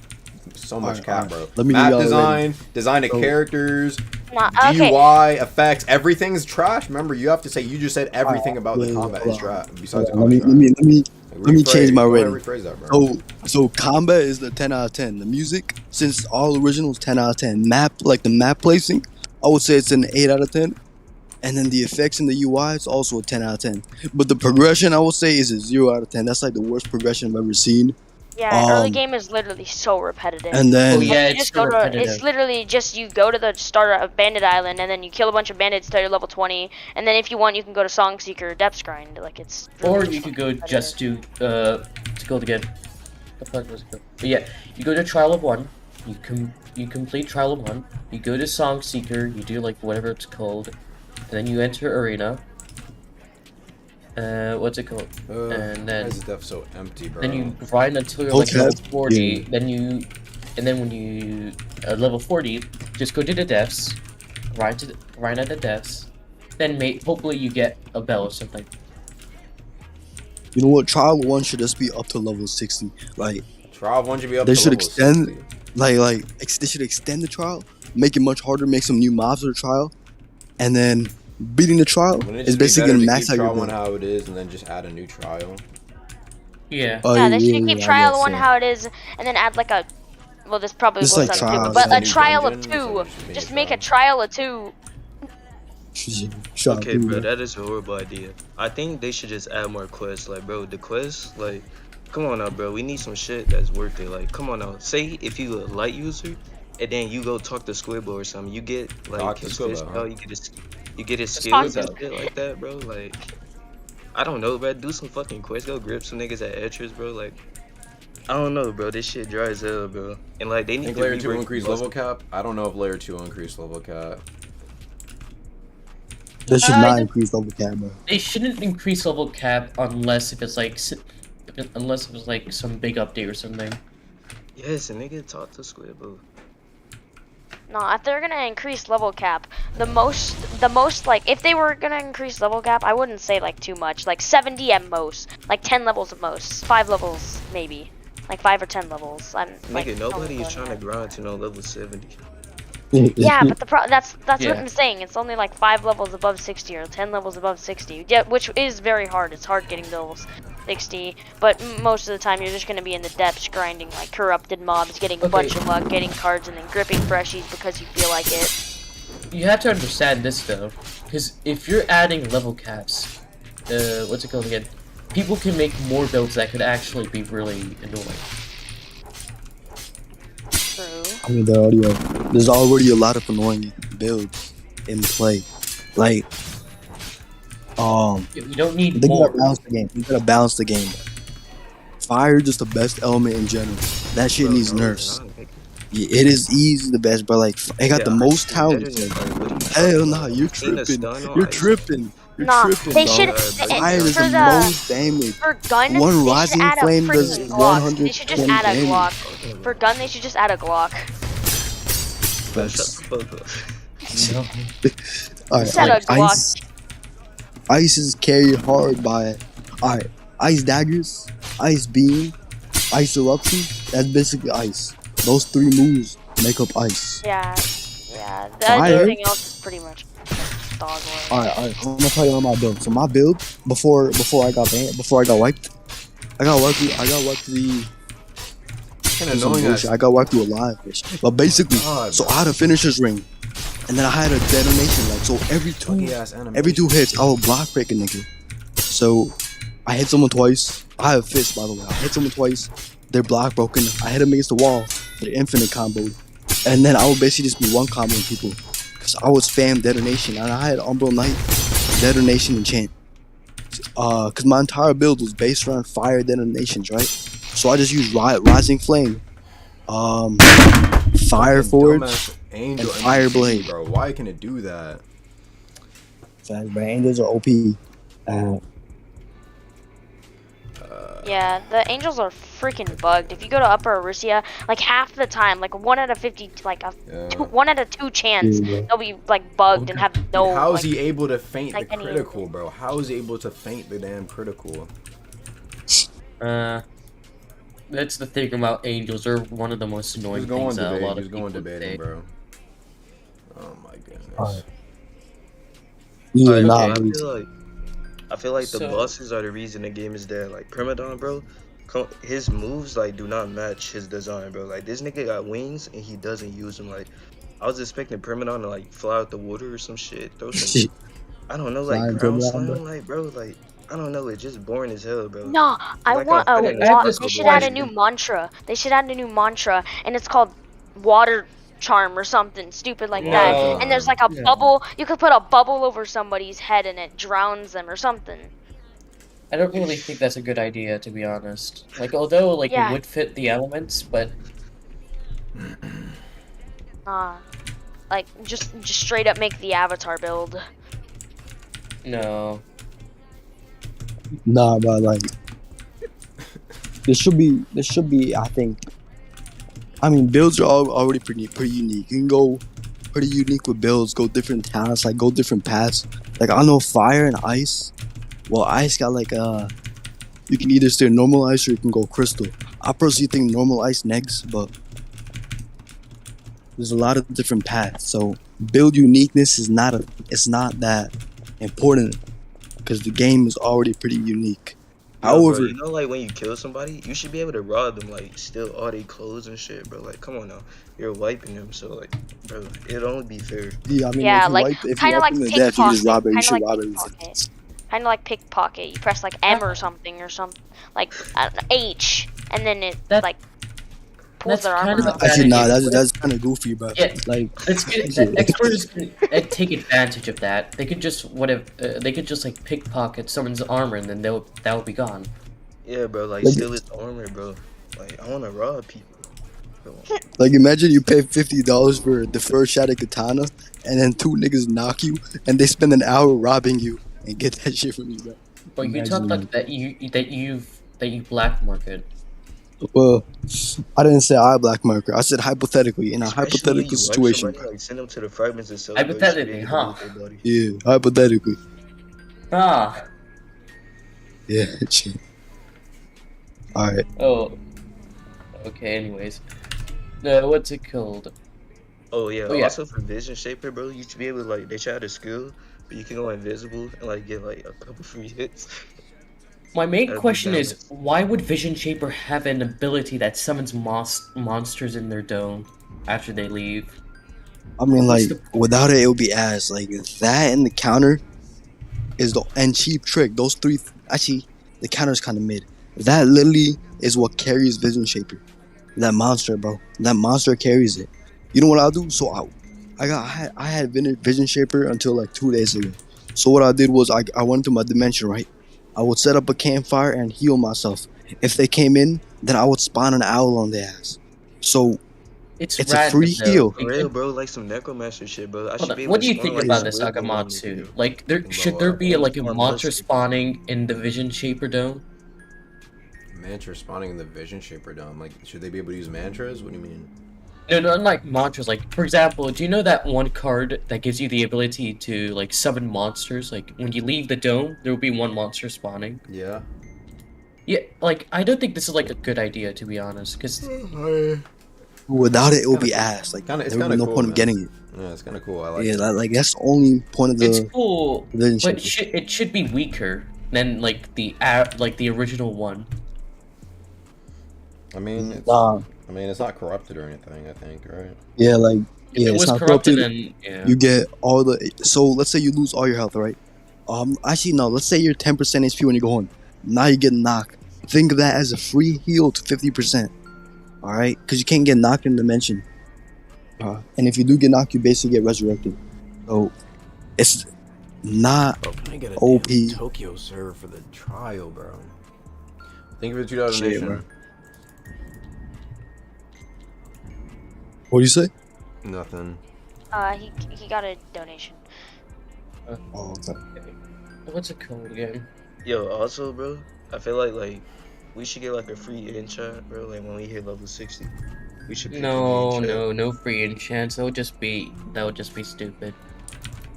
so much cap, bro. Let me Map give y'all a design, rating. design of So- characters, okay. GUI, effects, everything's trash. Remember, you have to say you just said everything about the combat is trash. Besides the Let me combat. let me change my Go ahead, rating. rephrase that, bro. So combat is the 10 out of 10. The music, since all originals, 10 out of 10. Map, like the map placing, I would say it's an 8 out of 10. And then the effects and the UI is also a 10 out of 10. But the progression, I would say, is a 0 out of 10. That's like the worst progression I've ever seen. Yeah, early game is literally so repetitive. And then- Oh, yeah, You it's just so go to, repetitive. it's literally just you go to the start of Bandit Island and then you kill a bunch of bandits till you're level 20, and then if you want you can go to Song Seeker Depths Grind. Like it's Or you could go just to called again. The fuck was it called? But yeah, you go to Trial of One. You complete Trial of One. You go to Song Seeker. You do like whatever it's called, and then you enter Arena. What's it called? And Why then is the depth so empty, bro? then you grind until you're like Okay. level 40. Yeah. And then when you level 40, just go to the depths, grind at the depths, then hopefully you get a bell or something. You know what? Trial 1 should just be up to level 60. Like, Trial 1 should be up they to should level extend, 60. they should extend the trial, make it much harder, make some new mobs for the trial, and then beating the trial Wouldn't it is just be basically better gonna to max keep out your trial 1 build. how it is and then just add a new trial? Yeah. Oh, Yeah, they should keep I trial guess one so. how it is, and then add like a. Well, this probably Just will like sound stupid, trials. but Just a a new trial of dungeon, two. so Just make a trial of two. Shot Okay, through bro, that. that is a horrible idea. I think they should just add more quests. Like, bro, the quests, like, come on now, bro. We need some shit that's worth it. Like, come on now. Say if you a light user, and then you go talk to Squidbo or something, you get like Talk to his Squidbo, fish huh? out, you get his Talk skills to and shit like that, bro. Like, I don't know, bro. Do some fucking quests. Go grip some niggas at Etchers, bro. Like, I don't know, bro. This shit dry as hell, bro. And like, they I need think to layer 2 will rework increase boss- level cap. I don't know if layer 2 will increase level cap. They should I not don't- increase level cap, bro. They shouldn't increase level cap unless if it's like unless it was like some big update or something. Yes, a nigga talk to Squidbo. No, if they're gonna increase level cap, the most like if they were gonna increase level cap, I wouldn't say like too much, like 70 at most, like 10 levels at most, 5 levels maybe, like 5 or 10 levels. I'm like, Nigga, nobody is trying to grind to no level 70. Yeah, but that's what Yeah. I'm saying. It's only like 5 levels above 60 or 10 levels above 60. Yeah, which is very hard. It's hard getting those 60, but most of the time you're just gonna be in the depths grinding like corrupted mobs, getting a bunch of luck, getting cards, and then gripping freshies because you feel like it. You have to understand this though, because if you're adding level caps, what's it called again? People can make more builds that could actually be really annoying. True. I mean, there's already a lot of annoying builds in play. Like, You don't need they more. gotta balance the game. You gotta balance the game. Fire is just the best element in general. That shit needs nerfs. Yeah, it is easy the best, but like, it got the most talent. Hell nah, you're tripping. You're tripping. You're Nah, tripping, they dog. should Fire is for the most damage. for gun. One they should rising add a flame does freaking Glock. They should just 120 add a damage. Glock. For gun, they should just add a Glock. Alright, Just add a Glock. Ice is carried hard by, alright, ice daggers, ice beam, ice eruption. That's basically ice. Those 3 moves make up ice. Yeah. Fire? Everything else is pretty much dog water. Alright, I'm gonna tell you on my build. So my build before I got banned, before I got wiped, I got wiped the. annoying ass- I got wiped through a live fish. But basically, so I had a finisher's ring, and then I had a detonation. Like, so every two hits, I would block break a nigga. So I hit someone twice. I have fists, by the way. I hit someone twice. They're block broken. I hit them against the wall. They're infinite combo. And then I would basically just be one comboing people. Because I was spam detonation. And I had Umbral Knight, detonation, and chant. Because my entire build was based around fire detonations, right? So I just used Rising Flame, Fire Forge, Dumbass and Angel Fire MVP, Blade. bro. Why can it do that? Facts, bro. Angels are OP. Yeah, the angels are freaking bugged. If you go to Upper Arisia, like half the time, like 1 out of 50, like a 1 out of 2 chance, Yeah. they'll be like bugged and have no. How is like, he able to feint like the any- critical, bro? How is he able to feint the damn critical? That's the thing about angels. They're one of the most annoying Just go on things that a debate. lot of Just go on people debating, say. bro. Oh my goodness. Alright. Yeah, Alright, nah, okay, really. I feel like the So- bosses are the reason the game is dead. Like Primadon, bro, his moves like do not match his design, bro. Like this nigga got wings and he doesn't use them. Like I was expecting Primadon to like fly out the water or some shit. Throw some, I don't know, like Flying ground Primadon, slam, bro. like bro, like I don't know, it's just boring as hell, bro. No, I Like want a a fucking wa- Netflix They should add a question. new mantra. They should add a new mantra, and it's called water charm or something stupid like that. And there's like a bubble. You could put a bubble over somebody's head and it drowns them or something. I don't really think that's a good idea, to be honest. Like, although like Yeah. it would fit the elements, but Like just straight up make the avatar build. no. Nah, but like, there should be. I think. I mean, builds are already pretty unique. You can go pretty unique with builds. Go different talents, like go different paths. Like I know fire and ice. Well, ice got like you can either stay normal ice or you can go crystal. I personally think normal ice next, but there's a lot of different paths. So build uniqueness is not that important because the game is already pretty unique. Yo, However, bro, you know, like when you kill somebody, you should be able to rob them, like steal all their clothes and shit, bro. Like, come on now, you're wiping them, so like, bro, it'd only be fair. yeah, I mean, Yeah, if you like wipe, if you kind of wipe like them to death, you just rob it. You pickpocket. Kind of should like rob everything. pickpocket. Kind of like pickpocket. You press like M or something, like I don't know, H, and then it like pulls That's their kind armor of off. Actually, nah, idea. that's kind of goofy, bro. Yeah, Like, it's good. Experts can take advantage of that. They could just they could just like pickpocket someone's armor and then that will be gone. Yeah, bro, like Like- steal his armor, bro. Like, I wanna rob people. like imagine you pay $50 for the first shot of katana, and then two niggas knock you, and they spend an hour robbing you and get that shit from you, bro. But you Imagine talk like that you black market. Well, I didn't say I black marker. I said hypothetically in a Especially hypothetical when you wipe situation. somebody, like send them to the fragments itself. bro, you should be Hypothetically, able to huh? loot their body. Yeah, hypothetically. Ah. Yeah. Shit. All right. Oh. Okay. Anyways, no. What's it called? Oh yeah, Oh, yeah. also for Vision Shaper, bro, you should be able to like they try to skill, but you can go invisible and like get like a couple free hits. My main That'd be question is, balanced. why would Vision Shaper have an ability that summons monsters in their dome after they leave? I mean, What's like without it would be ass. Like that and the counter is the and cheap trick. Those three actually, the counter's kind of mid. That literally is what carries Vision Shaper. That monster, bro. That monster carries it. You know what I'll do? So I had Vision Shaper until like 2 days ago. So what I did was I went to my dimension, right? I would set up a campfire and heal myself. If they came in, then I would spawn an owl on their ass. So it's a random, free though. heal. For real, bro, like some necromancer shit, bro. I Hold should on, be able what to do you spawn, think like, about some this, wiggle worm Akamatsu? Like, should there be like a monster spawning in the Vision Shaper dome? Mantra spawning in the Vision Shaper dome. Like, should they be able to use mantras? What do you mean? No, unlike mantras. Like, for example, do you know that one card that gives you the ability to like summon monsters? Like, when you leave the dome, there will be one monster spawning. Yeah. Yeah, like I don't think this is like a good idea, to be honest, because Without it, it would be ass. Like It's there would kind be of no cool, point man. of getting it. Yeah, it's kind of cool. I like Yeah, it. like that's the only point of the. it's cool, Vision but Shaper. it should be weaker than like the original one. I mean, it's, Nah. I mean, it's not corrupted or anything. I think, right? Yeah, like If yeah, it it's was not corrupted, corrupted. then yeah. You get all the. So let's say you lose all your health, right? Actually no. Let's say you're 10% HP when you go home. Now you get knocked. Think of that as a free heal to 50%. All right, because you can't get knocked in Dimension. And if you do get knocked, you basically get resurrected. So it's not Bro, can I get a OP. damn Tokyo server for the trial, bro? Thank you for the $2 Shit, donation. bro. What do you say? Nothing. He got a donation. Oh, okay. What's it called again? Yo, also, bro, I feel like we should get like a free enchant, bro. Like when we hit level 60, we should. Pick No free enchants. That would just be stupid.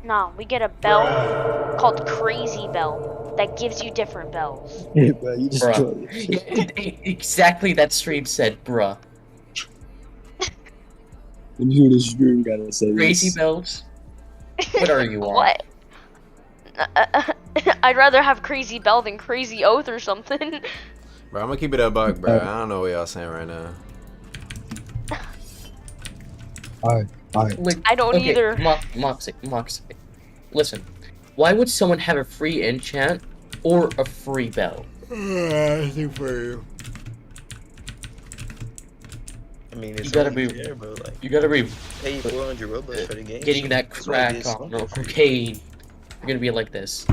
No, we get a bell called Crazy Bell that gives you different bells. Yeah, bro, you just Bruh. Exactly that stream said, bruh. Let me hear this stream gotta say Crazy this. bells. What are you on? What? I'd rather have Crazy Bell than Crazy Oath or something. Bro, I'm gonna keep it a buck, bro. I don't know what y'all saying right now. Alright. Like, I don't either. Moxie. Listen, why would someone have a free enchant or a free bell? I think for you. I mean, it's You gotta only be- fair, bro. Like You gotta be pay 400 Robux for the game. getting that That's why crack it's on not or free. cocaine. You're gonna be like this.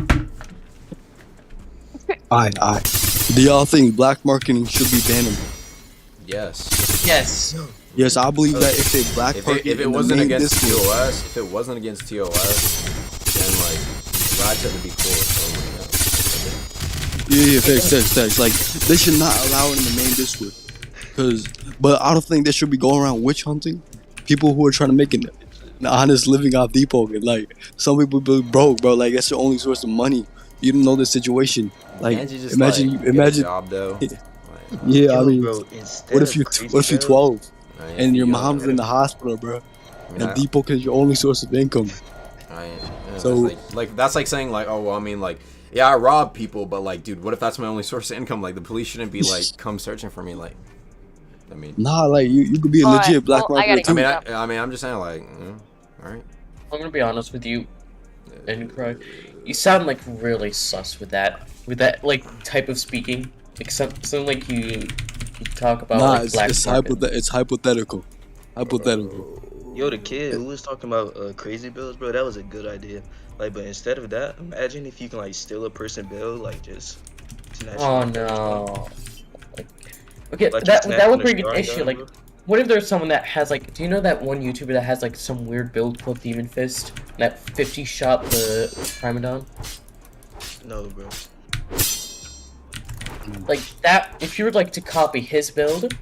Alright. Do y'all think black marketing should be bannable? Yes. Yes. Yes, I believe that if they black market If it in the wasn't main against Discord- TOS, if it wasn't against TOS, then like Black Tech would be cool. So, Yeah, facts. Like, they should not allow it in the main Discord. But I don't think they should be going around witch hunting people who are trying to make an honest living off Deepwoken. Like, some people be broke, bro. Like, that's your only source of money. You don't know the situation. Like, Can't you just, imagine, like, get a job, though? Yeah, I mean, bro, what if you're 12 and your you mom's in the hospital, bro? mean, And Deepwoken is your only source of income. So- like that's like saying like, oh well, I mean like, yeah, I rob people, but like, dude, what if that's my only source of income? Like, the police shouldn't be like come searching for me. Like, I mean, Nah, like you could be a Alright, legit black well, I market gotta too. I mean, I'm just saying like, all right. I'm gonna be honest with you, and Craig, you sound like really sus with that like type of speaking. Like something like you talk about Nah, like black market. it's hypothetical. Hypothetical. Yo, the kid who was talking about crazy bills, bro, that was a good idea. Like, but instead of that, imagine if you can like steal a person bill, like just. snatch Oh it. no. Okay, Like, just that would snatching bring a an car issue. down, Like, bro. what if there's someone that has like, do you know that one YouTuber that has like some weird build called Demon Fist that 50 shot the Primadon? No, bro. Like that, if you were like to copy his build,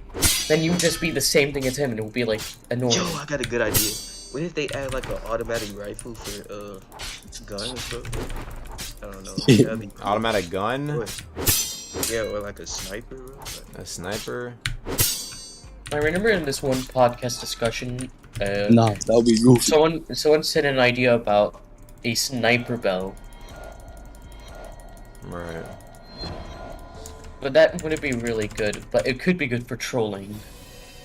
then you would just be the same thing as him, and it would be like annoying. Yo, I got a good idea. What if they add like an automatic rifle for guns, bro? I don't know. That'd be cool. Automatic gun? Or- yeah, or like a sniper, bro. A sniper? I remember in this one podcast discussion, Nah, that would be goofy. someone said an idea about a sniper bell, Right. but that wouldn't be really good. But it could be good for trolling.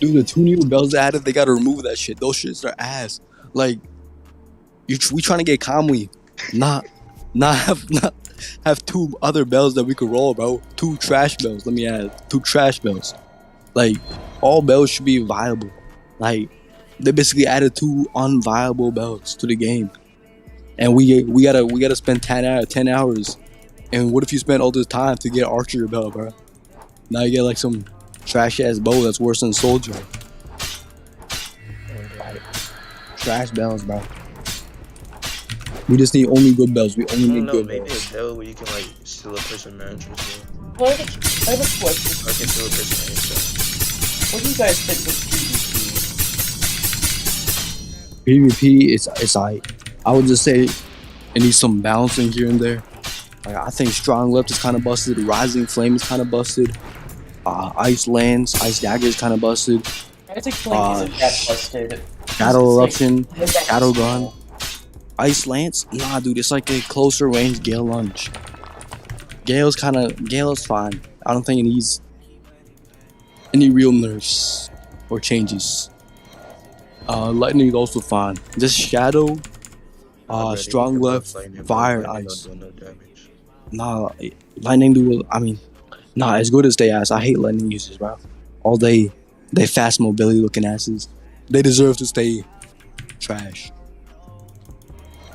Dude, the 2 new bells added, they gotta remove that shit. Those shits are ass. Like, we trying to get Kamui, not have 2 other bells that we could roll, bro. 2 trash bells. Let me add 2 trash bells. Like, all bells should be viable. Like, they basically added 2 unviable bells to the game, and we gotta spend 10 hours. And what if you spend all this time to get Archer bell, bro? Now you get like some trash ass bow that's worse than Soldier. Trash bells, bro. We just need only good bells. We only I don't need know, good maybe bells. a bell where you can like steal a person mantra as well. Well, I have a question. I can steal a person mantra. What do you guys think of PvP, it's alright. I would just say it needs some balancing here and there. Like, I think Strong Left is kind of busted. Rising Flame is kind of busted. Ice Lance, Ice Dagger is kind of busted. I think Flame isn't that busted. Battle It's like- Eruption, Battle Gun, Ice Lance. Nah, dude, it's like a closer range Gale Lunge. Gale's fine. I don't think it needs any real nerfs or changes. Lightning is also fine. Just Shadow, Strong Left, Fire, and Ice. Nah, Lightning do. I mean, nah, as good as they ass. I hate Lightning users, bro. All they fast mobility looking asses. They deserve to stay trash.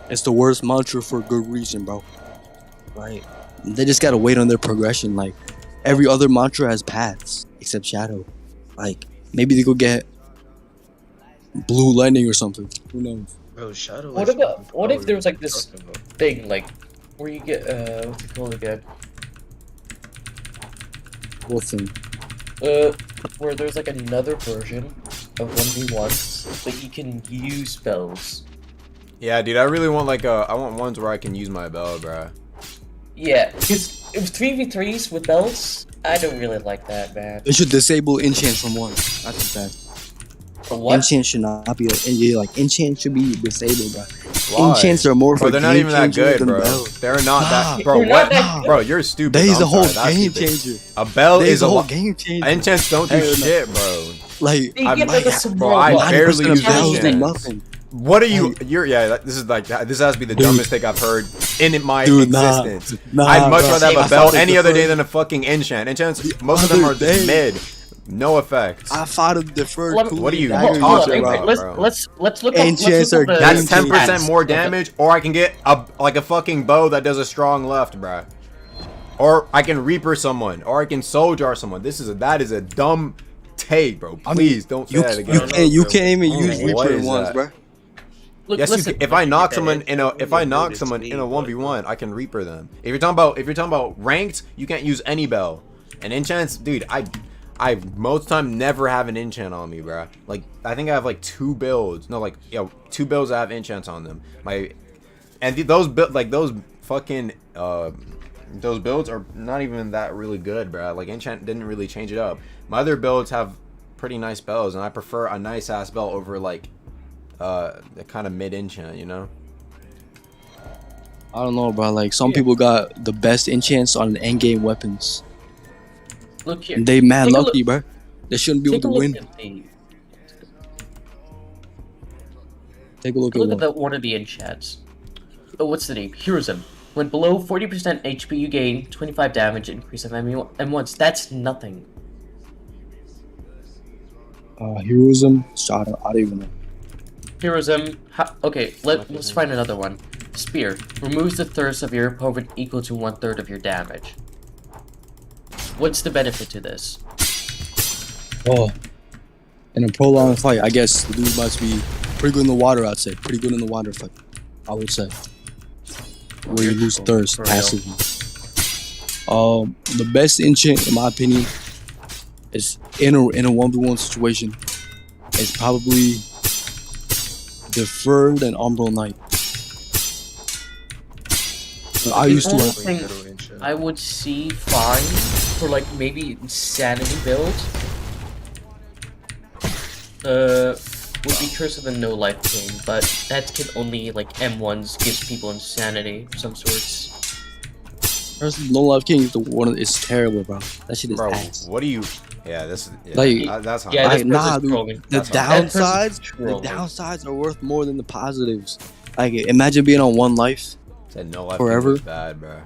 It's the worst mantra for a good reason, bro. Right? They just gotta wait on their progression. Like, every other mantra has paths except Shadow. Like, maybe they could get Blue Lightning or something. Who knows? Bro, Shadow. What if there was like this thing like where you get what's it called again? What thing? Where there's like another version of 1v1, but you can use spells. Yeah, dude, I really want like I want ones where I can use my bell, bro. Yeah, because if 3v3s with bells, I don't really like that, man. They should disable enchants from one. That's the fact. What? Enchant should not be enchant should be disabled, bro. Why? Enchants are more for Bro, they're not game even that changers good, than bro. bells. They're not that, bro. They're What? not that Bro, you're stupid. They's I'm the whole sorry, that's game stupid. changer. A bell They's is the a whole lot. game changer. Enchants don't do Hell no. shit, bro. Like, Bro, I barely use bells do enchants. nothing. What are you? You're this is like this has to be the dumbest thing I've heard in my Dude, nah. existence. Nah, I'd much bro. rather have I a bell thought it any other day deferred. than a fucking enchant. Enchants, most of them are Other day. mid, no effects. I fought a deferred. What are you Dagger talking user, about, bro. bro? Let's look up. Enchants are That's game 10% changers. more damage, or I can get a fucking bow that does a strong left, bruh. Or I can Reaper someone, or I can Soldier someone. That is a dumb take, bro. Please don't say that again. You can't even use What Reaper is once, that? bro. Yes, listen, if I knock someone if in a you knock notice someone me, in a but- 1v1, I can Reaper them. If you're talking about ranked, you can't use any bell. And enchants, dude, I most time never have an enchant on me, bruh. Like I think I have like 2 builds. No, like 2 builds that have enchants on them. Those fucking those builds are not even that really good, bruh. Like enchant didn't really change it up. My other builds have pretty nice bells, and I prefer a nice ass bell over like the kind of mid enchant, you know. I don't know, bro. Like some people got the best enchants on the end game weapons. Look here. And they mad Take a lucky, look- bro. They shouldn't be Take a able to look win. at the Take a look at look what. at one of the enchants. Oh, what's the name? Heroism. When below 40% HP, you gain 25 damage, increase of M1s. That's nothing. Heroism. So I don't even know. Heroism. Okay, let's find another one. Spear. Removes the thirst of your opponent equal to 1/3 of your damage. What's the benefit to this? Oh, in a prolonged fight, I guess the dude must be pretty good in the water. I'd say pretty good in the water fight. I would say where you lose thirst For real. passively. The best enchant, in my opinion, is in a 1v1 situation. Is probably Deferred and Umbral Knight. I The used to. only thing I would see fine for like maybe insanity build would be Curse of the No Life King, but that can only like M1s gives people insanity of some sorts. First, No Life King is the one. It's terrible, bro. That shit is Bro, ass. what do you? Yeah, this. Yeah, Like, that's how. like, nah, dude. The That's how- downsides are worth more than the positives. Like, imagine being on 1 life Said no life forever. was bad, bro.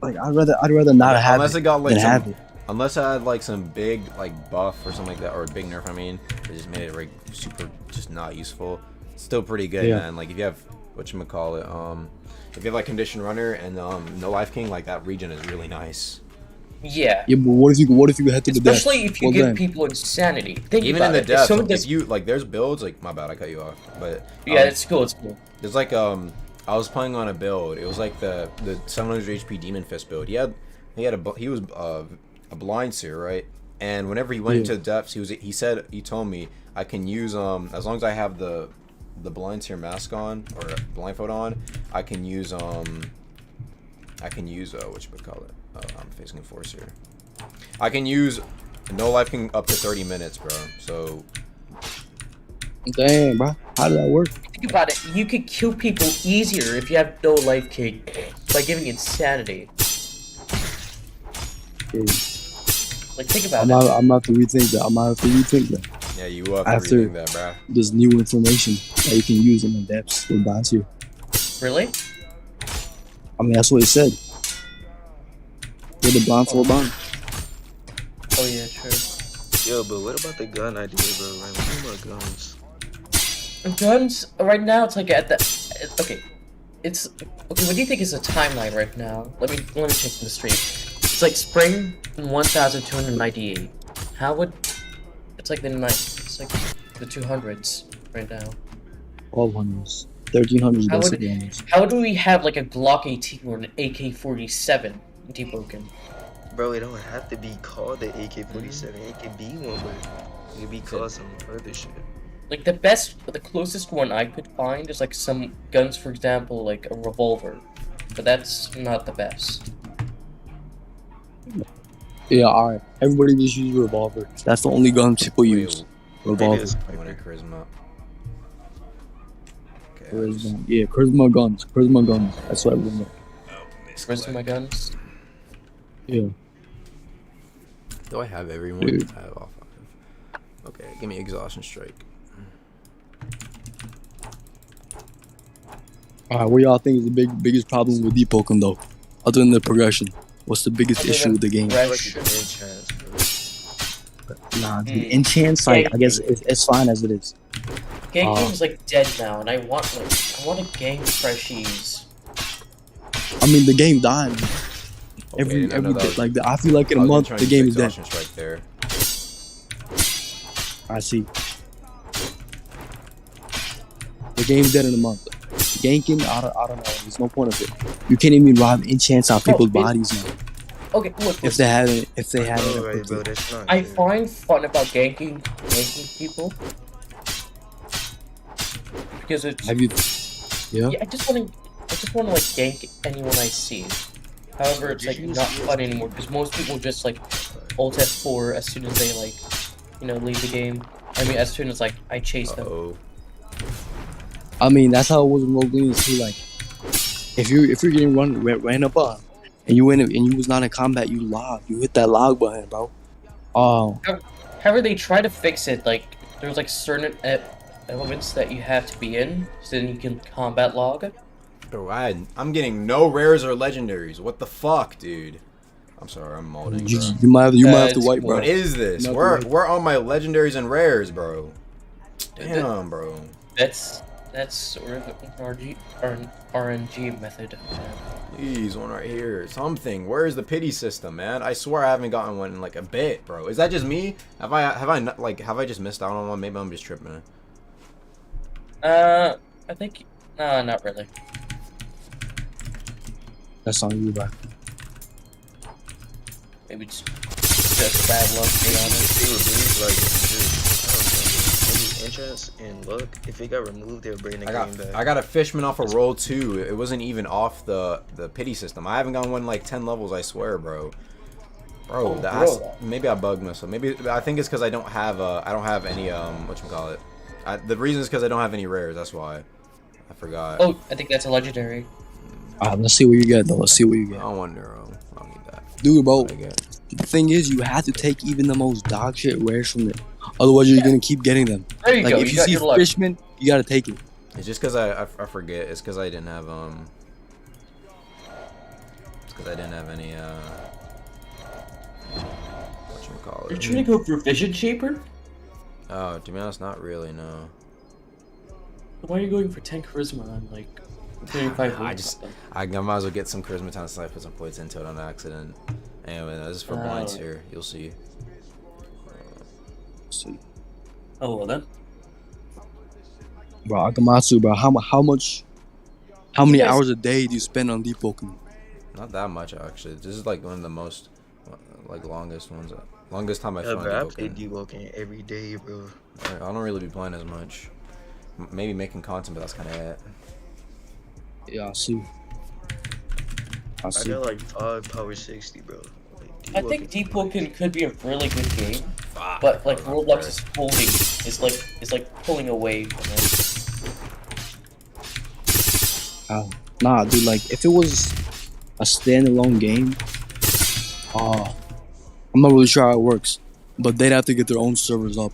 Like, I'd rather not have unless it got like than have some, it. unless I had like some big like buff or something like that, or a big nerf. I mean, that just made it like super, just not useful. It's still pretty good, Yeah. man. Like if you have whatchamacallit, if you have like Condition Runner and No Life King, like that region is really nice. Yeah. Yeah, but what if you head to the depths? Especially if you Well, give then. people insanity. Think Even about in the it. If depths, someone if does- you like, there's builds like my bad, I cut you off, but Yeah, it's cool. It's cool. There's like I was playing on a build. It was like the 700 HP Demon Fist build. He was a Blindseer, right? And whenever he went Yeah. into the depths, he told me I can use as long as I have the Blindseer mask on or blindfold on, I can use whatchamacallit. I'm facing Enforcer. I can use No Life King up to 30 minutes, bro. So Damn, bro. How did that work? Think about it. You could kill people easier if you have No Life King by giving insanity. Yeah. Like, think about I'm it. gonna have to rethink that. yeah, you will have to After rethink that, bro. There's new information that you can use in the depths with Blindseer. Really? I mean, that's what it said. With the blindfold on. Oh yeah, true. Yo, but what about the gun idea, bro? Like, what about guns? Guns right now, it's like at the okay. It's okay. What do you think is the timeline right now? Let me check the stream. It's like spring 1298. How would it's like the It's like the 200s right now. 1200s, 1300s, How basically. would, almost. how do we have like a Glock 18 or an AK-47 in Deepwoken? Bro, it don't have to be called the AK-47. It could be one, but it could be called some other shit. Like the closest one I could find is like some guns, for example, like a revolver, but that's not the best. Yeah, alright. Everybody just use a revolver. That's the only gun people use. Revolver. Charisma. Charisma. Yeah, charisma guns. Charisma guns. That's what everyone knows. Charisma guns? Yeah. Do I have everyone? Dude. I have all 5. Okay, give me Exhaustion Strike. Alright, what y'all think is the biggest problem with Deepwoken though? Other than the progression. What's the biggest issue with the game? Nah, the enchants, like, I guess it's fine as it is. Gang game's like dead now, and I want a gang freshies. I mean, the game died. Okay, I didn't know that was- like, I feel like in I a was month, trying the to game use is dead. Exhaustion Strike there. I see. The game's dead in a month. Ganking, I don't know. There's no point of it. You can't even rob enchants on people's bodies now. Okay, look. If they haven't Alright, equipped bro, it. that's not I fair. find fun about ganking people because it's. Have you? Yeah. Yeah, I just want to like gank anyone I see. However, it's like not fun anymore because most people just like ult F4 as soon as they like, leave the game. I mean, as soon as like I chase them. I mean, that's how it was in Rogue Lineage too. Like, if you're getting ran up on, and you was not in combat, you log. You hit that log button, bro. Oh. However, they try to fix it. Like, there's like certain elements that you have to be in, so then you can combat log. Bro, I'm getting no rares or legendaries. What the fuck, dude? I'm sorry, I'm molding. You might have to wipe, bro. What is this? We're on my legendaries and rares, bro. Damn, bro. That's sort of an RNG method. Please, one right here. Something. Where is the pity system, man? I swear I haven't gotten one in like a bit, bro. Is that just me? Have I just missed out on one? Maybe I'm just tripping. I think not really. That's on you, bro. Maybe just bad luck, to be honest. They remove like any enchants and luck. If it got removed, they'll bring the game back. I got a Fishman off of roll 2. It wasn't even off the pity system. I haven't gotten one in like 10 levels, I swear, bro. Maybe I bugged myself. Maybe I think it's because I don't have any whatchamacallit. The reason is because I don't have any rares. That's why. I forgot. Oh, I think that's a legendary. Let's see what you get, though. Let's see what you get. I wonder, I don't need that. Dude, bro. The thing is, you have to take even the most dog shit rares from it. Otherwise, you're gonna keep getting them. There you like, go. If you see Fishman, you gotta take it. It's just because I forget. It's because I didn't have It's because I didn't have any whatchamacallit. You're trying to go for Vision Shaper? Oh, to be honest, not really. No. Why are you going for 10 charisma on like 25? I might as well get some charisma times so I put some points into it on accident. Anyway, this is for Blindseer. You'll see. Oh well then. Bro, Akamatsu, bro, how many hours a day do you spend on Deepwoken? Not that much actually. This is like one of the most longest ones. Longest time I Bro, I found play Deepwoken every day, bro. I don't really be playing as much. Maybe making content, but that's kind of it. Yeah, I see. I got like 5 power 60, bro. I think Deepwoken could be a really good game, but like Roblox is pulling away from it. Nah, dude, like if it was a standalone game, I'm not really sure how it works, but they'd have to get their own servers up,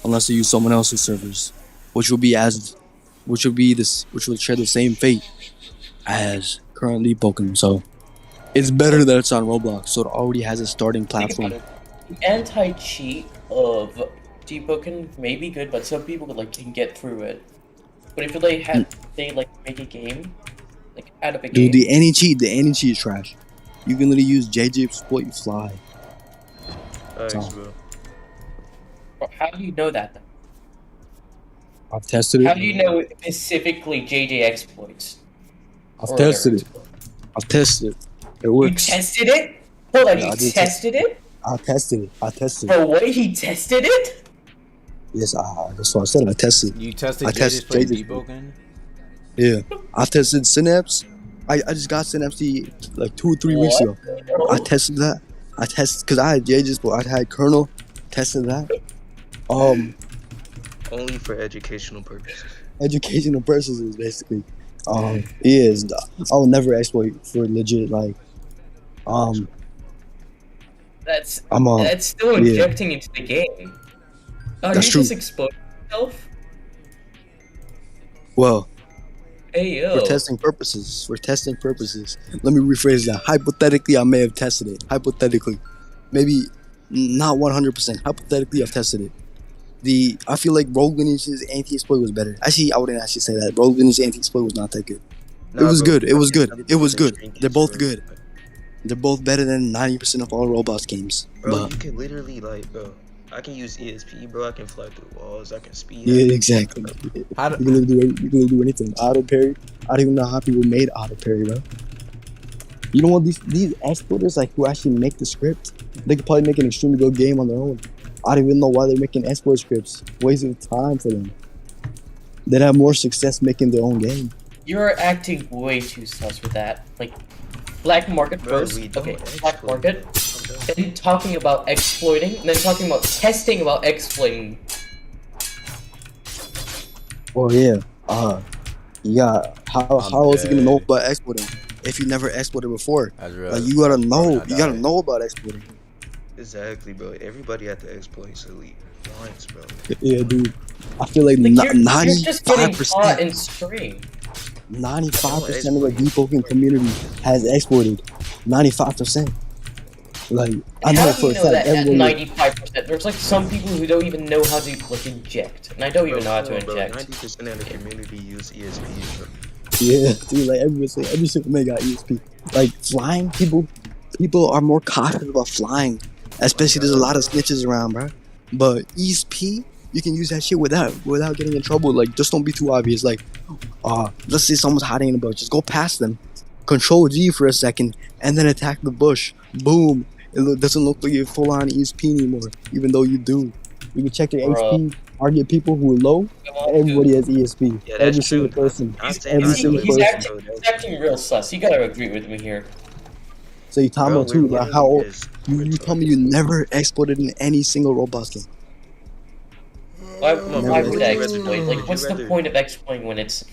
unless they use someone else's servers, which will share the same fate as current Deepwoken. So it's better that it's on Roblox, so it already has a starting platform. The anti-cheat of Deepwoken may be good, but some people can get through it. But if they make a game out of a game. Dude, the anti-cheat is trash. You can literally use JJ exploit and fly. Thanks, bro. How do you know that? Then? I've tested it. How do you know specifically JJ exploits? I've tested it. It works. You tested it? Hold on, Yeah, you tested it? I tested it. For what? He tested it? Yes, that's what I said. I tested. You tested JJ's Deepwoken? Yeah, I tested Synapse. I just got Synapse like 2 or 3 weeks ago. I tested that. Because I had JJ's, but I had Kernel. Tested that. Only for educational purposes. Educational purposes, basically. Yes, I will never exploit for legit That's that's still injecting into the game. Are That's you true. just exploding yourself? Well, Hey yo. for testing purposes. Let me rephrase that. Hypothetically, I may have tested it. Hypothetically, maybe not 100%. Hypothetically, I've tested it. I feel like Rogue Lineage's anti-exploit was better. Actually, I wouldn't actually say that. Rogue Lineage's anti-exploit was not that good. It was good. They're both good. They're both better than 90% of all Roblox games. Bro, But you can literally I can use ESP, bro. I can fly through walls. I can speed. Yeah, exactly. How You can do anything. Auto parry. I don't even know how people made auto parry, bro. You know what? These exporters like who actually make the script, they could probably make an extremely good game on their own. I don't even know why they're making export scripts. Wasting time for them. They'd have more success making their own game. You're acting way too sus with that. Like, black market Bro, first. we don't Okay, exploit. black market. Then talking about exploiting. And then talking about testing about exploiting. Oh yeah. Yeah. How else you gonna know dead. about exporting if you never exported before? That's real. Like you gotta know. not You gotta die. know about exporting. Exactly, bro. Everybody at the exploits elite lines, bro. Yeah, dude. I feel like, Like, you're just getting 95%. caught in stream. 95% of the Deepwoken community has exported. 95%. Like I know How do for you a know fact that at everybody. 95%? There's like some people who don't even know how to like inject, and I don't even know how to inject. 90% of the community use ESP, bro. Yeah, dude. Like every single man got ESP. Like flying, people are more cautious about flying, especially there's a lot of snitches around, bro. But ESP, you can use that shit without getting in trouble. Like just don't be too obvious. Like, let's say someone's hiding in a bush, just go past them, Control G for a second, and then attack the bush. Boom. Doesn't look like you're full on ESP anymore, even though you do. You can check your HP, target people who are low. Everybody has ESP. Yeah, Every that's single true. person. He's Every single He's person. acting real sus. You gotta agree with me here. So you talking Bro, about too, we're like how old, literally you tell me you never exported in any single Roblox game. Why Never would I exported. exploit? Like, what's the point of exploiting when it's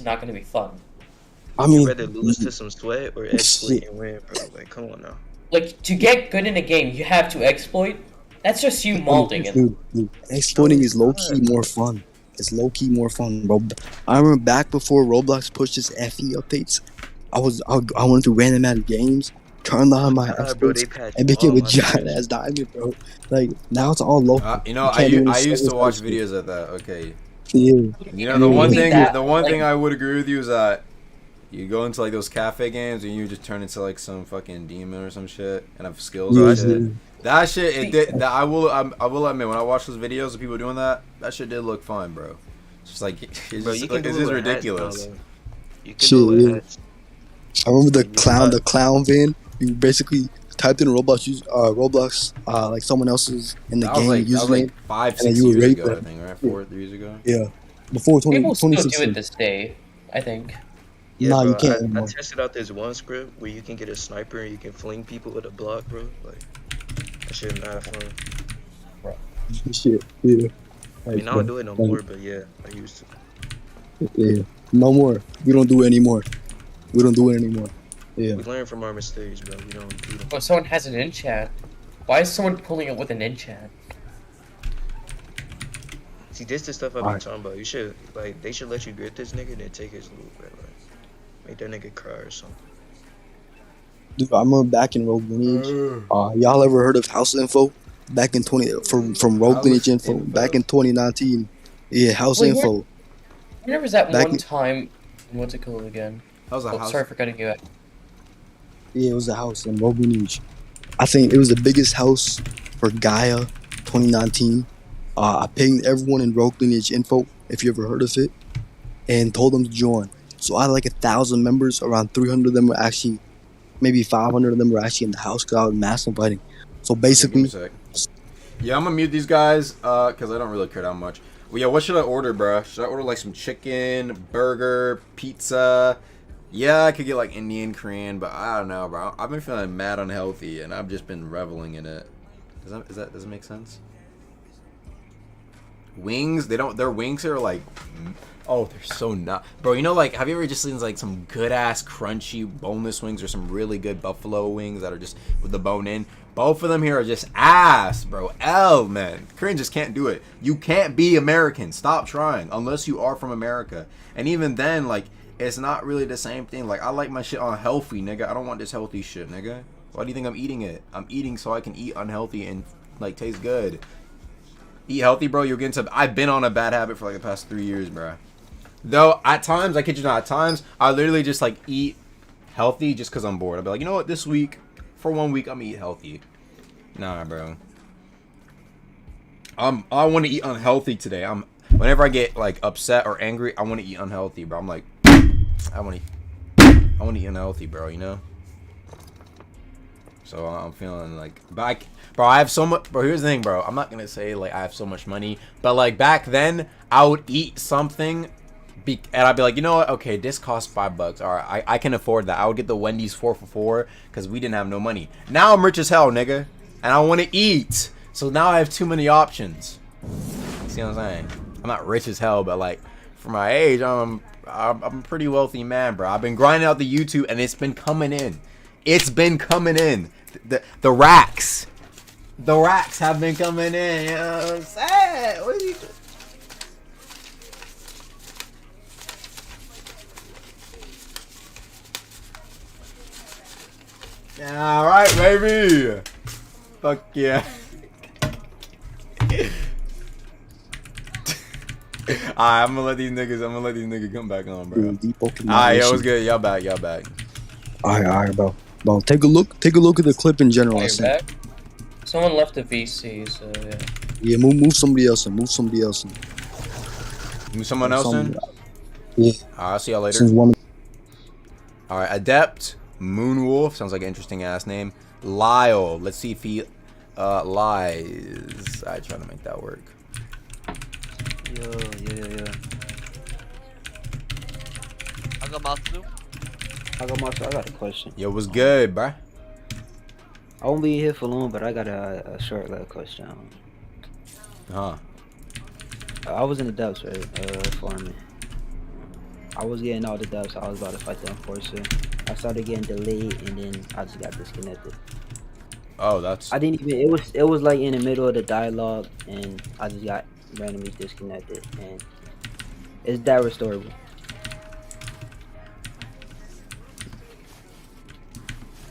not gonna be fun? I Would you mean, rather lose to some sweat or exploit and win, bro? Like, come on now. Like, to get good in a game, you have to exploit. That's just you molding it. Dude, exporting is low key more fun. It's low key more fun, bro. I remember back before Roblox pushed its FE updates, I went through random ass games, turned on my exports, and became a giant ass diamond, bro. Like now it's all local. You know, I used to watch videos of that. Okay. Yeah. You know, the one thing I would agree with you is that you go into like those cafe games and you just turn into like some fucking demon or some shit and have skills. That shit, it did. That I will admit, when I watch those videos of people doing that, that shit did look fun, bro. It's just like it's just ridiculous. You can do it. Shit, I remember the clown van. You basically typed in Roblox, like someone else's in the game that was like username, 5-6 and you would years rate ago, I them. think, right? 4 years ago. Yeah, before People still do 2016. it this day, I think. Yeah, Nah, bro, you can't I anymore. tested out this one script where you can get a sniper and you can fling people with a block, bro. Like, that shit mad fun. Shit, yeah. I mean, I don't do it no more, but yeah, I used to. Yeah, no more. We don't do it anymore. We don't do it anymore. Yeah. We learn from our mistakes, bro. We don't repeat them. Oh, someone has an in-chat. Why is someone pulling it with an in-chat? See, this the stuff I've been talking about. You should, like, they should let you grip this nigga and then take his loot, bro. Like, make that nigga cry or something. Dude, I remember back in Rogue Lineage. Y'all ever heard of House Info? Back in from Rogue Lineage Info back in 2019. Yeah, House Wait, Info. There was that Back one in- time. What's it called again? That was a house. Sorry for cutting you out. Yeah, it was a house in Rogue Lineage. I think it was the biggest house for Gaia 2019. I pinged everyone in Rogue Lineage Info, if you ever heard of it, and told them to join. So I had like 1,000 members. Around 300 of them were actually, maybe 500 of them were actually in the house because I was mass inviting. So basically, Yeah, I'm gonna mute these guys because I don't really care that much. Well, yeah, what should I order, bro? Should I order like some chicken, burger, pizza? Yeah, I could get like Indian, Korean, but I don't know, bro. I've been feeling mad unhealthy, and I've just been reveling in it. Does that make sense? Wings? Their wings are like, oh, they're so not, bro. You know, like, have you ever just seen like some good ass crunchy boneless wings or some really good buffalo wings that are just with the bone in? Both of them here are just ass, bro. Man, Koreans just can't do it. You can't be American. Stop trying unless you are from America. And even then, like, it's not really the same thing. Like, I like my shit unhealthy, nigga. I don't want this healthy shit, nigga. Why do you think I'm eating it? I'm eating so I can eat unhealthy and like taste good. Eat healthy, bro. You'll get into. I've been on a bad habit for like the past 3 years, bro. Though at times, I kid you not, at times I literally just like eat healthy just because I'm bored. I'll be like, you know what, this week, for 1 week, I'm gonna eat healthy. Nah, bro. I want to eat unhealthy today. Whenever I get like upset or angry, I want to eat unhealthy, bro. I'm like, I want to eat unhealthy, bro. You know. So I'm feeling like, bro, I have so much. Bro, here's the thing, bro. I'm not gonna say like I have so much money, but like back then, I would eat something, and I'd be like, you know what? Okay, this costs $5. All right, I can afford that. I would get the Wendy's 4 for $4 because we didn't have no money. Now I'm rich as hell, nigga, and I want to eat. So now I have too many options. See what I'm saying? I'm not rich as hell, but like for my age, I'm a pretty wealthy man, bro. I've been grinding out the YouTube, and it's been coming in. It's been coming in. The racks have been coming in. You know what I'm saying? What are you doing? All right, baby. Fuck yeah. Alright, I'm gonna let these niggas come back on, bro. Alright, yo, what's good? Y'all back. Alright, bro. Bro, take a look at the clip in general. Oh, you're back? Someone left the VC, so yeah. Yeah, move somebody else in. Move someone else in? Yeah. I'll see y'all later. Alright, Adept, Moonwolf, sounds like an interesting ass name. Lyle, let's see if he lies. I try to make that work. Yo. I got a question. Yo, what's good, bruh? I won't be here for long, but I got a short little question. Huh? I was in the depths, right? Farming. I was getting all the depths. I was about to fight the enforcer. I started getting delayed, and then I just got disconnected. Oh, that's. I didn't even. It was like in the middle of the dialogue, and I just got randomly disconnected. And is that restorable?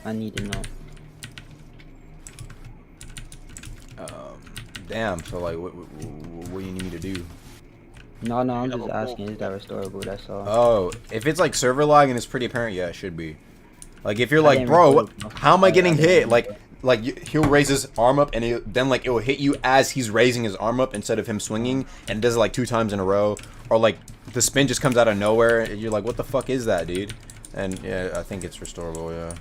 I need to know. Damn. So like, what do you need me to do? No, I'm just asking. Is that restorable? That's all. Oh, if it's like server lag and it's pretty apparent, yeah, it should be. Like if you're like, bro, how am I getting hit? Like he'll raise his arm up and then like it will hit you as he's raising his arm up instead of him swinging, and it does it like 2 times in a row, or like the spin just comes out of nowhere. And you're like, what the fuck is that, dude? And yeah, I think it's restorable. Yeah,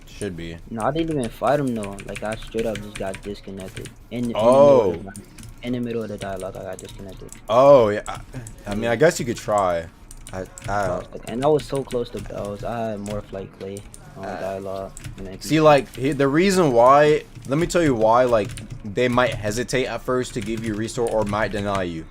should be. No, I didn't even fight him though. Like I straight up just got disconnected. In the middle of the dialogue, I got disconnected. Oh yeah, I mean, I guess you could try. And I was so close to bells. I had more like clay on dialogue. See, like the reason why. Let me tell you why. Like they might hesitate at first to give you restore or might deny you.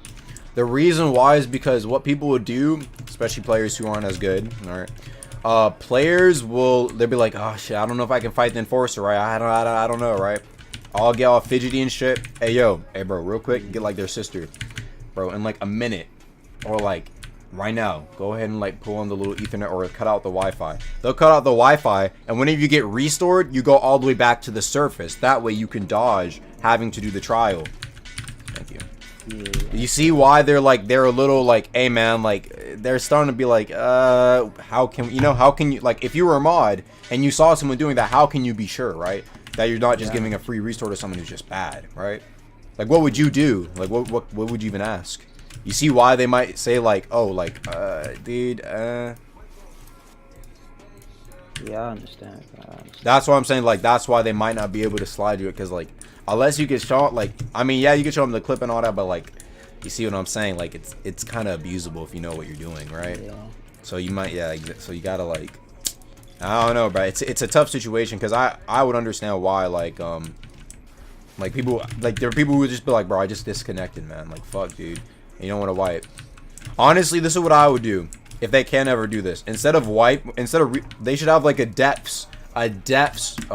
The reason why is because what people would do, especially players who aren't as good. All right, players they'll be like, oh shit, I don't know if I can fight the enforcer, right? I don't know, right? I'll get all fidgety and shit. Hey bro, real quick, get like their sister, bro, in like a minute, or like right now, go ahead and like pull on the little Ethernet or cut out the Wi-Fi. They'll cut out the Wi-Fi, and whenever you get restored, you go all the way back to the surface. That way you can dodge having to do the trial. Thank you. You see why they're a little like, hey man, like they're starting to be like, how can you, like, if you were a mod and you saw someone doing that, how can you be sure, right? That you're not just giving a free restore to someone who's just bad, right? Like, what would you do? Like, what would you even ask? You see why they might say like, oh, like, dude, Yeah, I understand. That's what I'm saying. Like, that's why they might not be able to slide you it, because like, unless you can show, like, I mean, yeah, you can show them the clip and all that, but like, you see what I'm saying? Like, it's kind of abusable if you know what you're doing, right? Yeah. So you might, so you gotta like. I don't know, bro. It's a tough situation because I would understand why like people, like, there are people who would just be like, bro, I just disconnected, man. Like, fuck, dude. And you don't want to wipe. Honestly, this is what I would do if they can ever do this. Instead of they should have like a depths. This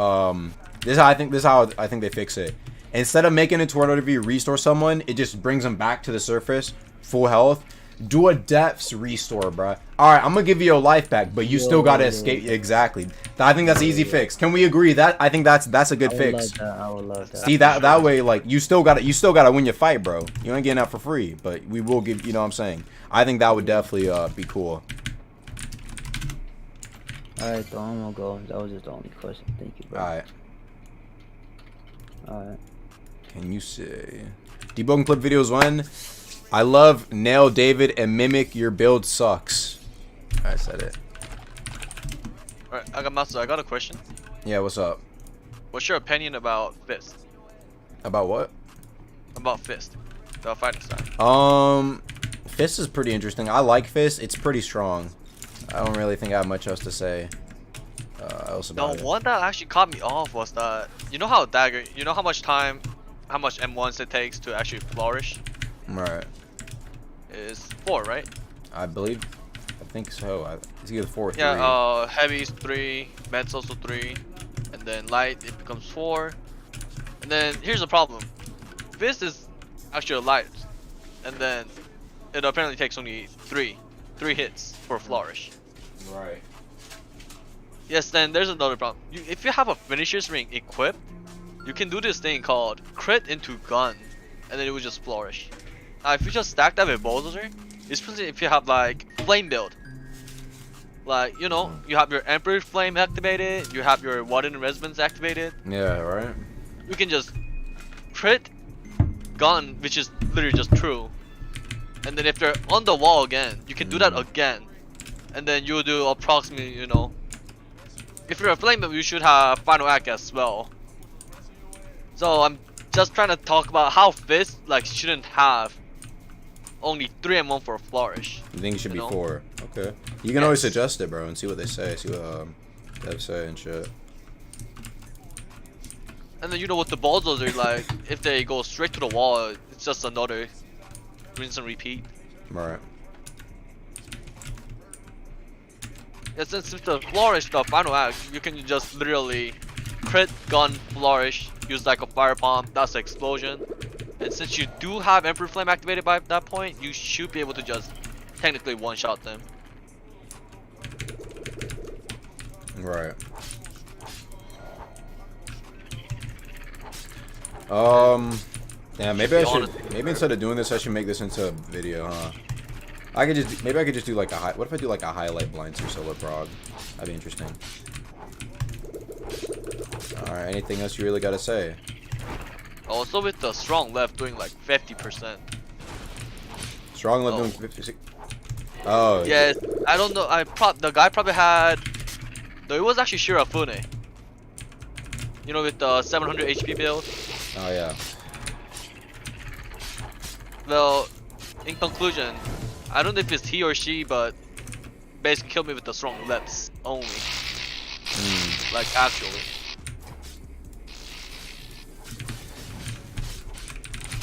is how I think they fix it. Instead of making it to where if you restore someone, it just brings them back to the surface, full health. Do a depths restore, bro. Alright, I'm gonna give you your life back, but you still gotta escape. Exactly. I think that's an easy fix. Can we agree that? I think that's a good fix. I would love that. See, that way, like, you still gotta win your fight, bro. You ain't getting out for free, but we will give, you know what I'm saying? I think that would definitely be cool. Alright, so I'm gonna go. That was just the only question. Thank you, bro. Alright. Alright. Can you say... Debunking clip videos when I love nail David and mimic your build sucks. I said it. Alright, Agamatsu, I got a question. Yeah, what's up? What's your opinion about Fist? About what? About Fist, the fighting style. Fist is pretty interesting. I like Fist. It's pretty strong. I don't really think I have much else to say. Else about The it. one that actually caught me off was that, you know how Dagger, you know how much time, how much M1s it takes to actually flourish? Right. It's 4, right? I believe. I think so. It's either 4 or 3. Yeah, heavy's 3, med's also 3, and then light it becomes 4. And then here's the problem. Fist is actually a light, and then it apparently takes only 3 hits for flourish. Right. Yes, then there's another problem. If you have a finisher's ring equipped, you can do this thing called crit into gun, and then it will just flourish. Now, if you just stack that with Bulldozer, especially if you have like flame build, like you know, you have your Emperor Flame activated, you have your Warden Resonance activated. Yeah, right. You can just crit gun, which is literally just true, and then if they're on the wall again, you can do that again, and then you do approximately, you know. If you're a flame build, you should have final act as well. So I'm just trying to talk about how Fist like shouldn't have only 3 and 1 for a flourish. You think it should be know? 4? Okay. You can always suggest it, bro, and see what they say. See what they say and shit. And then you know with the Bulldozer, like if they go straight to the wall, it's just another rinse and repeat. Right. Yeah, since the flourish, the final act, you can just literally crit, gun, flourish, use like a fire bomb, that's the explosion. And since you do have Emperor Flame activated by that point, you should be able to just technically one-shot them. Right. Yeah, maybe I should. Maybe instead of doing this, I should make this into a video, huh? Maybe I could just do like a high. What if I do like a highlight Blindseer solo prog? That'd be interesting. All right. Anything else you really gotta say? Also with the strong left doing like 50%. Strong left doing 56. Oh. Yes, I don't know. The guy probably had. No, it was actually Shirafune. You know, with the 700 HP build. Oh yeah. Well, in conclusion, I don't know if it's he or she, but basically killed me with the strong lefts only. Like actually.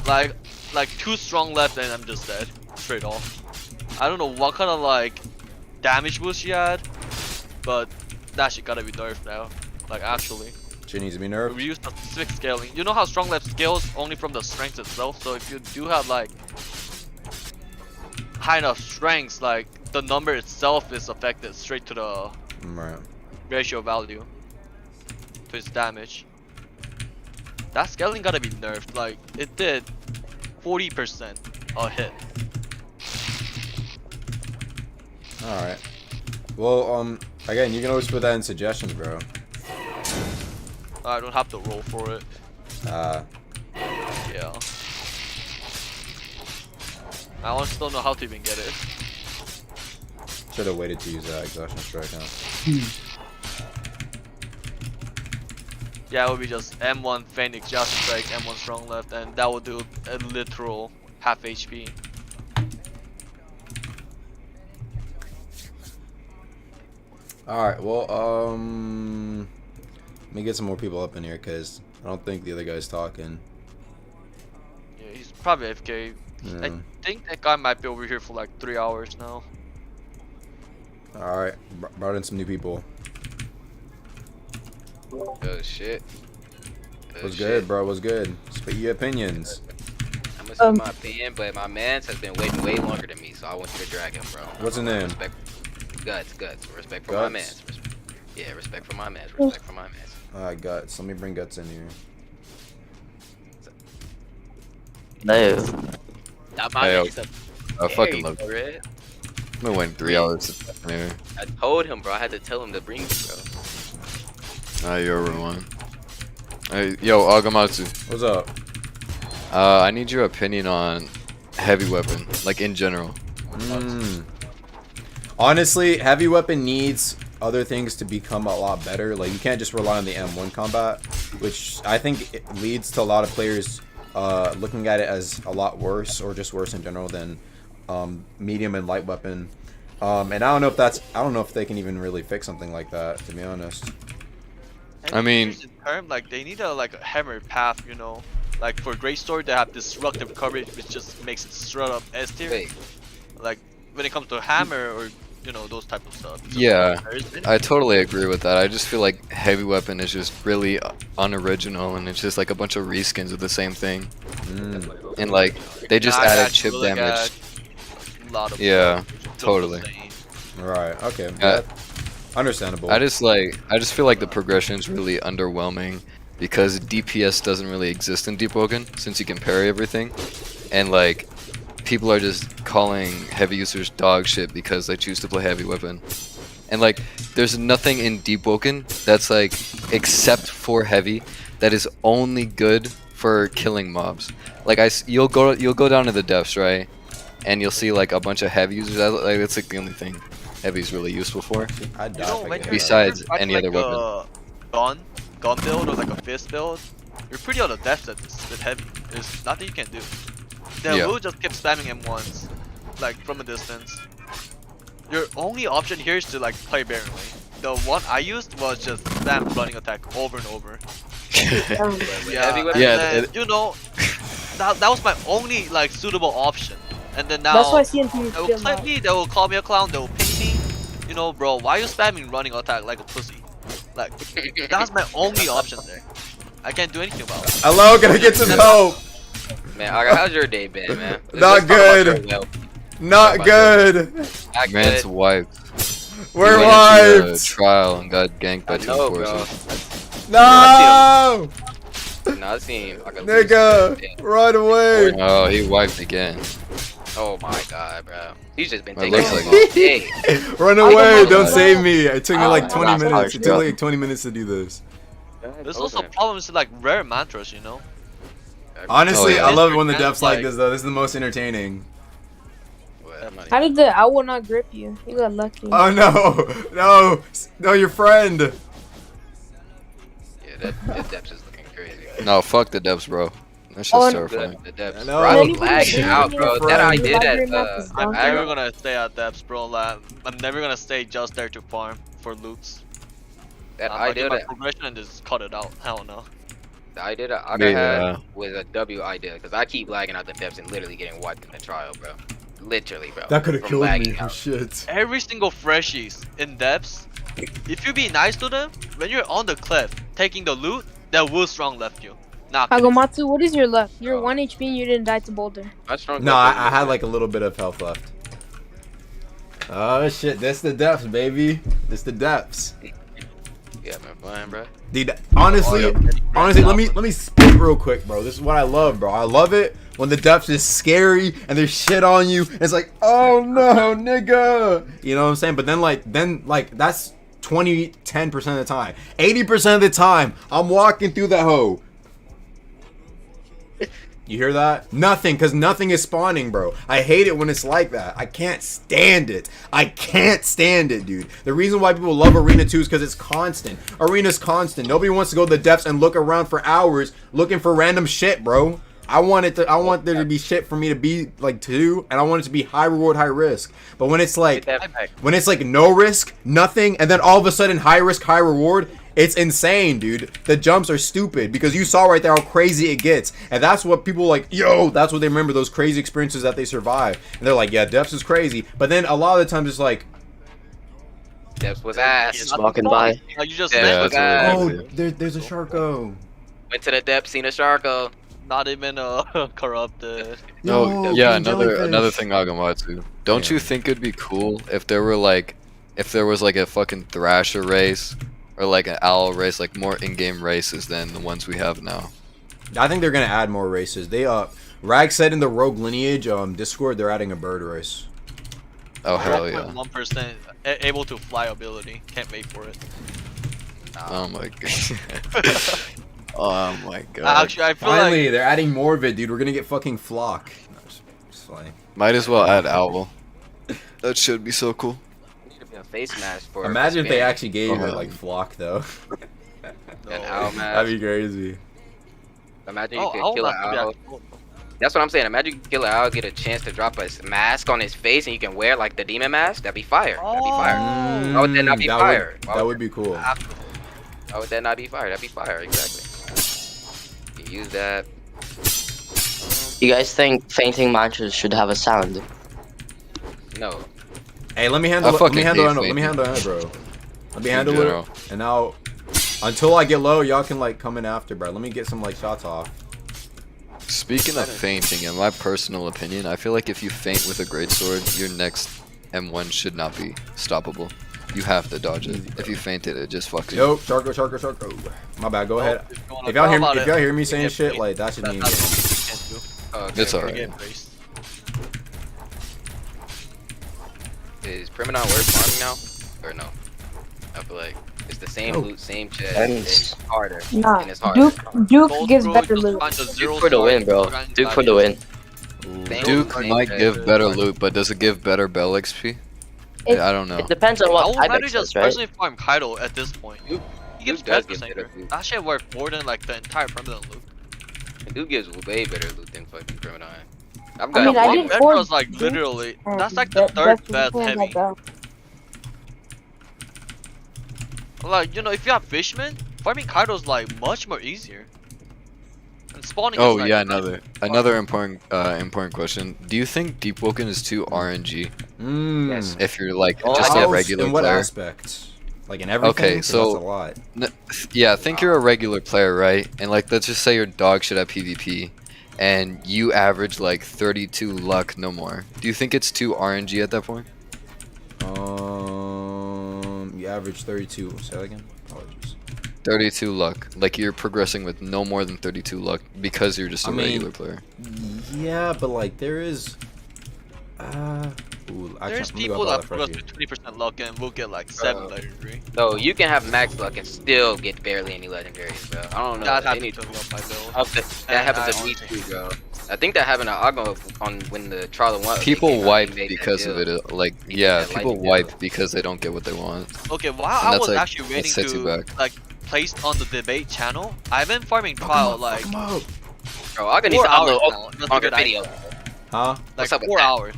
Like 2 strong left and I'm just dead. Straight off. I don't know what kind of like damage boost she had, but that shit gotta be nerfed now. Like actually. She needs to be nerfed. We use the specific scaling. You know how strong left scales only from the strength itself, so if you do have like high enough strengths, like the number itself is affected straight to the ratio value to its damage. That scaling gotta be nerfed. Like it did 40% a hit. All right. Well, again, you can always put that in suggestions, bro. I don't have to roll for it. Yeah. I want to still know how to even get it. Should have waited to use that exhaustion strike, huh? Yeah, it would be just M1 Phoenix, just strike, M1 strong left, and that would do a literal half HP. Alright, well, let me get some more people up in here, because I don't think the other guy's talking. Yeah, he's probably AFK. Yeah. I think that guy might be over here for like 3 hours now. Alright, brought in some new people. Oh shit. What's good, bro? What's good? Spit your opinions. I'm gonna say my opinion, but my mans has been waiting way longer than me, so I want you to drag him, bro. What's his name? Respect. Guts. Respect for Guts? my mans. Yeah, respect for my mans. Respect for my mans. Alright, Guts. Let me bring Guts in here. No. Not my Hey, mans. I fucking love it. Red. I've been waiting 3 hours this afternoon. I told him, bro. I had to tell him to bring you, bro. Nah, you're over one. Hey, yo, Agamatsu. What's up? I need your opinion on heavy weapon, like in general. Honestly, heavy weapon needs other things to become a lot better. Like, you can't just rely on the M1 combat, which I think it leads to a lot of players looking at it as a lot worse, or just worse in general than medium and light weapon. And I don't know if they can even really fix something like that, to be honest. I mean, like they need a hammer path, you know. Like for Great Sword, they have disruptive coverage, which just makes it straight up S tier. Like when it comes to hammer or you know those type of stuff. yeah, I totally agree with that. I just feel like heavy weapon is just really unoriginal, and it's just like a bunch of reskins of the same thing. And like they just added chip damage. Yeah, totally. Right. Okay. Yeah. Understandable. I just feel like the progression is really underwhelming because DPS doesn't really exist in Deepwoken since you can parry everything, and like people are just calling heavy users dog shit because they choose to play heavy weapon. And like there's nothing in Deepwoken that's like except for heavy that is only good for killing mobs. Like you'll go down to the depths, right? And you'll see like a bunch of heavy users. Like that's like the only thing heavy's really useful for. Besides any other weapon. Gun build or like a fist build, you're pretty on the depth with heavy. There's nothing you can do. They will just keep spamming M1s, like from a distance. Your only option here is to like play Baron Way. The one I used was just spam running attack over and over. You know, that was my only like suitable option. And then now, that's why CNP they will clip me, they will call me a clown, they will ping me. You know, bro, why are you spamming running attack like a pussy? Like, that's my only option there. I can't do anything about it. Hello, can I get some help? Man, how's your day been, man? Not good. Not good. Man's wiped. We're He went into wiped. a trial and got ganked by two bro. forces. No! Nah, I seen like a Nigga, run away. Oh, he wiped again. Oh my god, bro. He's just been It taking looks all like day. Run away, don't save me. It took me Oh, like 20 that's minutes. It took harsh, like 20 minutes to do this. There's also problems with like rare mantras, you know? Honestly, I love it when the Like- depths like this though. This is the most entertaining. How did the owl not grip you? You got lucky. Oh no, no, your friend. Yeah, that depths is looking crazy. No, fuck the depths, bro. That shit's Oh, terrifying. The depths. No. Bro, I was lagging out, bro. That I did at I'm never gonna stay at depths, bro. Like, I'm never gonna stay just there to farm for loots. that I idea do my that progression and just cut it out. Hell no. the idea that Aga Yeah. had was a W idea because I keep lagging out the depths and literally getting wiped in the trial, bro. Literally, bro. That could have From killed me. lagging Oh, out. shit. Every single freshies in depths, if you be nice to them, when you're on the cliff taking the loot, they will strong left you. Not Agomatsu, what is your left? You're 1 HP and you didn't die to Boulder. No, I had like a little bit of health left. Oh shit, this the depths, baby. This the depths. Yeah, man, fine, bro. Dude, honestly, let me spit real quick, bro. This is what I love, bro. I love it when the depths is scary and there's shit on you. And it's like, oh no, nigga. You know what I'm saying? But then like that's 10% of the time. 80% of the time, I'm walking through the hoe. You hear that? Nothing, because nothing is spawning, bro. I hate it when it's like that. I can't stand it. I can't stand it, dude. The reason why people love Arena 2 is because it's constant. Arena's constant. Nobody wants to go to the depths and look around for hours looking for random shit, bro. I want there to be shit for me to be like to do, and I want it to be high reward, high risk. But when it's like no risk, nothing, and then all of a sudden high risk, high reward, it's insane, dude. The jumps are stupid because you saw right there how crazy it gets, and that's what people like. Yo, that's what they remember, those crazy experiences that they survive, and they're like, yeah, depths is crazy. But then a lot of the times it's like, Depths was ass. Just walking by. Like you just Depths was ass. oh, there's a Sharko. Went to the depths, seen a Sharko. Not even corrupted. No, yeah, another thing, Agamatsu. Don't you think it'd be cool if there were like, if there was like a fucking Thrasher race or like an Owl race, like more in-game races than the ones we have now? I think they're gonna add more races. Rag said in the Rogue Lineage Discord they're adding a bird race. Oh hell yeah! 1% able to fly ability. Can't wait for it. Oh my god. Oh my god. Actually, I feel Finally, like they're adding more of it, dude. We're gonna get fucking flock. No, just funny. Might as well add owl. That should be so cool. Need to be a face mask for. Imagine if they Spanish. actually gave it like flock though. An owl mask. That'd be crazy. Imagine you could kill an owl. That's what I'm saying. Imagine you kill an owl, get a chance to drop a mask on his face, and you can wear like the demon mask. That'd be fire. That'd be fire. Why would that not be fire? That would be cool. Why would that not be fire? That'd be fire. Exactly. You use that. You guys think fainting monsters should have a sound? No. Hey, let me handle it. Let me handle it, bro. Let me handle it. And now, until I get low, y'all can like come in after, bro. Let me get some like shots off. Speaking of fainting, in my personal opinion, I feel like if you faint with a greatsword, your next M1 should not be stoppable. You have to dodge it. If you faint it, it just fucks you. Yo, Sharko. My bad. Go ahead. If y'all hear me saying shit, like that should mean. It's alright. Is Primadon worth farming now? Or no? I feel like it's the same loot, same chest, and it's harder. Nah, And it's harder. Duke gives better loot. Duke for the win, bro. Duke for the win. Duke might give better loot, but does it give better bell XP? I don't know. It depends on I what would type rather it just says, right? personally farm Kaido at this point. He gives does better give better loot. That shit worth more than like the entire permanent loot. And Duke gives way better loot than fucking Primadon. I've I got mean, I did That four was like Dukes, literally. and That's like the third best definitely heavy. that Like, you know, if you have Fishman, farming Kaido's like much more easier. And spawning Oh is like yeah, another important question. Do you think Deepwoken is too RNG? Yes. If you're like just a regular In what player. aspect? Like in everything? Okay, 'Cause so that's a lot. yeah, think you're a regular player, right? And like, let's just say your dog shit at PvP, and you average like 32 luck, no more. Do you think it's too RNG at that point? You average 32. Say that again. Apologies. 32 luck. Like you're progressing with no more than 32 luck because you're just a regular player. Yeah, but like there is. There's people that progress with 20% luck and will get like 7 legendary. No, you can have max luck and still get barely any legendaries, bro. I don't know. That They happened need to me on my build. That happened to me too, bro. I think that happened to Agmo on when the trial of one. People wipe because of it. Like, yeah, people wipe because they don't get what they want. Okay, while And I that's, was like, actually that waiting sets you to back. like placed on the debate channel, I've been farming trial like Bro, Agmo needs 4 to hours upload now. That's a longer good idea. videos. Huh? Like What's up with 4 that? hours.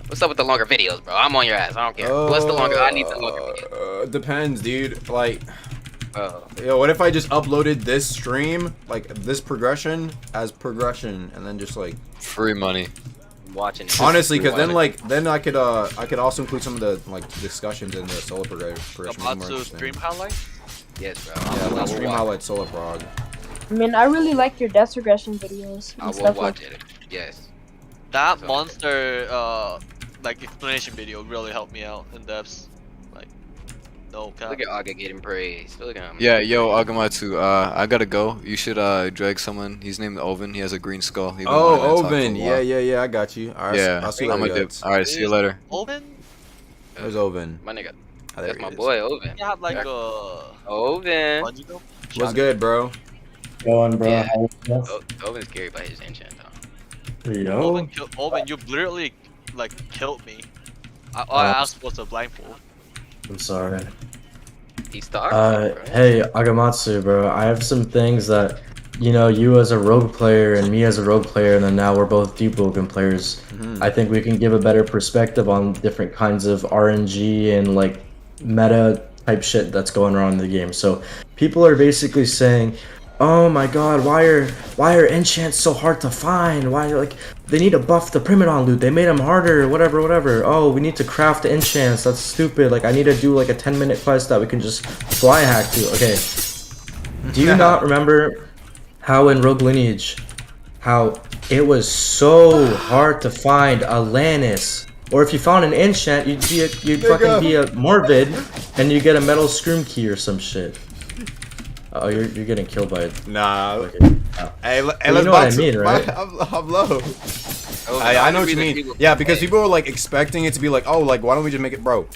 What's up with the longer videos, bro? I'm on your ass. I don't care. What's the longer? I need the longer videos. Depends, dude. Like, yo, what if I just uploaded this stream, like this progression as progression, and then just like free money. Watching it. Honestly, because then I could also include some of the like discussions in the solo progression. Kamatsu stream highlights? Yes, bro. Yeah, like stream highlights solo prog. I mean, I really like your death regression videos I and will stuff watch like it. Yes. That monster like explanation video really helped me out in depths. Like, no cap. Look at Aga getting praised. Look at him. Yeah, yo, Agamatsu, I gotta go. You should drag someone. He's named Oven. He has a green skull. He Oh, Oven. Yeah, I got you. All right, Yeah, I'll see you I'm later. a dip. All right, see you later. Oven? There's Oven. My nigga. Oh, there That's he my is. boy, Oven. You have like Oven. What's good, bro? Going, bro. Yeah. How you Oven's scary by his enchant, though. Yo. Oven, you literally like killed me. I asked what's a blindfold. I'm sorry. He's stuck. Hey, Agamatsu, bro. I have some things that, you know, you as a rogue player and me as a rogue player, and then now we're both Deepwoken players. I think we can give a better perspective on different kinds of RNG and like meta type shit that's going on in the game. So people are basically saying, oh my god, why are enchants so hard to find? Why, like, they need to buff the Primadon loot, they made them harder, whatever. Oh, we need to craft the enchants, that's stupid. Like, I need to do like a 10-minute quest that we can just fly hack to. Okay, do you not remember how in Rogue Lineage, how it was so hard to find a Lannis? Or if you found an enchant, you'd fucking be a Morbid, and you get a metal scroom key or some shit. Oh, you're getting killed by it. Nah. Okay. Hey, Well, let's you know what I box- mean, right? I'm low. I know what you mean. Yeah, because people are like expecting it to be like, oh, like why don't we just make it, bro?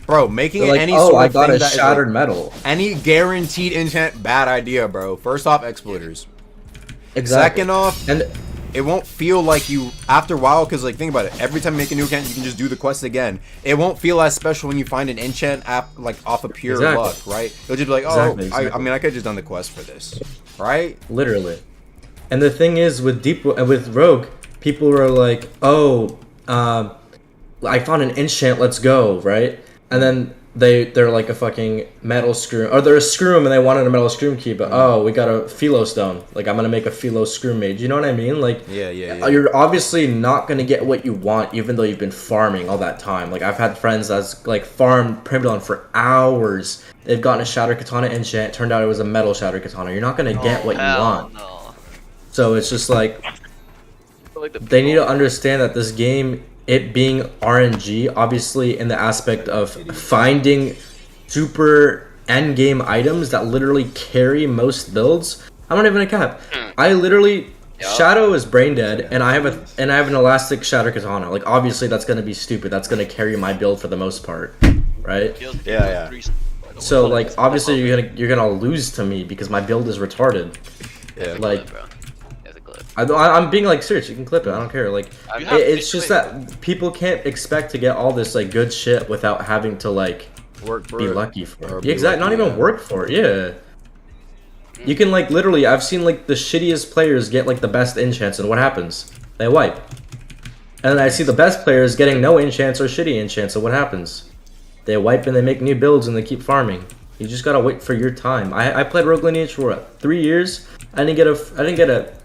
Bro, making They're it like, any oh, sort I of got thing a that is, shattered like, metal. any guaranteed enchant, bad idea, bro. First off, exploiters. Exactly. Second off, and it won't feel like you after a while, because like think about it. Every time you make a new account, you can just do the quest again. It won't feel as special when you find an enchant like off of pure Exactly. luck, right? It'll just be like, oh, Exactly. I mean, I could have just done the quest for this, right? Literally. And the thing is, with Rogue, people were like, oh, I found an enchant, let's go, right? And then they're like a fucking metal screw, or they're a screw and they wanted a metal screw key, but oh, we got a philo stone. Like, I'm gonna make a philo screw mage. You know what I mean? Like, yeah. You're obviously not gonna get what you want, even though you've been farming all that time. Like, I've had friends that's like farmed Primodon for hours. They've gotten a Shattered Katana enchant. Turned out it was a metal Shattered Katana. You're not gonna get what you want. No. So it's just like they need to understand that this game, it being RNG, obviously in the aspect of finding super end game items that literally carry most builds. I'm not even a cap. I literally Shadow is brain dead, and I have an elastic Shatter Katana. Like, obviously that's gonna be stupid. That's gonna carry my build for the most part, right? Yeah. So like, obviously you're gonna lose to me because my build is retarded. Yeah. Like, I'm being like serious. You can clip it. I don't care. Like, it's just that people can't expect to get all this like good shit without having to like work for be it. lucky for Or it. be Exactly. Not lucky, even work for it. Yeah. You can like literally. I've seen like the shittiest players get like the best enchants, and what happens? They wipe. And then I see the best players getting no enchants or shitty enchants, and what happens? They wipe and they make new builds and they keep farming. You just gotta wait for your time. I played Rogue Lineage for what, 3 years. I didn't get a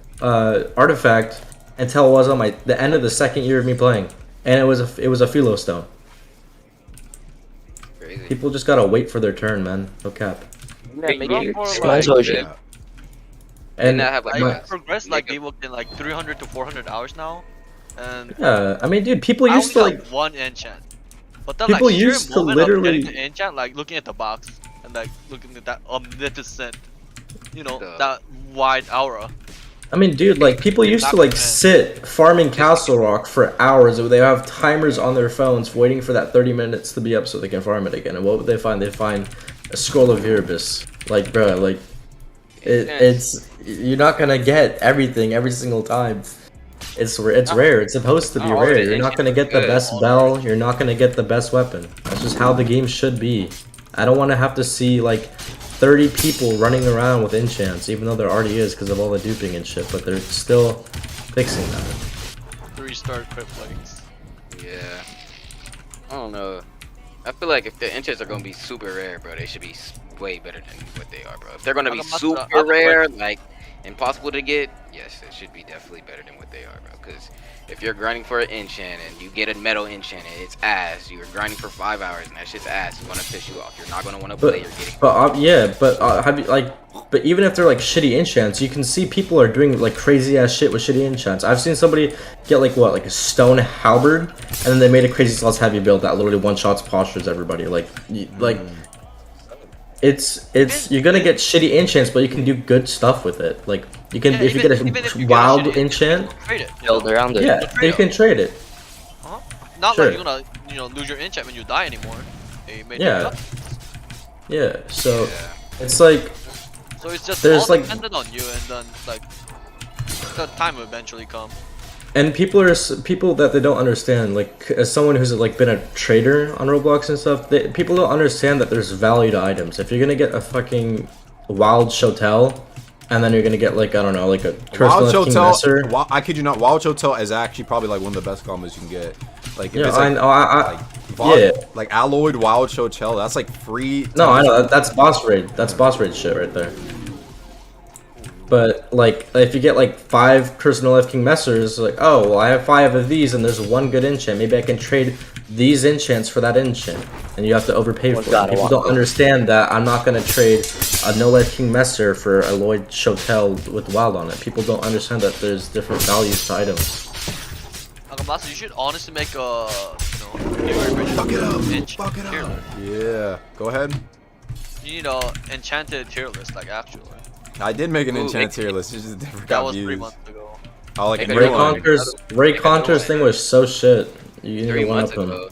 artifact until it was on the end of the second year of me playing, and it was a philo stone. Crazy. People just gotta wait for their turn, man. No cap. And have like I progressed like Deepwoken in like 300 to 400 hours now, and Yeah, I mean, dude, people I used to only like. got one enchant. But that People like sheer used to moment of literally- getting the enchant, like looking at the box and like looking at that omnipotent, that wide aura. I mean, dude, like, people used to like sit farming Castle Rock for hours. They have timers on their phones waiting for that 30 minutes to be up so they can farm it again. And what would they find? They'd find a scroll of Erebus. Like, bro, like, it's you're not gonna get everything every single time. It's rare. It's supposed to be rare. You're not gonna get the best bell. You're not gonna get the best weapon. That's just how the game should be. I don't want to have to see like 30 people running around with enchants, even though there already is because of all the duping and shit. But they're still fixing that. 3-star crit plates. Yeah. I don't know. I feel like if the enchants are gonna be super rare, bro, they should be way better than what they are, bro. If they're gonna be super rare, like impossible to get, yes, it should be definitely better than what they are, bro. Because if you're grinding for an enchant and you get a metal enchant and it's ass, you're grinding for 5 hours and that shit's ass, it's gonna piss you off. You're not gonna want to play. You're getting. Have you like? But even if they're like shitty enchants, you can see people are doing like crazy ass shit with shitty enchants. I've seen somebody get like what, like a stone halberd, and then they made a crazy slots heavy build that literally one shots postures everybody. Like, it's you're gonna get shitty enchants, but you can do good stuff with it. Like, you can if you get a wild enchant, Trade it. Build around it. yeah, you can trade it. Not Sure. like you're gonna lose your enchant when you die anymore. They made Yeah. it up. Yeah, so it's like So it's just there's all like dependent on you, and then like the time will eventually come. And people that they don't understand, like as someone who's like been a trader on Roblox and stuff, people don't understand that there's value to items. If you're gonna get a fucking wild Shotel, and then you're gonna get like, I don't know, like a Wild King Messer. Shotel, I kid you not, Wild Shotel is actually probably like one of the best combos you can get. Like, if Yeah, it's like, yeah. like alloyed Wild Shotel, that's like free. No, I know that's boss raid. That's boss raid shit right there. But like, if you get like 5 Personal Life King Messers, like, oh well, I have 5 of these and there's one good enchant. Maybe I can trade these enchants for that enchant, and you have to overpay for it. People don't understand that I'm not gonna trade a No Life King Messer for a Lloyd Shotel with Wild on it. People don't understand that there's different values to items. Akamasa, you should honestly make a fuck it up. Yeah, go ahead. You need a enchanted tier list, like actually. I did make an enchanted tier list. It's just different. That was 3 months ago. Oh, like a Ray new one. Conquer's thing was so shit. You need to one up him. Yeah,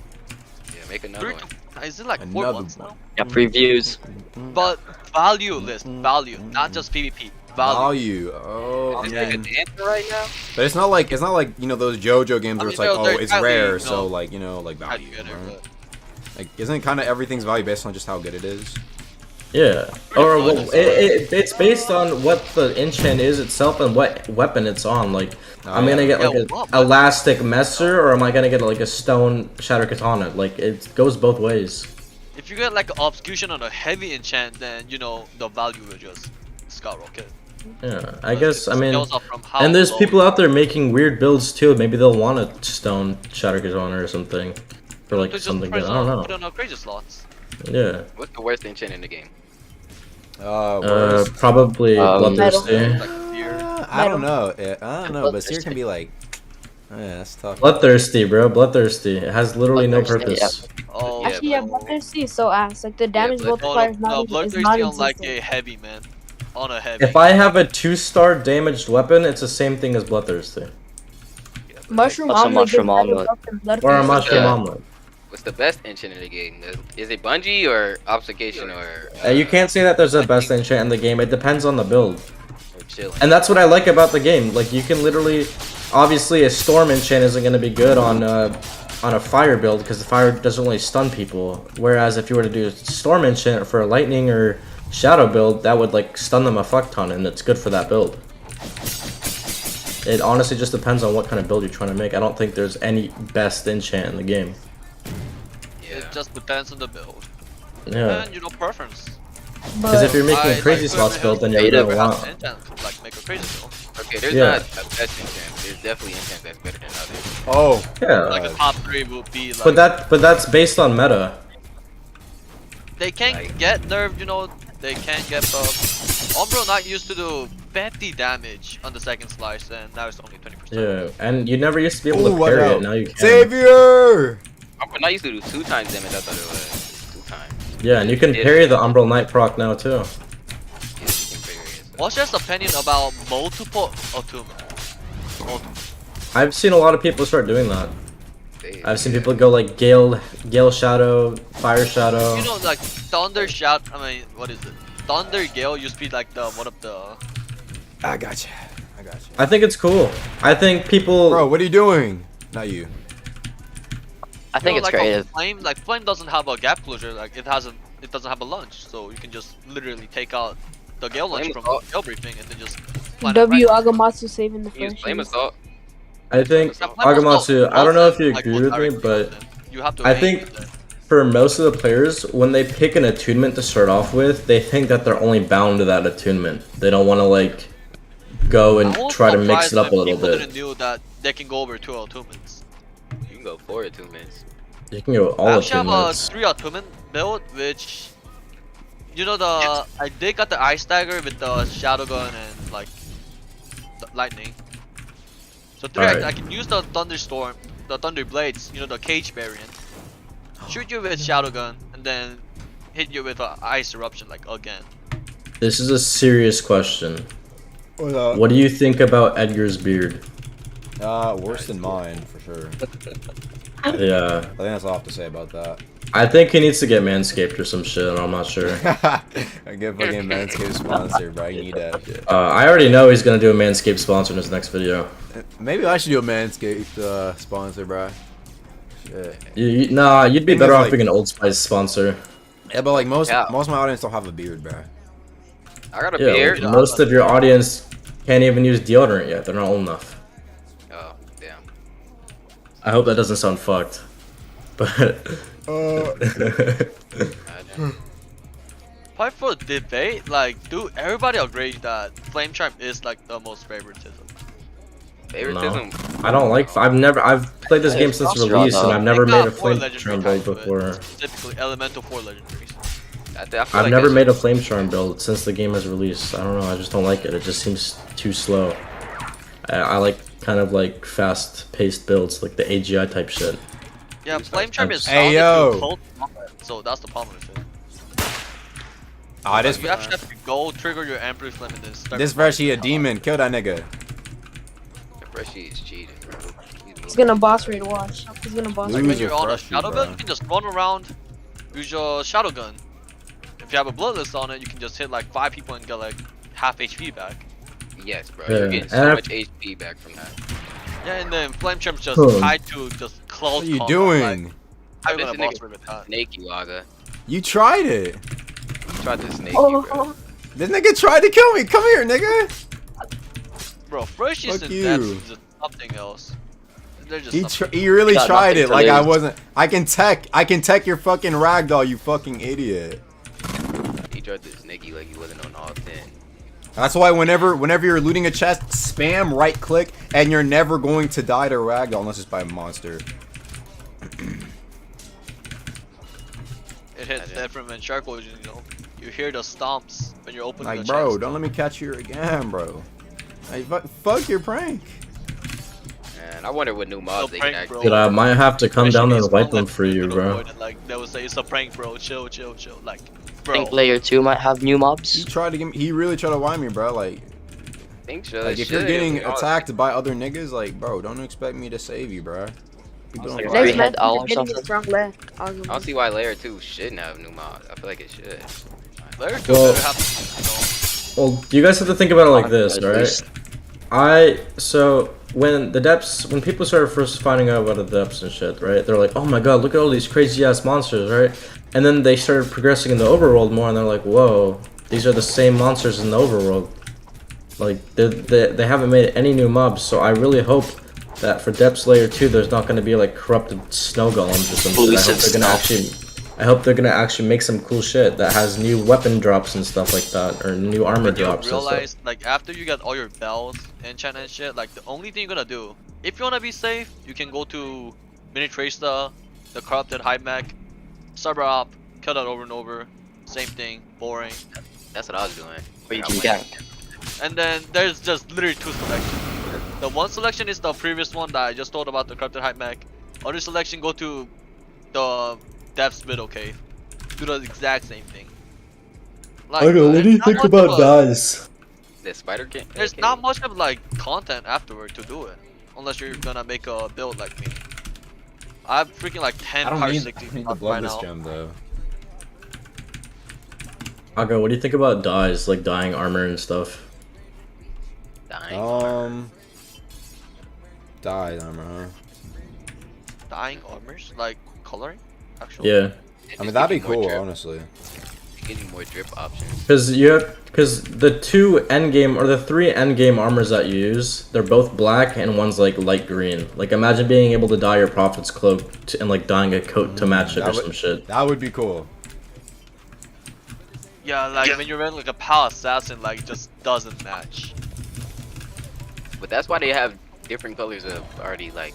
make another one. Is it like 4 Another months one. now? Yeah, previews. But value list, value, not just PvP. Value. Value. Oh, Is I it mean, the answer right now? but it's not like those JoJo games I where mean, it's like, they're- oh, they're it's currently, rare, you so know, like like value. together, Right? Like, isn't kind of everything's value based on just how good it is? Yeah, or well, it's based on what the enchant is itself and what weapon it's on. Like, I'm gonna get like an elastic messer, or am I gonna get like a stone shatter katana? Like, it goes both ways. If you get like obscuration on a heavy enchant, then you know the value will just skyrocket. Yeah, I guess, I mean, scales up from how and there's low- people out there making weird builds too. Maybe they'll want a stone shatter katana or something for like Just something press good. I don't Put know. on crazy slots. Yeah. What's the worst enchant in the game? Probably bloodthirsty. I don't know. I don't know, but Seer can be like, yeah, that's tough. Bloodthirsty, bro. Bloodthirsty. It has literally no purpose. Oh, Actually, yeah, bloodthirsty is so ass. Like the damage multiplier is not no, even. It's bloodthirsty not on like existent. a heavy man, on a heavy. If I have a 2-star damaged weapon, it's the same thing as bloodthirsty. Mushroom What's a omelet gives mushroom better omelet? buff than bloodthirsty. Or a mushroom omelet. What's the best enchant in the game? Is it Bungie or Obfuscation or You can't say that there's a best enchant in the game. It depends on the build. chilling? And that's what I like about the game. Like, you can literally, obviously, a storm enchant isn't going to be good on a fire build because the fire doesn't really stun people. Whereas if you were to do a storm enchant for a lightning or shadow build, that would like stun them a fuck ton, and it's good for that build. It honestly just depends on what kind of build you're trying to make. I don't think there's any best enchant in the game. It just depends on the build. Yeah. And you know preference. Because if you're making a crazy slots build, then you're gonna want. Like make a crazy build. Okay, there's Yeah. not a best enchant. There's definitely enchant that's better than others. Oh. Yeah. Like a top 3 would be like. But that's based on meta. They can't get nerfed, you know. They can't get buffed. Umbro not used to do 50 damage on the second slice, and now it's only 20%. Yeah, and you never used to be able Ooh, to what parry up? it. Now you can. Savior! When I used to do 2 times damage, I thought it was 2 times. Yeah, and you can parry the Umbral Knight proc now too. What's your opinion about multiple attunement? I've seen a lot of people start doing that. I've seen people go like Gale Shadow, Fire Shadow. You know, like Thunder Shout. I mean, what is it? Thunder Gale used to be like the one of the. I gotcha. I think it's cool. I think people. Bro, what are you doing? Not you. I think it's like creative. Flame doesn't have a gap closure. Like it doesn't have a launch, so you can just literally take out the Gale launch from the Gale briefing and then just. W Agamatsu saving the Use first. Flame Assault. I think Agamatsu. I don't know if you agree with me, but I think for most of the players, when they pick an attunement to start off with, they think that they're only bound to that attunement. They don't want to like go and try to mix it up a little People bit. didn't knew that they can go over 2 attunements. You can go 4 attunements. You can go all I actually have a attunements. 3 attunement build, which you know I did got the ice dagger with the shadow gun and like the lightning. So 3 Alright. I can use the thunderstorm, the thunder blades, you know the cage variant. Shoot you with shadow gun and then hit you with ice eruption like again. This is a serious question. What's up? What do you think about Edgar's beard? Worse than mine, for sure. Yeah. I think that's all I have to say about that. I think he needs to get Manscaped or some shit, I'm not sure. I get fucking Manscaped sponsor, bro. You need that shit. I already know he's gonna do a Manscaped sponsor in his next video. Maybe I should do a Manscaped sponsor, bro. Shit. Nah, you'd be Thing better is, off like- being an Old Spice sponsor. Yeah, but like most of my audience don't have a beard, bro. I got a Yeah, beard. like, most of your audience can't even use deodorant yet. They're not old enough. Oh, damn. I hope that doesn't sound fucked. But Probably for debate, like dude, everybody agrees that Flame Charm is like the most favoritism. no, I don't like. I've played this game since release, and I've never made a flame charm build before. Specifically Elemental 4 legendaries. I've never made a flame charm build since the game has released. I don't know. I just don't like it. It just seems too slow. I like kind of like fast-paced builds, like the AGI type shit. Yeah, Flame Charm is Hey, founded yo. through cold combat, so that's the problem with it. Ah, this You actually have to go trigger your Emperor Flame and then start. this Freshie a demon. Kill that nigga. Freshie is cheating, bro. He's gonna boss raid. Watch. He's gonna boss Like raid. when you're on a Freshie, shadow bro. build, you can just run around, use your shadow gun. If you have a bloodless on it, you can just hit like 5 people and get like half HP back. Yes, bro. Yeah, You're getting so and much HP back from that. Yeah, and then flame charm's just Huh. tied to just close What are you combat, doing? Like, I'm This gonna nigga boss rig with that. snake you, Aga. You tried it. You tried to snake you, bro. This nigga tried to kill me. Come here, nigga. Bro, Freshies Fuck and you. Depths is just something else. They're just something. He really Got tried nothing it. to Like I lose. wasn't. I can tech your fucking ragdoll. You fucking idiot. He tried to snake you like he wasn't on all 10. That's why whenever you're looting a chest, spam right click, and you're never going to die to ragdoll unless it's by a monster. It hits different than charcoal, you know. You hear the stomps when you're opening Like, the bro, chest. don't let me catch you again, bro. Like, fuck your prank. And I wonder what new mobs they can prank, bro. actually. Dude, I might have to come down there and Freshies wipe won't them let for you, people bro. avoid it, Like, they will say it's a prank, bro. Chill. Like, I bro. think layer 2 might have new He mobs. tried to get me. He really tried to wipe me, bro. Like, Think so. like if you're getting attacked by other niggas, like, bro, don't expect me to save you, bro. People don't Like like three it. head owl or Getting a something. strong leg. I don't see why layer 2 shouldn't have new mobs. I feel like it should. Layer 2 Well- better have, Well, you guys have to think about it like this, At right? least. So when people started first finding out about the depths and shit, right? They're like, oh my god, look at all these crazy ass monsters, right? And then they started progressing in the overworld more, and they're like, whoa, these are the same monsters in the overworld. Like they haven't made any new mobs, so I really hope that for depths layer 2, there's not going to be like corrupted snow golems or some shit. I hope they're gonna actually make some cool shit that has new weapon drops and stuff like that, or new armor you drops and realize, stuff. like, after you get all your bells, enchant and shit, like, the only thing you're gonna do, if you wanna be safe, you can go to Mini Tracer, the Corrupted High Mech, Cyber Op, kill that over and over, same thing, boring. That's what I was doing. Or you can gank. And then there's just literally 2 selections. The one selection is the previous one that I just told about, the Corrupted High Mech. Other selection, go to the Depths Middle Cave. Do the exact same thing. Like, What do you there's not think much about of a- dyes? The spider king. There's not much of like content afterward to do it, unless you're gonna make a build like me. I have freaking like 10 I don't power need, 60 I need the right bloodless now. gem though. Aga, what do you think about dyes, like dyeing armor and stuff? Dyed armor, huh? Dyeing armors, like coloring, actually. Yeah. I mean, that'd be cool, honestly. Give you more drip options. Because the 2 endgame or the 3 endgame armors that you use, they're both black and one's like light green. Like imagine being able to dye your prophet's cloak and like dyeing a coat to match it or some shit. That would be cool. Yeah, like when you're wearing like a PAL assassin, like it just doesn't match. But that's why they have different colors of already like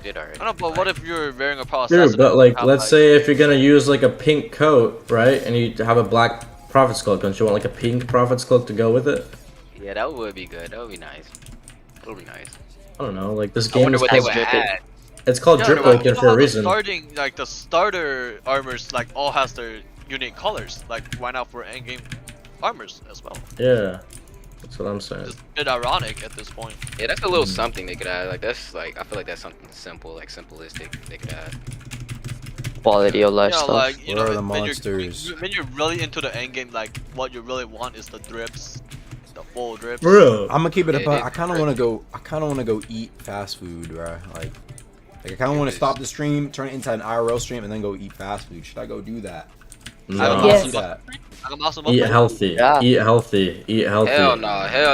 shit already. I don't know, but what if you're wearing a PAL assassin? True, but and like have, let's say if you're gonna use like a pink coat, right, and you have a black prophet's cloak, don't you want like a pink prophet's cloak to go with it? Yeah, that would be good. That would be nice. That would be nice. I don't know, like this I game wonder is what they called would add. It's called Yeah, Deepwoken you know for how a the reason. Starting, like the starter armors, like all has their unique colors. Like why not for endgame armors as well? Yeah, that's what I'm saying. It's a bit ironic at this point. Yeah, that's a little something they could add. Like that's like I feel like that's something simple, like simplistic they could add. Quality of life Yeah, stuff. like you Where know, are the when monsters? when you're really into the end game, like what you really want is the drips, the full drips. Bro, I'm gonna keep it Yeah, up. it I kind of want to go. I kind of want to go eat fast food, bro. Like I kind of want to stop the stream, turn it into an IRL stream, and then go eat fast food. Should I go do that? No. I don't Yes. do that. Eat healthy. Yeah. Eat healthy. Eat healthy. Hell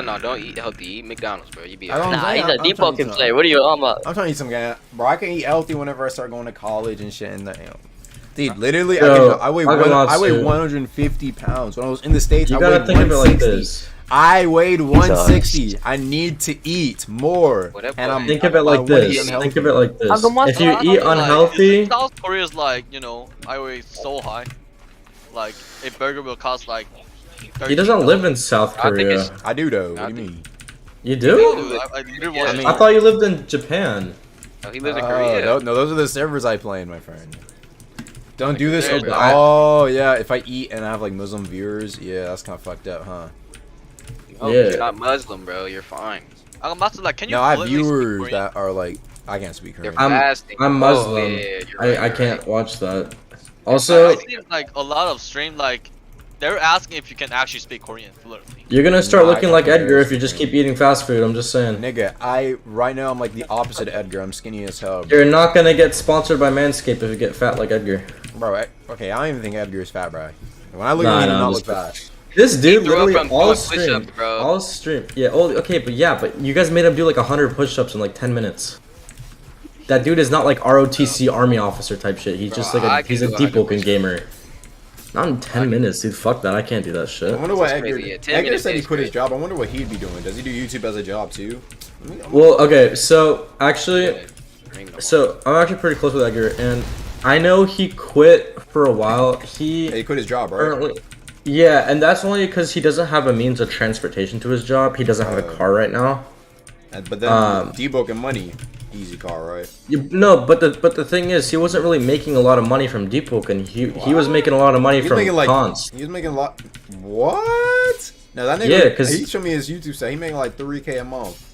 no, don't eat healthy. Eat McDonald's, bro. You be I don't alright. Nah, think he's a I'm trying to Deepwoken eat some- player. What are you on about? I'm trying to eat some gas, bro. I can eat healthy whenever I start going to college and shit. And dude, literally, Yo, I weigh Akamatsu. 150 pounds. When I was in the States, You I gotta weighed think of it like 160. this. I weighed 160. I need to eat more. And I'm Think of it like this. Think of it like this. If you eat unhealthy, South Korea is like, you know, I weigh so high. Like a burger will cost like. he doesn't live in South I think Korea. it's- I do though. What do you mean? You do? I literally watched I thought you lived in Japan. Oh, he lives in Korea. No, those are the servers I play in, my friend. Don't do this. there, bro. Oh yeah, if I eat and I have like Muslim viewers, yeah, that's kind of fucked up, huh? Oh, Yeah. you're not Muslim, bro. You're fine. Akamatsu, like, can you No, I have fluently speak viewers Korean? that are like, I can't speak Korean. They're fasting. I'm Oh, Muslim. yeah, you're right, I you're can't right. watch that. Also, I see like a lot of stream like they're asking if you can actually speak Korean fluently. you're gonna start looking like Edgar if you just just keep eating fast food. I'm just saying. Nigga, right now I'm like the opposite of Edgar. I'm skinny as hell. You're not gonna get sponsored by Manscaped if you get fat like Edgar. Bro, okay, I don't even think Edgar is fat, bro. When I look at him, he does not look fat. This dude He threw up literally from all doing stream, push-ups, bro. all stream. Yeah, okay, but you guys made him do like 100 push-ups in like 10 minutes. That dude is not like ROTC army officer type shit. He's just like he's a Deepwoken gamer. Not in 10 minutes, dude. Fuck that. I can't do that shit. I wonder what Edgar said he quit his job. I wonder what he'd be doing. Does he do YouTube as a job too? Well, okay, so actually, I'm actually pretty close with Edgar, and I know he quit for a while. He quit his job, right? Yeah, and that's only because he doesn't have a means of transportation to his job. He doesn't have a car right now. But then Deepwoken money, easy car, right? No, but the thing is, he wasn't really making a lot of money from Deepwoken. He was making a lot of money from cons. He was making a lot. What? No, that nigga. Yeah, because he showed me his YouTube site. He making like 3K a month.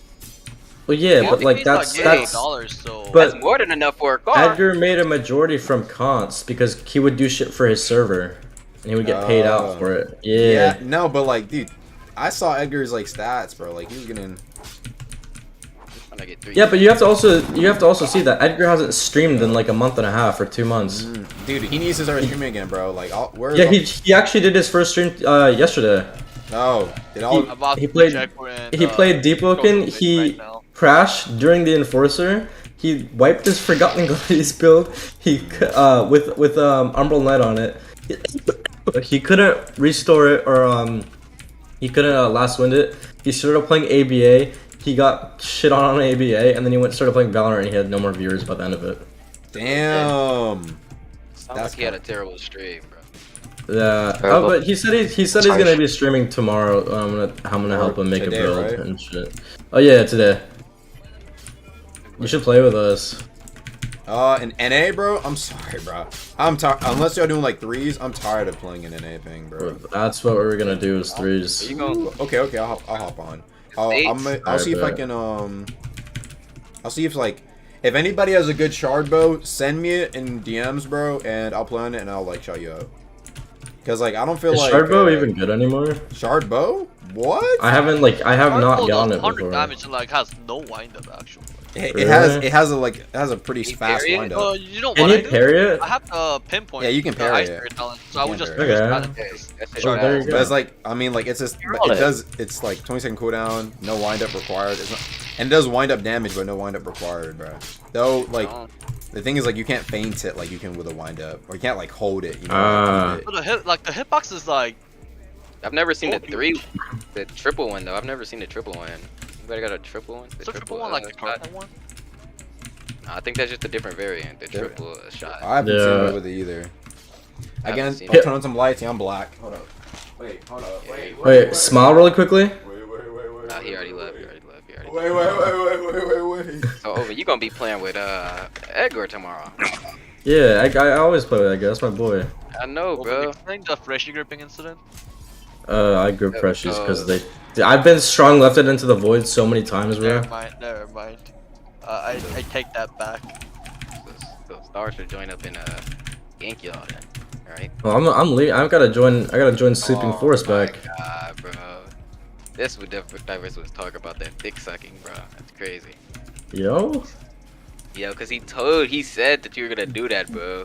Well, yeah, but like that's $8, but That's more than enough for a car. Edgar made a majority from cons because he would do shit for his server, and he would get paid out for it. Yeah. No, but like, dude, I saw Edgar's like stats, bro. Like he was getting. Yeah, but you have to also see that Edgar hasn't streamed in like a month and a half or 2 months. Dude, he needs to start streaming again, bro. Like, he actually did his first stream yesterday. Oh, he played Deepwoken. He crashed during the Enforcer. He wiped his Forgotten Gladius build. He with Umbral Knight on it. He couldn't restore it or he couldn't last wind it. He started playing ABA. He got shit on ABA, and then he started playing Valorant, and he had no more viewers by the end of it. Damn. Sounds like he had a terrible stream, bro. Yeah. Oh, but he said he's gonna be streaming tomorrow. I'm gonna help him make a build and shit. Oh yeah, today. You should play with us. In NA, bro. I'm sorry, bro. I'm tired. Unless y'all doing like threes, I'm tired of playing an NA thing, bro. That's what we're gonna do is threes. Okay. I'll hop on. I'll see if I can I'll see if if anybody has a good shard bow, send me it in DMs, bro, and I'll play on it and I'll like shout you out. Cause like I don't feel like shard bow even good anymore. Shard bow? What? I have not gotten it 100 before. damage and like has no wind up actually. It has a pretty fast wind up. You know Can what you parry it? I have the pinpoint. Yeah, you can parry the it. talent, so I would just Okay. But it's like it's just it's like 20-second cooldown, no wind up required. And it does wind up damage, but no wind up required, bro. Though the thing is like you can't feint it like you can with a wind up, or you can't like hold it. You know. But the hitbox is like. I've never seen the triple one though. I've never seen the triple one. Anybody got a triple one? The triple one like the cardinal one? I think that's just a different variant. The triple shot. I haven't seen it with it either. Again, I'll turn on some lights. Yeah, I'm black. Hold up. Wait, hold up. Wait, smile really quickly. Wait. He already left. Wait. So, you gonna be playing with Edgar tomorrow? Yeah, I always play with Edgar. That's my boy. I know, bro. Explain the freshie gripping incident. I grip freshies because I've been strong lefted into the void so many times, bro. Never mind. I take that back. So Star should join up in Yankee all then, alright? Well, I'm leaving. I gotta join Sleeping Forest back. God, bro. This would Diverse was talk about that dick sucking, bro. That's crazy. Yo, cause he said that you were gonna do that, bro.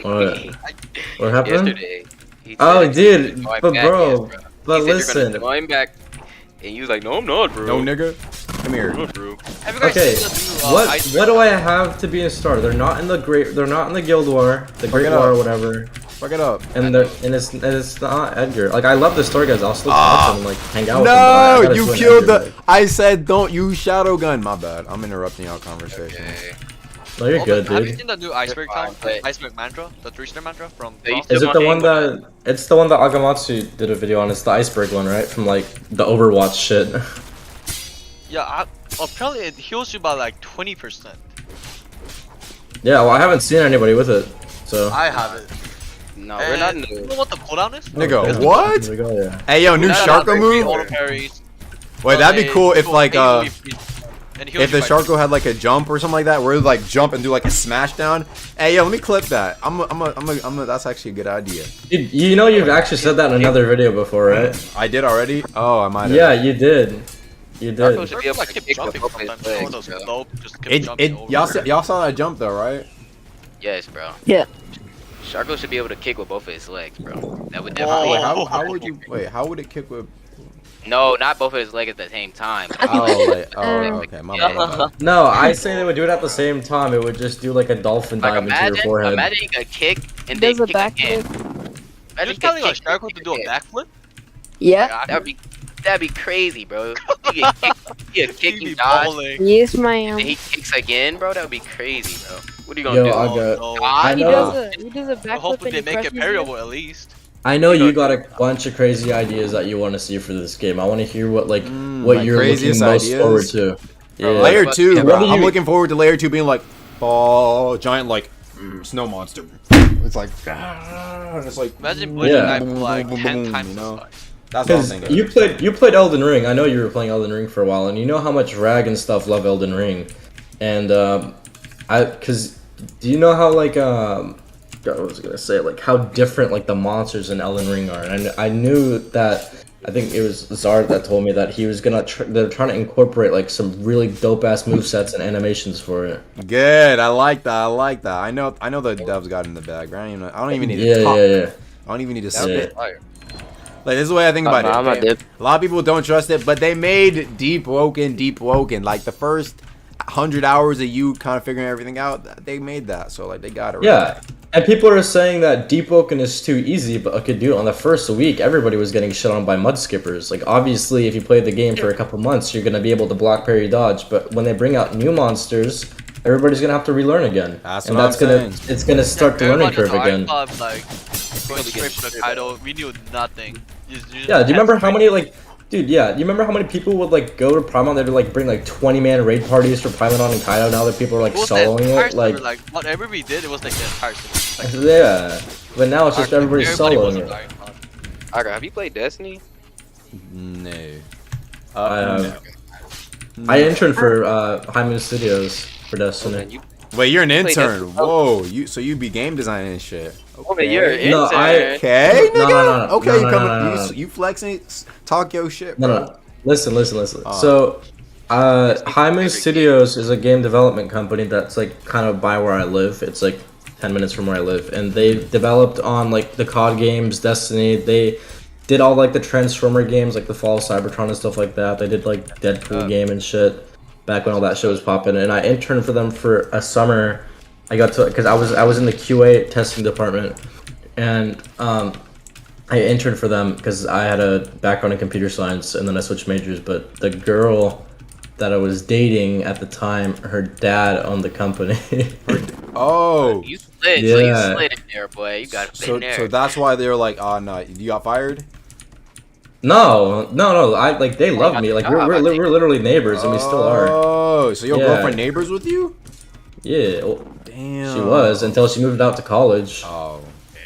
What happened? Yesterday. Oh, dude, but back, bro, yes, but he listen. Said you're gonna join back, and you was like, no, I'm not, bro. No, nigga. Come here. Okay, what do I have to be a star? They're not in the Guild War, the Great War or whatever. Fuck it up. And it's not Edgar. Like I love the story guys. I'll still talk to them, like hang out with them. No, you killed the. I said don't use shadow gun. My bad. I'm interrupting y'all conversation. Okay. No, you're good, dude. Have you seen the new iceberg mantra? The 3-star mantra from. Is it the one that? It's the one that Agamatsu did a video on. It's the iceberg one, right? From like the Overwatch shit. Yeah, apparently it heals you by like 20%. Yeah, well I haven't seen anybody with it, so. I have it. No, we're not in the... You know what the cooldown is? Nigga, what? Yeah. Hey, yo, new Sharko move? Wait, that'd be cool if like And if the Sharko had like a jump or something like that, where it would like jump and do like a smash down. Hey, yo, let me clip that. That's actually a good idea. Dude, you know you've actually said that in another video before, right? I did already. Oh, I might have. Yeah, you did. You did. Sharko should be able to kick with both his legs, bro. Y'all saw that jump though, right? Yes, bro. Yeah. Sharko should be able to kick with both of his legs, bro. That would Wait, definitely. how would you? Wait, how would it kick with? No, not both of his legs at the same time. Okay, my bad. No, I say they would do it at the same time. It would just do like a dolphin dive into your forehead. Imagine a kick and then kick again. You're telling a Sharko to do a backflip? Yeah. That'd be crazy, bro. You get kick, you dodge. Yes, ma'am. And then he kicks again, bro. That would be crazy, bro. What are you gonna do? I know. He does a backflip. Hopefully they make it parryable at least. I know you got a bunch of crazy ideas that you want to see for this game. I want to hear what what you're looking most forward to. Yeah. Layer 2, bro. I'm you- looking forward to Layer 2 being like, oh, giant like snow monster. It's like, and it's like, imagine putting that like 10 times you know? the size. That's what I'm Because thinking. you played Elden Ring. I know you were playing Elden Ring for a while, and you know how much Rag and stuff love Elden Ring. And do you know how what was I gonna say? Like how different like the monsters in Elden Ring are. And I knew that. I think it was Zard that told me that he was gonna. They're trying to incorporate like some really dope ass movesets and animations for it. Good. I like that. I know the devs got in the bag. Right? I don't even need to Yeah, talk. yeah. I don't even need to say it. Yeah. Like this is the way I think about it. A lot of people don't trust it, but they made Deepwoken. Like the first 100 hours of you kind of figuring everything out, they made that. So like they got it. Right. Yeah. And people are saying that Deepwoken is too easy, but I could do it on the first week. Everybody was getting shit on by mud skippers. Like obviously, if you play the game for a couple months, you're gonna be able to block, parry, dodge. But when they bring out new monsters, everybody's gonna have to relearn again. It's gonna start the learning curve again. Like going straight for the title, we knew nothing. Yeah. Do you remember how many Dude, yeah. Do you remember how many people would go to Paimon? They'd like bring 20-man raid parties for Paimon and Kaido. Now that people are soloing it, like whatever we did, it was like the entire server. Yeah. But now it's just everybody's soloing it. Aga, have you played Destiny? No. I have. I interned for High Moon Studios for Destiny. Wait, you're an intern? Whoa, you be game designing and shit. Okay, you're an intern. Okay, nigga. No. Okay, No, you coming? no. You flexing? Talk your shit, No, bro. no. Listen. So, High Moon Studios is a game development company that's kind of by where I live. It's 10 minutes from where I live, and they developed on the COD games, Destiny. They did all the Transformer games, like the Fall of Cybertron and stuff like that. They did Deadpool game and shit back when all that shit was popping. And I interned for them for a summer. I got to because I was in the QA testing department, and I interned for them because I had a background in computer science, and then I switched majors. But the girl that I was dating at the time, her dad owned the company. Oh. You slid, so you slid in there, boy. You got it in there. So that's why they were like, oh no, you got fired? No. They love me. We're literally neighbors, and we still are. Oh, so your girlfriend neighbors with you? Yeah. Well, damn. She was until she moved out to college. Oh.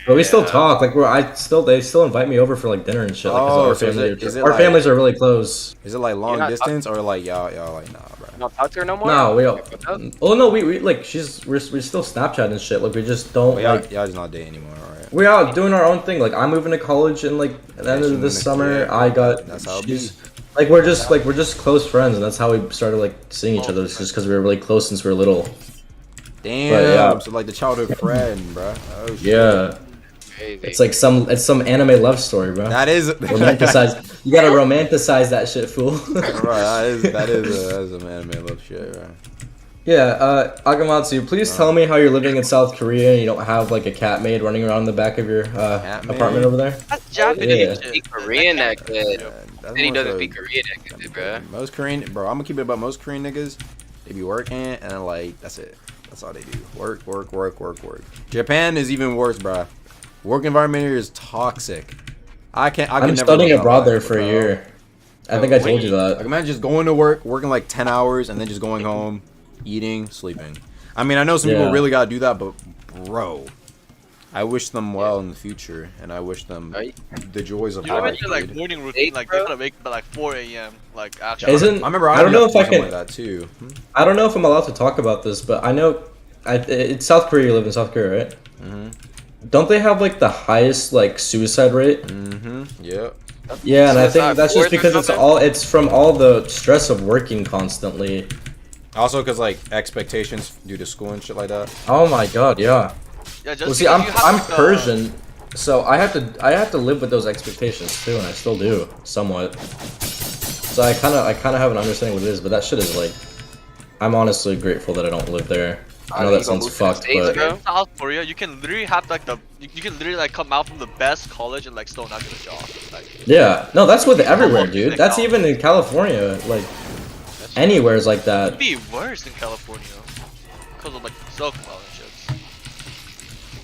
But we still talk. They still invite me over for dinner and shit. Our families are really close. Is it long distance or y'all nah, bro? You don't talk to her no more? No, we don't. Oh no, we we're still Snapchat and shit. We just don't y'all just not dating anymore, alright? We're out doing our own thing. I'm moving to college and at the end of this summer I got. That's how it be. We're just close friends, and that's how we started seeing each other. It's just because we were really close since we were little. Damn. So the childhood friend, bro. Oh shit. Yeah. It's some anime love story, bro. That is romanticize. You gotta romanticize that shit, fool. Right, that is some anime love shit, right? Yeah, Agamatsu, please tell me how you're living in South Korea and you don't have a cat maid running around in the back of your apartment over there. That's Japanese. He speak Korean that good. He doesn't speak Korean that good, bro. Most Korean, bro. I'm gonna keep it about most Korean niggas. They be working and that's it. That's all they do. Work. Japan is even worse, bro. Work environment here is toxic. I'm studying abroad there for a year. I think I told you that. Imagine just going to work, working 10 hours, and then just going home, eating, sleeping. I mean, I know some people really gotta do that, but bro, I wish them well in the future, and I wish them the joys of You know, life. their like dude. morning routine, like they gotta wake up at like 4 a.m. Like actually. Isn't I remember I don't know if I can. like that too. I don't know if I'm allowed to talk about this, but I know, it's South Korea. You live in South Korea, right? Mm-hmm. Don't they have like the highest like suicide rate? Mm-hmm. Yep. Yeah, and I think Suicide that's just fourth or because something? it's from all the stress of working constantly. Also, because like expectations due to school and shit like that. Oh my god, yeah. Yeah, just Well, see, because I'm you have, I'm like, Persian, so I have to live with those expectations too, and I still do somewhat. So I kind of have an understanding what it is, but that shit is like, I'm honestly grateful that I don't live there. I know that sounds fucked, but in South Korea, you can literally have like you can literally like come out from the best college and like still not get a job. Like, yeah, no, that's with everywhere, dude. That's even in California, like anywhere is like it'd that. be worse in California because of like self scholarships.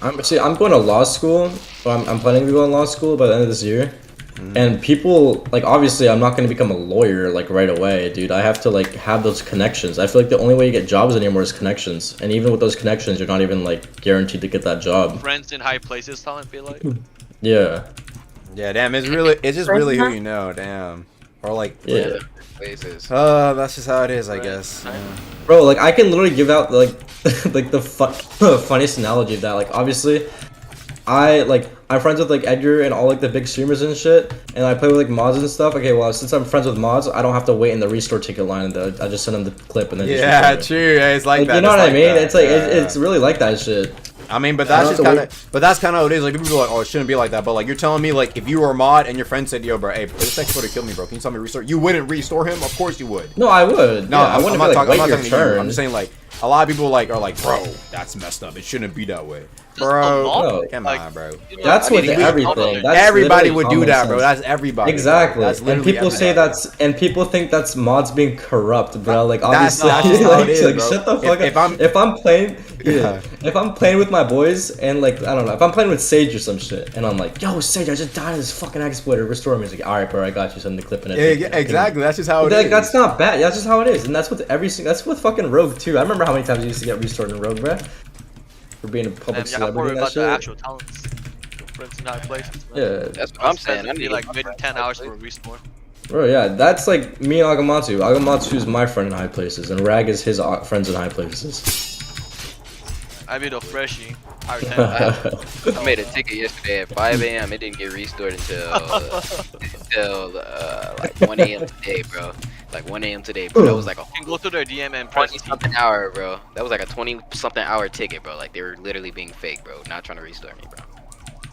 I'm going to law school. Or I'm planning to go to law school by the end of this year. And people, like, obviously I'm not going to become a lawyer like right away, dude. I have to like have those connections. I feel like the only way you get jobs anymore is connections, and even with those connections you're not even like guaranteed to get that job. Friends in high places, talent be like. Yeah. Yeah, damn. It's just really who you know. Damn. Or like. Yeah. Places. That's just how it is, I guess. Yeah. Bro, like I can literally give out like like the funniest analogy of that. Like obviously I'm friends with like Edgar and all like the big streamers and shit, and I play with like mods and stuff. Okay, well since I'm friends with mods, I don't have to wait in the restore ticket line. I just send them the clip and then Yeah, just true. Yeah, it's like that. You know It's what I like mean? that. It's like Yeah. it's really like that shit. I mean, but I that's don't just have to kind of, how it is. Like people are like, oh, it shouldn't be like that. But like you're telling me, like if you were a mod and your friend said, yo, bro, hey, this exploiter killed me, bro. Can you tell me to restore? You wouldn't restore him? Of course you would. No, I would. No, Yeah, I wouldn't I'm be not like, talking. I'm wait not your talking to you. turn. I'm just saying like a lot of people like are like, bro, that's messed up. It shouldn't be that way, bro. Come on, bro. That's with everything. That's everybody literally would do common that, bro. sense. That's everybody. Exactly. Bro. That's And literally people say everybody. and people think that's mods being corrupt, bro. Like That's obviously, not how like, it is, like bro. shut the fuck If up. I'm- If I'm playing, Yeah. if I'm playing with my boys and like I don't know, if I'm playing with Sage or some shit, and I'm like, yo, Sage, I just died in this fucking exploiter. Restore me. He's like, all right, bro, I got you. Send the clip in it. Yeah, exactly. That's just how it Like, is. that's not bad. That's just how it is, and that's with that's with fucking Rogue too. I remember how many times I used to get restored in Rogue, bro. For being a public Yeah, I'm worried celebrity and about that the shit. actual talents. Friends in high places. Man. Yeah. That's what I'm saying. I Be need like waiting 10 hours for a restore. Bro, yeah, that's like me and Agamotsu. Agamatsu's my friend in high places, and Rag is his friends in high places. I made a freshie. I made a ticket yesterday at 5 a.m. It didn't get restored until like 1 a.m. today, bro. Like 1 a.m. today, bro. That was like a You can go through their DM and press 20 something hour, bro. That was like a 20 something hour ticket, bro. Like they were literally being fake, bro. Not trying to restore me, bro.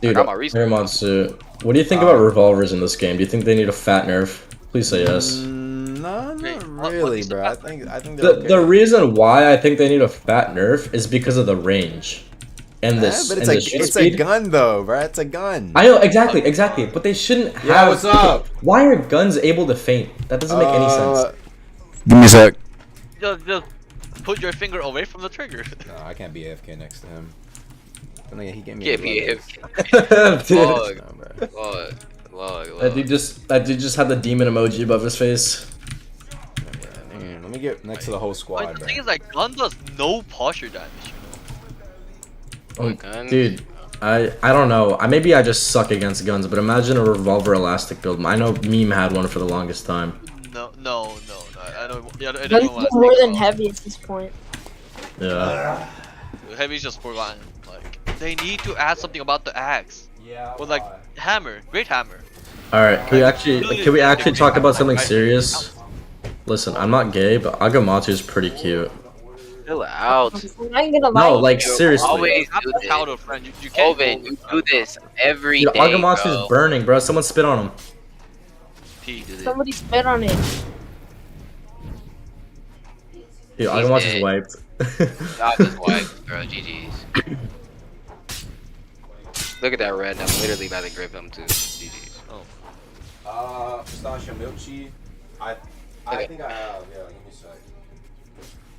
Dude, I got my restore. Agamatsu, what do you think about revolvers in this game? Do you think they need a fat nerf? Please say yes. No, not really, bro. I think The reason why I think they need a fat nerf is because of the range. And this, but and the shoot it's a speed. gun though, bro. It's a gun. I know exactly, but they shouldn't have. Yeah, what's up? Why are guns able to faint? That doesn't make any sense. Give me a sec. Just put your finger away from the trigger. No, I can't be AFK next to him. I think he gave me. Can't be Dude. Log. That dude just had the demon emoji above his face. Let me get next to the whole squad, But the bro. thing is, like, gun does no posture damage. Oh, dude, I don't know. Maybe I just suck against guns, but imagine a revolver elastic build. I know Meme had one for the longest time. No. I don't. Yeah, I Guns don't do want more than heavy at this point. Yeah. Heavy's just forgotten. Like, they need to add something about the axe. Yeah. Or like hammer, great hammer. All right, can we actually talk about something serious? Listen, I'm not gay, but Agamotsu is pretty cute. Chill out. I'm not gonna lie. No, like You seriously. always Have do a this. powder, friend. You can't. Oven, you do this every Dude, day, Agamotsu's bro. burning, bro. Someone spit on him. Somebody spit on it. Dude, Agamotsu's wiped. I just wiped, bro. GG's. Look at that red. I'm literally about to grip him too. GG's. Pistachio milk cheese. I think I have. Yeah, give me a sec.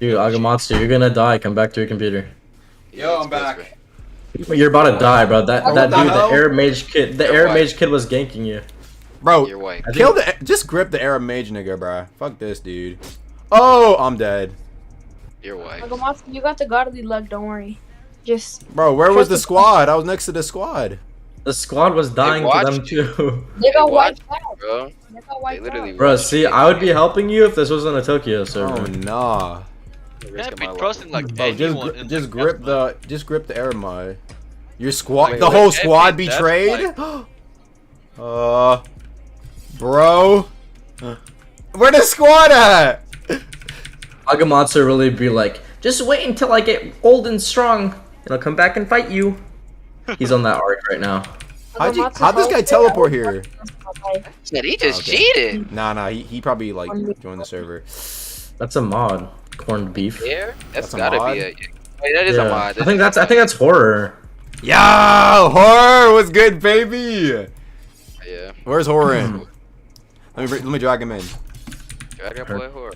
Dude, Agamotsu, you're gonna die. Come back to your computer. Yo, I'm back. You're about to die, bro. That What that the dude, hell? the Arab mage kid, was ganking you. Bro, You're white. kill the. Just grip the Arab mage nigga, bro. Fuck this dude. Oh, I'm dead. You're white. Agamatsu, you got the godly luck. Don't worry. Just Bro, where was trust the squad? I was next to the squad. The squad was dying to them too. They got wiped watched out. bro. They got wiped out. Bro, see, I would be helping you if this wasn't a Tokyo server. Oh nah. Can't be trusting like Bro, anyone in just the grip the Aramai. Your squad, Wait, the wait, whole can't squad be betrayed. death, Bro, where the squad at? Agamatsu really be like, just wait until I get old and strong, and I'll come back and fight you. He's on that arc right now. How'd this guy teleport here? Said he just cheated. Nah, he probably like joined the server. That's a mod. Corned beef. Yeah, that's a gotta mod? be a. Wait, that is a mod. I think that's horror. Yo, horror was good, baby. Yeah. Where's horror in? let me drag him in. Drag that boy horror.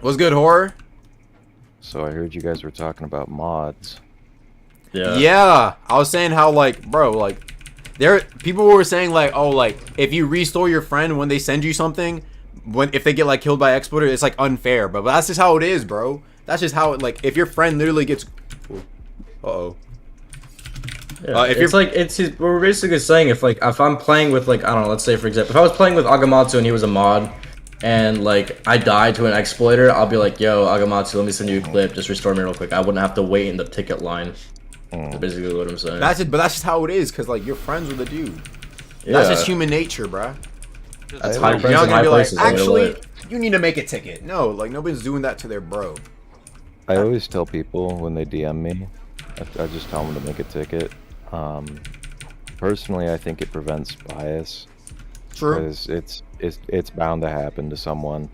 What's good, horror? So I heard you guys were talking about mods. Yeah, I was saying how like, bro, like, people were saying like, oh, like if you restore your friend when they send you something, if they get like killed by exploiter, it's like unfair, but that's just how it is, bro. That's just how it, like, if your friend literally gets, we're basically saying if I'm playing with like, I don't know, let's say for example, if I was playing with Agamatsu and he was a mod, and like I died to an exploiter, I'll be like, yo, Agamatsu, let me send you a clip, just restore me real quick. I wouldn't have to wait in the ticket line. That's basically what I'm saying. That's it, but that's just how it is, cause like you're friends with a dude. Yeah. That's just human nature, bruh. That's You're high friends not in gonna high be like, places. actually, you need to make a ticket. No, like nobody's doing that to their bro. I always tell people when they DM me, I just tell them to make a ticket. Personally, I think it prevents bias. True. Because it's bound to happen to someone.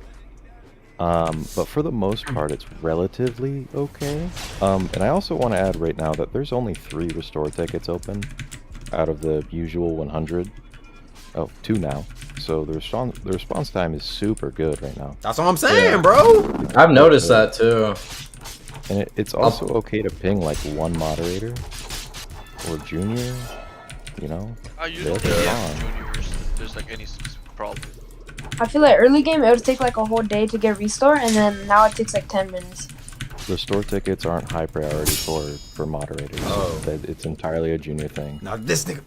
But for the most part, it's relatively okay. And I also want to add right now that there's only 3 restore tickets open out of the usual 100. Oh, 2 now. So the response time is super good right now. That's what I'm saying, bro. I've noticed that too. And it's also okay to ping like 1 moderator or junior, you know? I usually juniors. There's like any problem. I feel like early game it would take like a whole day to get restore, and then now it takes like 10 minutes. Restore tickets aren't high priority for moderators. Oh. It's entirely a junior thing. Now this nigga,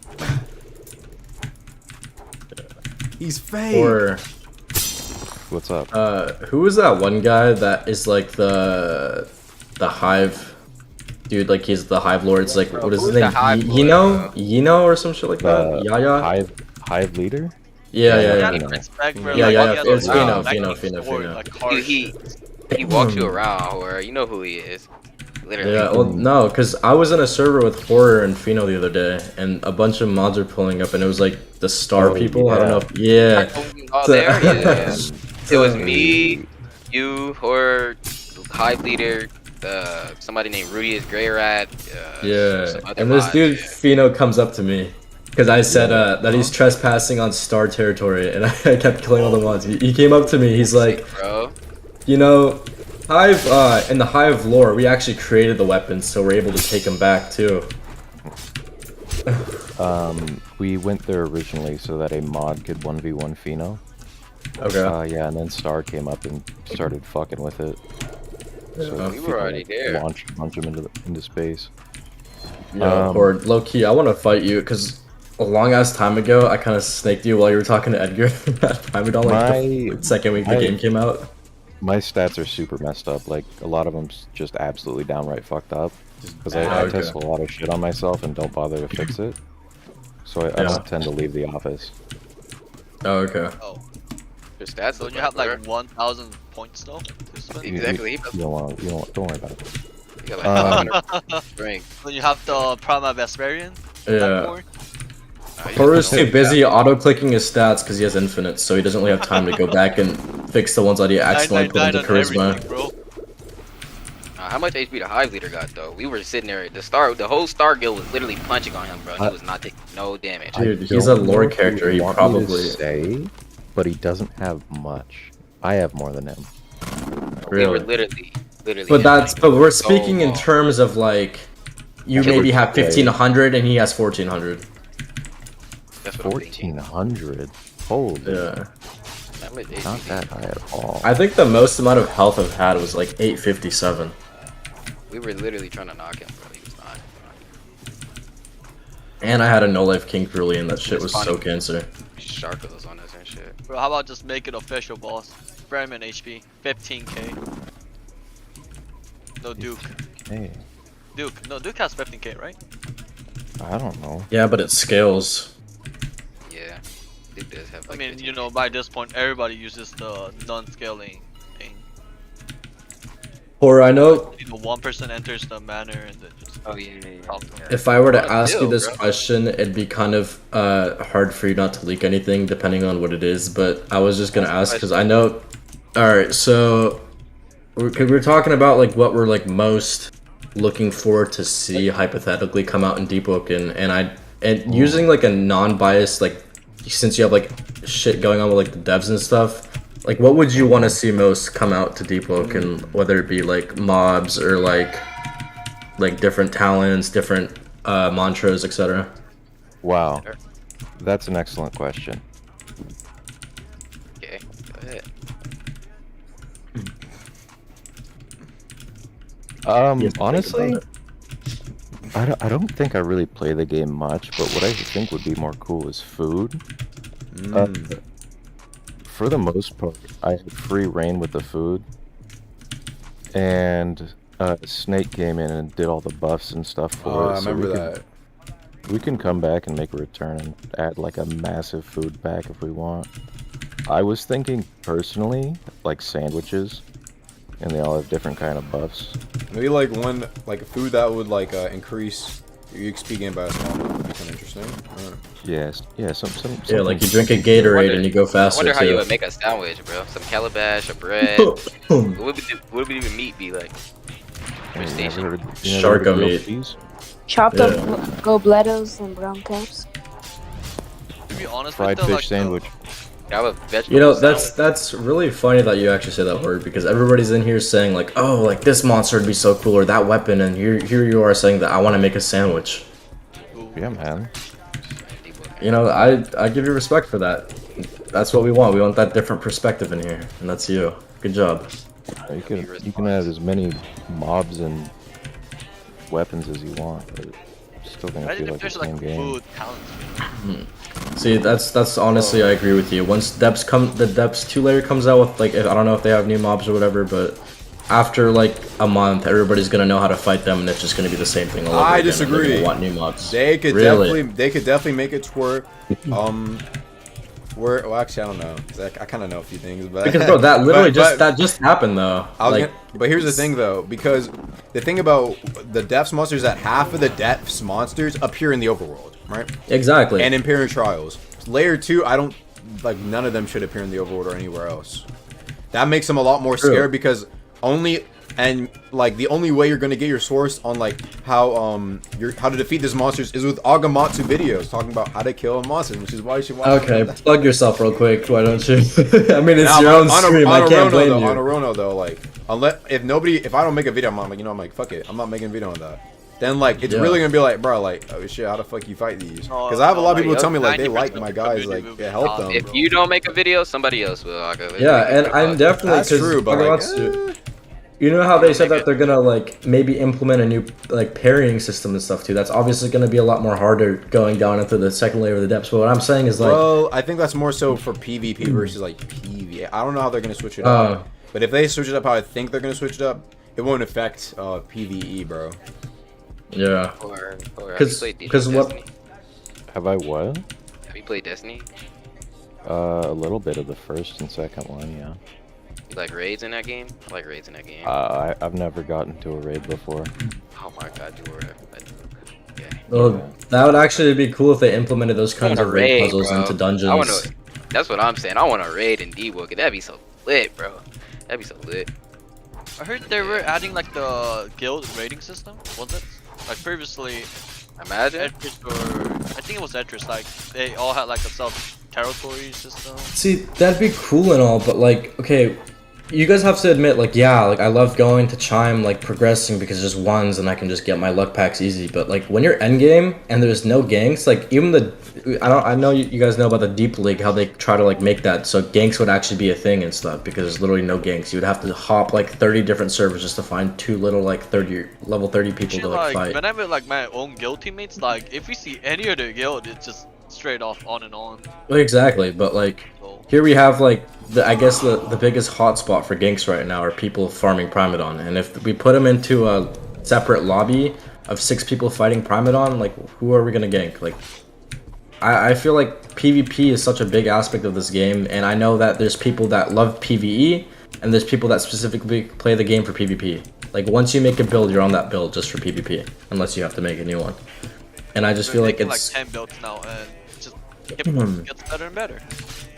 he's fake. Or what's up? Who was that one guy that is like the hive dude? Like he's the hive lord. It's like what is his name? Yino or some shit like that. Yaya. Hive leader. Yeah. It's Fino. He walks you around, or you know who he is. Literally. Yeah, well, no, because I was in a server with Horror and Fino the other day, and a bunch of mods are pulling up, and it was like the star people. I don't know. It was me, you, Horror, Hive Leader, somebody named Rudy is Grey Rat. And this dude Fino comes up to me because I said that he's trespassing on star territory, and I kept killing all the mods. He came up to me. He's like, bro, you know, Hive in the Hive lore, we actually created the weapons, so we're able to take them back too. We went there originally so that a mod could 1v1 Fino. Okay. Yeah, and then Star came up and started fucking with it. So we were already there. Launch him into space. Yeah, or low key, I want to fight you because a long ass time ago, I kind of snaked you while you were talking to Edgar at Primadon, like the second week the game came out. My stats are super messed up. Like a lot of them's just absolutely downright fucked up. Because I test a lot of shit on myself and don't bother to fix it. So I don't tend to leave the office. Oh, okay. Oh. Your stats. So you have like 1,000 points though. Exactly. You don't worry about it. You got like 500 strength. Then you have the Prima Vesperian. Yeah. Horror's too busy auto-clicking his stats because he has infinite, so he doesn't really have time to go back and fix the ones that he accidentally put into charisma. How much HP the Hive Leader got though? We were sitting there. The whole Star Guild was literally punching on him, bro. He was not taking no damage. Dude, he's a lore character. He probably say, but he doesn't have much. I have more than him. We were literally. But we're speaking in terms of like, you maybe have 1,500 and he has 1,400. 1,400. Holy. Yeah. Not that high at all. I think the most amount of health I've had was like 857. We were literally trying to knock him, bro. He was not. And I had a no-life king truly, and that shit was so cancer. Shark was on us and shit. Bro, how about just make it official, boss? Freeman HP, 15k. No Duke. Hey, Duke, no, Duke has 15k, right? I don't know. Yeah, but it scales. Yeah. Duke does have I like mean, you know, by this point, everybody uses the non-scaling thing. Or I know You know, one person enters the manor and then just. Oh yeah. if I were to What a ask you deal, this bro. question, it'd be kind of hard for you not to leak anything, depending on what it is. But I was just gonna ask because I know. All right, so we're talking about like what we're like most looking forward to see hypothetically come out in Deepwoken, and using like a non-biased like since you have like shit going on with like the devs and stuff. Like, what would you want to see most come out to Deepwoken, whether it be like mobs or like different talents, different mantras, etc. Wow, that's an excellent question. Okay, go ahead. Honestly, I don't think I really play the game much, but what I think would be more cool is food. For the most part, I had free reign with the food, and Snake came in and did all the buffs and stuff for I us. remember that. We can come back and make a return and add like a massive food pack if we want. I was thinking personally, like sandwiches, and they all have different kind of buffs. Maybe like one like a food that would like increase your XP gain by a small amount would be kind of interesting. Yes, yeah, some Yeah, like you drink a Gatorade and you go I faster wonder how too. you would make a sandwich, bro. Some calabash, a bread. what would even meat be like? Which station? Sharko meat. Chopped up gobletos and brown caps. To be honest Fried with you, fish sandwich. I have a vegetable You know, sandwich. that's really funny that you actually say that word because everybody's in here saying like, oh, like this monster would be so cool or that weapon, and here you are saying that I want to make a sandwich. Yeah, man. You know, I give you respect for that. That's what we want. We want that different perspective in here, and that's you. Good job. You can add as many mobs and weapons as you want, but it's still gonna I feel think like the there's like same game. food talent. See, that's honestly, I agree with you. Once the Depths 2 layer comes out with like, I don't know if they have new mobs or whatever, but after like a month, everybody's gonna know how to fight them, and it's just gonna be the same thing all over I again, and they're disagree. gonna want new mobs. They could Really? definitely make it to where well actually I don't know. 'Cause I kind of know a few things, but Because bro, that literally that just happened though. But here's the thing though, because the thing about the Depths monsters is that half of the Depths monsters appear in the overworld, right? Exactly. And Imperial Trials. Layer 2, I don't like none of them should appear in the overworld or anywhere else. That makes them a lot more True. scary because the only way you're gonna get your source on like how how to defeat these monsters is with Agamatsu videos talking about how to kill a monster, which is why you should watch. Okay, plug yourself real quick. Why don't you? I mean, it's Now, your own on a- stream. on I a can't Rono, blame though, you. On a Rono though, like if I don't make a video, I'm like fuck it, I'm not making a video on that. Then like it's Yeah. really gonna be like, bro, like oh shit, how the fuck you fight these? Because I have a lot of people tell me like they like my guys, like it helped them. If you don't make a video, somebody else will. Yeah, and I'm definitely That's true, but like, you know how they said that they're gonna like maybe implement a new like parrying system and stuff too. That's obviously gonna be a lot more harder going down into the second layer of the depths. But what I'm saying is like, well, I think that's more so for PvP versus like PvE. I don't know how they're gonna switch it up, but if they switch it up how I think they're gonna switch it up, it won't affect PvE, bro. yeah, Or because what? Have I what? Have you played Destiny? A little bit of the first and second one, yeah. You like raids in that game? I like raids in that game. I've never gotten to a raid before. Oh my god, you were. Well, that would actually be cool if they implemented those kinds of raid puzzles bro. into dungeons. I wanna, that's what I'm saying. I want a raid in Deepwoken. That'd be so lit, bro. That'd be so lit. I heard they were adding like the guild rating system. Was it? Like previously, Imagine. Etris or I think it was Etris. Like they all had like a self-territory system. See, that'd be cool and all, but like, okay, you guys have to admit, like, yeah, like I love going to Chime, like progressing because it's just ones and I can just get my luck packs easy. But like when you're endgame and there's no ganks, like even I know you guys know about the Deep League, how they try to like make that so ganks would actually be a thing and stuff because there's literally no ganks. You would have to hop like 30 different servers just to find two little like level 30 people Actually, to like like fight. when I'm with like my own guild teammates, like if we see any other guild, it's just straight off on and on. Well, exactly, but like here we have like I guess the biggest hotspot for ganks right now are people farming Primadon, and if we put them into a separate lobby of 6 people fighting Primadon, like who are we gonna gank? Like I feel like PvP is such a big aspect of this game, and I know that there's people that love PvE and there's people that specifically play the game for PvP. Like once you make a build, you're on that build just for PvP, unless you have to make a new one. And I just feel like Making it's like 10 builds now, and it just gets better and better.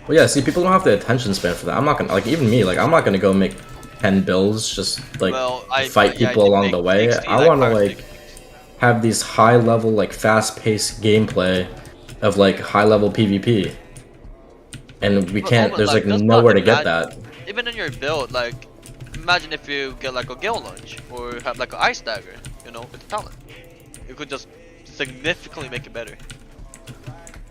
well, yeah. See, people don't have the attention span for that. I'm not gonna like even me. Like I'm not gonna go make 10 builds just like fight yeah, I people did along make the way. 60, I like, want to 5, like have these high level like fast paced gameplay of like high level PvP, and we can't. But, There's like just nowhere to imagine- get that. Even in your build, like imagine if you get like a gale launch or have like an ice dagger, you know, with talent. You could just significantly make it better.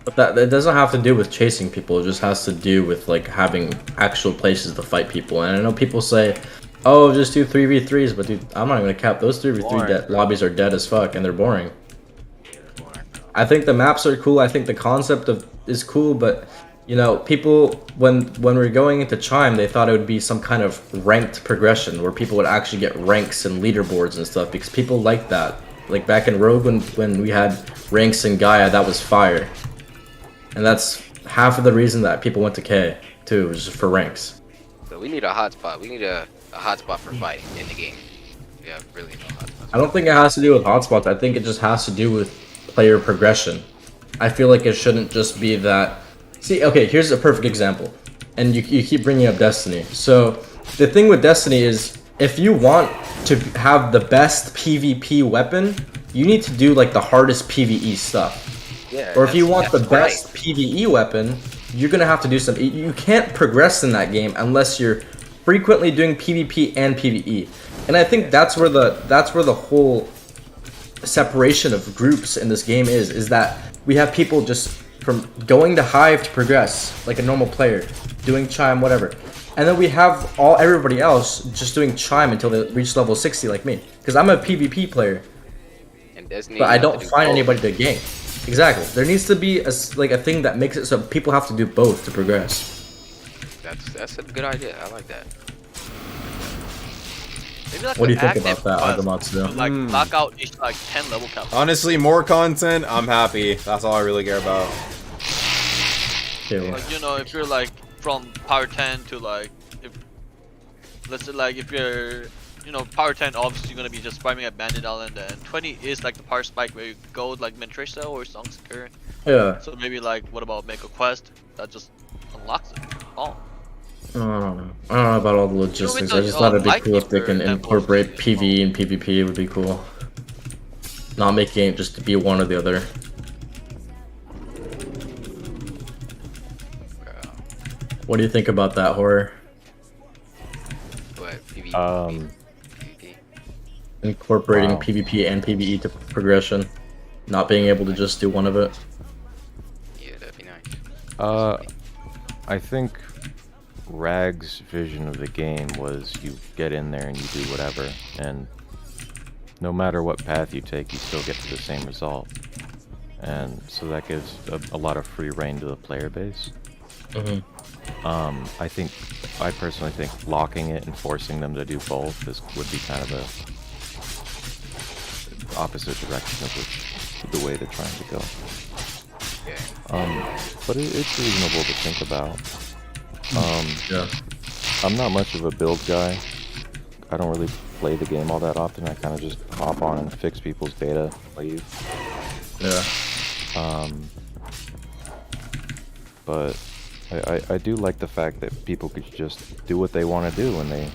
But that doesn't have to do with chasing people. It just has to do with like having actual places to fight people. And I know people say, "Oh, just do 3v3s," but dude, I'm not gonna cap those 3v3 lobbies are dead as fuck and they're boring. I think the maps are cool. I think the concept of is cool, but you know, people when we're going into Chime, they thought it would be some kind of ranked progression where people would actually get ranks and leaderboards and stuff because people like that. Like back in Rogue when we had ranks in Gaia, that was fire. And that's half of the reason that people went to K too, was just for ranks. So we need a hotspot. We need a hotspot for fighting in the game. Yeah, really no hotspot. I don't think it has to do with hotspots. I think it just has to do with player progression. I feel like it shouldn't just be that. See, okay, here's a perfect example. And you keep bringing up Destiny. So the thing with Destiny is if you want to have the best PvP weapon, you need to do like the hardest PvE stuff. Yeah, Or if you want the that's best PvE weapon, you're gonna have to do some. You can't progress in that game unless you're frequently doing PvP and PvE. And I think that's where the whole separation of groups in this game is that we have people just from going to Hive to progress like a normal player, doing Chime, whatever. And then we have everybody else just doing Chime until they reach level 60 like me. Because I'm a PvP player. And Destiny, But I you have don't to do find both. anybody to gank. Exactly. There needs to be a thing that makes it so people have to do both to progress. That's a good idea. I like that. Maybe like What do you an think about active that, quest, Agamatsu? Like knock out each like 10 level caps. Honestly, more content, I'm happy. That's all I really care about. Like you know, if you're like from power 10 to like let's say like if you're power 10 obviously you're gonna be just farming at Bandit Island, and 20 is like the power spike where you go like Mentrisa or Songseeker. Yeah. So maybe like what about make a quest that just unlocks it all. I don't know. I don't know about all the logistics. I just thought it'd be cool if they can incorporate PvE and PvP. It would be cool. Not making it just to be one or the other. What do you think about that, Horror? What? Incorporating Wow. PvP and PvE to progression. Not being able to just do one of it. Yeah, that'd be nice. I think Rag's vision of the game was you get in there and you do whatever, and no matter what path you take, you still get to the same result. And so that gives a lot of free reign to the player base. I personally think locking it and forcing them to do both would be kind of a opposite direction of the way they're trying to go. But it's reasonable to think about. Yeah. I'm not much of a build guy. I don't really play the game all that often. I kind of just hop on and fix people's data, leave. Yeah. But I do like the fact that people could just do what they want to do and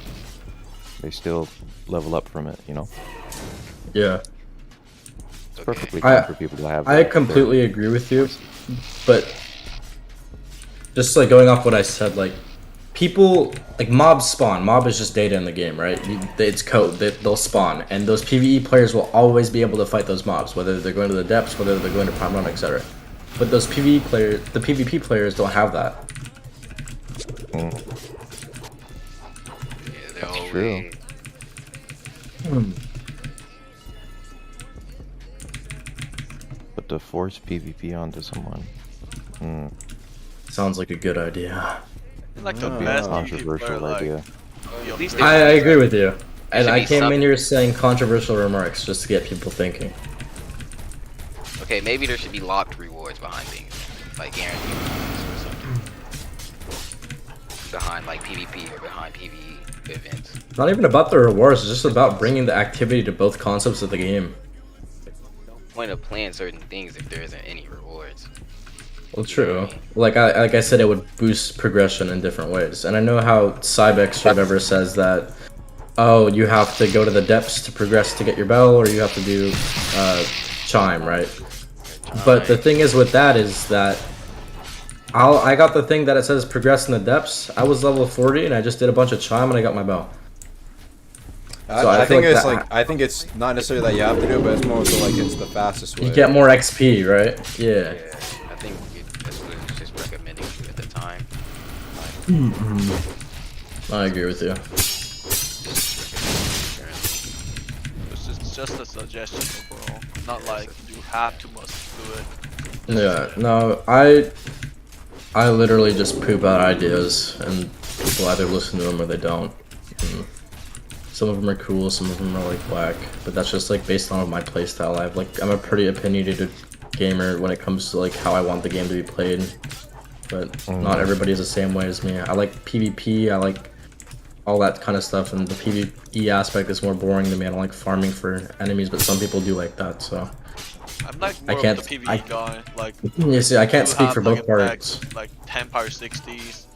they still level up from it, you know? Yeah. It's perfectly fine for people to have I that. completely agree with you, but just like going off what I said, like people like mobs spawn. Mob is just data in the game, right? It's code. They'll spawn, and those PvE players will always be able to fight those mobs, whether they're going to the depths, whether they're going to prime run, etc. But those PvE players, the PvP players, don't have that. That's true. But to force PvP onto someone, sounds like a good idea. Like the That'd be a best controversial idea. I agree with you, and should I be came in something. here saying controversial remarks just to get people thinking. Okay, maybe there should be locked rewards behind things, like guaranteed rewards or something. Behind like PvP or behind PvE events. It's not even about the rewards. It's just about bringing the activity to both concepts of the game. Point of playing certain things if there isn't any rewards. Well, true. Like I said, it would boost progression in different ways. And I know how Cybex or whatever says that, oh, you have to go to the depths to progress to get your bell, or you have to do Chime, right? But the thing is with that is that I got the thing that it says progress in the depths. I was level 40 and I just did a bunch of Chime and I got my bell. So I think it's that- like I think it's not necessarily that you have to do it, but it's more so like it's the fastest way. You get more XP, right? Yeah. I think that's what it's just recommending at the time. I agree with you. It's just a suggestion overall. Not like you have to must do it. Yeah, no, I literally just poop out ideas, and people either listen to them or they don't. And some of them are cool, some of them are like whack, but that's just like based on my playstyle. I'm a pretty opinionated gamer when it comes to like how I want the game to be played, but not everybody is the same way as me. I like PvP, I like all that kind of stuff, and the PvE aspect is more boring to me. I don't like farming for enemies, but some people do like that, so. I'm like more of the PvE guy. Like, You see, I can't you speak have, for like, both effects, parts. like 10 power 60s.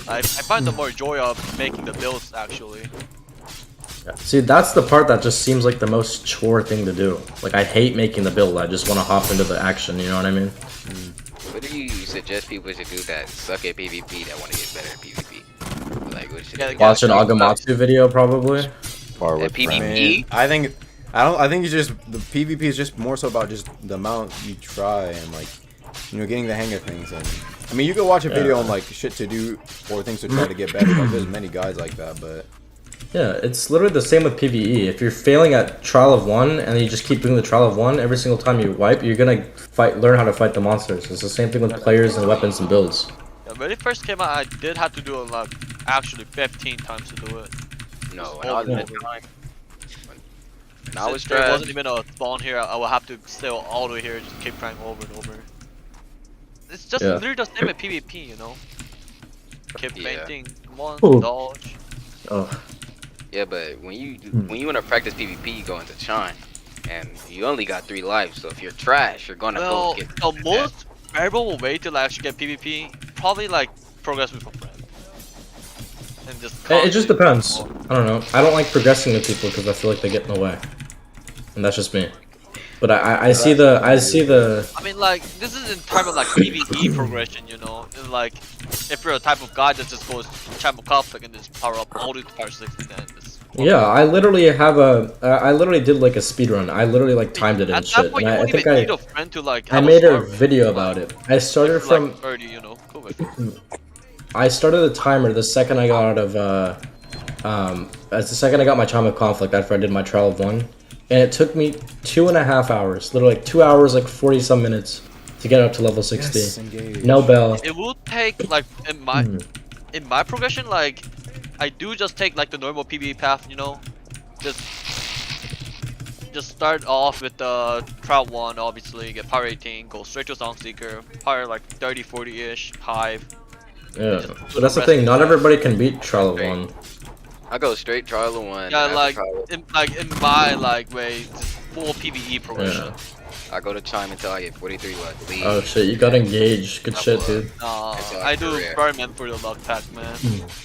I find the more joy of making the builds actually. Yeah. See, that's the part that just seems like the most chore thing to do. Like, I hate making the build, I just want to hop into the action, you know what I mean? What do you suggest people should do that suck at PvP that want to get better at PvP? Like, what should they Watch an Agamatsu video, probably. Far with PvP? I think it's just the PvP is just more so about just the amount you try and like, you know, getting the hang of things. And I mean, you could watch a video on like shit to do or things to try to get better. Like, there's many guys like that, but Yeah, it's literally the same with PvE. If you're failing at Trial of 1 and you just keep doing the Trial of 1 every single time you wipe, you're gonna learn how to fight the monsters. It's the same thing with players and weapons and builds. Yeah, when it first came out, I did have to do it like actually 15 times to do it. No, Just when I was over in and over. time. When I was Since there trash. wasn't even a spawn here, I would have to stay all the way here and just keep trying over and over. It's just Yeah. literally the same at PvP, you know? Keep Yeah. fainting, one, Ooh. dodge. Oh. Yeah, but when you want to practice PvP, you go into Chime, and you only got 3 lives. So if you're trash, you're gonna Well, go get. the most variable way to like, actually get PvP, probably like progress with a friend. And just It just depends. I don't know. I don't like progressing with people because I feel like they get in the way. And that's just me. But I see the I mean, like, this is in terms of like PvE progression, you know? And, like, if you're a type of guy that just goes Channel Conflict and just power up all the power 60, then it's. Yeah, I literally did like a speed run. I literally like timed it and At shit. that point, And you I don't think even need a friend to like. I have made a start with. video about it. I started If you're, from like 30, you know, cool with it. I started the timer the second I got out of as the second I got my Chime of Conflict after I did my Trial of 1. And it took me 2.5 hours, literally like 2 hours, like 40 some minutes to get up to level 60. Yes, engage. No bell. It will take like in my progression, like I do just take like the normal PvE path, you know, just start off with the Trial 1, obviously get power 18, go straight to Song Seeker, power like 30, 40-ish, Hive. Yeah, but that's the thing. Not everybody can beat Trial of 1. I go straight Trial of 1. Yeah, after like Trial- in my like way, just full PvE progression. Yeah. I go to Chime until I get 43 luck. Leave. Oh shit, you got engaged. Good shit, dude. I do Fireman for the luck pack, man,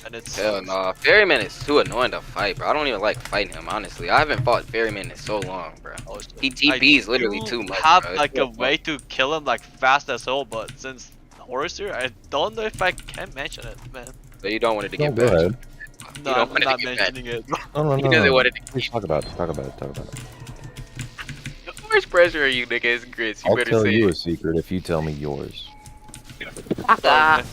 and it's Hell no, Ferryman is too annoying to fight, bro. I don't even like fighting him, honestly. I haven't fought Ferryman in so long, bro. He TP's literally too much, have bro. like a way to kill him like fast as hell, but since Horus here, I don't know if I can mention it, man. So you don't want it to No, get go patched. ahead. No, You don't I'm want it to not get mentioning it. No, no, He no. doesn't no. want it to Please talk about it. Talk about it. Talk about it. How much pressure are you niggas, Grits? You I'll better tell say you it. a secret if you tell me yours. I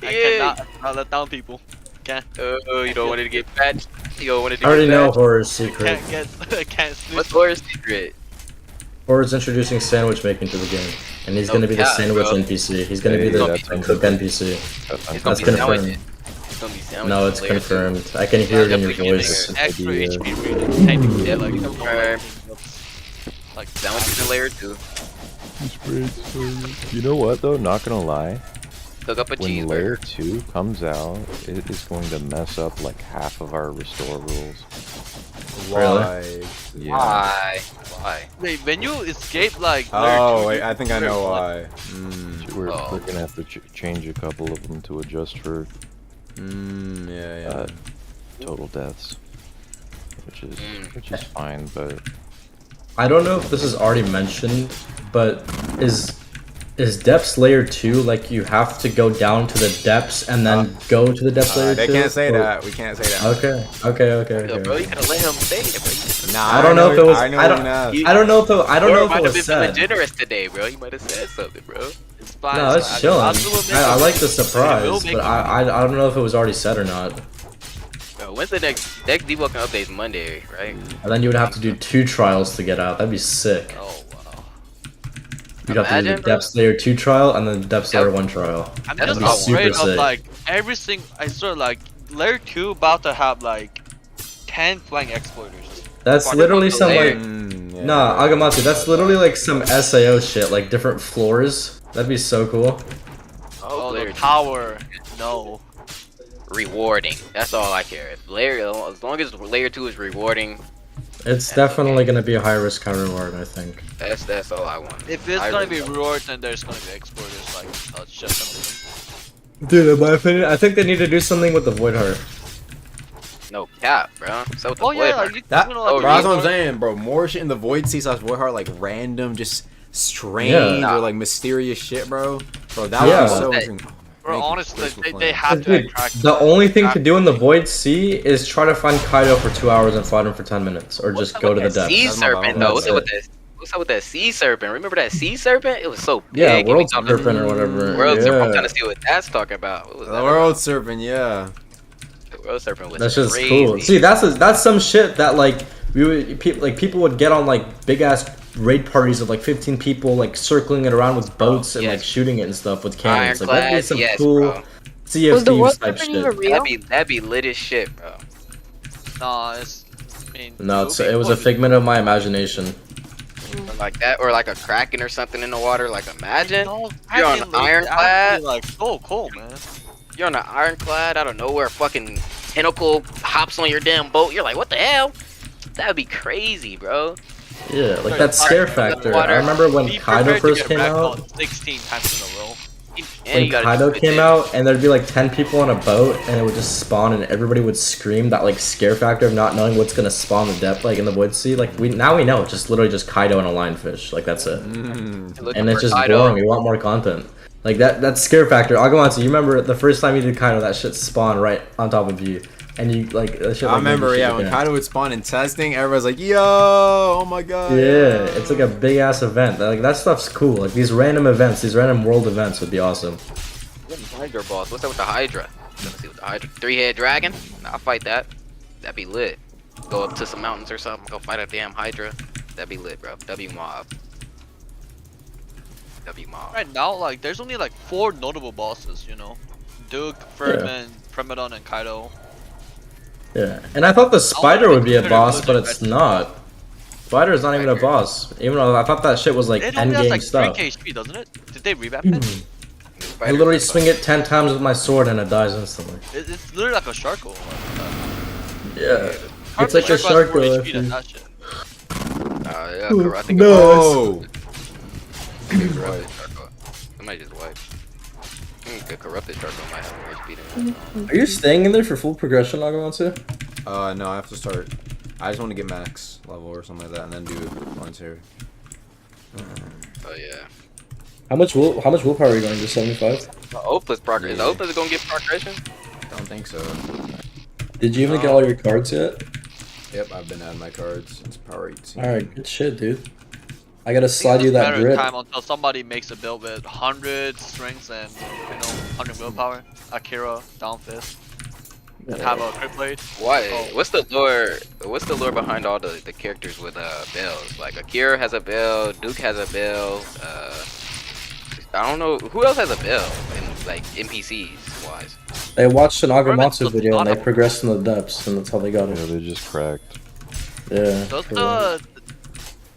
cannot let down people. Can't. Oh, you don't want it to get patched? You don't want it to I already get know patched? Horror's I secret. can't get. I can't snitch. What's Horror's secret? Horror's introducing sandwich making to the game, and he's No gonna be the cap, sandwich bro. NPC. He's gonna be Hey, the that's NPC. It's gonna That's be confirmed. sandwiches. It's gonna be sandwiches. No, it's layer two. confirmed. I can hear it in your Definitely voice. getting Extra Yeah. HP rating. Technically, Yeah, like like confirmed. like Sandwiches in layer 2. You know what though? Not gonna lie. Cook up a When cheeseburger. layer 2 comes out, it is going to mess up like half of our restore rules. Why? Yeah. Why? Wait, when you escape like Oh, layer 2, wait, you I think I trigger know one. why. We're Oh. gonna have to change a couple of them to adjust for Yeah. total deaths, which is fine, but I don't know if this is already mentioned, but is depths layer 2 like you have to go down to the depths and then go to the depths layer 2? They can't say Or- that. We can't say that. Okay. Yo, bro, you gotta let him say it, bro. Nah, I don't know if it was. I know I don't know if it. I don't know if might it have was been feeling said. generous today, bro. You might have said something, bro. It's fine. No, it's chilling. I like the surprise, make but I don't know if it was already said or not. Bro, when's the next Deepwoken update? Monday, right? And then you would have to do 2 trials to get out. That'd be sick. Oh wow. You'd have to do Imagine, the bro. depths layer 2 trial and then the depths layer 1 trial. I'm That'd just be afraid super of sick. like everything. I swear, like layer 2 about to have like 10 flying exploiters. That's Fucking literally the some layer. like. Nah, Agamotsu, that's literally like some SAO shit, like different floors. That'd be so cool. Oh, layer the 2. power. No. Rewarding. That's all I care. As long as layer 2 is rewarding, It's definitely gonna be a high risk, high reward, I think. that's all I want. If it's I gonna really be reward, then there's gonna be exploiters. Like that's just something. Dude, in my opinion, I think they need to do something with the Void Heart. No cap, bro. So with the Oh, yeah, Void Heart. like, That, you know, bro, like, that's what I'm Reaper- saying, bro. More shit in the Void Sea / Void Heart, like random, just strange Yeah. or like mysterious shit, bro. Bro, that Yeah. would be so That- interesting. Bro, Make honestly, Crystal they Flame. have to Dude, attract. the only thing to do in the Void Sea is try to find Kaido for 2 hours and fight him for 10 minutes, or just go to the depths. Sea That's my serpent bad. though. That's What's up with that sea serpent? Remember that sea serpent? It was so big. Yeah, and we World thought- Serpent or whatever. World serpent. I'm Yeah. trying to see what that's talking about. What was The that World Serpent, yeah. about? The world serpent was That's just crazy. cool. See, that's some shit that like people would get on like big ass raid parties of like 15 people like circling it around with boats and like shooting it and stuff with cannons. Like that'd be Ironclad, some yes, cool bro. Sea of Was the Thieves World type Serpent shit. even real? That'd be lit as shit, bro. Nah, it's. I mean, No, it was a figment of my imagination. Or like that, or like a kraken or something in the water. Like imagine No, you're on Kraken, an like, ironclad. Like so cool, man. You're on an ironclad out of nowhere. Fucking tentacle hops on your damn boat. You're like, what the hell? That'd be crazy, bro. Yeah, like that scare factor. I remember when Be Kaido prepared to first get came wrecked out. on 16 times in a row. And When you gotta Kaido do it came then. out, and there'd be like 10 people on a boat, and it would just spawn, and everybody would scream. That like scare factor of not knowing what's gonna spawn the depth, like in the Void Sea. Like we know, it's just literally just Kaido and a lionfish. Like that's it. Looking And it's for just Kaido. boring. We want more content. Like that scare factor. Agamotsu, you remember the first time you did Kaido, that shit spawned right on top of you, and you like that shit. I Like, made you remember, shit yeah, your when pants. Kaido would spawn in testing, everybody's like, yo, oh my god. Yeah, it's like a big ass event. Like that stuff's cool. Like these random events, these random world events would be awesome. Hydra boss. What's up with the Hydra? Let's see what the Hydra. 3-head dragon? Nah, I'll fight that. That'd be lit. Go up to some mountains or something. Go fight a damn Hydra. That'd be lit, bro. W mob. W mob. Right now, like, there's only like 4 notable bosses, you know, Duke, Furman, Premodon, and Kaido. Yeah, and I thought the spider would be a consider boss, but Blizzard it's not. Spider is not even a boss. Even though I thought that shit was like It end only has game like stuff. 3 HP, doesn't it? Did they revamp it? I literally swing it 10 times with my sword and it dies instantly. It's literally like a Sharko. Yeah, it's like a shark More though. HP than that shit. Yeah, Ooh, I think no. corrupted Sharko. Somebody just wiped. I think the corrupted Sharko might have more HP than that. Are you staying in there for full progression, Agamotsu? No, I have to start. I just want to get max level or something like that, and then do Blindseer. Oh yeah. How much willpower are you going to? 75? The Opus progress. Is the Opus gonna get progression? don't think so. Did you even get all your cards yet? Yep, I've been adding my cards since Power 18. Alright, good shit, dude. I gotta I think slide it's you just a that matter of drip. time until somebody makes a build with 100 strengths and 100 willpower, Akira, down fist, and have a crit blade. Why? Oh. What's the lore? What's the lore behind all the characters with bills? Like Akira has a bill, Duke has a bill. I don't know who else has a bill in like NPCs wise. They watched an Agamatsu video and they progressed in the depths, and that's how they got it. Yeah, they just cracked. Yeah. Does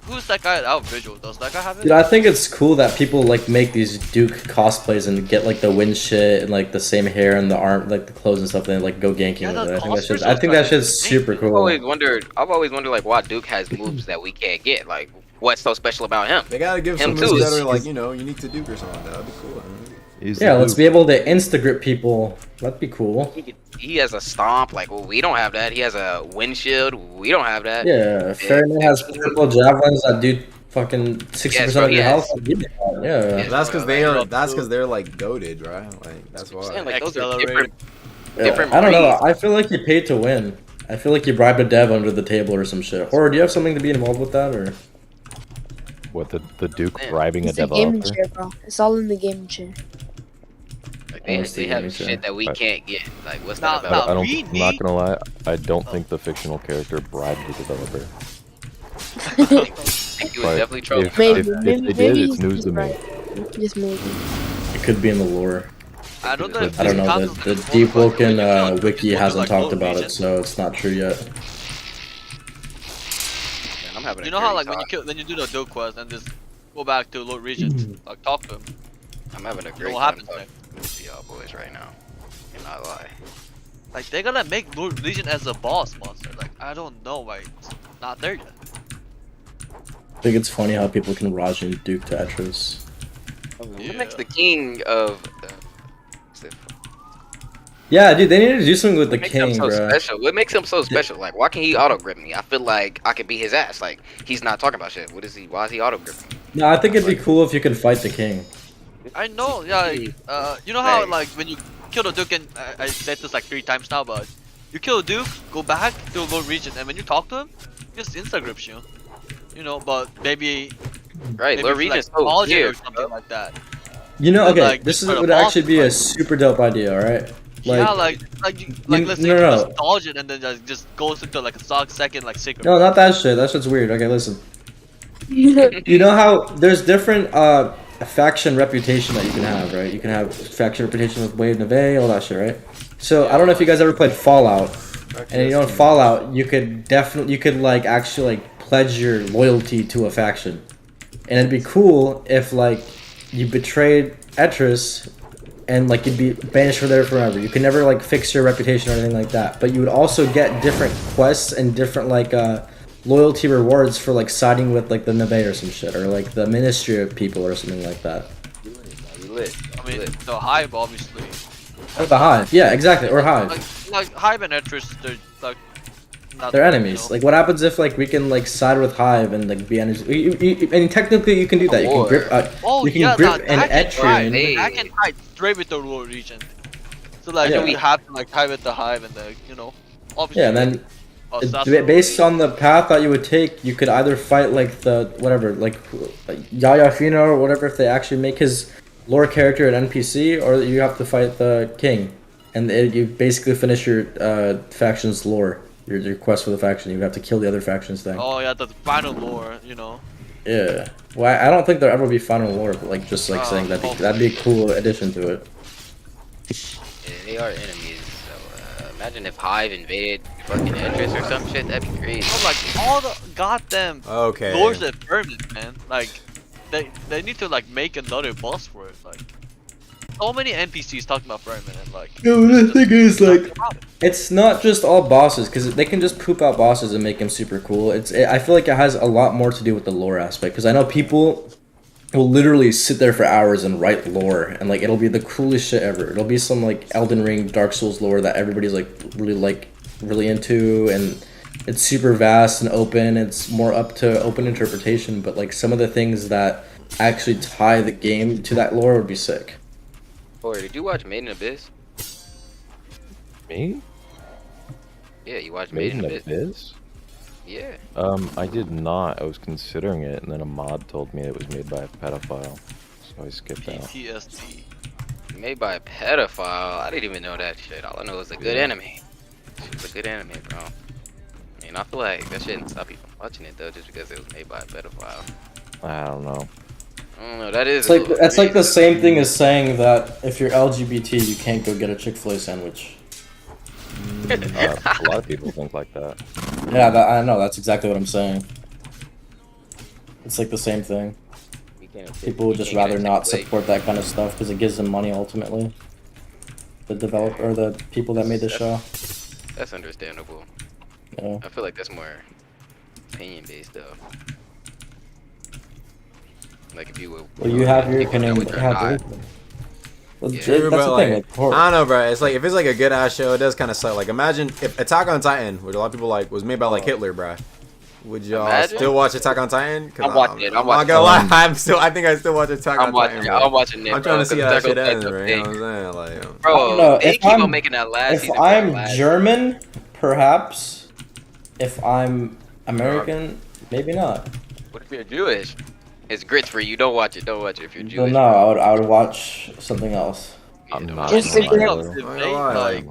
who's that guy out visual? Does that guy have it? Dude, I think it's cool that people like make these Duke cosplays and get like the wind shit and like the same hair and the arm, like the clothes and stuff, and like go ganking with it. I think that shit's super I've cool. always wondered like why Duke has moves that we can't get. Like what's so special about him? They gotta give him some moves that are like, unique to Duke or something like that. That'd be cool. Yeah, let's be able to insta grip people. That'd be cool. He has a stomp, like well, we don't have that. He has a windshield, we don't have that. Yeah, Fairyman has purple javelins that do fucking 60% of your health. Yeah. That's because they are. That's because they're like goaded, right? Like that's why. Like those are different. Yeah, I don't know. I feel like you paid to win. I feel like you bribed a dev under the table or some shit. Or do you have something to be involved with that, or? What, the Duke bribing a It's the gaming developer? chair, bro. It's all in the gaming chair. Like they have shit that we can't get. Like what's Nah, that about? I'm not gonna lie. I don't think the fictional character bribed the developer. He was definitely trolling. If they did, it's news to me. Just maybe. It could be in the lore. I don't know. I don't know. The Deepwoken wiki hasn't talked about it, so it's not true yet. I'm having You know how like when you do the Duke quest and just go back to Lord Regent, like talk to him. I'm having a great What time happens talking to y'all boys right now. Cannot lie. Like they're gonna make Lord Regent as a boss monster. Like I don't know, like it's not there yet. I think it's funny how people can Rajin Duke to Etros. What makes the king of Yeah, dude, they need to do something with the what makes him king, so bro. special? What makes him so special? Like, why can't he auto grip me? I feel like I could beat his ass. Like, he's not talking about shit. What is he? Why is he auto gripping me? No, I think it'd be cool if you could fight the king. I know, yeah. Like, you know how like when you kill the Duke, and I said this like 3 times now, but you kill a Duke, go back to Lord Regent, and when you talk to him, he just insta grips you. You know, but maybe Right, Lord Regent's so nostalgia or weird, something like that. You know, okay, Like, this is, for the would boss actually be a super dope idea, alright? Yeah, like let's say no, you no. nostalgia and then just goes into like a second like secret. No, not that shit. That shit's weird. Okay, listen. You know how there's different faction reputation that you can have, right? You can have faction reputation with Wave Neve, all that shit, right? So I don't know if you guys ever played Fallout, and you know in Fallout you could like actually like pledge your loyalty to a faction, and it'd be cool if like you betrayed Etris and like you'd be banished from there forever. You can never like fix your reputation or anything like that, but you would also get different quests and different like loyalty rewards for like siding with like the Neve or some shit, or like the Ministry of people or something like that. I mean, the Hive obviously. Or the Hive, yeah, exactly, or Hive. Like Hive and Etris, they're like. Not, They're enemies. Like, what happens if like we can like side with Hive and like be enemies? And technically, you can do that. You can grip. You can grip an Etrian. I can fight straight with the Lord Regent. So like Yeah. we have to like tie with the Hive and the obviously. Yeah, and then Sasori. based on the path that you would take, you could either fight like the whatever, like Yaya Fino or whatever, if they actually make his lore character an NPC, or you have to fight the king, and you basically finish your faction's lore. Your quest for the faction, you have to kill the other faction's thing. Oh yeah, the final lore, Yeah. Well, I don't think there'll ever be final lore, but like just like saying that'd be a cool addition to it. Yeah, they are enemies. So imagine if Hive invaded fucking Etris or some shit. That'd be crazy. Oh, like all the goddamn lores of Vermin, man. Like they need to like make another boss for it. Like so many NPCs talking about Vermin and like. No, the thing is like, it's not just all bosses, because they can just poop out bosses and make them super cool. I feel like it has a lot more to do with the lore aspect, because I know people will literally sit there for hours and write lore, and like it'll be the coolest shit ever. It'll be some like Elden Ring, Dark Souls lore that everybody's really into, and it's super vast and open. It's more up to open interpretation, but like some of the things that actually tie the game to that lore would be sick. Or did you watch Made in Abyss? Me? Yeah, you watched Made Made in in Abyss. Abyss? Yeah. I did not. I was considering it, and then a mod told me it was made by a pedophile, so I skipped out. PTSD. Made by a pedophile. I didn't even know that shit. All I know is a good Yeah. anime. It was a good anime, bro. I feel like that shouldn't stop you from watching it though, just because it was made by a pedophile. I don't know. I don't know. That is. It's like the same thing as saying that if you're LGBT, you can't go get a Chick-fil-A sandwich. A lot of people think like that. Yeah, I know. That's exactly what I'm saying. It's like the same thing. People would just rather not support that kind of stuff because it gives them money ultimately. The developer or the people that made the show. That's understandable. Yeah. I feel like that's more opinion based though. Like if you would. Well, you have your opinion. With You or have not. your- Well, True, that's but the thing. like, Like, horror. I don't know, bro. It's like if it's like a good ass show, it does kind of suck. Like, imagine if Attack on Titan, which a lot of people like, was made by like Hitler, bro. Would y'all Imagine? still watch Attack on Titan? I'm watching it. I'm not watching gonna it. lie, I think I still watch Attack I'm on watching Titan. it. bro. I'm watching it, I'm trying bro, to see 'cause how that Attack shit on ends, Titan's bro. You know what I'm saying? Like, Bro, No, they if keep I'm- on making that last If season. I'm last German, perhaps. If I'm American, maybe not. What if you're Jewish? It's grits for you. Don't watch it. Don't watch it if you're Well, Jewish. no, I would watch something else. I'm not. Just gonna figure lie, it though.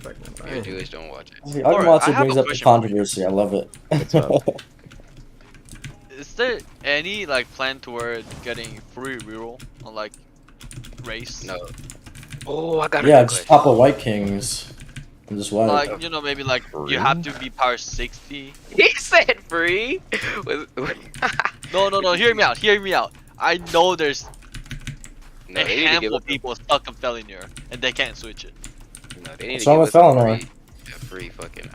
Like, If you're Jewish, don't watch it. See, Alright, Agamotsu I have brings a up the question for you. controversy. I love it. What's up? is there any like plan toward getting free reroll on like race? No. Oh, I got Yeah, just pop a White Kings. And just white. Like, you know, maybe like you have to be power 60. He said free. No, hear me out. Hear me out. I know there's No, a they need to give handful us of people stuck in Felinier and they can't switch it. No, they need What's to wrong give with us a Felinor? free fucking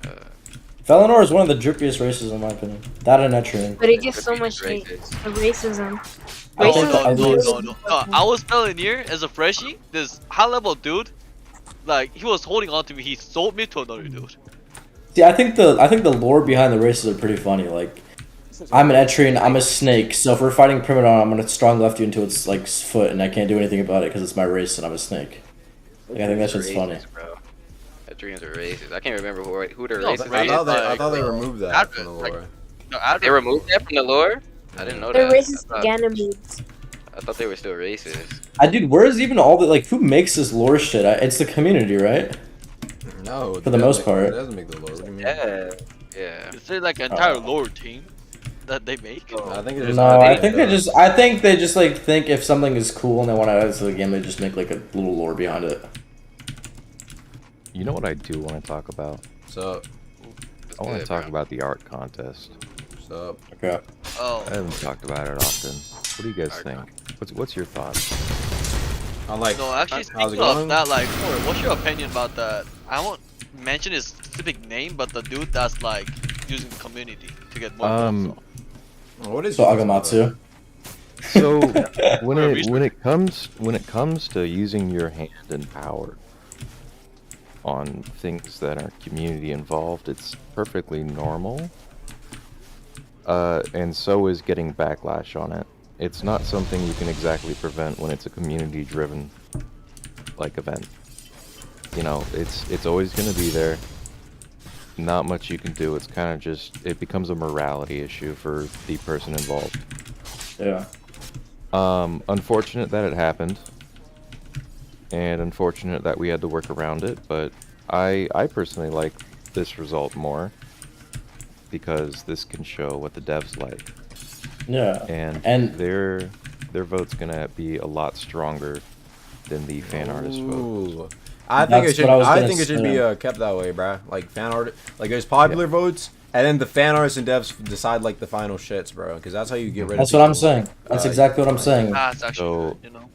Felinor is one of the drippiest races in my opinion. That and Etrian. But it gets so much hate. The racism. No, Racism. no. I was Felinier as a freshie. This high level dude, like he was holding on to me. He sold me to another dude. See, I think the lore behind the races are pretty funny. Like, I'm an Etrian, I'm a snake. So if we're fighting Primadon, I'm gonna strong left you into its like foot, and I can't do anything about it because it's my race and I'm a snake. Like, I think that shit's funny. Bro. Dreams are racist. I can't remember who their No, racist. I thought they removed that from the lore. They removed that from the lore. I didn't know They're that. racist Ganymedes. I thought they were still racist. Dude, where is even all the like? Who makes this lore shit? It's the community, right? No, For the most part. It doesn't make the lore. What do you mean? Yeah. Is there like an entire lore team that they make? I think No, I think they just like think if something is cool and they want to add it to the game, they just make like a little lore behind it. You know what I do want to talk about? So, I want to talk about the art contest. What's up? Okay. Oh. I haven't talked about it often. What do you guys think? What's your thoughts? I'm like, No, actually how's it speaking of going? that, like, what's your opinion about that? I won't mention his specific name, but the dude that's like using the community to get more votes. What is So Agamotsu? So when it comes to using your hand and power on things that are community involved, it's perfectly normal. And so is getting backlash on it. It's not something you can exactly prevent when it's a community-driven like event. You know, it's always going to be there. Not much you can do. It's kind of just, it becomes a morality issue for the person involved. Yeah. Unfortunate that it happened, and unfortunate that we had to work around it, but I personally like this result more because this can show what the devs like. Yeah. And their vote's gonna be a lot stronger than the fan artist vote. I think That's it should. what I was I gonna think it should say. be kept that way, bruh. Like fan art, like there's popular votes, and then the fan artists and devs decide like the final shits, bro. Because that's how you get rid That's of. what I'm saying. That's exactly what I'm saying. That's actually good, you know.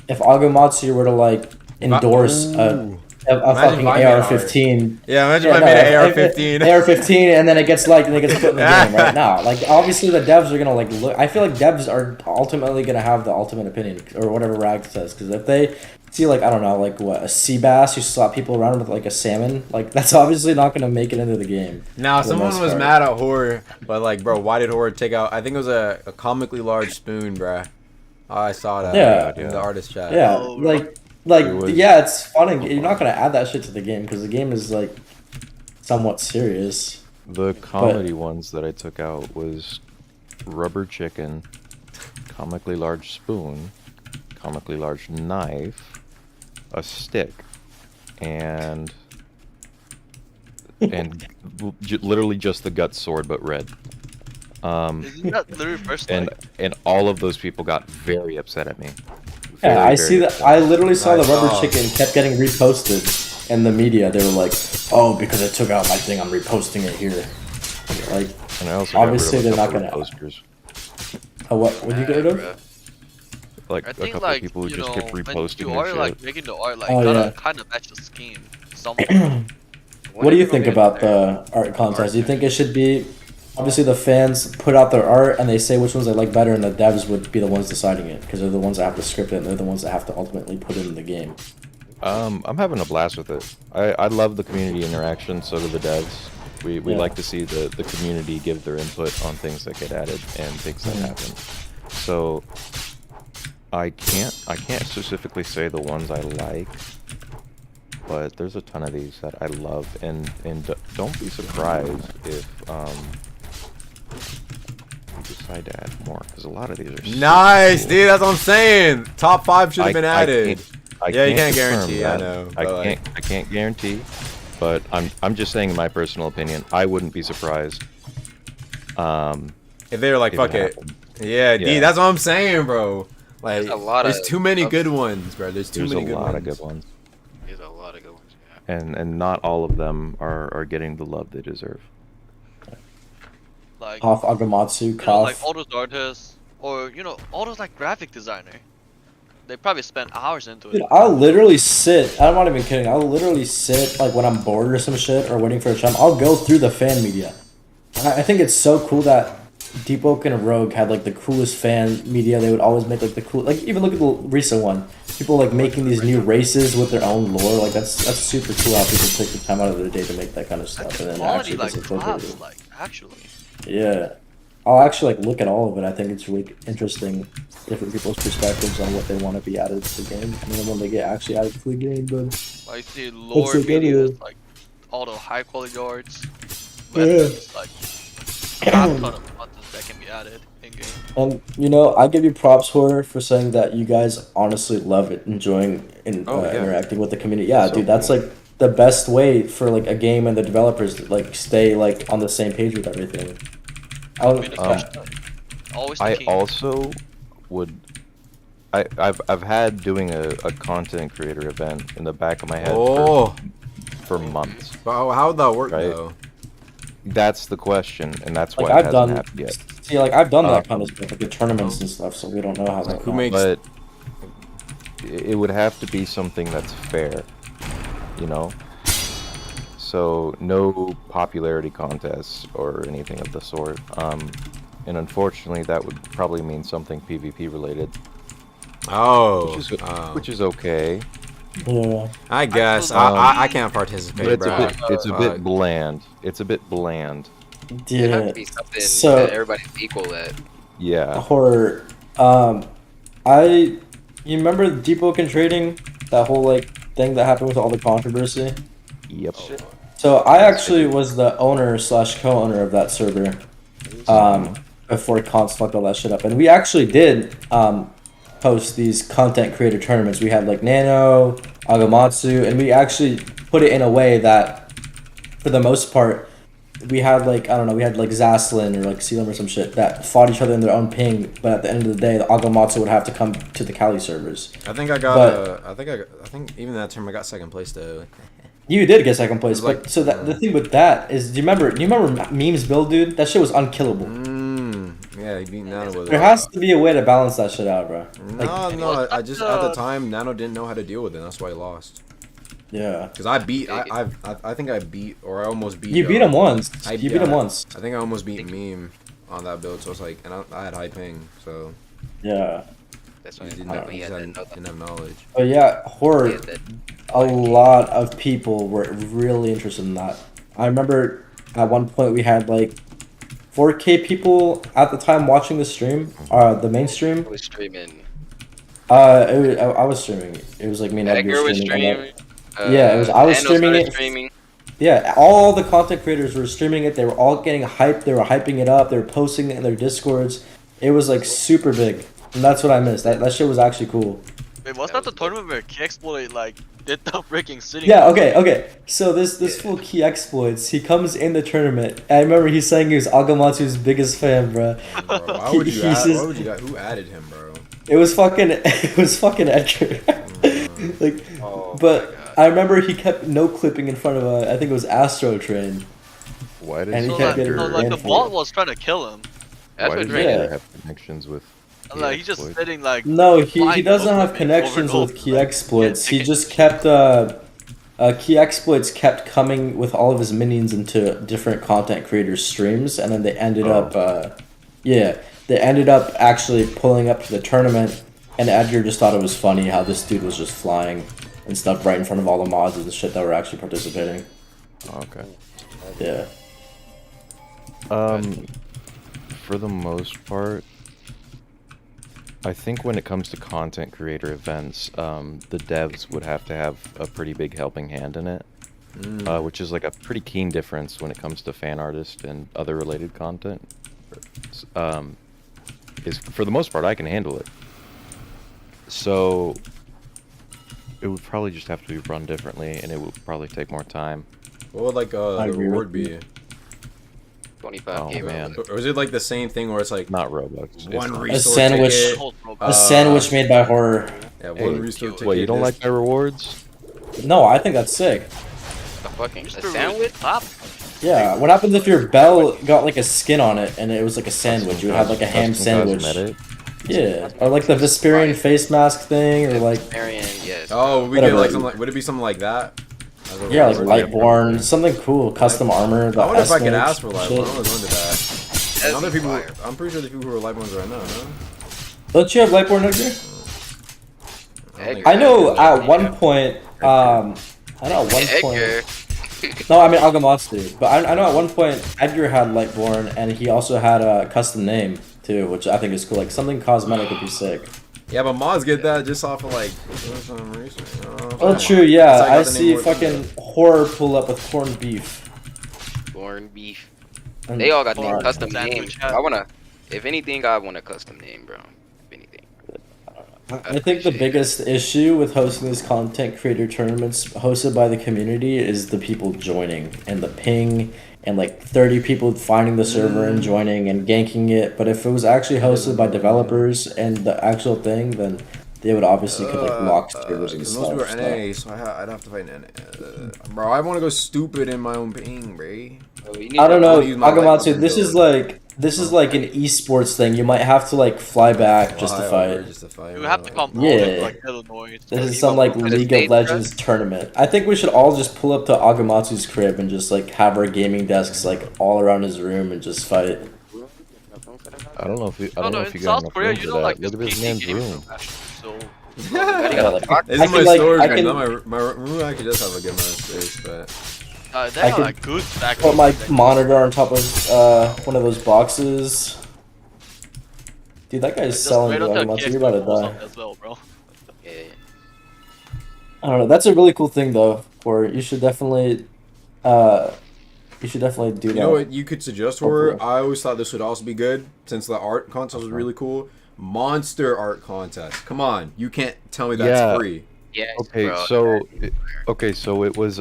If Agamotsu were to like endorse a fucking AR-15, Yeah, imagine if I made an AR-15. AR-15, and then it gets liked and it gets put in the game right now. Like obviously the devs are gonna like look. I feel like devs are ultimately gonna have the ultimate opinion or whatever Rag says, because if they see like I don't know like what a sea bass, you slap people around with like a salmon, like that's obviously not gonna make it into the game. Now, for the someone most was part. mad at Horror, but like, bro, why did Horror take out? I think it was a comically large spoon, bruh. Oh, I saw that. Yeah. in the artist chat. Yeah, like Like, It was- yeah, it's fun. And you're not gonna add that shit to the game because the game is like somewhat serious. The comedy ones that I took out was rubber chicken, comically large spoon, comically large knife, a stick, and literally just the gut sword but red. Isn't that literally first and all of those people got very upset at me. Yeah, I see that. I literally saw the Nice. rubber Oh. chicken kept getting reposted in the media. They were like, "Oh, because I took out my thing, I'm reposting it here." Like, And I also obviously got rid of they're a not couple gonna. of posters. What would you get rid of? Like I a think couple like of people who you just know kept when reposting you their are shit. like making the art like Oh, gotta yeah. kind of match the scheme somehow. What do you think about the art contest? Do you think it should be obviously the fans put out their art and they say which ones they like better, and the devs would be the ones deciding it because they're the ones that have to script it and they're the ones that have to ultimately put it in the game. I'm having a blast with it. I love the community interaction, so do the devs. We Yeah. like to see the community give their input on things that get added and things that happen. So I can't specifically say the ones I like, but there's a ton of these that I love, and don't be surprised if we decide to add more, because a lot of these are super Nice, cool. dude. That's what I'm saying. Top 5 should have been added. I You can't confirm guarantee. I that. know. I but, like, can't guarantee, but I'm just saying my personal opinion. I wouldn't be surprised. If they were like, if fuck it. happened. Yeah, D, that's what I'm saying, bro. Like, There's a lot there's of- too many good ones, bro. There's too There's many a good lot ones. of good ones, There's a lot of good ones. and not all of them are getting the love they deserve. Like Koth Agamatsu, you know, like Koth. all those artists or you know all those like graphic designer. They probably spent hours into Dude, it. I'll literally sit. I'm not even kidding. I'll literally sit like when I'm bored or some shit or waiting for a chum. I'll go through the fan media. I think it's so cool that Deepwoken and Rogue had like the coolest fan media. They would always make like the cool, like even look at the recent one. People like making these new races with their own lore. Like that's super cool how people take the time out of their day to make that kind of stuff and then Quality actually like gets incorporated. drops, like actually. Yeah, I'll actually like look at all of it. I think it's really interesting, different people's perspectives on what they want to be added to the game, and then when they get actually added to the game. But I see lore like media, everything. like all the high quality arts. Yeah. Weapons, like half ton of buttons that can be added in game. And you know, I give you props for saying that you guys honestly love it, enjoying interacting with the community. Yeah, So dude, that's cool. like the best way for like a game and the developers to like stay like on the same page with everything. Always I the key. also would. I've had doing a content creator event in the back of my head for months. But how would that work Right? though? That's the question, and that's Like why it I've hasn't done, happened yet. see, like I've done that kind of stuff, like the tournaments and stuff. So we don't know how that. Who goes. makes? But it would have to be something that's fair, you know? So no popularity contests or anything of the sort. And unfortunately that would probably mean something PvP related. Oh, which is okay. Yeah. I guess I can't participate, But it's bro. a bit bland. It's a bit bland. It'd have Yeah. to be something So that everybody's equal at. Yeah. horror. You remember Deepwoken trading? That whole like thing that happened with all the controversy. Yep. So I actually was the owner slash co-owner of that server. Before Cons fucked all that shit up, and we actually did host these content creator tournaments. We had like Nano, Agamatsu, and we actually put it in a way that, for the most part, we had like I don't know, we had like Zaslin or like Sealam or some shit that fought each other in their own ping. But at the end of the day, the Agamatsu would have to come to the Cali servers. I think I got. I think even that term I got second place though. You did get second place, Like, but so that the thing with that is, do you remember memes build, dude? That shit was unkillable. Yeah, he beat Nano with There it. has to be a way to balance that shit out, bro. No, I just at the time Nano didn't know how to deal with it. That's why he lost. Yeah. Because I beat, I think I beat, or I almost beat. You beat him once. I You beat him once. I think I almost beat Meme on that build. So it's like, and I had high ping, so. Yeah. That's why why he didn't have knowledge. But yeah, horror. A lot of people were really interested in that. I remember at one point we had like 4K people at the time watching the stream, the main stream. Was streaming. I was streaming it. It was like me and Edgar Edgar was streaming. streaming. Yeah, it was. I was Daniel streaming started it. streaming. Yeah, all the content creators were streaming it. They were all getting hyped. They were hyping it up. They were posting it in their discords. It was like super big, and that's what I missed. That shit was actually cool. Wait, wasn't that the tournament where Key Exploit like did the freaking city? Yeah. Okay. So this fool Key Exploits. He comes in the tournament. I remember he saying he was Agamatsu's biggest fan, bro. Bro, why would you add, who added him, bro? It was fucking Edgar. Like, but I remember he kept no clipping in front of I think it was Astro Train. Why did and he So kept like, getting no, like the ran for bot it. was trying to kill him. Why does Yeah. Edgar have connections with? Like he's just sitting like. No, he flying doesn't over have me connections over and with Key Exploits. He just kept Key Exploits kept coming with all of his minions into different content creators' streams, and then they ended up they ended up actually pulling up to the tournament, and Edgar just thought it was funny how this dude was just flying and stuff right in front of all the mods and shit that were actually participating. Okay. Yeah. For the most part, I think when it comes to content creator events, the devs would have to have a pretty big helping hand in it, which is like a pretty keen difference when it comes to fan artist and other related content. Is for the most part, I can handle it. So it would probably just have to be run differently, and it would probably take more time. What would like the reward be? 25K, man. Or is it like the same thing where it's like not Robux? One A restore sandwich, ticket, a sandwich made by horror. Yeah, one restore ticket. What, you don't like my rewards? No, I think that's sick. A fucking sandwich? Yeah, what happens if your bell got like a skin on it and it was like a sandwich? You would have like a ham sandwich. Yeah, or like the Vesperian face mask thing, or like. Yes. Oh, we get like something like. Would it be something like that? Yeah, like Lightborn, something cool, custom armor. I wonder if I could S-Mage ask for Lightborn. shit. I always wondered that. And other people, I'm pretty sure there's people who are Lightborns right now, no? Don't you have Lightborn, Edgar? I know at one point, I know at one point. No, I mean Agamatsu. But I know at one point Edgar had Lightborn, and he also had a custom name too, which I think is cool. Like something cosmetic would be sick. Yeah, but mods get that just off of like some research. Oh, true. Yeah, I see fucking horror pull up with corned beef. Corned beef. And They all got corn their custom sandwich names. hat. I wanna, if anything, I want a custom name, bro. If anything. I think the biggest issue with hosting these content creator tournaments hosted by the community is the people joining and the ping and like 30 people finding the server and joining and ganking it. But if it was actually hosted by developers and the actual thing, then they would obviously could like lock servers and Most people stuff. are NA, so I'd have to fight an NA. Bro, I want to go stupid in my own ping, bro. I don't know, Agamatsu. This is like an esports thing. You might have to like fly back just to fight. You have to come Yeah. all like Illinois. This is some like League of Legends tournament. I think we should all just pull up to Agamatsu's crib and just like have our gaming desks like all around his room and just fight. I don't know if you in got South enough Korea, room you for don't that. like Look at this this PC man's gaming room. profession, so. This is my like- storage I room. can- Not my room actually does have a good amount of space, but They I have could like good back. put my monitor on top of one of those boxes. Dude, that guy's selling to Agamatsu. You're about to die. As well, bro. Yeah. I don't know. That's a really cool thing though. For you should definitely do that. you know what you could suggest for her? I always thought this would also be good since the art contest was really cool. Monster art contest. Come on, you can't tell me that's Yeah. free. Yes, Okay, bro. so it was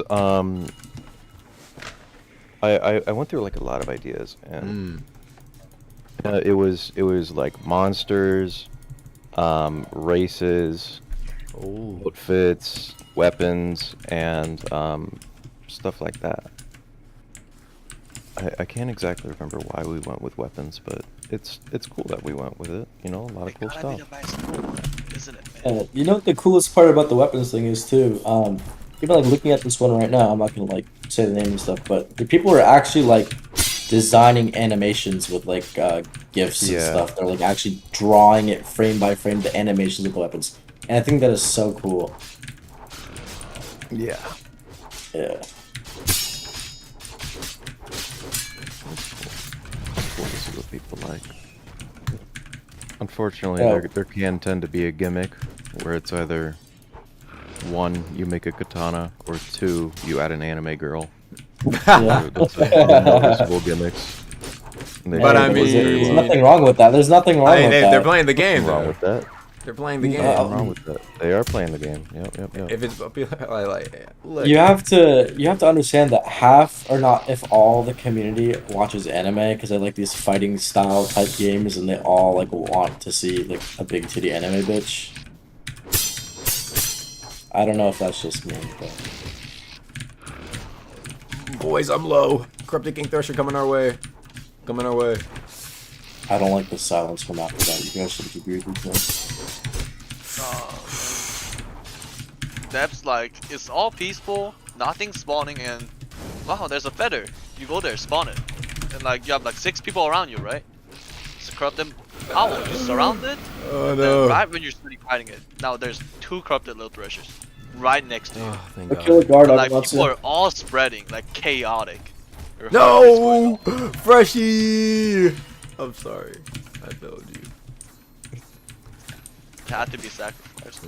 I went through like a lot of ideas, and it was like monsters, races, outfits, weapons, and stuff like that. I can't exactly remember why we went with weapons, but it's cool that we went with it. You know, a lot of cool stuff. Isn't it, man? You know what the coolest part about the weapons thing is too? Even like looking at this one right now, I'm not gonna like say the name and stuff, but the people are actually like designing animations with like GIFs and Yeah. stuff. They're like actually drawing it frame by frame, the animations of the weapons. And I think that is so cool. Yeah. Yeah. Cool to see what people like. Unfortunately, Yeah. there can tend to be a gimmick where it's either 1, you make a katana, or 2, you add an anime girl. Yeah. That's the noticeable gimmicks. But I mean, there's nothing wrong with that. There's nothing wrong with that. they're playing the game Nothing wrong though. with that. They're playing the game. Nothing wrong with that. They are playing the game. Yep. If it's look, You have to understand that half or not, if all the community watches anime because they like these fighting style type games, and they all like want to see like a big titty anime bitch. I don't know if that's just me, but boys, I'm low. Corrupted King Thresher coming our way. Coming our way. I don't like the silence from after that. You guys should agree with me. Depths, like, it's all peaceful, nothing spawning, and wow, there's a feather. You go there, spawn it, and like you have like 6 people around you, right? So corrupted owl, you surround it. Oh and no! then right when you're starting fighting it, now there's 2 corrupted little threshers right next to you. Oh, thank God. Kill a guard, But, like Agamotsu. people are all spreading, like chaotic. Your No, Freshie. I'm sorry. I failed you. It had to be sacrificed.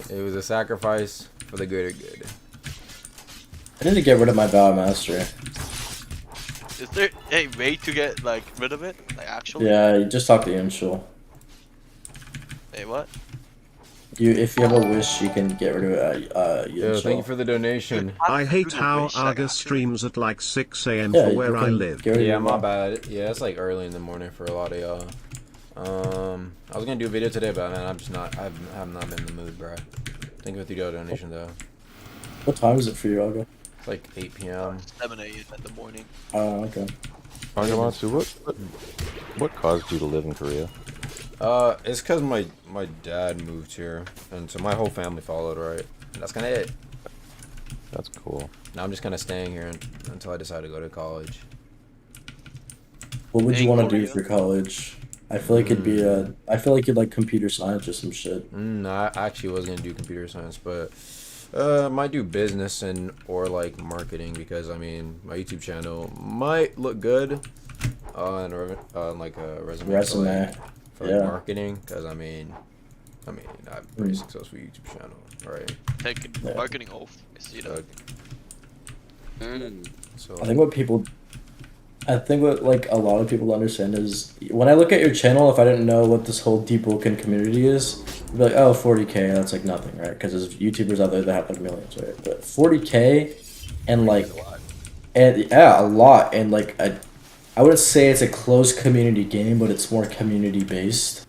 It was a sacrifice for the greater good. I need to get rid of my Vow Mastery. Is there a way to get like rid of it? Like actually? Yeah, you just talk to Yunshul. Hey, what? If you have a wish, you can get rid of it. Yo, thank you for the donation. I hate how Arga streams at like 6 a.m. Yeah, for you where I can live. get rid of Yeah, it. my bad. Yeah, it's like early in the morning for a lot of y'all. I was gonna do a video today, but man, I'm just not. I have not been in the mood, bro. Thank you for the donation though. What time is it for you, Arga? It's like 8 p.m. 7 a.m. in the morning. Oh, okay. Argamatsu, what caused you to live in Korea? It's cause my dad moved here, and so my whole family followed, right? And that's kind of it. That's cool. Now I'm just kind of staying here until I decide to go to college. What would you want to do for college? I feel like it'd be I feel like you'd like computer science or some shit. I actually was gonna do computer science, but might do business or like marketing, because I mean my YouTube channel might look good on like a resume. For like marketing, because I mean I have a pretty successful YouTube channel, right? Taking marketing off. I see that. So I think what like a lot of people understand is when I look at your channel, if I didn't know what this whole Deepwoken community is, I'd be like, oh, 40K, that's like nothing, right? Because there's YouTubers out there that have like millions, right? But 40K and like, and yeah, a lot, and like I wouldn't say it's a closed community game, but it's more community based,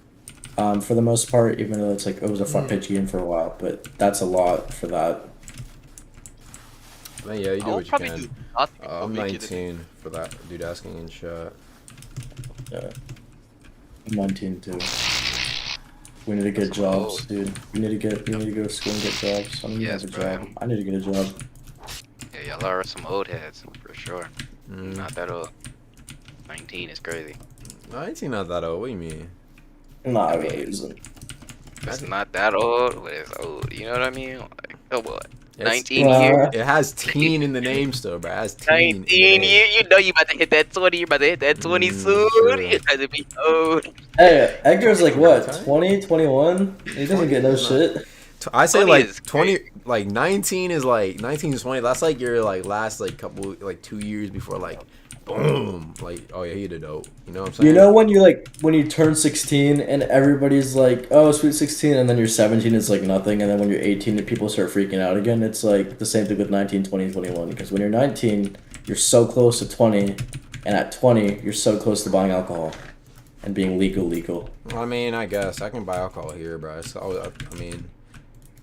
for the most part. Even though it's like it was a fun pitch game for a while, but that's a lot for that. Man, yeah, you do what you can. Do I'm 19 for that dude asking in chat. Yeah, I'm 19 too. We need to get jobs, dude. We need to go to school and get jobs. I need to have a job. I need to get a job. Yeah, y'all are some old heads for sure. Not that old. 19 is crazy. 19 not that old. What do you mean? Nah, it really isn't. It's not that old, but it's old. You know what I mean? Like, oh what? It's 19 years. It has teen in the name still, bro. It has teen. 19 years. You know you about to hit that 20. You about to hit that 20 soon. You about to be old. Hey, Edgar's like what? 20, 21? He doesn't get no shit. I say like 20, like 19 is like 19 to 20. That's like your like last like couple like 2 years before like boom, like oh yeah, he did dope. You know what I'm saying? You know when you turn 16 and everybody's like, oh sweet 16, and then you're 17, it's like nothing, and then when you're 18 and people start freaking out again, it's like the same thing with 19, 20, 21. Because when you're 19, you're so close to 20, and at 20, you're so close to buying alcohol and being legal. I mean, I guess I can buy alcohol here, bro. I mean,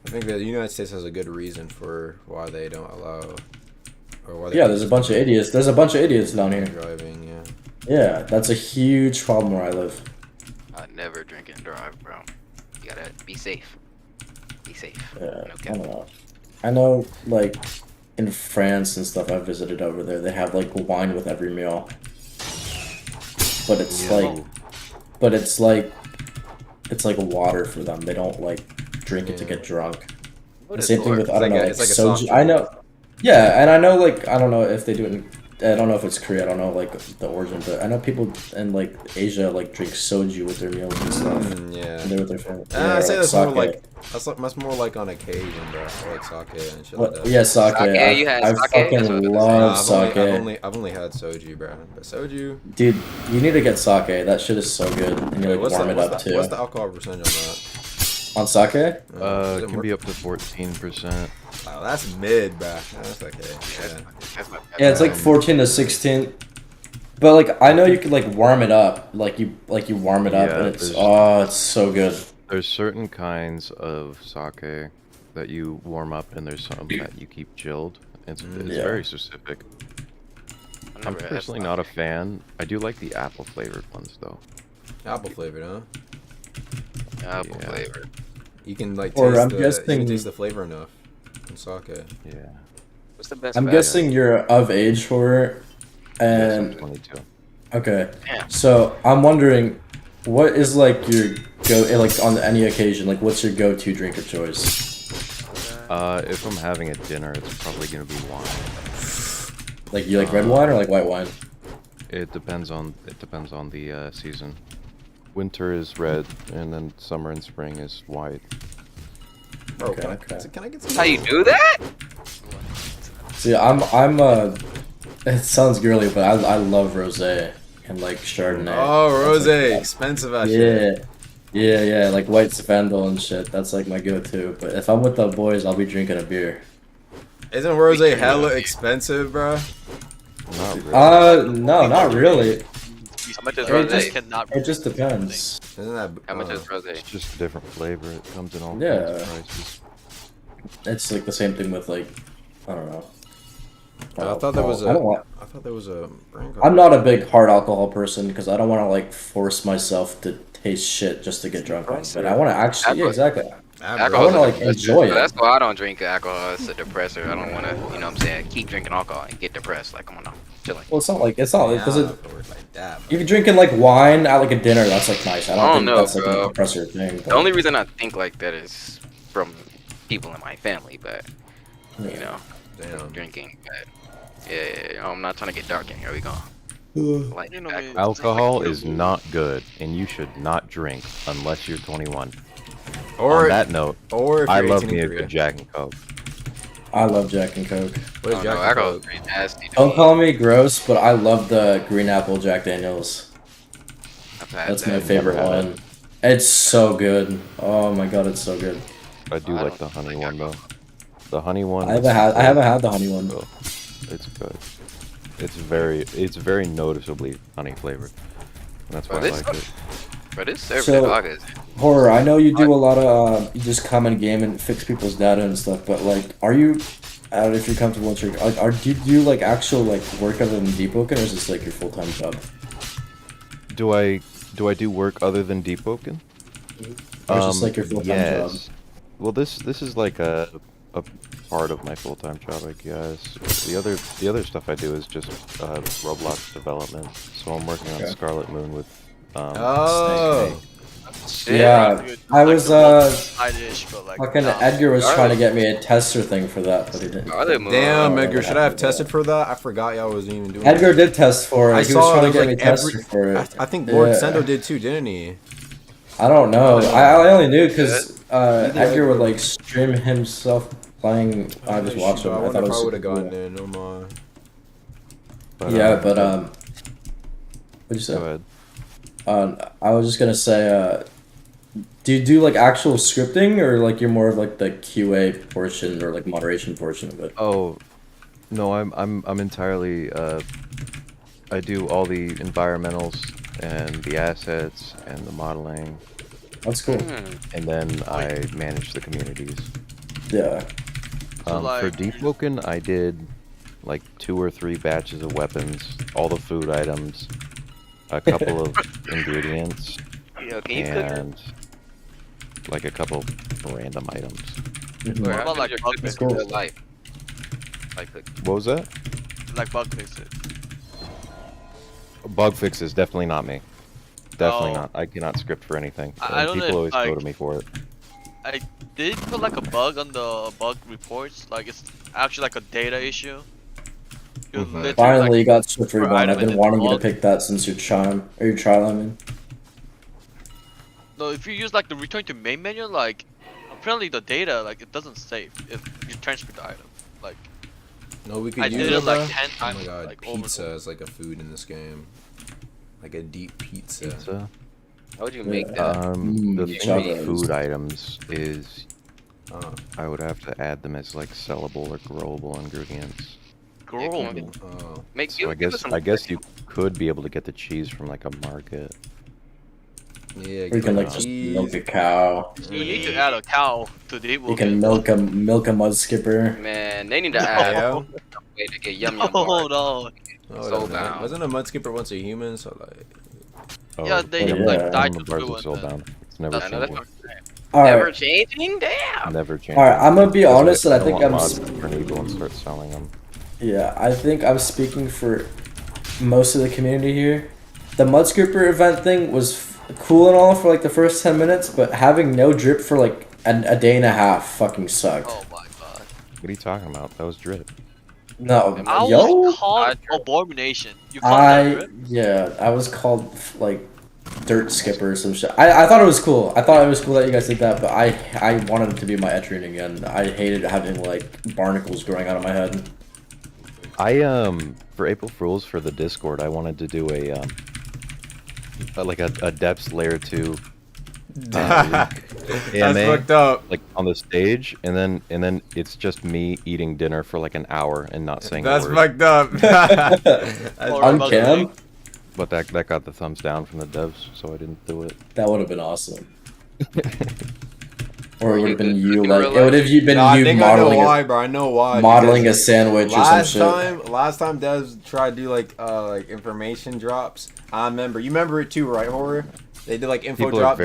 I think the United States has a good reason for why they don't allow. Yeah, there's a bunch of idiots. There's a bunch of idiots down here. Driving, yeah. Yeah, that's a huge problem where I live. I never drink and drive, bro. You gotta be safe. Be safe. Yeah, I don't know. I know, like, in France and stuff I've visited over there, they have, like, wine with every meal. But it's like water for them. They don't, like, drink it to get drunk. The same thing with, I don't know, like soju. I know. Yeah, and I know, like, I don't know if they do it in I don't know if it's Korea. I don't know like the origin, but I know people in like Asia like drink soju with their meals and stuff. Yeah. And they're with their family. I say or, that's more sake. like that's more like on occasion, bro. Or like sake and shit like that. Yeah, sake. Sake, you had I sake? fucking That's what it is. love I've sake. only had soju, bro. But soju. Dude, you need to get sake. That shit is so good, and you like What's warm it up too. What's the alcohol percentage on that? On sake? It can be up to 14%. Wow, that's mid, bro. That's okay. Yeah, it's like 14 to 16. But like I know you could like warm it up, like you warm it up, Yeah, and it's there's- it's so good. There's certain kinds of sake that you warm up, and there's some that you keep chilled. It's Yeah. very specific. I'm never had personally not a fan. I do like the apple flavored ones though. Apple flavored, huh? Apple flavor. You can like Or taste I'm the you guessing- can taste the flavor enough in sake. Yeah. What's the best? I'm value? guessing you're of age for it, Yes, I'm and 22. okay. Damn. So I'm wondering, what is like your like on any occasion, like what's your go-to drink of choice? If I'm having a dinner, it's probably gonna be wine. Like you like red wine or like white wine? It depends on the season. Winter is red, and then summer and spring is white. Bro, Okay, can okay. I get That's some? how you do that? See, I'm it sounds girly, but I love rosé and like Chardonnay. Oh, That's, rosé, like, expensive as shit. yeah, like white Zinfandel and shit. That's like my go-to. But if I'm with the boys, I'll be drinking a beer. Isn't rosé hella expensive, bro? Not really. No, not really. How much is It rosé? just- Cannot. It just depends. Isn't that? How much is rosé? It's just a different flavor. It comes in all kinds Yeah. of prices. It's like the same thing with like, I don't know. I thought there was I don't a. want. I thought there was a brand called. I'm not a big hard alcohol person because I don't want to like force myself to taste shit just to get drunk on. But I want to actually, yeah, exactly. I Alcohol want to is a like depressor. enjoy it. That's why I don't drink alcohol. It's a depressor. I don't want to, you know what I'm saying, keep drinking alcohol and get depressed. Like, come on now. Chilling. Well, it's not like because Yeah, it. it works like that. If you're drinking like wine at like a dinner, that's like nice. I don't, I don't think know, that's like bro. a depressor thing. The only reason I think like that is from people in my family, but, you know, Damn. drinking. But, yeah, I'm not trying to get dark in here. We go. Like, You know me. Alcohol is not good, and you should not drink unless you're 21. Or On that note, or if I you're love 18 me in a Korea. good Jack and Coke. I love Jack and Coke. What is oh, Jack no, and alcohol is Coke? pretty nasty. to Don't me. call me gross, but I love the green apple Jack Daniels. I've had That's that. my favorite Never had one. It's so good. Oh my god, it's so good. I do I like the don't honey like one though. The honey one. I is haven't had the honey one. Oh, it's good. It's very noticeably honey flavored. And that's why But I this, like it. but this service So- vodka is Horror, I know you do a lot of you just come in game and fix people's data and stuff, but like, are you? I don't know if you're comfortable with your like, do you do like actual like work other than Deepwoken, or is this like your full time job? Do I do work other than Deepwoken? Or is this like your full time job? Well, this is like a part of my full time job, I guess. The other stuff I do is just Roblox development. So I'm working on Okay. Scarlet Moon with Oh. Snake. Yeah, I was Side-ish, but like. fucking nah. Edgar was trying to get me a tester thing for that, but he didn't. Damn, Oh, Edgar, should I have yeah. tested for that? I forgot y'all wasn't even doing Edgar that. did test for it. I He saw was trying there to was get me like tester for it. I think Lord Yeah. Sendo did too, didn't he? I don't know. I only knew because Edgar would like stream himself playing. I just watched him. I I wonder thought it if was I would have super gotten cool. in. Oh my. Yeah, but what'd you Go say? ahead. I was just gonna say, do you do like actual scripting, or like you're more of like the QA portion or like moderation portion of it? Oh, no, I'm entirely. I do all the environmentals and the assets and the modeling. That's cool. And then I manage the communities. Yeah. So, For Deepwoken, I did like 2 or 3 batches of weapons, all the food items, a couple of ingredients, Yo, can you cook her? and like a couple random items. Or What how about, like, your bug cook fixes? in real life? Like, cook. What was that? Like bug fix it. Bug fixes, definitely not me. Definitely Oh. not. I cannot script for anything. I and don't know people if, always go like- to me for it. I did put like a bug on the bug reports. Like it's actually like a data issue. You literally, Finally, you like, got Swift per Reborn. item I've been and wanting you to log. pick that since your charm or your trial. I mean, No, if you use like the return to main menu, like apparently the data like it doesn't save if you transfer the item. Like No, we could I use did it, it like bro. 10 Oh times. my god, like, over. pizza is like a food in this game. Like a deep pizza. How would you make that? The each thing with other. food items is I would have to add them as like sellable or growable ingredients. Growable. Oh. Make So I guess you could be able to get the cheese from like a market. Yeah, or you can like just milk a cow. You need to add a cow to the You can milk a mud skipper. Man, they need to add Yeah. a way to get yum yum Oh bars. no. Oh, So no, down. wasn't a mud skipper once a human? So like, Yeah, they yeah. like died the to bars do are it. so down. It's never I know that's changing. what I'm saying. All Never right, changing? Damn. Never changing. all right. I'm gonna be That's why honest, and I think want I'm. mods to turn evil and start selling them. Yeah, I think I'm speaking for most of the community here. The mud skipper event thing was cool and all for like the first 10 minutes, but having no drip for like a day and a half fucking sucked. Oh my god. What are you talking about? That was drip. No, I yo, was called abomination. You called that drip? yeah, I was called like dirt skipper or some shit. I thought it was cool. I thought it was cool that you guys did that, but I wanted it to be my Etrian again. I hated having like barnacles growing out of my head. I for April Fools for the Discord, I wanted to do a like a depths layer 2 That's AMA, fucked up. like on the stage, and then it's just me eating dinner for like an hour and not saying That's a word. fucked up. That's On cam? But that got the thumbs down from the devs, so I didn't do it. That would have been awesome. Or it would have been good you, in like real it would have been No, I you think I know modeling why, bro. I know why. modeling a because sandwich or some shit. Last time devs tried to do like information drops. I remember. You remember it too, right, Horror? They did like info People drop.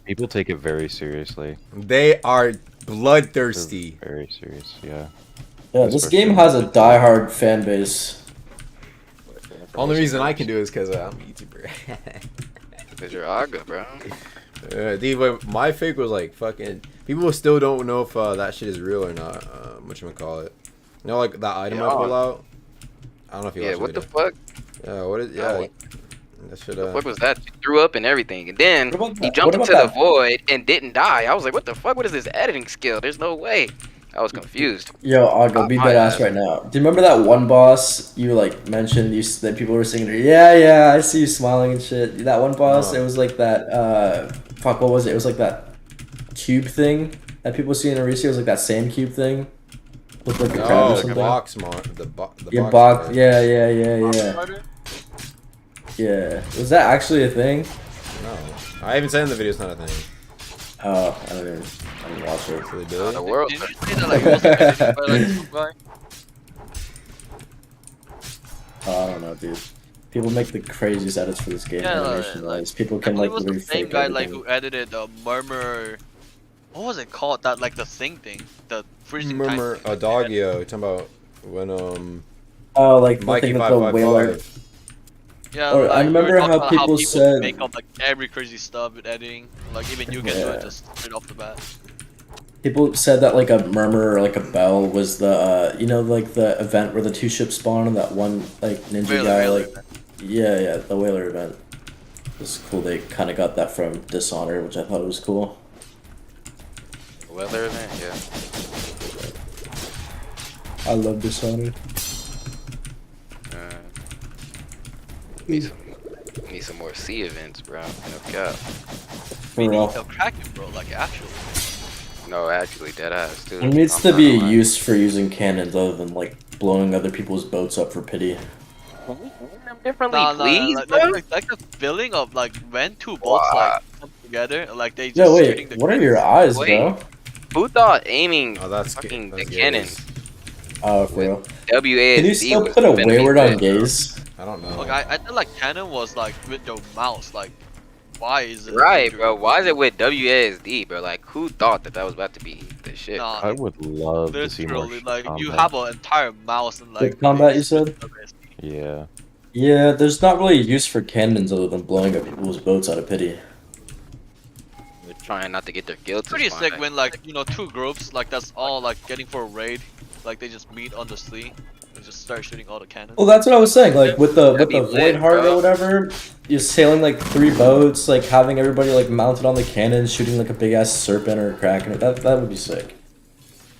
people take it very seriously. They are bloodthirsty. They're very serious, yeah. Yeah, this game has a diehard fan base. Only reason I can do it is because I'm a YouTuber. Because you're Aga, bro. Dude, but my fake was like fucking. People still don't know if that shit is real or not. Whatchamacallit. You know, like that item I pull out. I don't know if you. Yeah, what the fuck? Yeah, what is? Yeah, that should. The fuck was that? He threw up and everything, and then he what jumped about into the that? void and didn't die. I was like, what the fuck? What is this editing skill? There's no way. I was confused. Yo, I'll go beat my that ass ass. right now. Do you remember that one boss you like mentioned? That people were singing. Yeah, I see you smiling and shit. That one boss. No. It was like that. Fuck, what was it? It was like that cube thing that people see in Arisia. It was like that same cube thing. Looked like a crab or Oh, something. the box mod. The Yeah, box. box. Yeah. Yeah. Was that actually a thing? No, I even said in the video it's not a thing. Oh, I didn't watch it. So they do it? The world. Did you say that like it was like edited by like some guy? Oh, I don't know, dude. People make the craziest edits for this game. Yeah, Animation like, wise, people I can believe like it was the really same fake guy like everything. who edited the Murmur. What was it called? That like the thing thing, the freezing time. Remember a Doggio? You're talking about when Oh, like the Mikey thing with the whaler. 555. Yeah, Or, like, I you were remember talking how about people said- make up like every crazy stuff with editing. Like even you can do Yeah. it just straight off the bat. People said that like a murmur or like a bell was the you know like the event where the two ships spawn and that one like ninja Whaler, guy whaler like event. yeah the whaler event. It's cool. They kind of got that from Dishonored, which I thought was cool. Weather event, yeah. I love Dishonored. Need some more sea events, bro. No cap. For real. The Kraken, bro. Like actually. No, actually, dead ass too. There needs I'm to not be a gonna lie. use for using cannons other than like blowing other people's boats up for pity. Differently, Nah, please, like, bro. like the feeling of like when two boats like come together, like they just Yo, shooting wait, the what are your eyes, Wait. bro? Who thought aiming that's fucking that's the gaze. cannons? Oh, for real. WASD Can you still was put a gonna be wayward on lit. gaze? I don't know. Like I feel like cannon was like with your mouse. Like why is it? Right, bro. Why is it with WASD, bro? Like, who thought that was about to be the shit? Nah, I would love to see more literally, like you combat. have an entire mouse and like. With combat, you said? Yeah. Yeah, there's not really a use for cannons other than blowing up people's boats out of pity. They're trying not to get their guild to Pretty spawn sick back. when like two groups like that's all like getting for a raid. Like they just meet on the sea and just start shooting all the cannons. Well, that's what I was saying. Like with the That'd be Void lit, Heart bro. or whatever, you're sailing like 3 boats, like having everybody like mounted on the cannons, shooting like a big ass serpent or a kraken. That would be sick.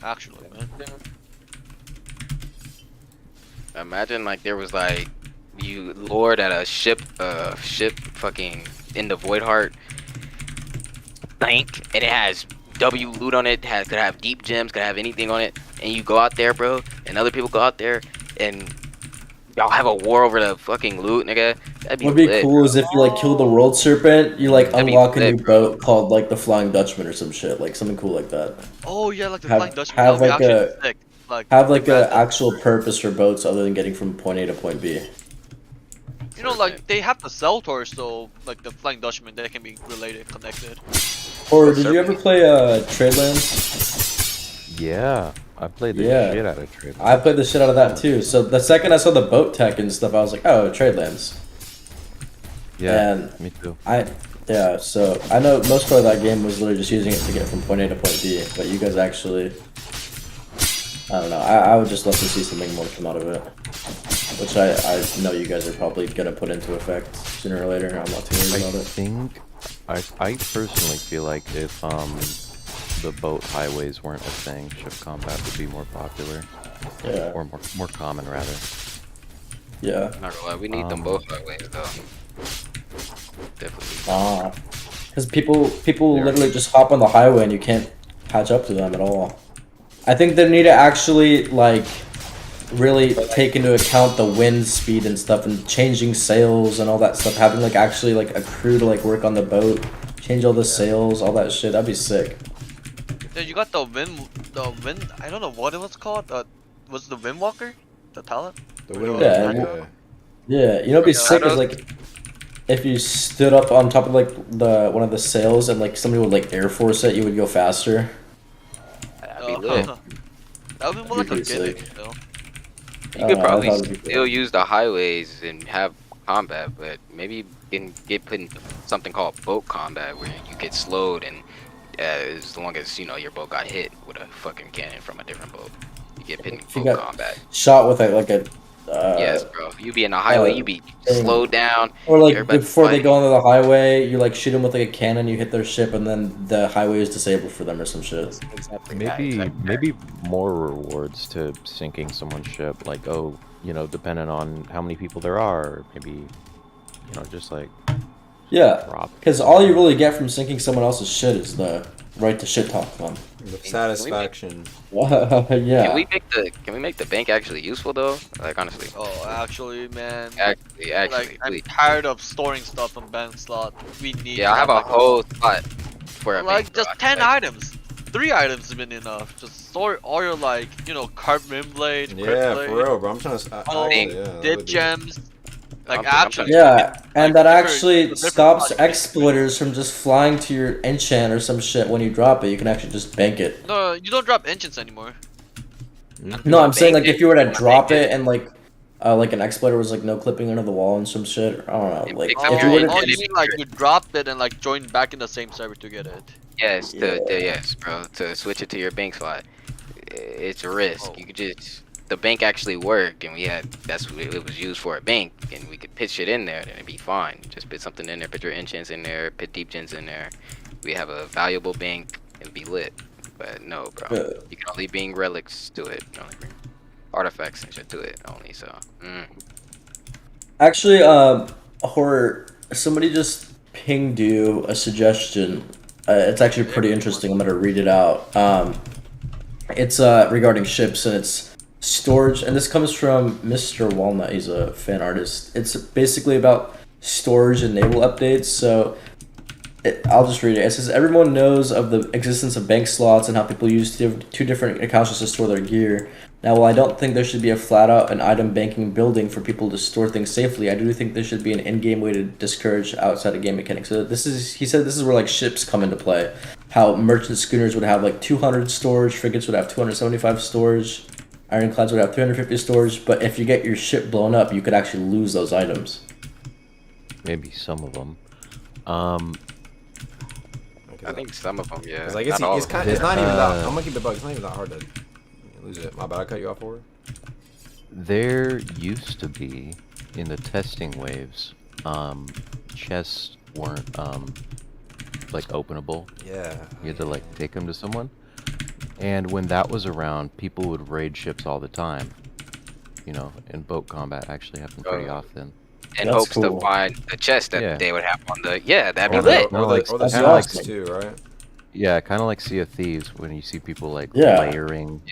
Actually, man. Imagine like there was like you lord at a ship fucking in the Void Heart bank, and it has W loot on it, could have deep gems, could have anything on it, and you go out there, bro, and other people go out there, and y'all have a war over the fucking loot, nigga. That'd be What'd be lit, cool bro. is if you like kill the world serpent, you like That'd be unlock a lit, new boat called like the Flying Dutchman or some shit, like something cool like that. Oh yeah, like the Have, Flying Dutchman. have That would like be a actually sick. Like have like the a bad- actual purpose for boats other than getting from point A to point B. You know, like they have the Cell Tour, so like the Flying Dutchman, they can be related, connected. Or did you ever play Tradelands? Yeah, I played the Yeah. shit out of Trade. I played the shit out of that too. So the second I saw the boat tech and stuff, I was like, oh, Tradelands. Yeah, And me too. Yeah, so I know most part of that game was literally just using it to get from point A to point B, but you guys actually, I don't know, I would just love to see something more come out of it. Which I know you guys are probably gonna put into effect sooner or later. I'm not too worried about it. I personally feel like if the boat highways weren't a thing, ship combat would be more popular. Yeah. Or more common rather. Yeah. Not gonna lie, we need them both highways though. Definitely. Because people literally just hop on the highway and you can't catch up to them at all. I think they need to actually like really take into account the wind speed and stuff and changing sails and all that stuff. Having like actually like a crew to like work on the boat, change all the sails, all that shit. That'd be sick. Yeah, you got the wind. I don't know what it was called. Was the Windwalker the talent? The Yeah, yeah. You know, what'd be sick is like if you stood up on top of like one of the sails and like somebody would like air force it, you would go faster. That'd be lit. That would be more like a Pretty gimmick, sick. though. You could I probably thought it'd be still use the highways and have combat, but maybe you can get put in something called boat combat where you get slowed and as long as you know your boat got hit with a fucking cannon from a different boat, you get put in If you boat got combat. shot with like a Yes, bro. You be in the highway, you be slowed down. Or like everybody before they fighting. go onto the highway, you like shoot them with like a cannon, you hit their ship, and then the highway is disabled for them or some shit. Maybe more rewards to sinking someone's ship, like depending on how many people there are, or maybe just like Yeah, because all you really get from sinking someone else's shit is the right to shit talk them. The satisfaction. Yeah. Can we make the bank actually useful though? Like honestly. Oh, actually, man. Actually, like, I'm please. tired of storing stuff on bank slot. We need. Yeah, to I have a like, whole spot for a like bank. just 10 items. 3 items have been enough. Just store all your like carved rim blade. Yeah, crit blade, for real, bro. I'm trying to. all dip gems. Like actually. Yeah, and that different- actually different stops projects. exploiters from just flying to your enchant or some shit when you drop it. You can actually just bank it. No, you don't drop engines anymore. No, I'm saying like if you were to drop it and like an exploiter was like no clipping under the wall and some shit. I don't know. Like if you were Oh, to you mean like you dropped it and like joined back in the same server to get it? Yes, yes, bro. To switch it to your bank slot, it's a risk. You could just the bank actually worked, and that's what it was used for, a bank, and we could pitch it in there, then it'd be fine. Just put something in there, put your enchants in there, put deep gens in there. We have a valuable bank and be lit. But no, bro, you can only bring relics to it. You can only bring artifacts and shit to it only. So. Actually, Horror, somebody just pinged you a suggestion. It's actually pretty interesting. I'm gonna read it out. It's regarding ships and it's storage, and this comes from Mr. Walnut. He's a fan artist. It's basically about storage and naval updates. So I'll just read it. It says everyone knows of the existence of bank slots and how people use two different accounts just to store their gear. Now, while I don't think there should be a flat-out an item banking building for people to store things safely, I do think there should be an in-game way to discourage outside of game mechanics. So he said this is where like ships come into play. How merchant schooners would have like 200 storage, frigates would have 275 storage, ironclads would have 350 storage. But if you get your ship blown up, you could actually lose those items. Maybe some of them. I think some of them, yeah. It's like it's not even that. I'm gonna keep it bug. It's not even that hard to lose it. My bad, I cut you off for. There used to be, in the testing waves, chests weren't like openable. Yeah. You had to like take them to someone. And when that was around, people would raid ships all the time. You know, and boat combat actually happened pretty often. In hopes to find the chest that they would have on the. Yeah, that'd be Or lit. the stacks too, right? Yeah, kind of like Sea of Thieves when you see people like Yeah. layering.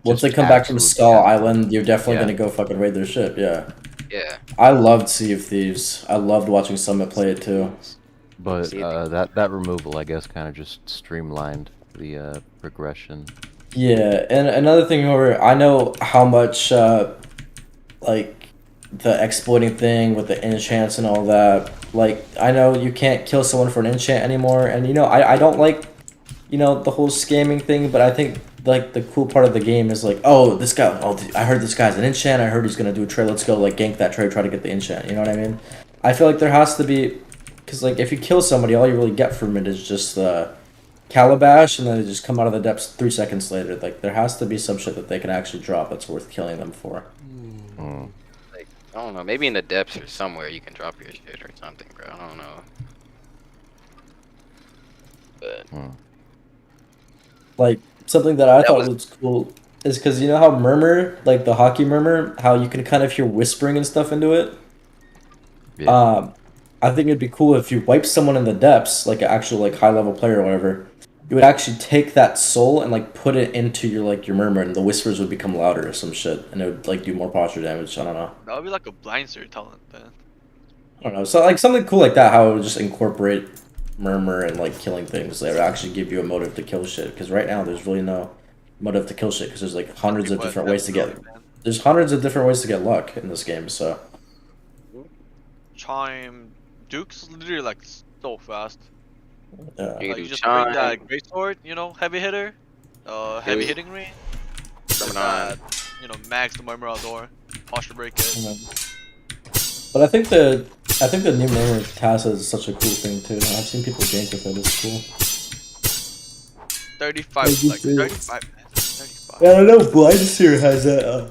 Once they just come back from absolute Skull chaos. Island, you're definitely Yeah. gonna go fucking raid their ship. Yeah. Yeah. I loved Sea of Thieves. I loved watching Summit play it too. But that removal, I guess, kind of just streamlined the progression. Yeah, and another thing, where I know how much like the exploiting thing with the enchants and all that. Like, I know you can't kill someone for an enchant anymore, and you know, I don't like, you know, the whole scamming thing, but I think like the cool part of the game is like, oh, this guy, oh, I heard this guy's an enchant, I heard he's gonna do a trade, let's go like gank that trade, try to get the enchant, you know what I mean? I feel like there has to be, because like if you kill somebody, all you really get from it is just the calabash, and then they just come out of the depths 3 seconds later. Like, there has to be some shit that they can actually drop that's worth killing them for. Like, I don't know. Maybe in the depths or somewhere you can drop your shit or something, bro. I don't know. But Like, something that I thought was cool is because you know how Murmur, like the hockey Murmur, how you can kind of hear whispering and stuff into it? Yeah. I think it'd be cool if you wipe someone in the depths, like an actual like high level player or whatever, you would actually take that soul and like put it into your like your Murmur, and the whispers would become louder or some shit, and it would like do more posture damage. I don't know. That would be like a Blindseer talent then. I don't know. So like something cool like that, how it would just incorporate Murmur and like killing things that would actually give you a motive to kill shit. Because right now there's really no motive to kill shit because there's like hundreds of different ways to get. There's hundreds of different ways to get luck in this game. So Chime Duke's literally like so fast. yeah. Like, you just bring that great sword, you know, heavy hitter, heavy hitting ring. That, you know, max the Murmur outdoor, posture break it. But I think the new Murmur Tassa is such a cool thing too. I've seen people gank with it. It's cool. 35, like 35. Yeah, I know Blindseer has that.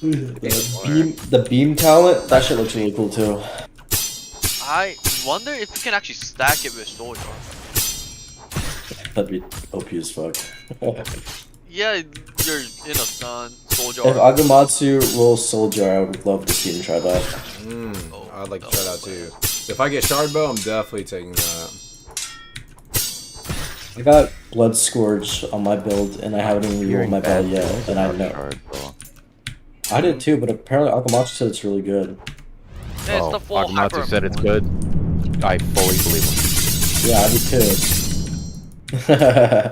The beam talent. That shit looks really cool too. I wonder if you can actually stack it with Soldier. That'd be OP as fuck. Yeah, you're in a stun, Soldier. If Agamatsu rolls Soldier, I would love to see him try that. I'd like to try that too. If I get Shard Bow, I'm definitely taking that. I got Blood Scourge on my build, and I haven't even rolled my bell yet, and I know. I did too, but apparently Agamatsu said it's really good. Yeah, it's the full Akamatsu said it's good. I fully believe him. Yeah, I do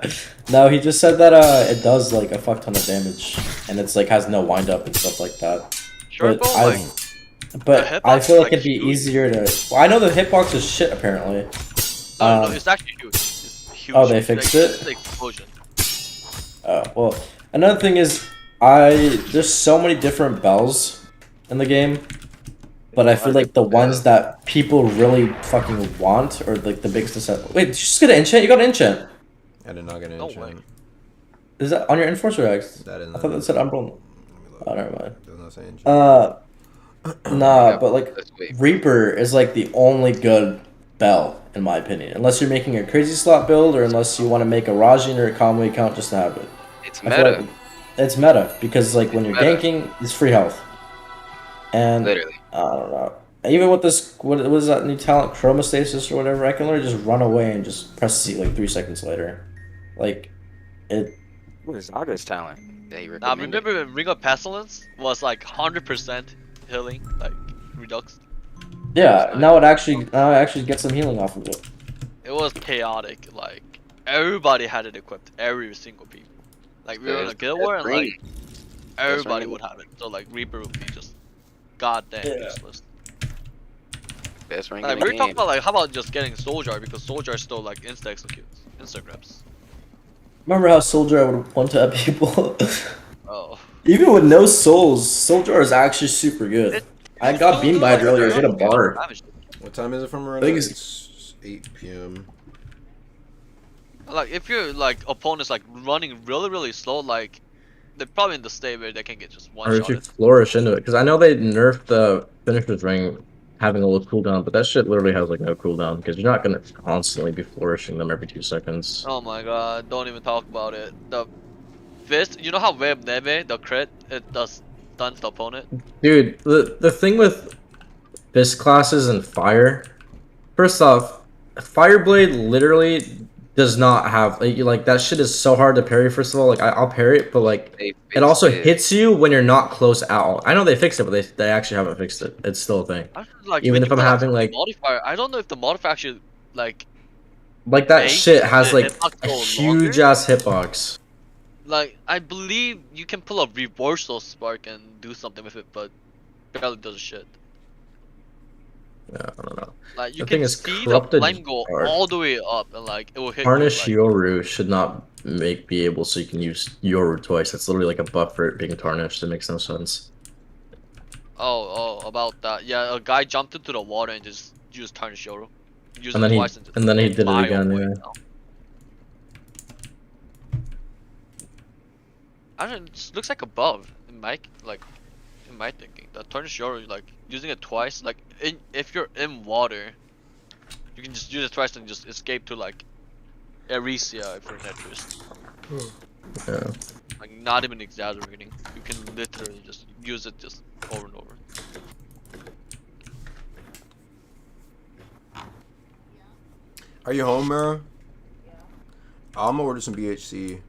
too. No, he just said that it does like a fuck ton of damage, and it's like has no wind up and stuff like that. Sure, but I feel like it'd be easier to. Well, I know the hitbox is shit apparently. No, it's actually huge. It's huge. Oh, they fixed it? It's an explosion. Well, another thing is, there's so many different bells in the game, but I feel like the ones that people really fucking want, or like the biggest set. Wait, did you just get an enchant? You got an enchant. I did not get an enchant. Is that on your Enforcer X? That is I thought that said Umbral. Oh, never mind. Does not say enchant. Nah, but like Reaper is like the only good bell in my opinion. Unless you're making a crazy slot build, or unless you want to make a Rajin or a Conway account just to have it. It's I feel meta. like it's meta because like when you're ganking, it's free health. And Literally. I don't know. Even with this, what is that new talent, Chromostasis or whatever? I can literally just run away and just press C like 3 seconds later. Like, it. What is Zaga's talent? Nah, remember when Ring of Pestilence was like 100% healing, like redux? Yeah, now I actually get some healing off of it. It was chaotic. Like everybody had it equipped. Every single people. Like we were in a guild war and like everybody would have it. So like Reaper would be just goddamn useless. Best rank Like in the we were talking game. about like how about just getting Soldier because Soldier still like insta executes, insta grabs. Remember how Soldier I would one tap people? Oh. Even with no souls, Soldier is actually super good. I got beamed by it earlier. I hit a bar. What time is it from I Miranda? think It's 8 p.m. Like if your like opponent's like running really slow, like they're probably in the state where they can get just one Or if shot. you flourish into it, because I know they nerfed the finisher's ring having a little cooldown, but that shit literally has like no cooldown because you're not gonna constantly be flourishing them every 2 seconds. Oh my god, don't even talk about it. The fist, you know how Web Neve, the crit, it does stuns the opponent? Dude, the thing with fist classes and fire, first off, Fireblade literally does not have like that shit is so hard to parry. First of all, like I'll parry it, but like it also hits you when you're not close at all. I know they fixed it, but they actually haven't fixed it. It's still a thing. I feel like Even when if you I'm put having a like modifier, I don't know if the modifier actually like that makes shit has the like hitbox a go huge longer. ass hitbox. Like I believe you can pull a reversal spark and do something with it, but barely does shit. Yeah, I don't know. Like you The thing can is, see the corrupted flame go art. all the way up, and like it will hit Tarnish you. Like, Yoru should not be able so you can use Yoru twice. That's literally like a buff for it being tarnished. It makes no sense. oh, about that. Yeah, a guy jumped into the water and just used Tarnish Yoru. Used And it then twice and then he did it fly again. away Yeah. now. I don't know, it looks like above in my thinking. The Tarnish Yoru, like using it twice, like if you're in water, you can just use it twice and just escape to like Eresia if you're Netrist. Yeah. Like not even exaggerating. You can literally just use it just over and over. Are you home, bro? I'm gonna order some BHC.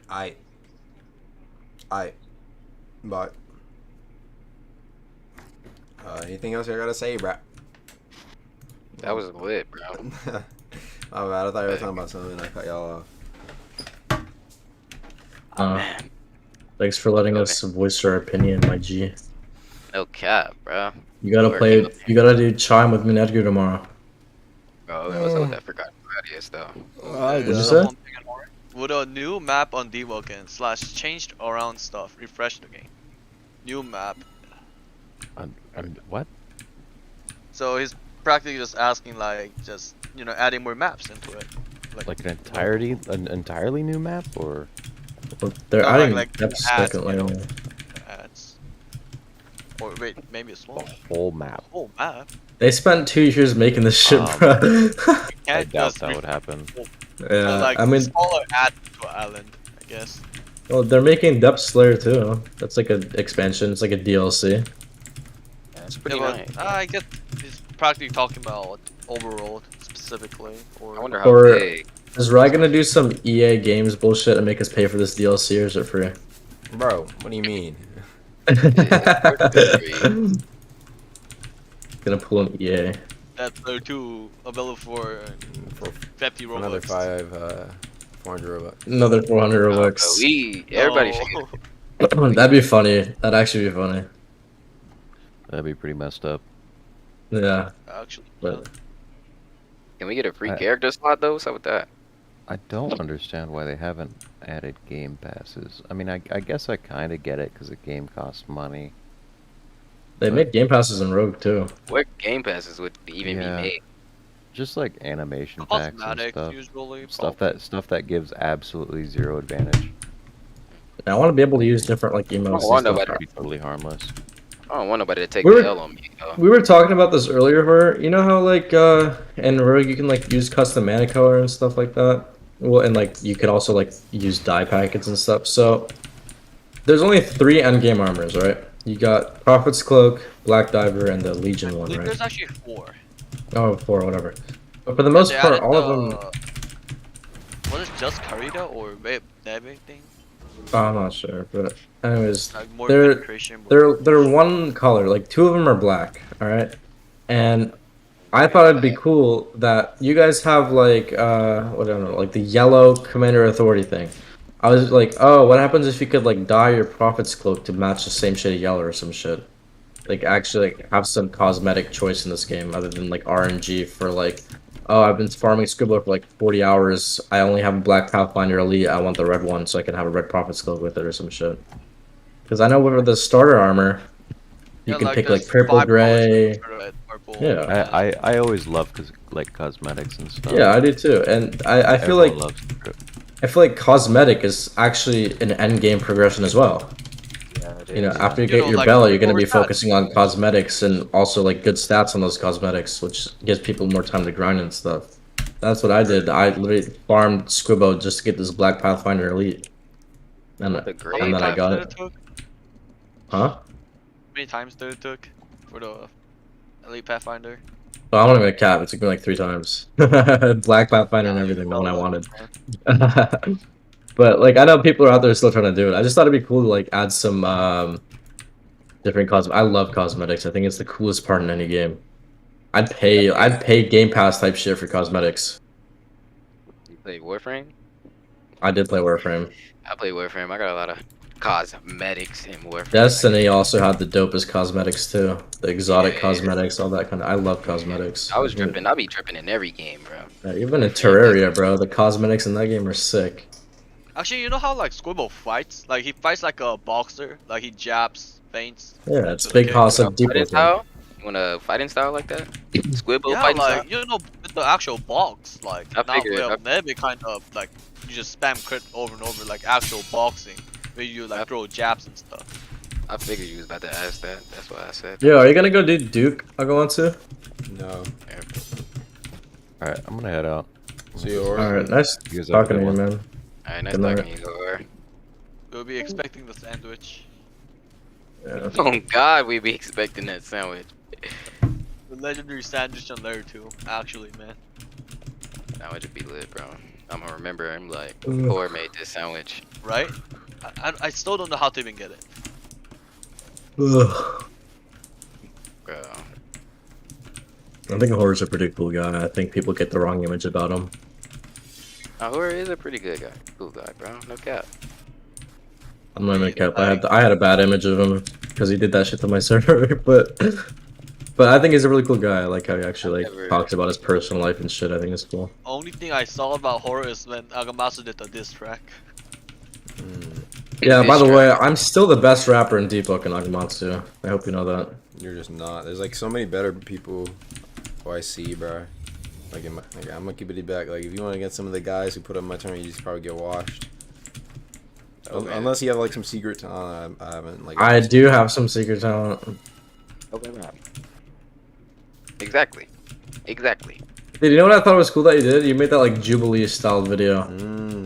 I. But. Anything else I gotta say, bro? That was lit, bro. My bad. I thought you were talking about something. I cut y'all off. Thanks for letting us voice our opinion, my G. No cap, bro. You gotta play. You gotta do Chime with me and Edgar tomorrow. Bro, what's up with that? Forgot about it, though. What'd you say? Would a new map on Deepwoken / changed around stuff refresh the game? New map. What? So he's practically just asking like just adding more maps into it. Like an entirely new map, or? Well, they're No, adding like depth ads, second ads. Or wait, maybe a small. Whole map. Whole map. They spent 2 years making this shit, bro. I doubt that would happen. Yeah, like I mean, smaller add to island, I guess. well, they're making Depth Slayer too. That's like an expansion. It's like a DLC. That's Yeah, but, I guess he's practically talking about overworld specifically. Or I wonder how Or big. is Rye gonna do some EA Games bullshit and make us pay for this DLC, or is it free? Bro, what do you mean? Gonna pull an EA. That's Player 2 available for 50 Robux. Another 400 Robux. Another 400 Robux. Everybody should That'd be funny. That'd actually be funny. That'd be pretty messed up. Yeah. Actually, but Can we get a free character slot though? What's up with that? I don't understand why they haven't added game passes. I mean, I guess I kind of get it because the game costs money. they make game passes in Rogue too. What game passes would even Yeah. be made? Just like animation packs and Cosmetics, stuff. usually, Stuff that gives absolutely zero advantage. I want to be able to use different like emotes. want and nobody- stuff. Be totally harmless. I don't want nobody to take We were- the L on me. Though. We were talking about this earlier, where you know how like in Rogue you can like use custom mana color and stuff like that. Well, and like you can also like use dye packets and stuff. So there's only 3 endgame armors, right? You got Prophet's Cloak, Black Diver, and the Legion I one, believe right? there's actually 4. Oh, 4, whatever. But for the most They part, added all of them. Was it just Karita or everything? I'm not sure, but anyways, Like more they're penetration, they're one color. Like 2 of them are black. All right, and I thought it'd be cool that you guys have like what I don't know, like the yellow Commander Authority thing. I was like, oh, what happens if you could like dye your Prophet's Cloak to match the same shade of yellow or some shit? Like actually like, have some cosmetic choice in this game other than like RNG for like, oh, I've been farming Scribbler for like 40 hours. I only have a black Pathfinder Elite. I want the red one so I can have a red Prophet's Cloak with it or some shit. Because I know with the starter armor, you can pick like purple, gray. Yeah. I always love like cosmetics and stuff. Yeah, I do too, and I feel Everyone like loves I feel like cosmetic is actually an end game progression as well. You know, after you get your like, belt, you're going to over be that- focusing on cosmetics and also like good stats on those cosmetics, which gives people more time to grind and stuff. That's what I did. I literally farmed Squibbo just to get this Black Pathfinder Elite, and The great then I got Did it. took? Huh? How many times did it took for the Elite Pathfinder? Well, I want to make a cap. It took me like 3 times. Black Pathfinder and everything when I wanted. But like I know people are out there still trying to do it. I just thought it'd be cool to like add some different I love cosmetics. I think it's the coolest part in any game. I'd pay Game Pass type shit for cosmetics. You play Warframe? I did play Warframe. I play Warframe. I got a lot of cosmetics in Warframe. Destiny also had the dopest cosmetics too. The exotic cosmetics, all that kind of. I love cosmetics. I was dripping. I'll be dripping in every game, bro. Yeah, even in Terraria, bro, the cosmetics in that game are sick. Actually, you know how like Squibble fights? Like he fights like a boxer. Like he jabs, feints. Yeah, it's big house of Fighting Deepwoken. style? You want a fighting style like that? Squibble Yeah, fighting like style? you know, with the actual box, like I not figured- real. Maybe kind of like you just spam crit over and over, like actual boxing, where you like throw jabs and stuff. I figured you was about to ask that. That's why I said. Yo, are you gonna go do Duke? I'll go on to. No. Alright, I'm gonna head out. See you, Alright, nice You guys have a talking to good you, one. man. Alright, nice Good night. talking to you, Gore. We'll be expecting the sandwich. Yeah. Oh God, we be expecting that sandwich. The legendary sandwich on layer 2, actually, man. Sandwich would be lit, bro. I'm gonna remember him like, Ugh. Gore made this sandwich. Right? I still don't know how to even get it. Ugh. Bro. I think Horror's a pretty cool guy. I think people get the wrong image about him. Gore is a pretty good guy. Cool guy, bro. No cap. I'm not gonna cap. I had a bad image of him because he did that shit to my server, but I think he's a really cool guy. I like how he actually like talks about his personal life and shit. I think it's cool. Only thing I saw about horror is when Agamasu did the diss track. Yeah, by the way, I'm still the best rapper in Deepwoken Nagamatsu. I hope you know that. You're just not. There's like so many better people who I see, bro. Like, I'm gonna keep it back. Like, if you want to get some of the guys who put up my turn, you just probably get washed. Unless you have like some secret talent, I haven't like. I do have some secret talent. Okay, man. Exactly. Exactly. Dude, you know what I thought was cool that you did? You made that like Jubilee style video.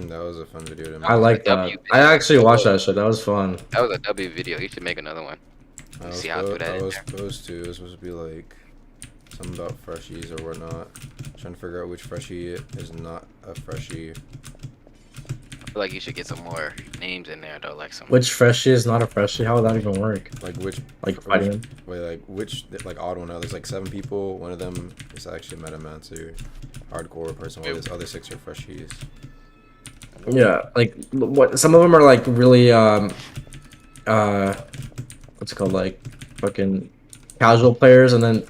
That was a fun video to make. I like that. I actually watched that shit. That was fun. That was a W video. You should make another one. I was, See how I put that I in was there. supposed to. It was supposed to be like something about freshies or whatnot. Trying to figure out which freshie is not a freshie. I feel like you should get some more names in there though, like some. Which freshie is not a freshie? How would that even work? Like which? Like fighting him? Wait, like which? Like odd one out. There's like 7 people. One of them is actually Metamancer, hardcore person. While the other 6 are freshies. Yeah, like what? Some of them are like really what's it called, like fucking casual players, and then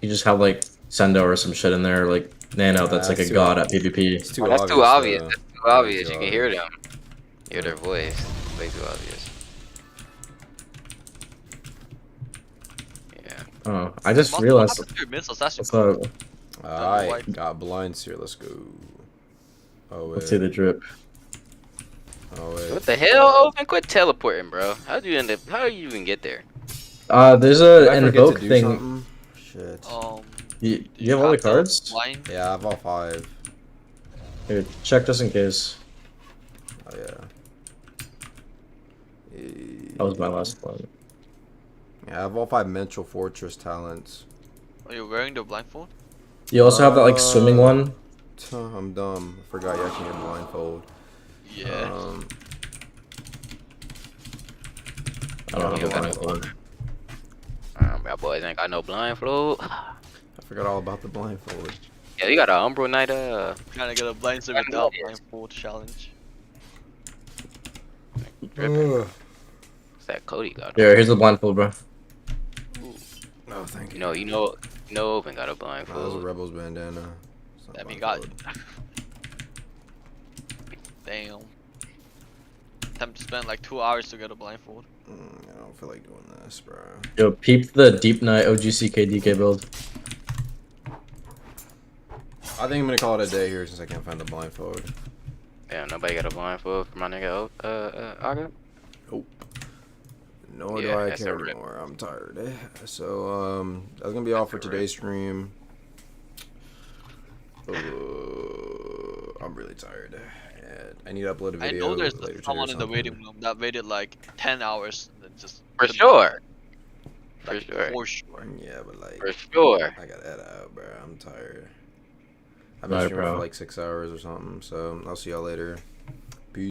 you just have like Sendo or some shit in there, like Nano. That's like a too god at PvP. It's too That's too obvious. though. That's too obvious. You can hear them. Hear their voice. Way too obvious. Yeah. Oh, I just realized. What happened to your missiles? That's What's up? I got Blindseer. Let's go. Oh wait. Let's see the drip. Oh wait. What the hell? Open, quit teleporting, bro. How'd you end up? How did you even get there? There's Did a I forget to invoke do thing. something? Shit. You have all the cards? Yeah, I have all 5. Here, check just in case. Oh yeah. That was my last one. Yeah, I have all 5 Mental Fortress talents. Are you wearing the blindfold? You also have that like swimming one. I'm dumb. I forgot you actually need blindfold. Yeah. I don't have a blindfold. My boys ain't got no blindfold. I forgot all about the blindfold. Yeah, you got a Umbro Knight. Trying to get a Blindseer without blindfold challenge. What's that Cody got? Here, here's the blindfold, bro. No, thank you. You know, Open got a blindfold. That was a Rebels bandana. That mean got. Damn. Time to spend like 2 hours to get a blindfold. I don't feel like doing this, bro. Yo, peep the Deep Night OGCK build. I think I'm gonna call it a day here since I can't find the blindfold. Yeah, nobody got a blindfold for my nigga. Aga. Nope. Nor do Yeah, I that's a care rip. anymore. I'm tired. So that's gonna be all for today's stream. I'm really tired. And I need to upload a I video know there's later today or someone in the something. waiting room that waited like 10 hours and then just For couldn't- sure. For like, sure. For sure. Yeah, but like For sure. I gotta head out, bro. I'm tired. I've been Alright, streaming for bro. like 6 hours or something. So I'll see y'all later.